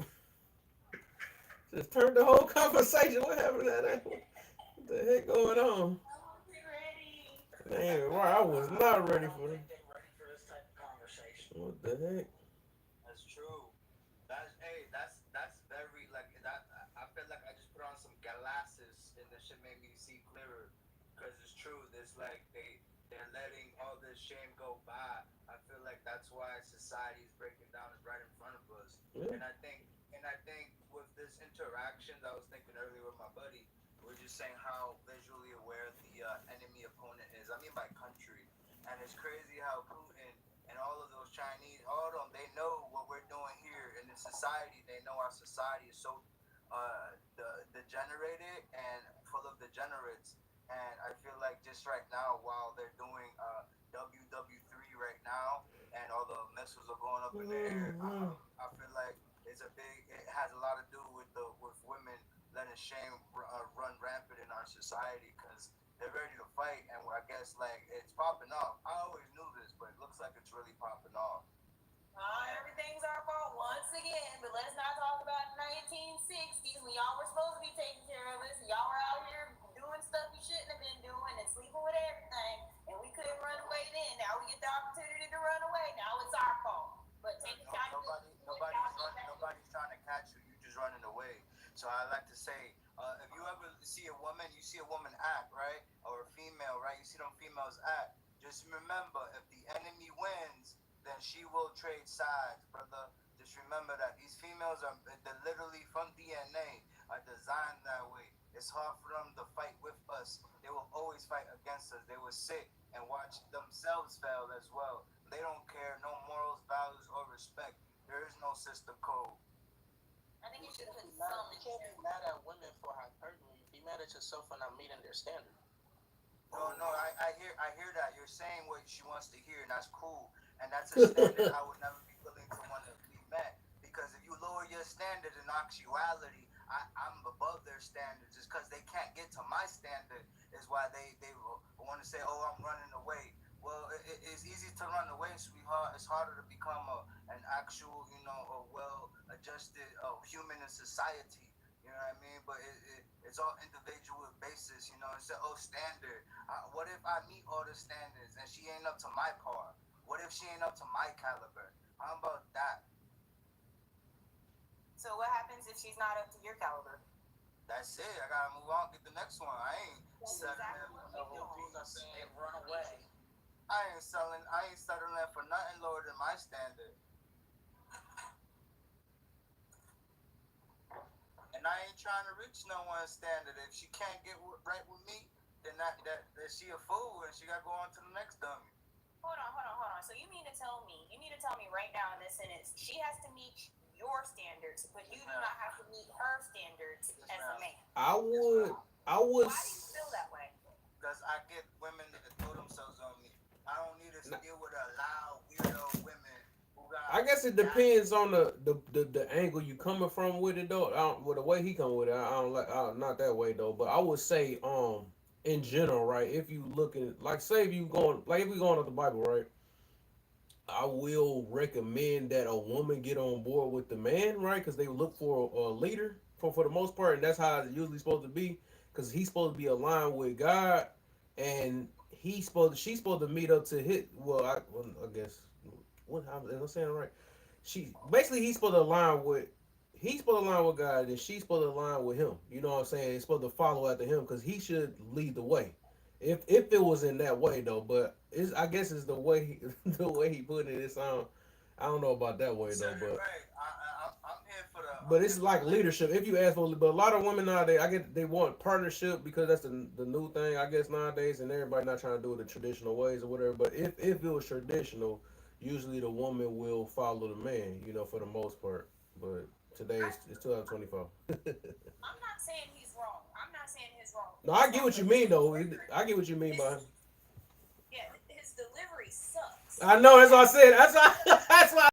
Just turned the whole conversation. What happened to that? What the heck going on? I won't be ready. Man, right, I was not I ready don't for think it. they're ready for this type of conversation. What the heck? That's true. That's very like that. I feel like I just put on some glasses and this shit made me see clearer. Cause it's true. This like they're letting all this shame go by. I feel like that's why society is breaking down is right in front of us. Yeah. And I think with this interactions, I was thinking earlier with my buddy. We're just saying how visually aware the enemy opponent is. I mean by country. And it's crazy how Putin and all of those Chinese, all of them, they know what we're doing here in the society. They know our society is so degenerated and full of degenerates. And I feel like just right now, while they're doing WW3 right now, and all the missiles are going up in the air, I feel like it has a lot to do with women letting shame run rampant in our society because they're ready to fight, and I guess like it's popping off. I always knew this, but it looks like it's really popping off. Everything's our fault once again, but let's not talk about 1960s when y'all were supposed to be taking care of us. Y'all were out here doing stuff you shouldn't have been doing and sleeping with everything, and we couldn't run away then. Now we get the opportunity to run away. Now it's our fault. But take the time. Nobody's trying to catch you. You just running away. So I like to say, if you ever see a woman, you see a woman act right, or a female, right? You see them females act. Just remember, if the enemy wins, then she will trade sides, brother. Just remember that these females are they're literally from DNA are designed that way. It's hard for them to fight with us. They will always fight against us. They will sit and watch themselves fail as well. They don't care, no morals, values, or respect. There is no sister code. I think you should put You can't be mad at women for hyperbole. Be mad at yourself for not meeting their standard. No, I hear that. You're saying what she wants to hear, and that's cool. And that's a standard I would never be willing to want to be met. Because if you lower your standard in actuality, I'm above their standards. It's because they can't get to my standard is why they want to say, oh, I'm running away. Well, it's easy to run away, sweetheart. It's harder to become an actual, a well-adjusted human in society. You know what I mean? But it's all individual basis. It's a standard. What if I meet all the standards and she ain't up to my par? What if she ain't up to my caliber? How about that? So what happens if she's not up to your caliber? That's it. I gotta move on. Get the next one. I ain't settling. Run away. I ain't settling for nothing lower than my standard. And I ain't trying to reach no one's standard. If she can't get right with me, then that she a fool and she gotta go on to the next dummy. Hold on. So you mean to tell me right now in this sentence, she has to meet your standards, but you do not have to meet her standards as a man. I would. Why do you feel that way? Because I get women that throw themselves on me. I don't need to deal with a loud, weirdo women who got. I guess it depends on the angle you coming from with it though. With the way he come with it, I don't like. Not that way though. But I would say in general, right? If you looking like say if we going off the Bible, right? I will recommend that a woman get on board with the man, right? Because they look for a leader for the most part, and that's how it's usually supposed to be. Because he's supposed to be aligned with God, and she's supposed to meet up to his. I guess what am I saying it right? He's supposed to align with. He's supposed to align with God, and she's supposed to align with him. You know what I'm saying? He's supposed to follow after him because he should lead the way. If it was in that way though, but I guess it's the way the way he put it. I don't know about that way though, but I'm here for the. But it's like leadership. If you ask for, but a lot of women nowadays, I get they want partnership because that's the new thing, I guess nowadays, and everybody not trying to do it the traditional ways or whatever. But if it was traditional, usually the woman will follow the man, for the most part. But today it's 2024. I'm not saying he's wrong. I'm not saying he's wrong. No, I get what you mean though. I get what you mean by. Yeah, his delivery sucks. I know. That's what I said.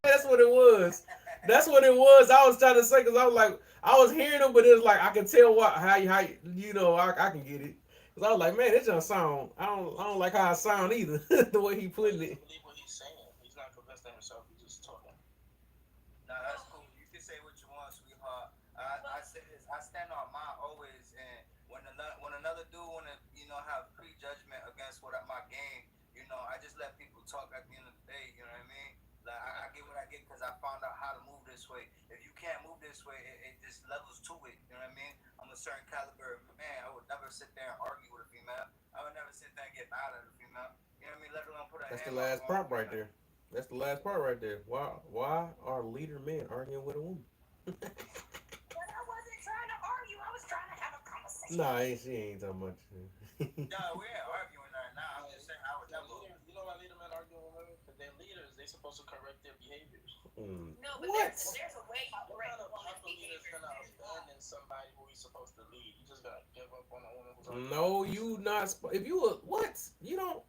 That's what it was. That's what it was. I was trying to say because I was like, I was hearing him, but it was like I could tell how I can get it. Because I was like, man, it just sound. I don't like how it sound either. The way he putting it. Believe what he's saying. He's not convinced of himself. He's just talking. Nah, that's cool. You can say what you want, sweetheart. I say this. I stand on mine always, and when another dude wanna have prejudgment against my game, I just let people talk at the end of the day. You know what I mean? Like I get what I get because I found out how to move this way. If you can't move this way, it just levels to it. You know what I mean? I'm a certain caliber of man. I would never sit there and argue with a female. I would never sit there and get mad at a female. You know what I mean? Let alone put a That's hand the last on part right there. That's the last part right there. Why are leader men arguing with a woman? But I wasn't trying to argue. I was trying to have a conversation. Nah, she ain't talking much. No, we ain't arguing right now. I'm just saying I would never. You know why leader men argue with women? Because they're leaders. They're supposed to correct their behaviors. No, but there's a way you correct a woman's behavior. You're gonna abandon somebody who he's supposed to lead. You just gotta give up on a woman who's. No, you not. If you what? You don't.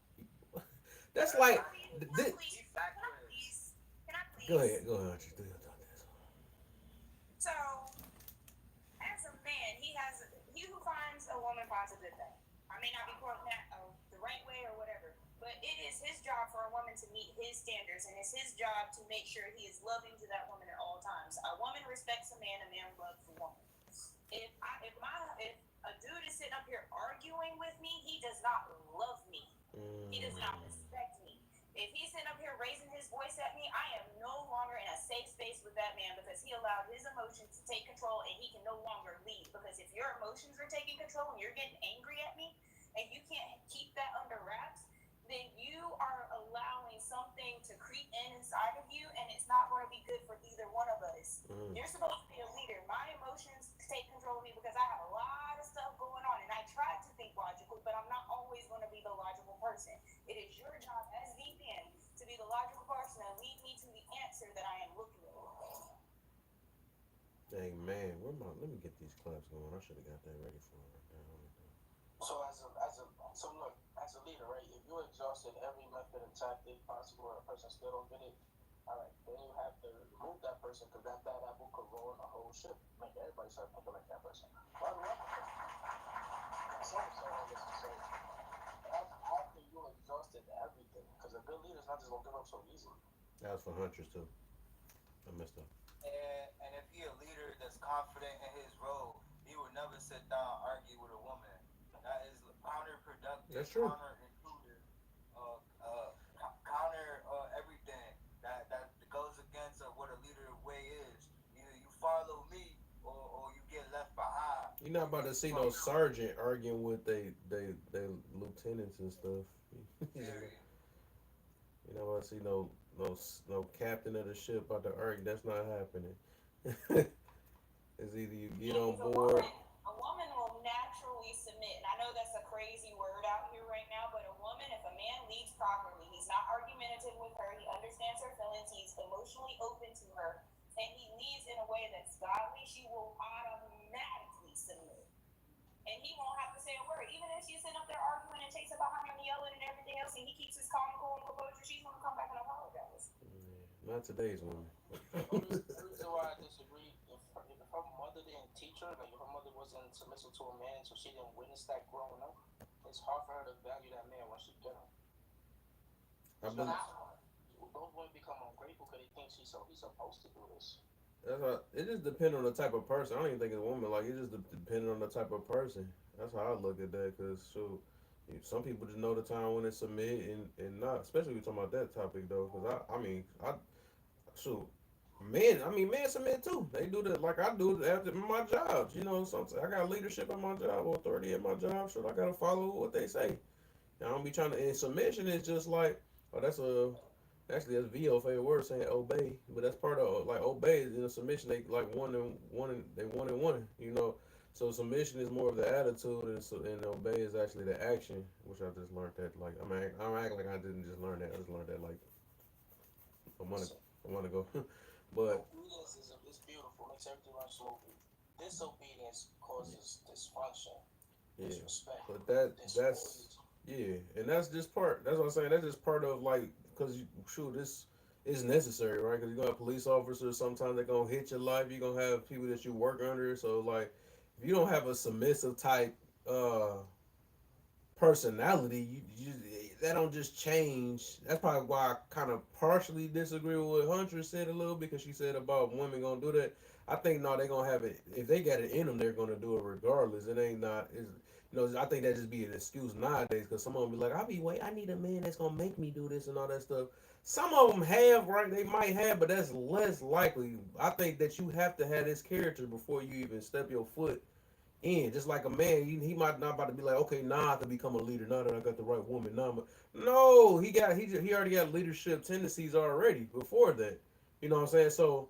That's like. Can I please? Go ahead. So, as a man, he has it is his job for a woman to meet his standards, and it's his job to make sure he is loving to that woman at all times. A woman respects a man loves a woman. If a dude is sitting up here arguing with me, he does not love me. He does not respect me. If he's sitting up here raising his voice at me, I am no longer in a safe space with that man because he allowed his emotions to take control and he can no longer lead. Because if your emotions are taking control and you're getting angry at me and you can't keep that under wraps, then you are allowing something to creep inside of you, and it's not going to be good for either one of us. You're supposed to be a leader. My emotions take control of me because I have a lot of stuff going on, and I try to think logically, but I'm not always going to be the logical person. It is your job as the man to be the logical person and lead me to the answer that I am looking for. Hey man, let me get these claps going. I should have got that ready for it right now. So so look, as a leader, right? If you're exhausted every method and tactic possible, and a person still don't get it, all right, then you have to remove that person because that bad apple could ruin the whole ship, make everybody start thinking like that person. Why do I? After you exhausted everything, because a good leader is not just gonna give up so easily. That was for Huntress too. I messed up. And if he a leader that's confident in his role, he would never sit down and argue with a woman. That is counterproductive. That's true. Counterintuitive. Counter everything that goes against what a leader way is. Either you follow me or you get left behind. You're not about to see no sergeant arguing with they lieutenants and stuff. You're not about to see no captain of the ship about to argue. That's not happening. It's either you get on board. A woman will naturally submit, and I know that's a crazy word out here right now, but a woman, if a man leads properly, he's not argumentative with her, he understands her feelings, he's emotionally open to her, and he leads in a way that's godly, she will automatically submit. And he won't have to say a word. Even if she's sitting up there arguing and chasing behind him, yelling and everything else, and he keeps his calm, cool, and composure, she's going to come back and apologize. Not today's woman. The reason why I disagree, if her mother didn't teach her, like if her mother wasn't submissive to a man, so she didn't witness that growing up, it's hard for her to value that man when she get him. Those women become ungrateful because they think he's supposed to do this. It just depends on the type of person. I don't even think it's a woman. Like, it just depends on the type of person. That's how I look at that. Because, some people just know the time when to submit and not. Especially we talking about that topic, though. Because, shoot, men submit too. They do that like I do after my jobs. Sometimes I got leadership at my job, authority at my job. Shoot, I got to follow what they say. I don't be trying to. And submission is just like, actually, that's VO favorite word saying obey, but that's part of like obey is in a submission. They like one and one. So submission is more of the attitude, and obey is actually the action, which I just learned that. Like I'm acting like I didn't just learn that. I just learned that like a month ago. But obedience is beautiful, makes everything run smoothly. Disobedience causes dysfunction, disrespect. But that's and that's just part. That's what I'm saying. That's just part of like because this is necessary, right? Because you're gonna have police officers. Sometimes they're gonna hit your life. You're gonna have people that you work under. So like, if you don't have a submissive type personality, you that don't just change. That's probably why I kind of partially disagree with what Hunter said a little because she said about women gonna do that. I think no, they gonna have it if they got it in them. They're gonna do it regardless. It ain't not. I think that just be an excuse nowadays because some of them be like, I need a man that's gonna make me do this and all that stuff. Some of them have, right? They might have, but that's less likely. I think that you have to have this character before you even step your foot in. Just like a man, he might not about to be like, okay, now I have to become a leader. Now that I got the right woman, no, he already got leadership tendencies already before that. You know what I'm saying? So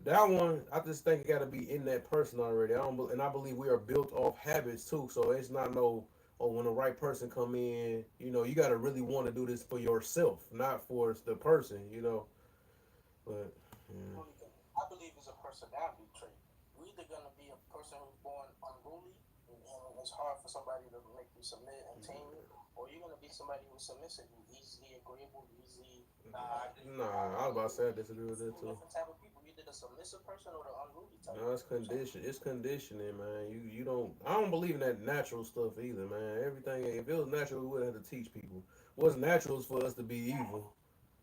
that one, I just think it got to be in that person already. I believe we are built off habits too. So it's not when the right person come in, you got to really want to do this for yourself, not for the person. But yeah. I believe it's a personality trait. You're either gonna be a person who's born unruly, and it's hard for somebody to make you submit and tame you, or you're gonna be somebody who's submissive, you easily agreeable, easily. Nah, I was about to say I disagree with that Two too. different type of people. Either the submissive person or the unruly type No, of it's people. So, condition. It's conditioning, man. You don't. I don't believe in that natural stuff either, man. Everything. If it was natural, we wouldn't have to teach people. What's natural is for us to be evil.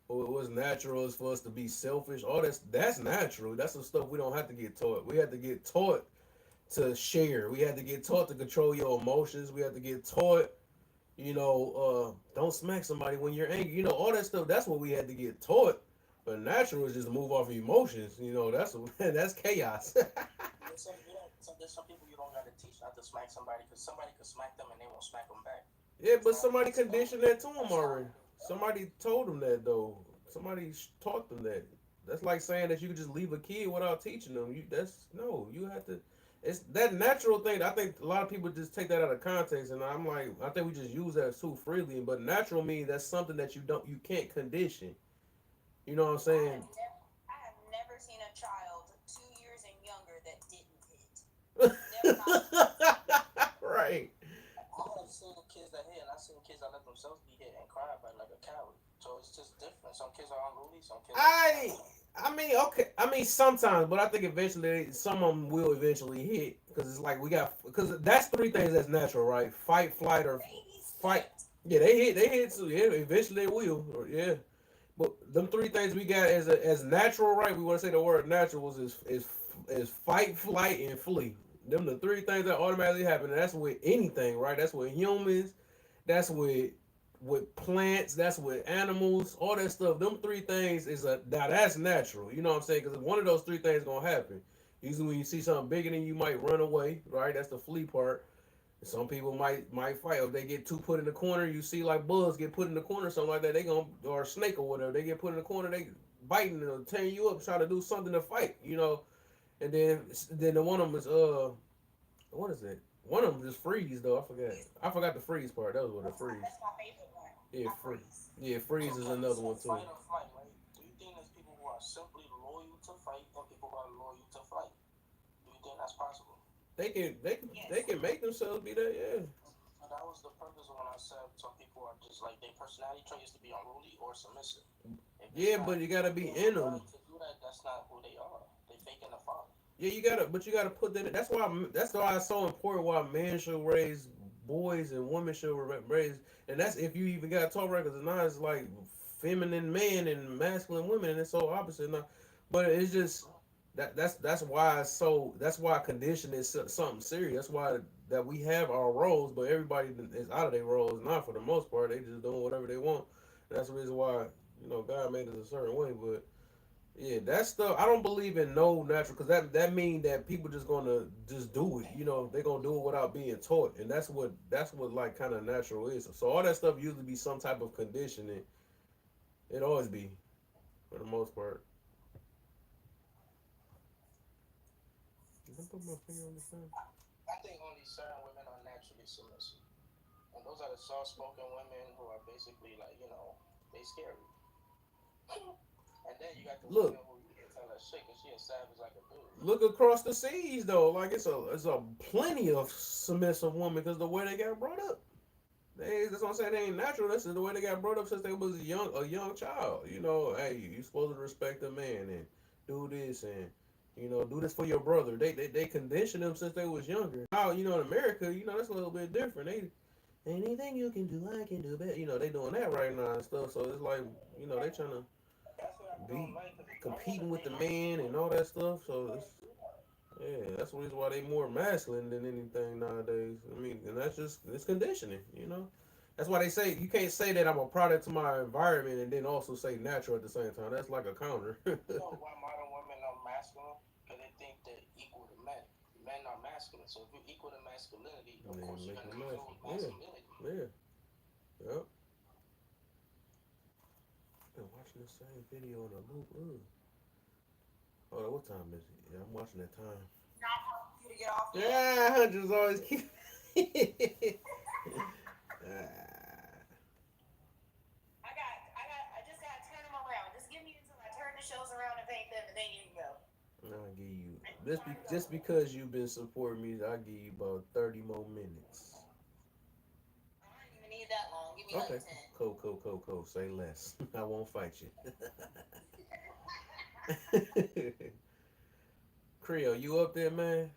Or what's natural is for us to be selfish. All that's natural. That's the stuff we don't have to get taught. We have to get taught to share. We have to get taught to control your emotions. We have to get taught. Don't smack somebody when you're angry. All that stuff. That's what we had to get taught. But natural is just move off of emotions. That's that's chaos. there's some people you don't gotta teach not to smack somebody because somebody could smack them and they won't smack them back. Yeah, but somebody conditioned that to them already. Somebody told them that though. Somebody taught them that. That's like saying that you could just leave a kid without teaching them. You have to. It's that natural thing. I think a lot of people just take that out of context, and I'm like, I think we just use that too freely. But natural means that's something that you can't condition. You know what I'm saying? I have never seen a child 2 years and younger that didn't hit. Never. Right. I have seen kids that hit, and I've seen kids that let themselves be hit and cry about like a coward. So it's just different. Some kids are unruly, some kids. I mean, okay. I mean, sometimes, but I think eventually some of them will eventually hit because it's like because that's three things that's natural, right? Fight, flight, or fight. Yeah, they hit. So yeah, eventually they will. Yeah, but them three things we got as natural, right? We want to say the word natural is fight, flight, and flee. Them the three things that automatically happen. And that's with anything, right? That's with humans. That's with plants, that's with animals, all that stuff. Them three things now that's natural. You know what I'm saying? Because one of those three things gonna happen. Usually, when you see something bigger than you, might run away. Right? That's the flee part. Some people might fight. If they get too put in the corner, you see like bugs get put in the corner, something like that. They gonna or a snake or whatever. They get put in the corner. They biting or tearing you up, trying to do something to fight. And then the one of them is what is it? One of them just freeze though. I forgot. I forgot the freeze part. That was what the freeze. That's my favorite one. Yeah, freeze. Yeah, freeze is another one too. Fight or flight, right? Do you think there's people who are simply loyal to fight and people who are loyal to flight? Do you think that's possible? They can make themselves be that. Yeah. So that was the purpose of when I said some people are just like their personality trait is to be unruly or submissive. Yeah, but you gotta be in them. To do that, that's not who they are. They faking the father. Yeah, but you gotta put that. That's why it's so important. Why men should raise boys and women should raise, and that's if you even got talk right. Because now it's like feminine men and masculine women, and it's so opposite now. But it's just that's why it's so. That's why conditioning is something serious. That's why that we have our roles, but everybody is out of their roles. Not for the most part, they just doing whatever they want. That's the reason why God made us a certain way, but. Yeah, that stuff. I don't believe in no natural because that mean that people just gonna just do it. They gonna do it without being taught, and that's what like kind of natural is. So all that stuff usually be some type of conditioning. It always be, for the most part. Did I put my finger on the thing? I think only certain women are naturally submissive, and those are the soft-spoken women who are basically like they scary. And then you got the woman who you can tell her shit because she a savage like a dude. Look across the seas though, like it's a plenty of submissive women because the way they got brought up. That's what I'm saying. They ain't natural. That's the way they got brought up since they was a young child. Hey, you supposed to respect a man and do this and do this for your brother. They condition them since they was younger. Now in America, that's a little bit different. Anything you can do, I can do better. They doing that right now and stuff. So it's like they trying to be competing with the man and all that stuff. So that's the reason why they more masculine than anything nowadays. I mean, and it's conditioning. That's why they say you can't say that I'm a product of my environment and then also say natural at the same time. That's like a counter. Why modern women are masculine? Because they think they're equal to men. Men are masculine, so if you're equal to masculinity, of course you're gonna control masculinity. Yeah. Yep. Been watching the same video on a loop. Oh, what time is it? Yeah, I'm watching that time. You to get off. Yeah, hundreds always keep. I just gotta turn them around. Just give me until I turn the shows around and paint them, and then you can go. I'll give you just because you've been supporting me. I'll give you about 30 more minutes. I don't even need that long. Okay. Cool, cool, cool, cool. Say less. I won't fight you. Creole, you up there, man?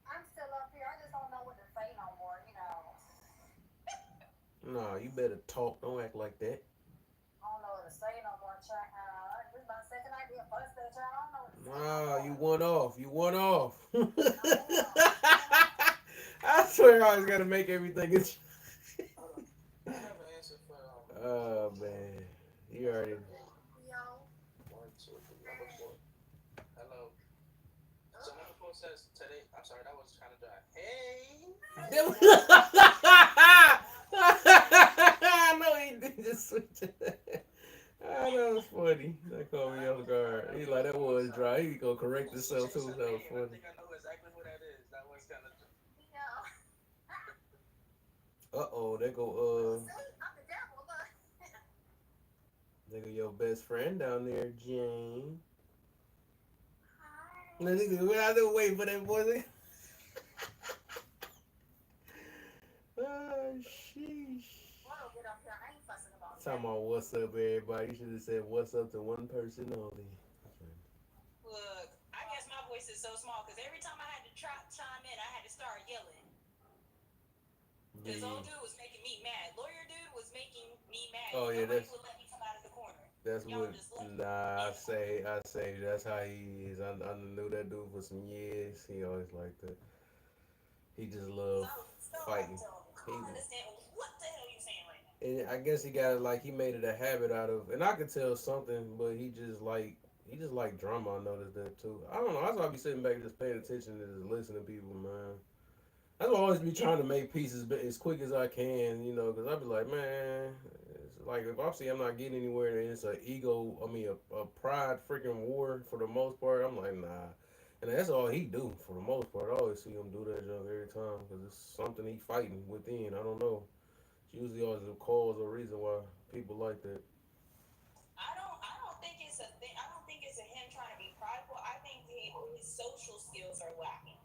I'm still up here. I just don't know what to say no more. Nah, you better talk. Don't act like that. I don't know what to say no more, child. This is my second night being busted, child. I don't know what to say no Nah, more. you went off. You went off. I am. I swear I was gonna make everything. I have an answer for Oh man, you already. Yo. 1, 2, 3, number 4. Hello. So number 4 says today. I'm sorry, that was kind of dry. Hey. I know he did just switch it. Ah, that was funny. That caught me off guard. He like that was dry. He gonna correct himself too. That was I funny. think I know exactly who that is. That was kind of. Yo. Uh oh, there go See, I'm the devil. Look. there go your best friend down there, Jane. Hi. Now, nigga, we out there waiting for that boy. Oh, sheesh. What will get up here? I ain't fussing about Talking that. about what's up, everybody. You should have said what's up to one person only. Look, I guess my voice is so small because every time I had to chime in, I had to start yelling. This Yeah. old dude was making me mad. Lawyer dude was making me mad. Oh yeah, Nobody would let me come out of the corner. that's Y'all what. just let me. Nah, I say that's how he is. I knew that dude for some years. He always like that. He just love fighting. I don't understand what the hell you saying right now. And I guess he got it like he made it a habit out of, and I could tell something, but he just like drama. I noticed that too. I don't know. That's why I be sitting back just paying attention and just listening to people, man. That's why I always be trying to make pieces as quick as I can, because I be like, man, it's like if I see I'm not getting anywhere and it's a ego, a pride freaking war for the most part, I'm like, nah. And that's all he do for the most part. I always see him do that junk every time because it's something he fighting within. I don't know. It's usually always a cause or reason why people like that. I don't think it's a thing. I don't think it's a him trying to be prideful. I think his social skills are lacking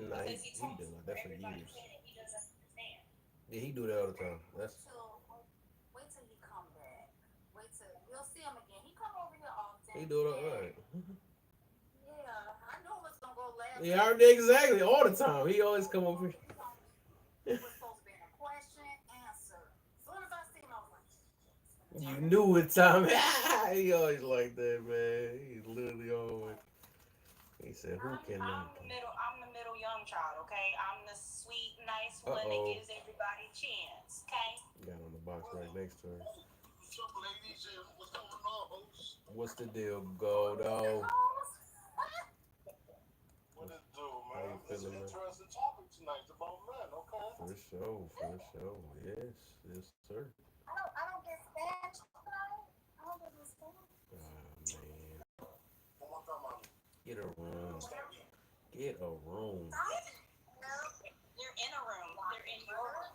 Nah, because he he talks been like for that for everybody years. and he doesn't understand. Yeah, he do that all the time. That's Wait till he come back. Wait till you'll see him again. He come over here often. he do it all right. Yeah, I knew it was gonna go left. Yeah, exactly all the time. He always come over. It was supposed to be a question, answer. As soon as I seen him, I was like, You knew what time. He always like that, man. He literally always. He said, "Who can not?" I'm the middle young child. Okay, I'm the sweet, nice one that Uh-oh. gives everybody a chance. Okay. Got on the box right next to her. What's up, ladies? What's going on, host? What's the deal, Goldo? What it do, How you man? It's an feeling, man? interesting topic tonight about men, okay? For sure, for sure. Yes, yes, sir. I don't get spatched though. I don't get spatched. Ah, man. One more time, mommy. Get a room. Get a room. No, you're in a room. They're in your room.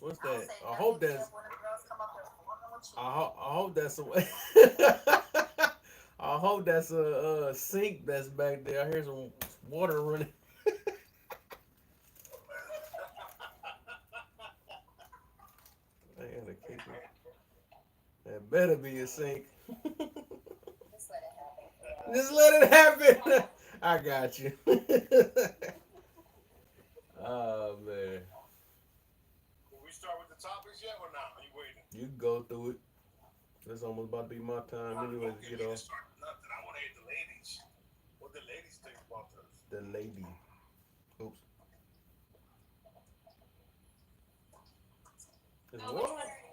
What's I that? say I hope nothing that's. except when the girls come up there fucking with you. I hope that's a. I hope that's a sink that's back there. I hear some water running. I gotta kick it. That better be a sink. Just let it happen. Just let it happen. I got you. Oh man. Will we start with the topics yet or not? Are you waiting? You can go through it. It's almost about to be my time anyway to get off. Start nothing. I want to hear the ladies. What the ladies think about this? The lady. Oops.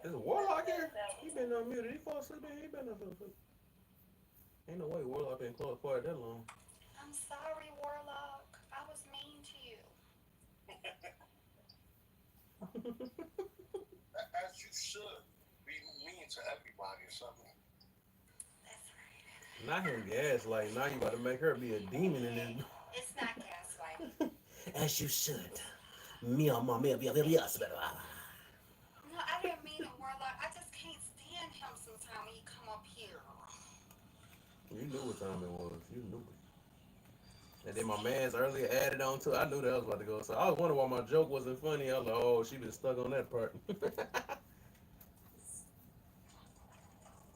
Is Warlock here? He been unmuted. He fall asleep in here. He been asleep. Ain't no way Warlock been close quiet that long. I'm sorry, Warlock. I was mean to you. As you should be mean to everybody or something. That's right. Not him gaslight. Now you about to make her be a demon in this. It's not gaslighting. As you should. Me or my me. No, I didn't mean it, Warlock. I just can't stand him sometimes when he come up here. You knew what time it was. You knew it. And then my man's earlier added on to it. I knew that was about to go. So I was wondering why my joke wasn't funny. I was like, oh, she been stuck on that part.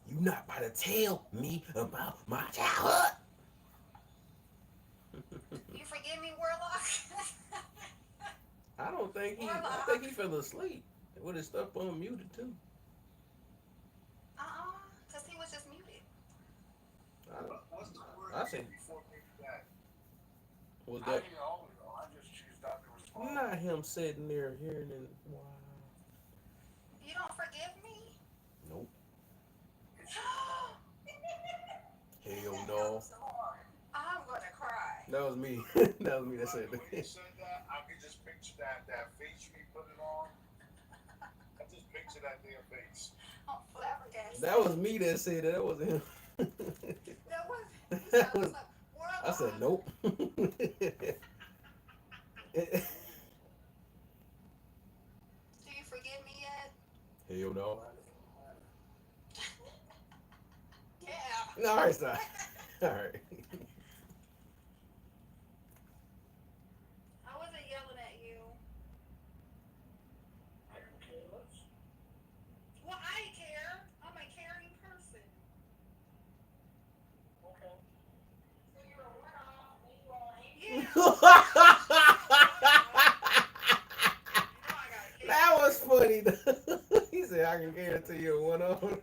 You not about to tell me about my childhood. You forgive me, Warlock? I don't think he. I Warlock. think he fell asleep with his stuff unmuted too. Because he was just muted. What's the word I think. before Big Bang? Was I that hear all of y'all. I just choose not to respond. not him sitting there hearing and wow? You don't forgive me? Nope. It's Hell no. I'm gonna cry. That was me. That was me that said when you that. said that, I could just picture that face you put it on. I just picture that damn face. I'm flabbergasted. That was me that said that. That wasn't him. That was. That was, Like, Warlock. I said nope. Do you forgive me yet? Hell no. Yeah. No, all right, stop. All right. I wasn't yelling at you. I don't care less. Well, I care. I'm a caring person. Okay. So you're a one-off and you all hate. Yeah. That was funny. He said, "I can guarantee you one on."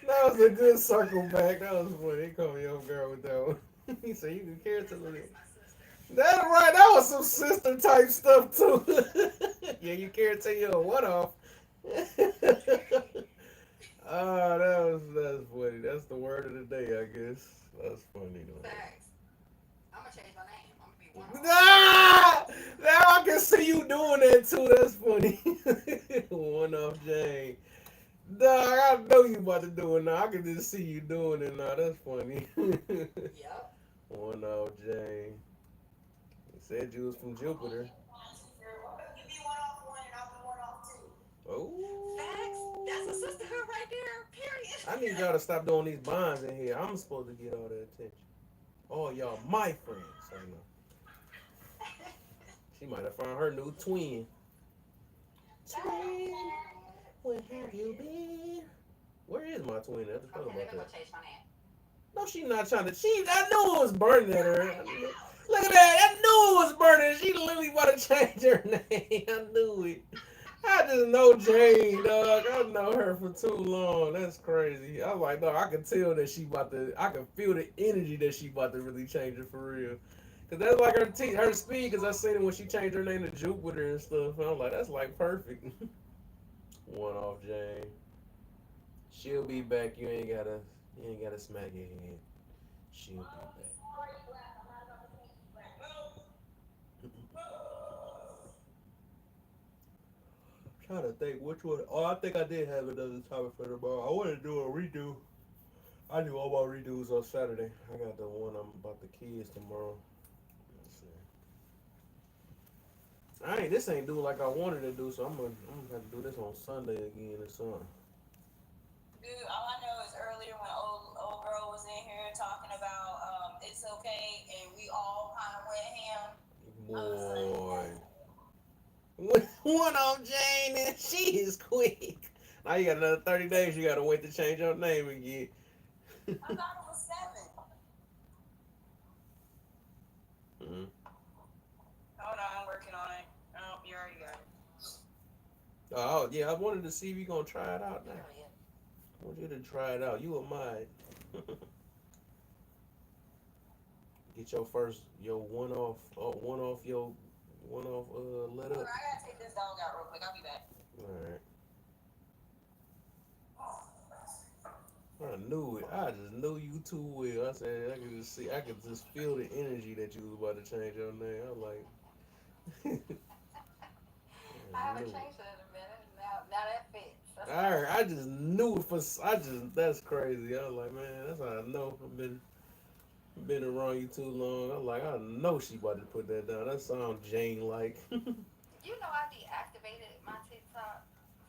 That was a good circle back. That was funny. He called me off guard with that one. He said, "You can guarantee me." That's right. That was some sister type stuff too. Yeah, you guarantee you a one off. Oh, that's funny. That's the word of the day, I guess. That's funny though. Facts. I'm gonna change my name. I'm gonna be one. Ah! Now I can see you doing that too. That's funny. One off Jane. Dog, I know you about to do it now. I can just see you doing it now. That's funny. Yep. One off Jane. He said you was from Jupiter. You be one off one and I'll be one off two. Oh. Facts. That's a sisterhood right there. Period. I need y'all to stop doing these bonds in here. I'm supposed to get all the attention. Oh, y'all my friends. I know. She might have found her new twin. Twin, where have you been? Where is my twin? I just thought Okay, about they're gonna that. change my name. No, she not trying to cheat. I knew it was burning at her. Look at that. I knew it was burning. She literally about to change her name. I knew it. I just know Jane, dog. I know her for too long. That's crazy. I was like, dog, I can tell that she about to. I can feel the energy that she about to really change it for real. Cause that's like her speed. Cause I seen it when she changed her name to Jupiter and stuff. And I'm like, that's like perfect. One off Jane. She'll be back. You ain't gotta smack your head. She'll be back. Trying to think which one. Oh, I think I did have another topic for tomorrow. I want to do a redo. I do all my redos on Saturday. I got the one I'm about the kids tomorrow. Let's see. This ain't doing like I wanted to do, so I'm gonna have to do this on Sunday again or something. Dude, all I know is earlier when old girl was in here talking about it's okay, and we all kind of went ham. Boy. One on Jane, and she is quick. Now you got another 30 days. You gotta wait to change your name again. I thought it was 7. Mm-hmm. Hold on, I'm working on it. Oh, you already got it. Oh yeah, I wanted to see if you gonna try it out now. I want you to try it out. You a mine. Get your one off let Hold up. on, I gotta take this dog out real quick. I'll be back. Alright. I knew it. I just knew you too well. I said I could just feel the energy that you was about to change your name. I'm like I haven't changed it in a minute. Now that fits. Alright, I just knew it that's crazy. I was like, man, that's how I know I've been around you too long. I'm like, I know she about to put that down. That sounds Jane like. You know, I deactivated my TikTok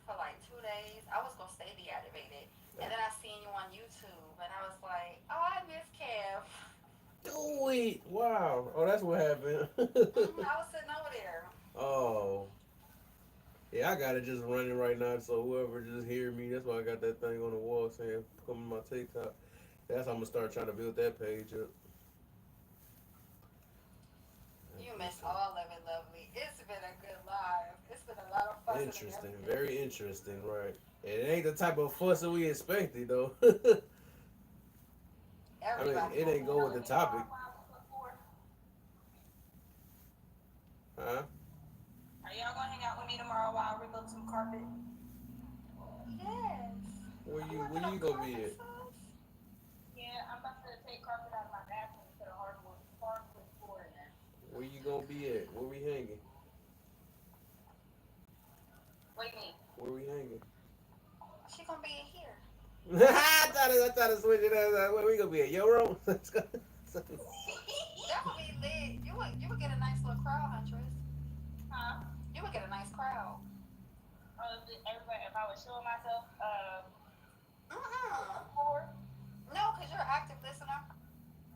for like 2 days. I was gonna stay deactivated, and then I seen you on YouTube, and I was like, oh, I miss Kev. knew it. Wow. Oh, that's what happened. I was sitting over there. Oh. Yeah, I got it just running right now, so whoever just hear me, that's why I got that thing on the wall saying, come on my TikTok. That's how I'm going to start trying to build that page up. You missed all of it, lovely. It's been a good live. It's been a lot of fun. Interesting. Very interesting, right. It ain't the type of fuss that we expected, though. I mean, it ain't go with the topic. Huh? Are y'all gonna hang out with me tomorrow while I rip up some carpet? Yes. Where you gonna be at? Yeah, I'm about to take carpet out of my bathroom and put a hardwood floor in there. Where you gonna be at? Where we hanging? What do you mean? Where we hanging? She gonna be in here. I thought to switch it up. Where we gonna be at? Your room? That would be lit. You would get a nice little crowd, Huntress. Huh? You would get a nice crowd. Everybody, if I was showing myself, no, because you're an active listener.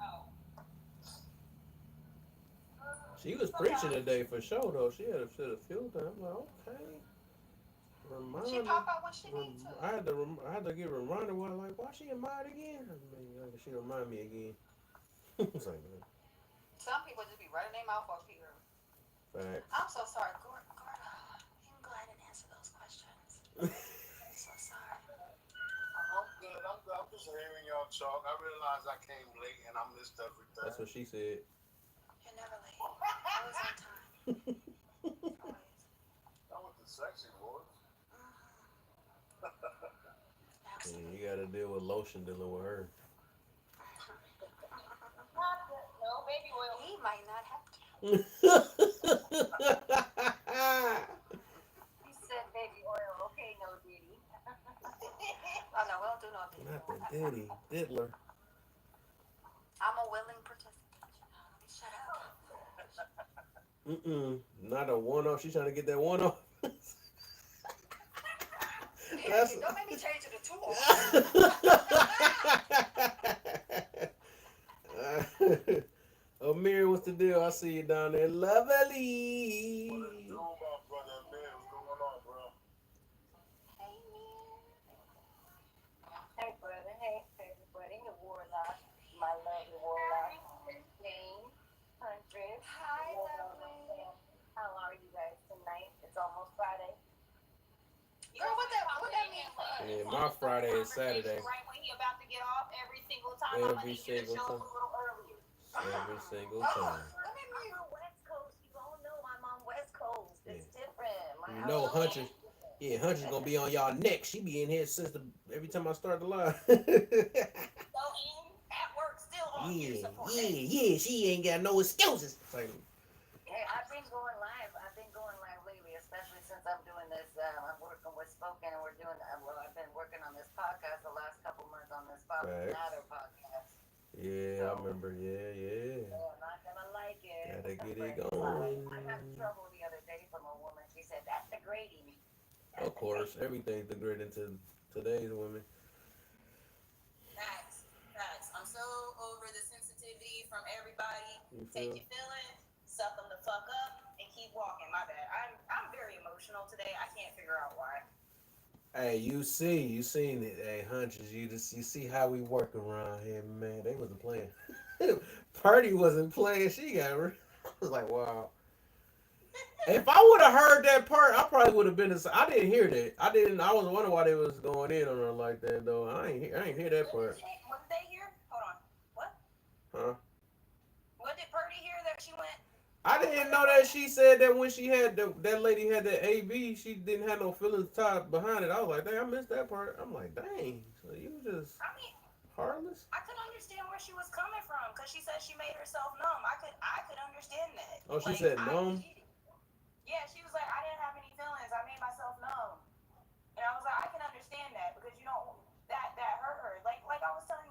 Oh. She was preaching today for sure, though. She had a few times. I'm like, okay. She pop out when she needs to. I had to get reminded. Like, why she in mine again? I mean, like, she remind me again. It's like, man. Some people just be running their mouth off here. Facts. I'm so sorry, Gordon. You can go ahead and answer those questions. I'm so sorry. I'm good. I'm just hearing y'all talk. I realized I came late and I missed everything. That's what she said. You're never late. Always on time. Always. That was the sexy voice. Yeah, you gotta deal with lotion dealing with her. No, baby oil. He might not have to. He said baby oil. Okay, no Diddy. Oh, no, we don't do no Diddy. Not the Diddy. Diddler. I'm a willing participant. Shut up. Not a one-off. She's trying to get that one-off. Don't make me change it to two. Amir, what's the deal? I see you down there. Lovely. What is doing, my brother Amir? What's going on, bro? Hey, man. Hey, brother. Hey, everybody. The warlock. My lovely warlock. Jane. Huntress. Hi, lovely. How are you guys tonight? It's almost Friday. Girl, what that mean for us? Yeah, my Friday is Saturday. Right when he about to get off every single time. I'm gonna need you to show up a little earlier. Every single time. I'm on West Coast. You all know I'm on West Coast. It's different. You know, Huntress. Yeah, Huntress gonna be on y'all neck. She be in here since every time I start the live. So in at work, still on your support. Yeah. She ain't got no excuses. Like, hey, I've been going live lately, especially since I'm doing this. I'm working with Spoken, and we're doing. I've been working on this podcast the last couple months on this Matter podcast. yeah, I remember. Yeah. I'm not gonna like it. Gotta get it going. I got in trouble the other day from a woman. She said that's degrading. Of course, everything's degrading to today's women. Facts. I'm so over the sensitivity from everybody. Take your feelings, suck them the fuck up, and keep walking. My bad. I'm very emotional today. I can't figure out why. Hey, you seen it. Hey, Huntress, you see how we work around here, man. They wasn't playing. Purdy wasn't playing. She got her. I was like, wow. If I would have heard that part, I probably would have been. I didn't hear that. I was wondering why they was going in on her like that, though. I ain't hear that part. What did they hear? Hold on. What? Huh? What did Purdy hear that she went? I didn't know that she said that when she had that lady had that AB, she didn't have no feelings tied behind it. I was like, dang, I missed that part. I'm like, dang, so you just heartless. I could understand where she was coming from because she said she made herself numb. I could understand that. Oh, she said numb. Yeah, she was like, I didn't have any feelings. I made myself numb. And I was like, I can understand that because that hurt her. Like I was telling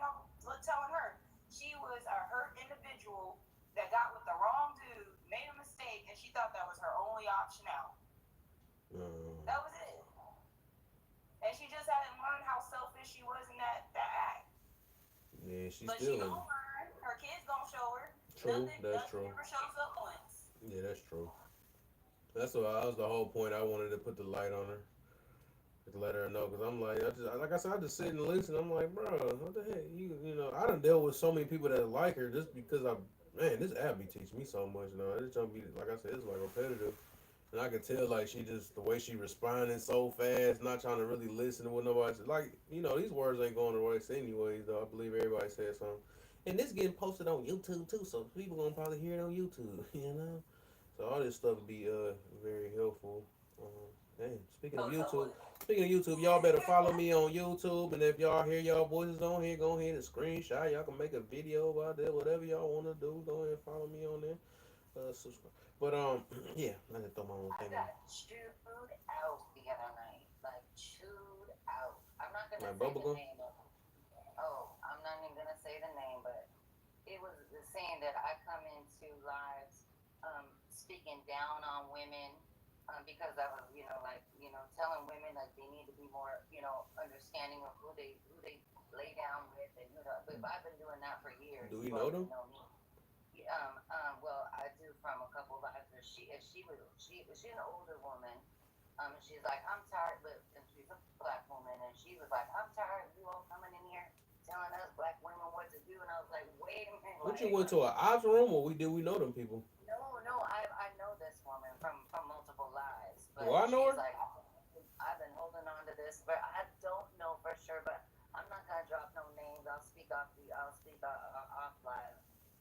her, she was a hurt individual that got with the wrong dude, made a mistake, and she thought that was her only option out. That was it. And she just hadn't learned how selfish she was in that act. Yeah, she's but still. But she gonna learn. Her kids gonna show her. true. That's Nothing true. ever shows up once. Yeah, that's true. That's what that was the whole point. I wanted to put the light on her, to let her know. Cause I'm like, like I said, I just sit and listen. I'm like, bro, what the heck? You know, I done dealt with so many people that like her just because man, this app be teaching me so much now. This jump be, like I said, it's like repetitive. And I could tell, like, she just, the way she responding so fast, not trying to really listen to what nobody said. Like, you know, these words ain't going to waste anyways, though. I believe everybody said something. And this getting posted on YouTube, too, so people going to probably hear it on YouTube, you know? So all this stuff be very helpful. Dang, speaking of YouTube, y'all better follow me on YouTube. And if y'all hear y'all voices on here, go ahead and screenshot. Y'all can make a video about that, whatever y'all want to do. Go ahead and follow me on there. Subscribe. But yeah, I had to throw my own I thing got chewed out the other night. Like chewed out. I'm not on. gonna Like say the bubblegum. name of it. Oh, I'm not even gonna say the name, but it was the saying that I come into lives speaking down on women because I was, like, telling women like they need to be more, understanding of who they lay down with, and but I've been doing that for years. Do we You know already them? know me. Well, I do from a couple of lives. She's an older woman. She's like, I'm tired, and she's a black woman, and she was like, I'm tired of you all coming in here telling us black women what to do, and I was like, wait a minute, What, you like, went to an ops room, or do we know them people? no, I know this woman from multiple lives, Do but I know she's her? like, I've been holding on to this, but I don't know for sure, but I'm not gonna drop no names. I'll speak offline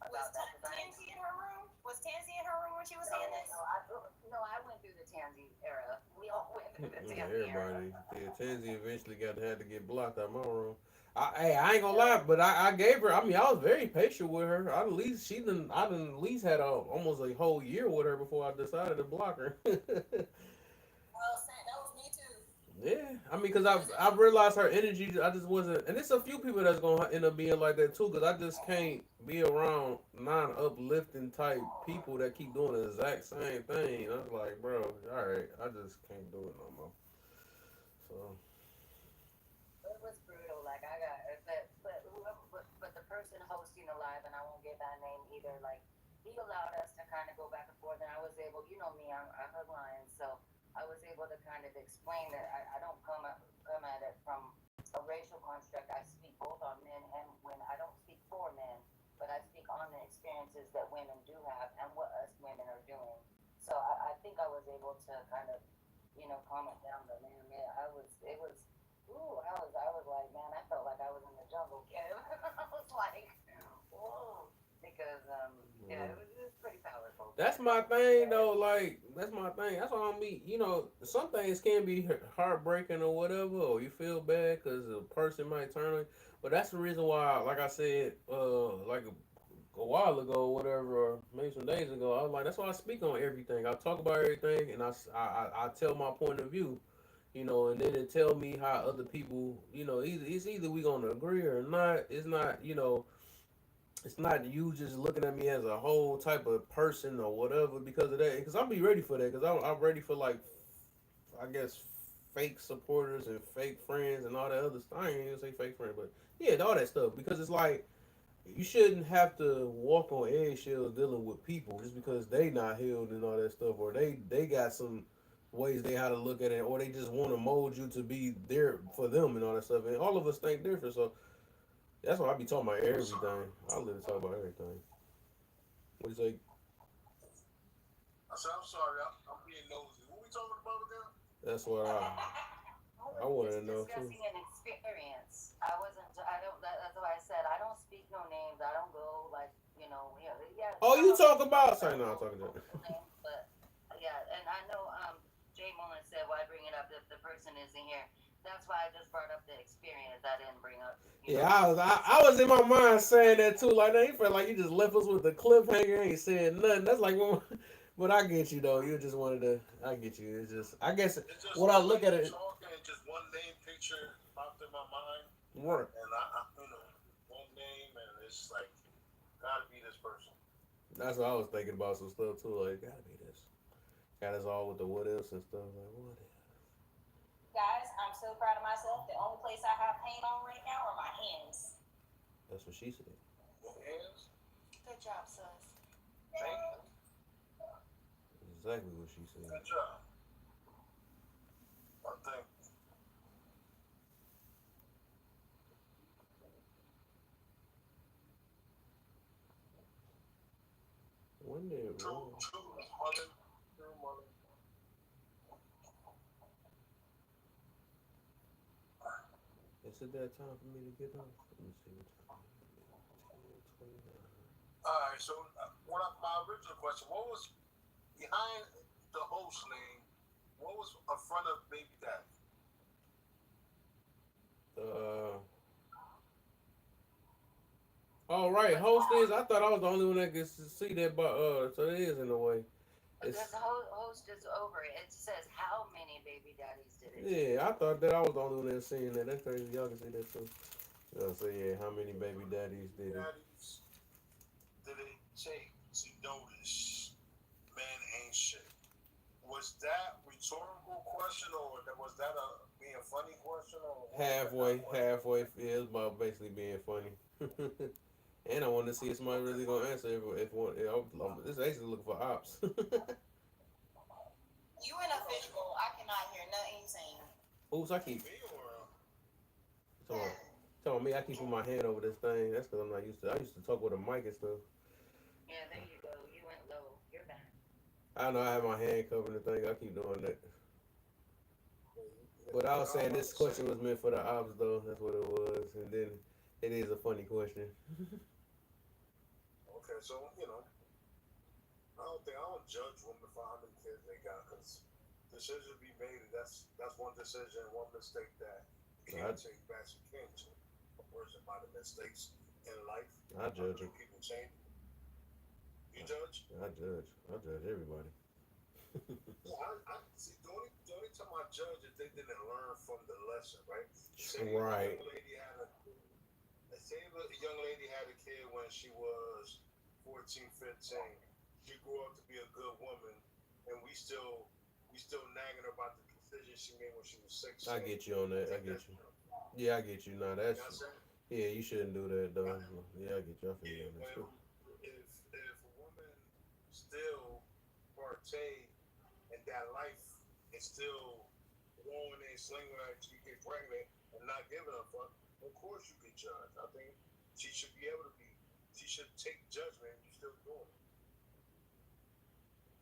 Was about that because Tansy in her room? Was Tansy in her room when she was saying this? no, I went through the Tansy era. We all went through the Yeah, Tansy era. everybody. Yeah, Tansy eventually had to get blocked out my room. I ain't gonna lie, but I gave her. I mean, I was very patient with her. I done at least had almost a whole year with her before I decided to block her. Well, that was me too. Yeah, I mean, cause I realized her energy. I just wasn't, and it's a few people that's gonna end up being like that too. Cause I just can't be around non-uplifting type people that keep doing the exact same thing. I was like, bro, all right, I just can't do it no more. So It was brutal. Like I got, but the person hosting the live, and I won't give that name either. Like he allowed us to kind of go back and forth, and I was able. You know me, I hug lions, so I was able to kind of explain that I don't come at it from a racial construct. I speak both on men and women. I don't speak for men, but I speak on the experiences that women do have and what us women are doing. So I think I was able to kind of, calm it down. But man, it was. Ooh, I was like, man, I felt like I was in the jungle, Kev. I was like, whoa, because yeah, it was pretty powerful. that's my thing though. Like that's my thing. That's why I mean, some things can be heartbreaking or whatever, or you feel bad because a person might turn on you. But that's the reason why, like I said, like a while ago, or whatever, or maybe some days ago, I was like, that's why I speak on everything. I talk about everything, and I tell my point of view. And then it tell me how other people, either we gonna agree or not. It's not, it's not you just looking at me as a whole type of person or whatever because of that. Because I'll be ready for that. Because I'm ready for like, I guess, fake supporters and fake friends and all that other stuff. I ain't even say fake friend, but yeah, all that stuff. Because it's like you shouldn't have to walk on eggshells dealing with people just because they not healed and all that stuff, or they got some ways they how to look at it, or they just want to mold you to be there for them and all that stuff. And all of us think different, so that's why I be talking about everything. I literally talk about everything. What you say? I said, I'm sorry, I'm being nosy. What we talking about again? That's what I wanted to know too. Discussing an experience. I wasn't. I don't. That's why I said I don't speak no names. I don't go like yeah. Oh, you talk about? Sorry, no, I'm talking to. But yeah, and I know Jay Mullen said why bring it up if the person isn't here. That's why I just brought up the experience. I didn't bring up. Yeah, I was in my mind saying that too. Like, you felt like you just left us with the cliffhanger, ain't saying nothing. That's like, but I get you though. You just wanted to. I get you. It's just, I guess, It's just when I look at it, talking, just one name picture popped in my mind, work. and I one name, and it's like, gotta be this person. That's what I was thinking about some stuff too. Like, gotta be this. Got us all with the what else and stuff. Like, what if? Guys, I'm so proud of myself. The only place I have paint on right now are my hands. That's what she said. Hands? Good job, sus. exactly what she said. Good job. I think When did true, Roy? true money, true money. Is it that time for me to get off? Let me see what time it is. 10:29. All right. So, my original question, what was behind the host name? What was in front of Baby Daddy? Uh, all right, host is. I thought I was the only one that could see that, but so it is in a way. This It's host is over. It says how many baby daddies did it take? yeah. I thought that I was the only one that seen that. That's crazy. Y'all can see that too. So yeah, how many baby daddies did it? Daddies, did it take to notice men ain't shit? Was that rhetorical question, or was that a being funny question, or what was that kind Halfway, of question? halfway. Yeah, it's about basically being funny. And I wanted to see if somebody Okay. really gonna answer if one. This actually looking for ops. You in a fishbowl. I cannot hear nothing you saying. Oops, I keep Me or talking. Telling me I keep putting my hand over this thing. That's because I'm not used to. I used to talk with a mic and stuff. Yeah, there you go. You went low. You're back. I know I have my hand covering the thing. I keep doing that. But I what was I was saying about this to say? question was meant for the ops though. That's what it was. And then it is a funny question. Okay, so I don't judge women for how many kids they got, because decisions be made, and that's one decision, one mistake that you I can't take back. You can't change a person by the mistakes in life. I I judge think them. people change. You judge? I judge. I judge everybody. Yeah, I see. The only time I judge is they didn't learn from the lesson, right? Right. Say a young lady had a kid when she was 14, 15. She grew up to be a good woman, and we still nagging her about the decision she made when she was 16. I get you on I that. I think get that's you. Yeah, I get you. Now you know that's what I'm saying? yeah. You shouldn't do that though. Yeah, I get you. I feel you Yeah, on that but too. if a woman still partake in that life and still going and slinging her to get pregnant and not giving a fuck, of course you can judge. I think she should be able to be. She should take judgment. You still doing it.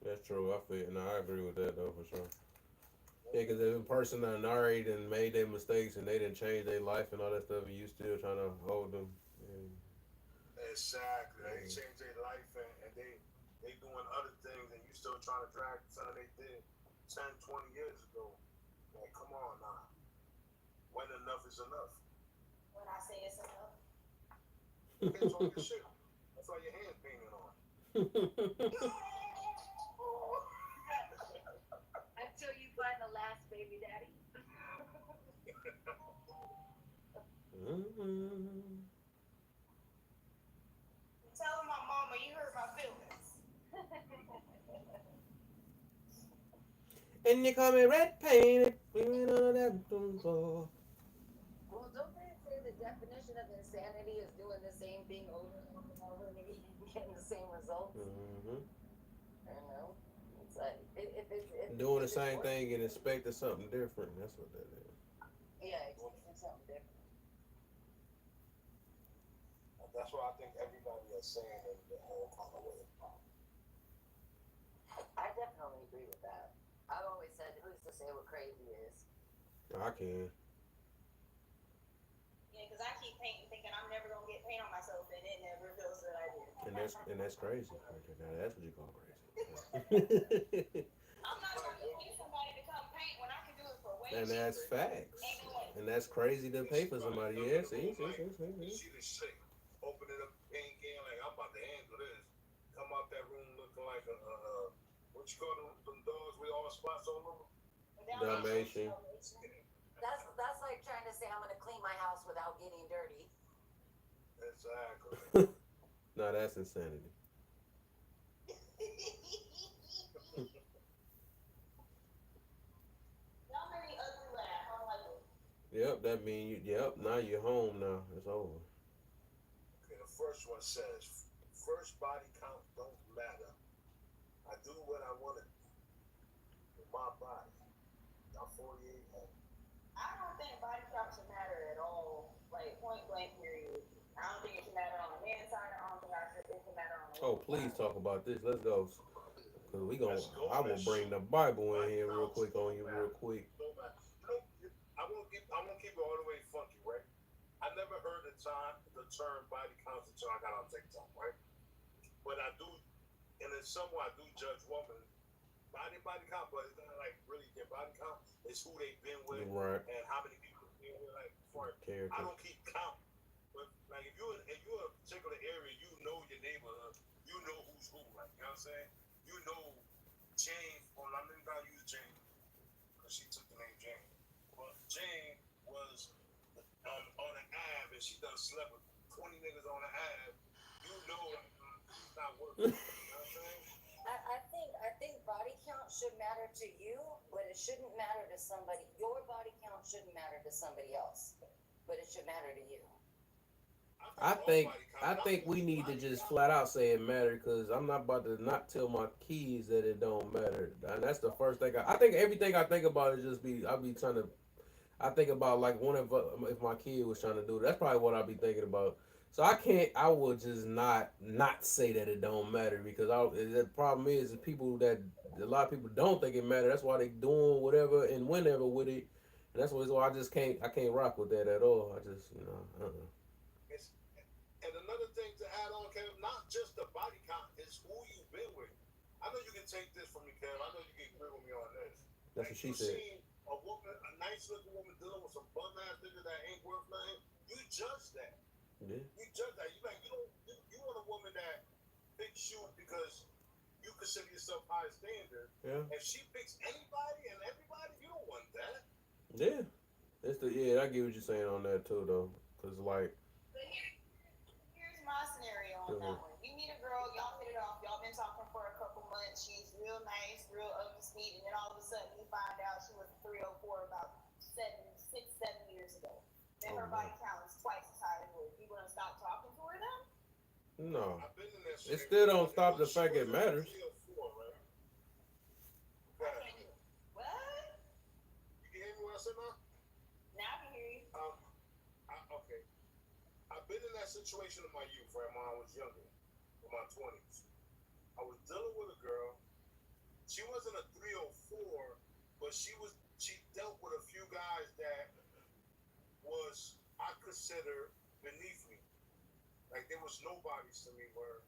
That's true. I feel. No, I agree with that though for sure. Yeah, Okay. because if a person that already and made their mistakes and they didn't change their life and all that stuff, and you still trying to hold them. And, Exactly. They and change their life, and they doing other things, and you still trying to drag something they did 10, 20 years ago. Like, come on now. When enough is enough. When I say it's enough. Okay, talk your shit. That's why your hands banging on. Until you find the last baby daddy. mm-hmm. Tell my mama you hurt my feelings. And you call me red painted. Well, Well, don't they say the definition of insanity is doing the same thing over and over and over and getting the same results? mm-hmm. I don't know. It's like Doing the if it's same working. thing and expecting something different. That's what that is. Yeah, expecting something different. That's what I think everybody is saying in the whole kind of way. I definitely agree with that. I've always said, who's to say what crazy is? I can. Yeah, because I keep painting thinking I'm never going to get paint on myself, and it never feels that I do. And that's crazy. Okay, now that's what you call crazy. I'm not going to pay somebody to come paint when I can do it for way And cheaper. that's facts. Ain't no way. And that's crazy to pay for somebody. Yeah, see. You see this shit. Open it up, paint can, like, I'm about to handle this. Come out that room looking like what you call them dogs with all spots all over? Dalmatian. That's like trying to say I'm gonna clean my house without getting dirty. Exactly. No, that's insanity. Y'all made me ugly laugh. I don't like it. Yep, that mean you. Yep, now you're home. Now it's over. Okay, the first one says, first body count don't matter. I do what I want to my body. I'm 48 and I don't think body count should matter at all. Like point blank period. I don't think it should matter on the man's side. I don't think it should matter on the Oh, woman's please side. talk about this. Let's go. Cause we gon' let's go I will that bring shit. the Bible in Body here real counts quick on don't you, real matter. quick. Don't matter. I won't keep it all the way funky, right? I never heard the term body counts until I got on TikTok, right? But I do, and in some way I do judge women body count, but it's not like really their body count. It's who they've been with Right. and how many people they've been with. Like, for I Character. don't keep count. But like if you're in a particular area, you know your neighborhood, you know who's who. Like you know what I'm saying? You know Jane. Well, I'm not gonna use Jane because she took the name Jane. But Jane was on an ab and she done slept with 20 niggas on the ab. You know it's not worth it. You know what I'm saying? I think body count should matter to you, but it shouldn't matter to somebody. Your body count shouldn't matter to somebody else, but it should matter to you. I think we need to just flat out say it matter because I'm not about to not tell my kids that it don't matter. And that's the first thing I think everything I think about is just be I be trying to I think about like one if my kid was trying to do it, that's probably what I'd be thinking about. So I would just not say that it don't matter because the problem is people that a lot of people don't think it matter. That's why they doing whatever and whenever with it. And that's why I can't rock with that at all. I just It's, and another thing to add on, Kev, not just the body count, it's who you've been with. I know you can take this from me, Kev. I know you can agree with me on this. That's what she said. Seen a woman, a nice looking woman dealing with some bum ass nigga that ain't worth nothing. You judge that. Yeah. You judge that. You want a woman that picks you because you consider yourself high standard. Yeah. If she picks anybody and everybody, you don't want that. Yeah. I get what you're saying on that too though. Cause like But here's my scenario on that one. You meet a girl, y'all hit it off, y'all been talking for a couple months, she's real nice, real up to speed, and then all of a sudden you find out she was 304 about 7 years ago. Then her body count is twice as high as yours. You gonna stop talking to her then? no. It still don't stop the fact it matters. What? You can hear me what I said now? Now I can hear you. Okay. I've been in that situation in my youth, right, when I was younger, in my 20s. I was dealing with a girl. She wasn't a 304, but she dealt with a few guys that I consider beneath me. Like there was nobodies to me where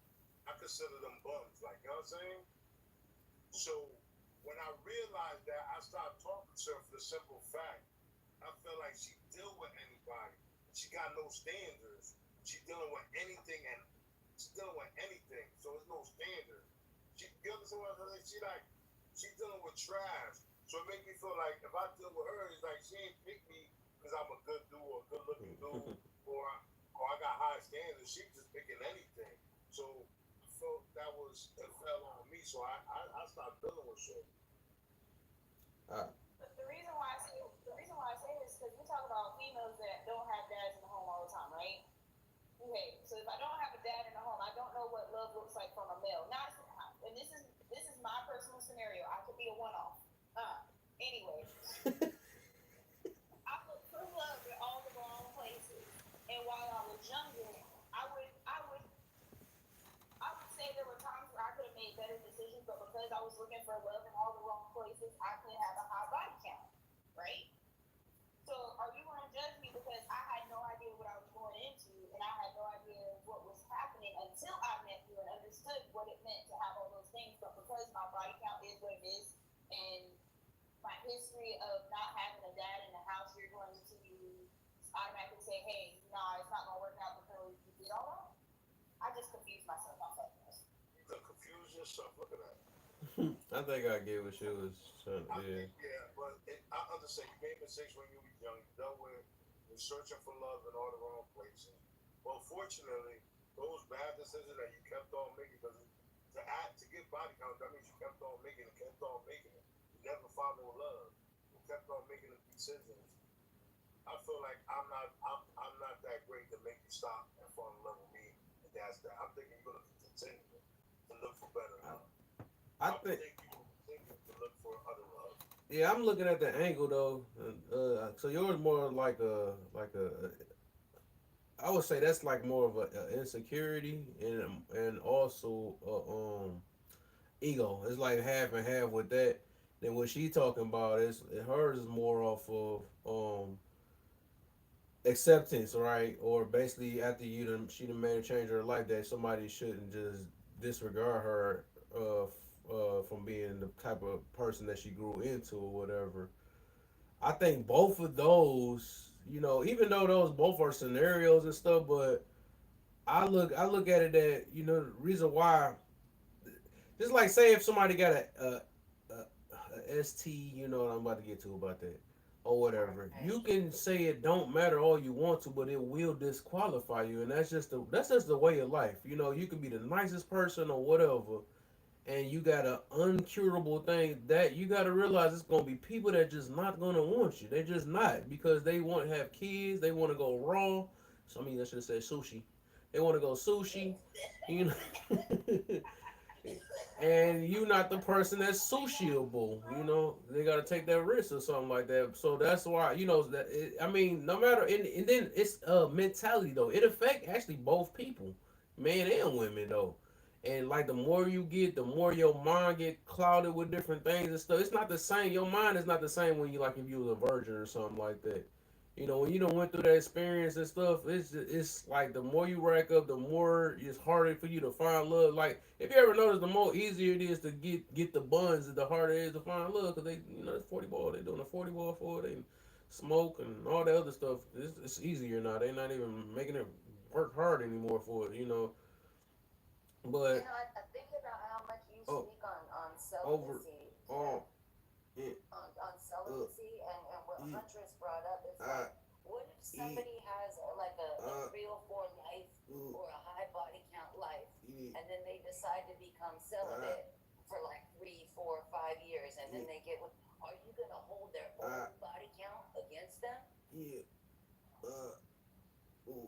I consider them bums. Like, you know what I'm saying? So when I realized that, I stopped talking to her for the simple fact I felt like she deal with anybody. She got no standards. She dealing with anything and she's dealing with anything. So there's no standard. You understand what I'm saying? She dealing with trash. So it made me feel like if I deal with her, it's like she ain't pick me because I'm a good dude or a good looking dude or I got high standards. She just picking anything. So I felt it fell on me. So I stopped dealing with shit. The reason why I say this is because we talk about females that don't have dads in the home all the time, right? Okay, so if I don't have a dad in the home, I don't know what love looks like from a male. And this is my personal scenario. I could be a one-off. Anyway, I look for love in all the wrong places. And while I was younger, I would say there were times where I could have made better decisions, but because I was looking for love in all the wrong places, I couldn't have a high body count, right? So are you going to judge me because I had no idea what I was going into and I had no idea what was happening until I met you and understood what it meant to have all those things, but because my body count is what it is and my history of not having a dad in the house, you're going to automatically say, hey, nah, it's not going to work out because you did all that? I just confused myself on something. You can confuse yourself. Look at that. I think I get what she was trying to do. Yeah, but I understand you made mistakes when you were young. You dealt with searching for love in all the wrong places. Well, fortunately, those bad decisions that you kept on making, because to get body count, that means you kept on making it, You never found no love. You kept on making the decisions. I feel like I'm not that great to make you stop and fall in love with me, and that's that. I'm thinking you're gonna continue to look for better love. I think you continue to look for other love. Yeah, I'm looking at the angle though. So yours more like a I would say that's like more of a insecurity and also ego. It's like half and half with that. Then what she talking about is hers is more off of acceptance, right? Or basically after she done made a change in her life that somebody shouldn't just disregard her from being the type of person that she grew into or whatever. I think both of those, even though those both are scenarios and stuff, but I look at it that the reason why, just like say if somebody got a ST, you know what I'm about to get to about that, or whatever. You can say it don't matter all you want to, but it will disqualify you, and that's just the way of life. You can be the nicest person or whatever, and you got an uncurable thing that you got to realize it's gonna be people that just not gonna want you. They're just not because they want to have kids. They want to go raw. So I mean, I should have said sushi. They want to go sushi. You know. And you not the person that's sushiable. They got to take that risk or something like that. So that's why I mean, no matter, and then it's mentality though. It affect actually both people, men and women though. And like the more you get, the more your mind get clouded with different things and stuff. It's not the same. Your mind is not the same when you like if you was a virgin or something like that. When you don't went through that experience and stuff, it's like the more you rack up, the more it's harder for you to find love. Like if you ever notice, the more easier it is to get the buns, the harder it is to find love because it's 40 ball. They doing a 40 ball for it. They smoke and all that other stuff. It's easier now. They not even making it work hard anymore for it. But I think about how much you oh, speak on over celibacy, oh Jeff. it On celibacy and what it Huntress brought up is I like, what if it somebody has like a uh 3 or 4 life uh or a high body count life, it and then they decide to become I celibate for like 3, 4, 5 years, and then it they get with, are you gonna hold their I old body count against them? it uh ooh.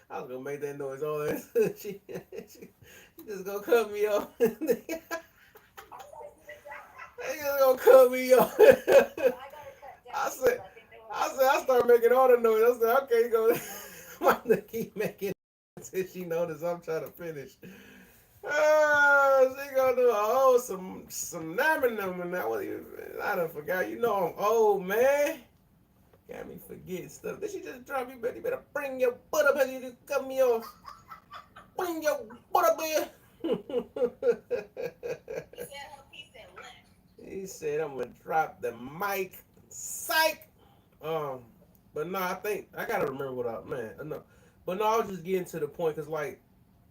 I was gonna make that noise all that. She just gonna cut me off. They just gonna cut me off. I gotta cut I down because said, I think they were I about said, to I finish. start making all the noise. I said, okay, go. I'm gonna keep making until she notice I'm trying to finish. She gonna do a whole some namming and that was I done forgot. I'm old man. Got me forgetting stuff. Did she just drop you? You better bring your butt up here. You just cut me off. Bring your butt up here. He said her piece and left. He said, I'm gonna drop the mic. Psych. Um, but no, I think I gotta remember what I man. No, but no, I was just getting to the point because like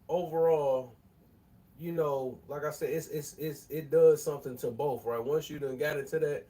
overall, like I said, it does something to both, right? Once you done got into that,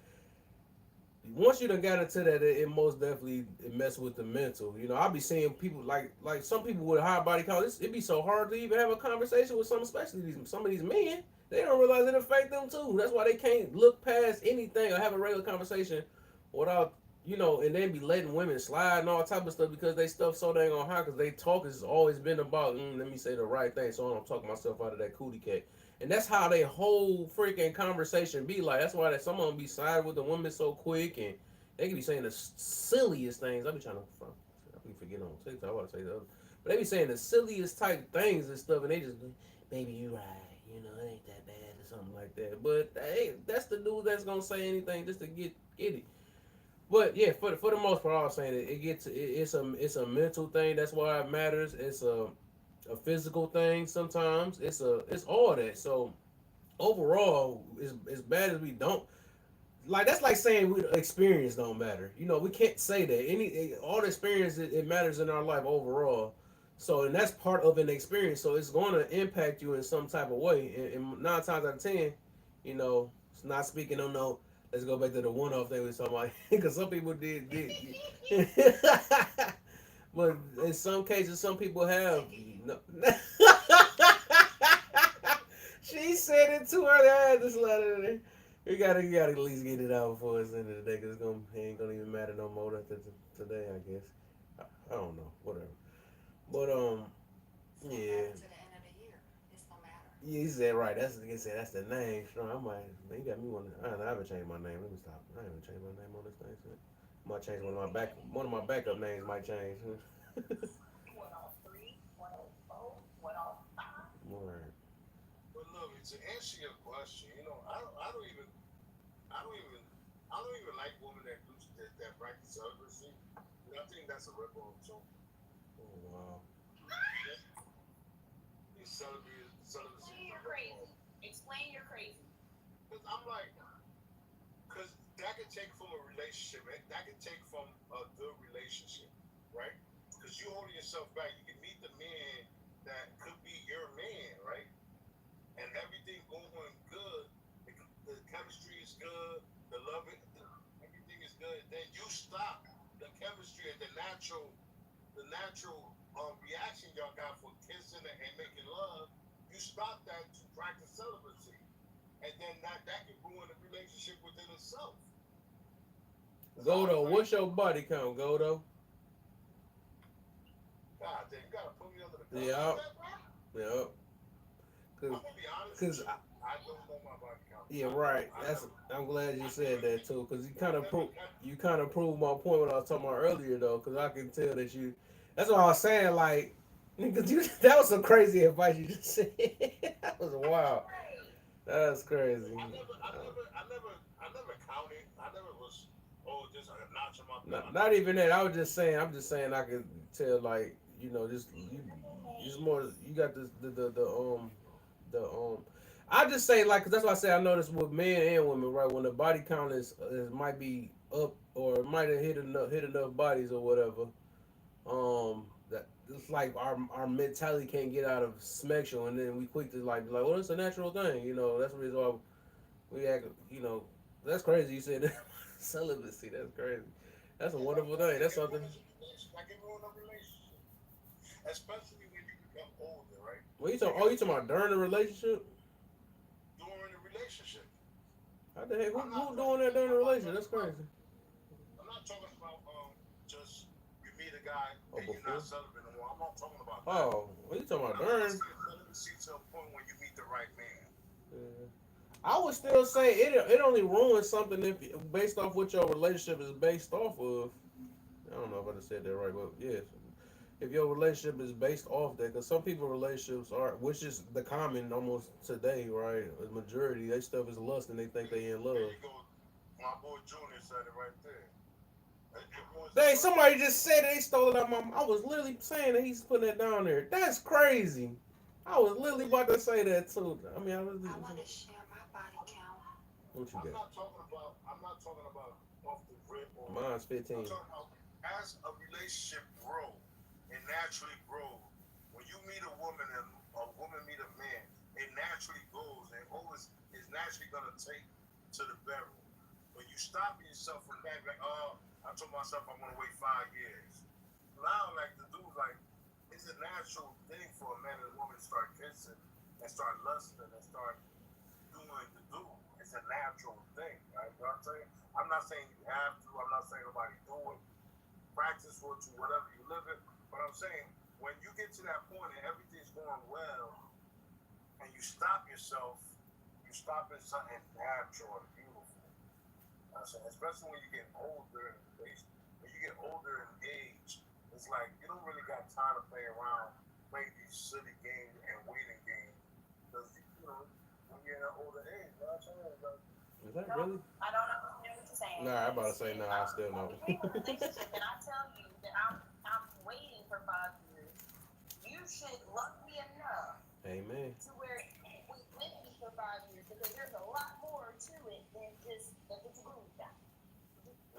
it most definitely it mess with the mental. I'll be seeing people like some people with a high body count. It be so hard to even have a conversation with some, especially some of these men. They don't realize it affect them too. That's why they can't look past anything or have a regular conversation without and they be letting women slide and all type of stuff because they stuff so dang on high because they talk has always been about let me say the right thing so I don't talk myself out of that cootie cat. And that's how they whole freaking conversation be like. That's why that some of them be siding with the women so quick, and they can be saying the silliest things. I be trying to, I be forgetting on TikTok. I want to say the other, but they be saying the silliest type things and stuff, and they just, baby, you right, it ain't that bad or something like that. But hey, that's the dude that's gonna say anything just to get it. But yeah, for the most part, I was saying it's a mental thing. That's why it matters. It's a physical thing. Sometimes it's all that. So overall, as bad as we don't like, that's like saying experience don't matter. We can't say that all the experience it matters in our life overall. So and that's part of an experience. So it's going to impact you in some type of way. And 9 times out of 10, it's not speaking on no. Let's go back to the one-off thing we was talking about because some people did. But in some cases, some people have. No. She said it to her. I had this letter today. We gotta at least get it out before it's the end of the day, cause it ain't gonna even matter no more after today. I guess. I don't know. Whatever. But yeah, Yeah, he said right. That's he said that's the name. Strong. I'm like, man, you got me one. I haven't changed my name. Let me stop. I haven't changed my name on this thing. So. Might change one of my back. One of my backup names might change. 103, 104, 105. Word. But look, to answer your question, you know, I don't even, I don't even like women that do that practice celibacy. You know, I think that's a rip-off too. Oh wow. Celibacy. Explain you're crazy. Explain you're crazy. Cause I'm like, cause that could take from a relationship, that could take from a good relationship, right? Cause you holding yourself back, you can meet the man that could be your man, right? And everything going good, the chemistry is good, the love, everything is good. Then you stop the chemistry and the natural reaction y'all got for kissing and making love. You stop that to practice celibacy, and then that can ruin the relationship within itself. Godo, what's your body count, Godo? God damn, you gotta put me under the gun. Yeah. Yeah. I'm gonna be honest with you. I don't know my body count. Yeah, right. I'm glad you said that too, because you kind of proved my point what I was talking about earlier though, because I can tell that you. That's what I was saying. Like, niggas, that was some crazy advice you just said. That was wild. That's crazy. I never counted. I never was. Oh, just a notch in my belt. Not even that. I was just saying. I'm just saying. I could tell, like, you know, just you. It's more. You got this the. I just say like, cause that's why I say I notice with men and women, right? When the body count is might be up or it might have hit enough bodies or whatever. That it's like our mentality can't get out of sexual, and then we quick to like be like, well, it's a natural thing, you know. That's the reason why we act, you know. That's crazy. You said celibacy. That's crazy. That's a wonderful thing. That's something. Like it ruin a relationship, especially when you become older, right? What you talking? Oh, you talking about during the relationship? During the relationship. How the heck? Who doing that during the relationship? That's crazy. I'm not talking about just you meet a guy and you're not celibate no more. I'm not talking about that. Oh, what you talking about during? Celibacy to a point when you meet the right man. Yeah. I would still say it only ruins something if based off what your relationship is based off of. I don't know if I just said that right, but yes, if your relationship is based off that, because some people relationships are, which is the common almost today, right? The majority, they stuff is lust and they think they in love. There you go. My boy Junior said it right there. Dang, somebody just said they stole it out my. I was literally saying that he's putting that down there. That's crazy. I was literally about to say that too. I mean, I was. I want to share my body count. What you got? I'm not talking about off the rip. Mine's 15. I'm talking about as a relationship grow and naturally grow. When you meet a woman and a woman meet a man, it naturally goes and always is naturally gonna take to the barrel. When you stop yourself from that, like, oh, I told myself I'm gonna wait 5 years. Now, like the dude, like it's a natural thing for a man and a woman to start kissing and start lusting and start doing the do. It's a natural thing, right? You know what I'm saying? I'm not saying you have to. I'm not saying nobody do it. Practice what you, whatever you live it. But I'm saying when you get to that point and everything's going well, and you stop yourself, you stop at something natural and beautiful. I'm saying, especially when you get older, when you get older in age, it's like you don't really got time to play around, play these silly games and waiting games, because you know when you're in an older age, you know what I'm saying? Like, is that really? I don't understand what you're saying. Nah, I'm about to say no. I still know. If we have a relationship and I tell you that I'm waiting for 5 years, you should love me enough. Amen. To where we with me for 5 years, because there's a lot more to it than just the groove down.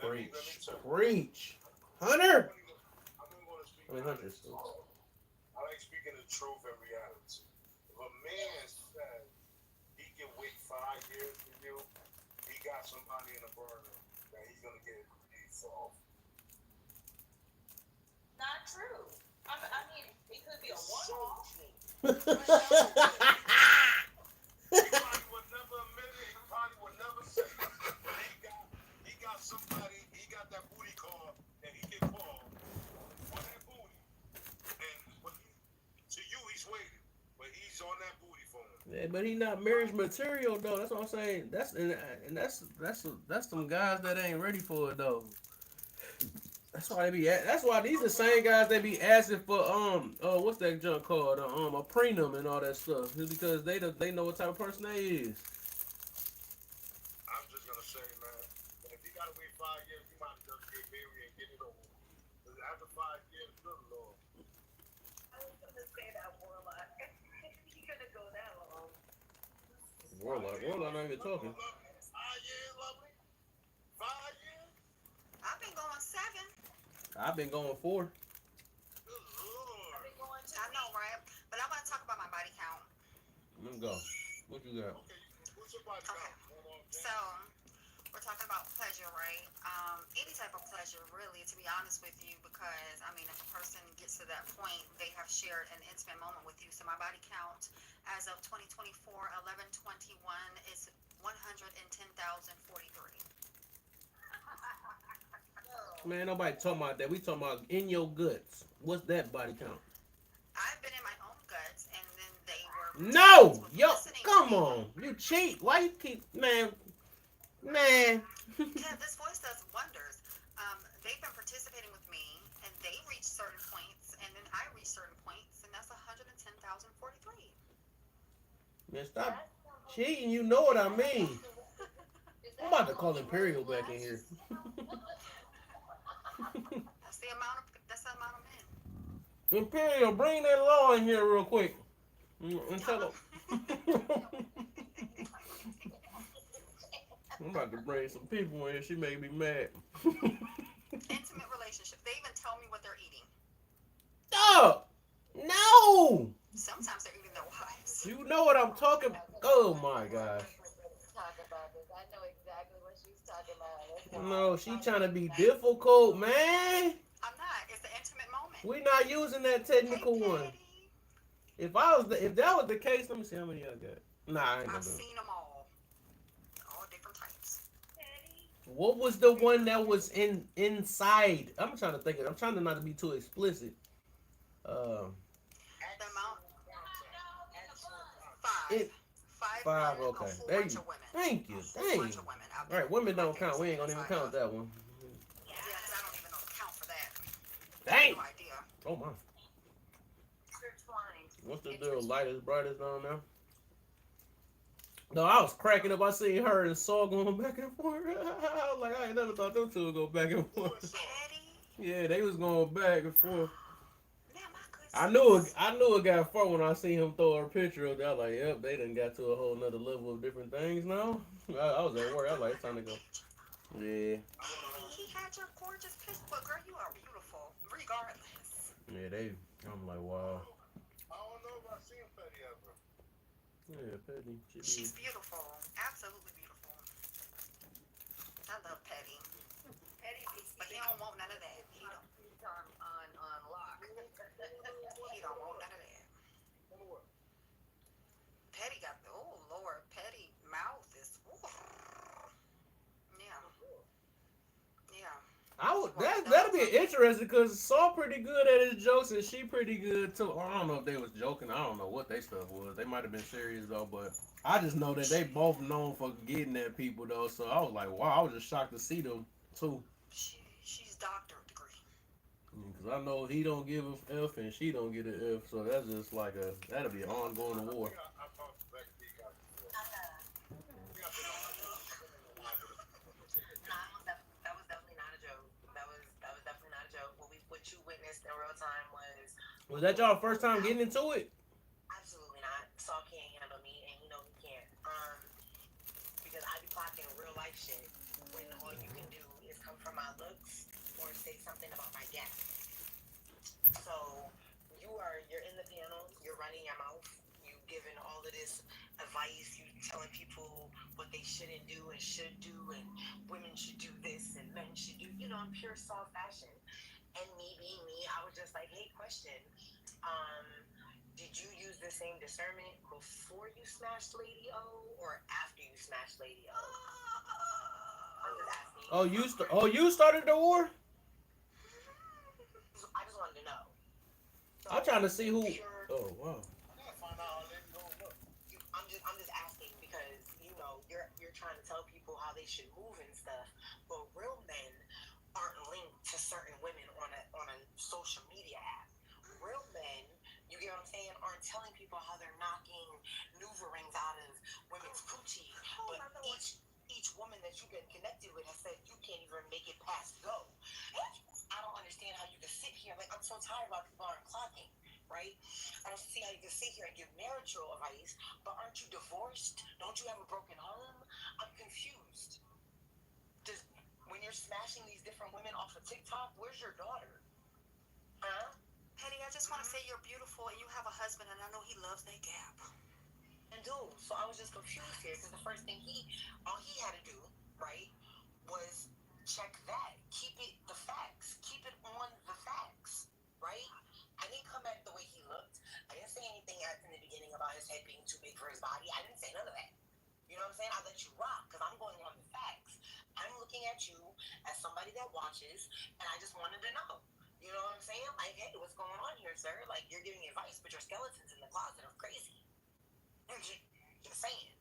Preach. Hunter. I mean, Hunter. I like speaking the truth and reality. If a man says he can wait 5 years for you, he got somebody in a burner that he's gonna get solved. Not true. I mean, it could be a one-off. He probably would never admit it. He probably would never say it. But he got somebody. He got that booty call that he can call for that booty. And to you, he's waiting, but he's on that booty phone. Yeah, but he not marriage material though. That's what I'm saying. That's some guys that ain't ready for it though. That's why they be. That's why these the same guys they be asking for what's that junk called a prenup and all that stuff. It's because they know what type of person they is. I'm just gonna say, man, if you gotta wait 5 years, you might as well just get married and get it over. Because after 5 years, good lord. I was gonna say that warlock. You gonna go that long? Warlock not even talking. 5 years, lovely. 5 years. I've been going 7. I've been going 4. Good lord. I've been going to. I know, right? But I want to talk about my body count. Let me go. What you got? Okay, what's your body count? So, we're talking about pleasure, right? Any type of pleasure, really, to be honest with you, because, I mean, if a person gets to that point, they have shared an intimate moment with you. So, my body count as of 2024, 11/21 is 110,043. Man, nobody talking about that. We talking about in your guts. What's that body count? I've been in my own guts, and then they were. No! Yo, come on. You cheat. Why you keep. Man. Yeah, this voice does wonders. They've been participating with me, and they reach certain points, and then I reach certain points, and that's 110,043. Man, stop cheating. You know what I mean. I'm about to call Imperial back in here. That's the amount of men. Imperial, bring that law in here real quick. And tell them. I'm about to bring some people in. She make me mad. Intimate relationship. They even tell me what they're eating. Stop! No! Sometimes they're eating their wives. You know what I'm talking about? Oh my gosh. Talk about this. I know exactly what she's talking about. No, she trying to be difficult, man. I'm not. It's the intimate moment. We're not using that technical one. If that was the case, let me see how many I got. Nah, I ain't gonna I've do it. seen them all different types. What was the one that was inside? I'm trying to think of it. I'm trying to not to be too explicit. The amount. 5. 5. Okay. There you. Thank you. Dang. All right, women don't count. We ain't gonna even count that one. Yeah, because I don't even know the count for that. Dang. No idea. Oh my. What's the deal? Lightest, brightest down there? No, I was cracking up. I seen her and Saul going back and forth. I was like, I ain't never thought them two would go back and forth. Yeah, they was going back and forth. I knew it got far when I seen him throw her picture up there. I was like, yep, they done got to a whole nother level of different things now. I was at work. I was like, it's time to go. Yeah. He had your gorgeous picture, but girl, you are beautiful, regardless. Yeah, I'm like, wow. I don't know if I've seen Petty ever. Yeah, Petty. She's beautiful. Absolutely beautiful. I love Petty. But he don't want none of that. He don't. On lock. He don't want none of that. Petty got the, oh Lord, Petty mouth is, ooh. Yeah. That'll be interesting because Saul pretty good at his jokes and she pretty good too. Or I don't know if they was joking. I don't know what they stuff was. They might have been serious though, but I just know that they both known for getting at people though. So I was like, wow, I was just shocked to see them too. She's doctorate degree. Because I know he don't give a F and she don't get an F. So that's just like that'll be an ongoing war. What you witnessed in real time Was that y'all first time getting into it? absolutely not. Saul can't handle me, and he know he can't. Because I be clocking real life shit when all you can do is come from my looks or say something about my gap. So you're in the panel, you're running your mouth, you giving all of this advice, you telling people what they shouldn't do and should do, and women should do this and men should do, in pure Saul fashion. And me being me, I was just like, hey, question. Did you use the same discernment before you smashed Lady O or after you smashed Lady O? I'm just asking. You started the war? I just wanted to know. So I'm trying to see who. Oh wow. I'm I'm just asking because you're trying to tell people how they should move and stuff, but real men aren't linked to certain women on a social media app. Real men, you get what I'm saying, aren't telling people how they're knocking Nuva rings out of women's coochie, but each woman that you've been connected with has said you can't even make it past go. I don't understand how you can sit here, like, I'm so tired about people aren't clocking, right? I don't see how you can sit here and give marital advice, but aren't you divorced? Don't you have a broken home? I'm confused. When you're smashing these different women off of TikTok, where's your daughter? Huh? Hetty, I just want to say you're beautiful and you have a husband, and I know he loves that gap. And dude, so I was just confused here because the first thing all he had to do, right, was check that. Keep it the facts. Keep it on the facts, right? I didn't come at the way he looked. I didn't say anything in the beginning about his head being too big for his body. I didn't say none of that. You know what I'm saying? I let you rock because I'm going on the facts. I'm looking at you as somebody that watches, and I just wanted to know. You know what I'm saying? Like, hey, what's going on here, sir? Like, you're giving advice, but your skeletons in the closet are crazy. Just saying.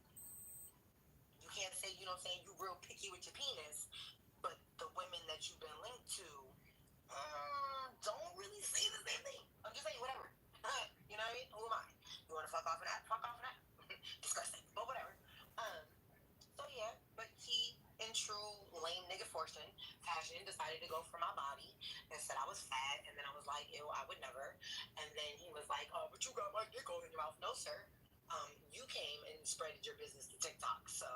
You can't say, you know what I'm saying, you real picky with your penis, but the women that you've been linked to don't really say the same thing. I'm just saying, whatever. You know what I mean? Who am I? You want to fuck off of that? Fuck off of that. Disgusting. But whatever. So yeah, but he, in true lame nigga fashion, decided to go for my body and said I was fat, and then I was like, ew, I would never. And then he was like, oh, but you got my dick all in your mouth. No, sir. You came and spreaded your business to TikTok, so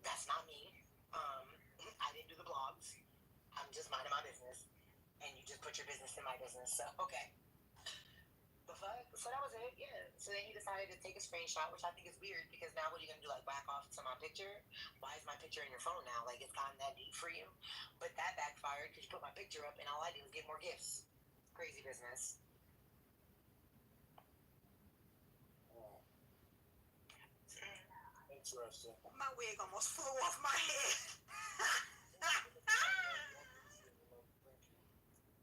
that's not me. I didn't do the blogs. I'm just minding my business, and you just put your business in my business. So okay. The fuck? So that was it, yeah. So then he decided to take a screenshot, which I think is weird because now what are you gonna do? Like back off to my picture? Why is my picture in your phone now? Like it's gotten that deep for you? But that backfired because you put my picture up and all I did was get more gifts. Crazy business. Interesting. My wig almost flew off my head.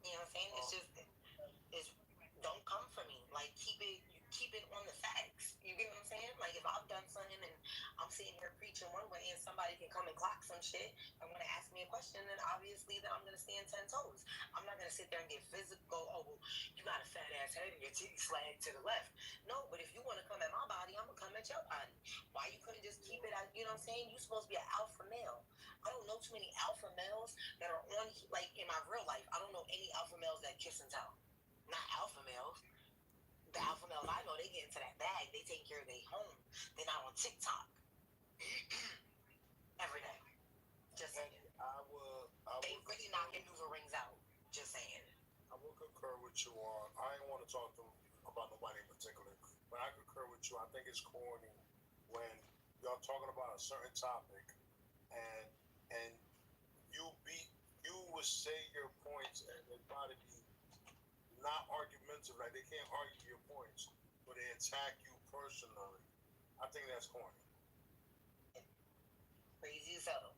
You know what I'm saying? It's just don't come for me. Like keep it on the facts. You get what I'm saying? Like if I've done something and I'm sitting here preaching one way and somebody can come and clock some shit and want to ask me a question, then obviously that I'm gonna stand 10 toes. I'm not gonna sit there and get physical. Oh well, you got a fat ass head and your titties flag to the left. No, but if you want to come at my body, I'm gonna come at your body. Why you couldn't just keep it out? You know what I'm saying? You supposed to be an alpha male. I don't know too many alpha males that are on like in my real life. I don't know any alpha males that kiss and tell. Not alpha males. The alpha males I know, they get into that bag. They take care of their home. They're not on TikTok every day. Just saying. They really knocking Nuva rings out. Just saying. I will concur with you on. I ain't want to talk about nobody in particular, but I concur with you. I think it's corny when y'all talking about a certain topic and you would say your points and they probably be not argumentative, like they can't argue your points, but they attack you personally. I think that's corny. Crazy as hell.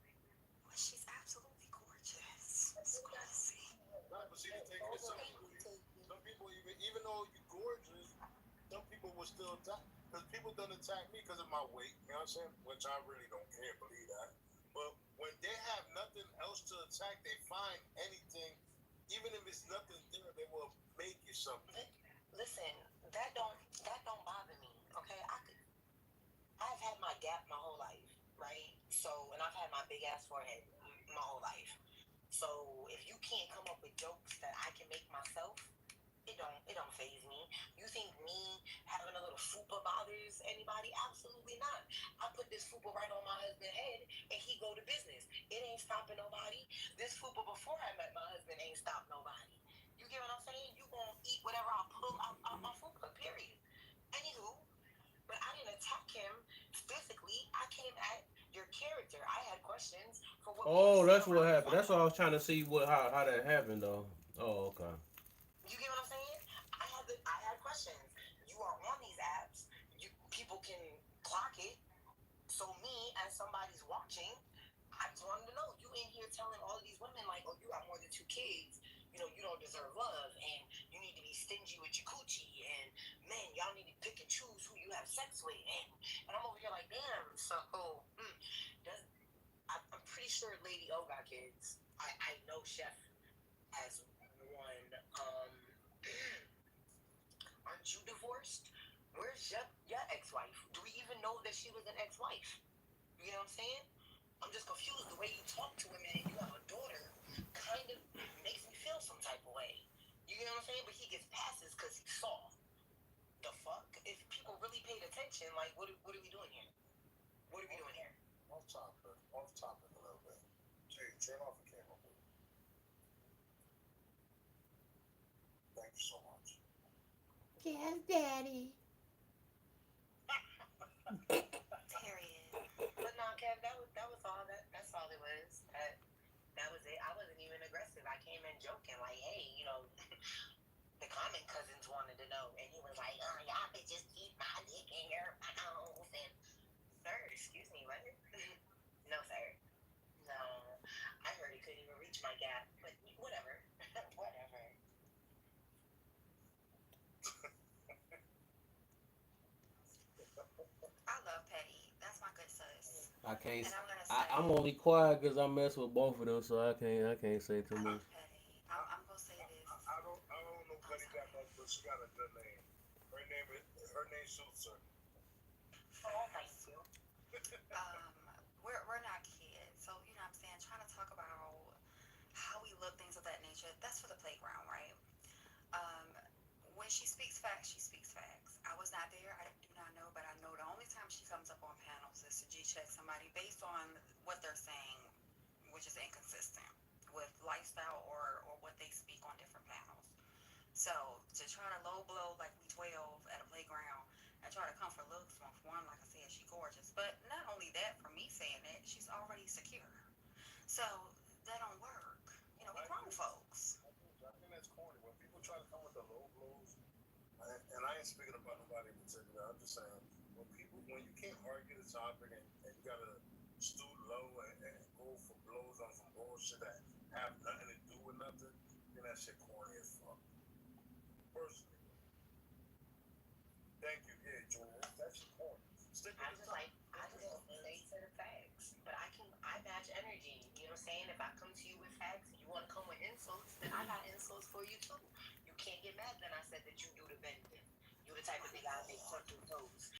Well, she's absolutely gorgeous. It's crazy. Right, but see, they take it some people even though you're gorgeous, some people will still attack. Because people don't attack me because of my weight, you know what I'm saying? Which I really don't care, believe that. But when they have nothing else to attack, they find anything, even if it's nothing there, they will make you something. Listen, that don't bother me. Okay, I've had my gap my whole life, right? So, and I've had my big ass forehead my whole life. So, if you can't come up with jokes that I can make myself, it don't faze me. You think me having a little fupa bothers anybody? Absolutely not. I put this fupa right on my husband's head and he go to business. It ain't stopping nobody. This fupa before I met my husband ain't stopped nobody. You get what I'm saying? You gonna eat whatever I pull out my fupa, period. Anywho, but I didn't attack him physically. I came at your character. I had questions for what. Oh, that's what happened. That's what I was trying to see how that happened though. Oh, okay. You get what I'm saying? I had questions. You are on these apps. People can clock it. So me, as somebody's watching, I just wanted to know. You in here telling all of these women like, oh, you got more than 2 kids. You know, you don't deserve love, and you need to be stingy with your coochie. And men, y'all need to pick and choose who you have have sex with, and I'm over here like, damn. So, I'm pretty sure Lady O got kids. I know Chef has one. Aren't you divorced? Where's your ex-wife? Do we even know that she was an ex-wife? You know what I'm saying? I'm just confused. The way you talk to women and you have a daughter kind of makes me feel some type of way. You know what I'm saying? But he gets passes because he's soft. The fuck? If people really paid attention, like, what are we doing here? What are we doing here? Off topic a little bit. Jay, turn off the camera, please. Thank you so much. Yes, Daddy. Period. But no, Kev, that was all. That's all it was. That was it. I wasn't even aggressive. I came in joking, like, hey, the common cousins wanted to know, and he was like, oh, y'all bitches keep my dick in your mouth. And sir, excuse me, what? No, sir. No, I heard he couldn't even reach my gap, but whatever, whatever. I love Petty. That's my good sis. I can't. And I'm gonna say, I'm only quiet because I mess with both of them, so I can't say too I much. love Petty. I'm gonna say this. I don't know Betty that much, but she got a good name. Her name suits her. Oh, thank you. We're not kids, so you know what I'm saying. Trying to talk about how we look, things of that nature. That's for the playground, right? Um, when she speaks facts, she speaks facts. I was not there. I do not know, but I know the only time she comes up on panels is to G-check somebody based on what they're saying, which is inconsistent with lifestyle or what they speak on different panels. So to try to low blow like we 12 at a playground and try to come for looks, well, for one, like I said, she's gorgeous. But not only that, for me saying that, she's already secure. So that don't work. You know, we grown folks. I think that's corny. When people try to come with the low blows, and I ain't speaking about nobody in particular, I'm just saying, when you can't argue the topic and you gotta stoop low and go for blows on some bullshit that have nothing to do with nothing, then that shit corny as fuck. Personally. Thank you. Yeah, Jordan, that's corny. Stick with the topic. I just say to the facts, but I match energy. You know what I'm saying? If I come to you with facts, you want to come with insults, then I got insults for you too. You can't get mad that I said that you do the bending. You the type of nigga I make 1 2 toes.